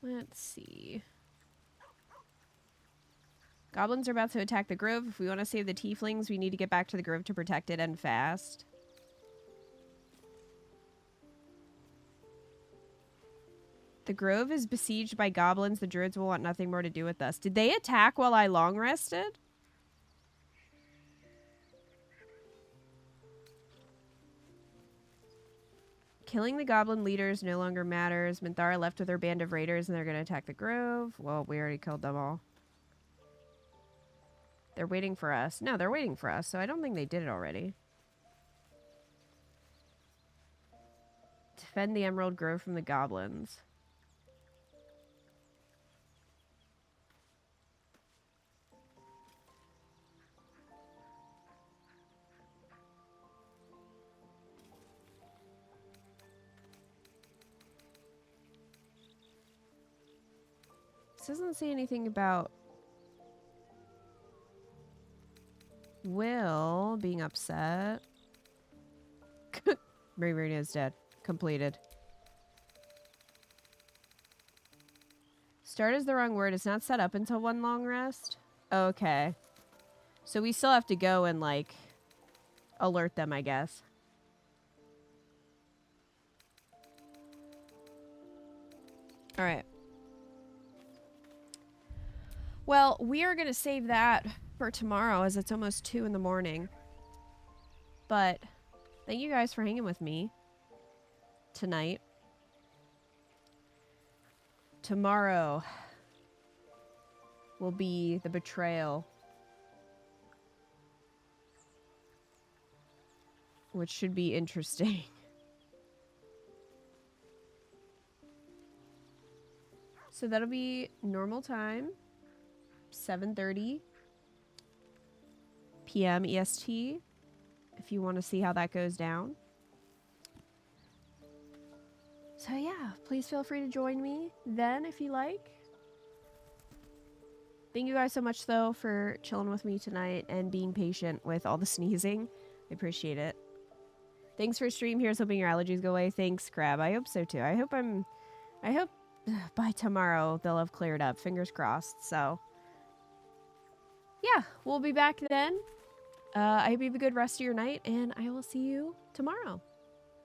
Let's see. Goblins are about to attack the grove. If we want to save the tieflings, we need to get back to the grove to protect it and fast. The grove is besieged by goblins. The druids will want nothing more to do with us. Did they attack while I long rested? Killing the goblin leaders no longer matters. Minthara left with her band of raiders and they're going to attack the grove. Well, we already killed them all. They're waiting for us. No, they're waiting for us, so I don't think they did it already. Defend the Emerald Grove from the goblins. This doesn't say anything about Will being upset. Marina is dead. Completed. Start is the wrong word. It's not set up until one long rest. Okay. So we still have to go and, like, alert them, I guess. Alright. Well, we are going to save that for tomorrow as it's almost 2 in the morning. But thank you guys for hanging with me tonight. Tomorrow will be the betrayal, which should be interesting. So that'll be normal time, 7:30 p.m. EST, if you want to see how that goes down. So yeah, please feel free to join me then if you like. Thank you guys so much, though, for chilling with me tonight and being patient with all the sneezing. I appreciate it. Thanks for stream. Here's hoping your allergies go away. Thanks, Crab. I hope so, too. I hope by tomorrow they'll have cleared up. Fingers crossed. So yeah, we'll be back then. I hope you have a good rest of your night, and I will see you tomorrow.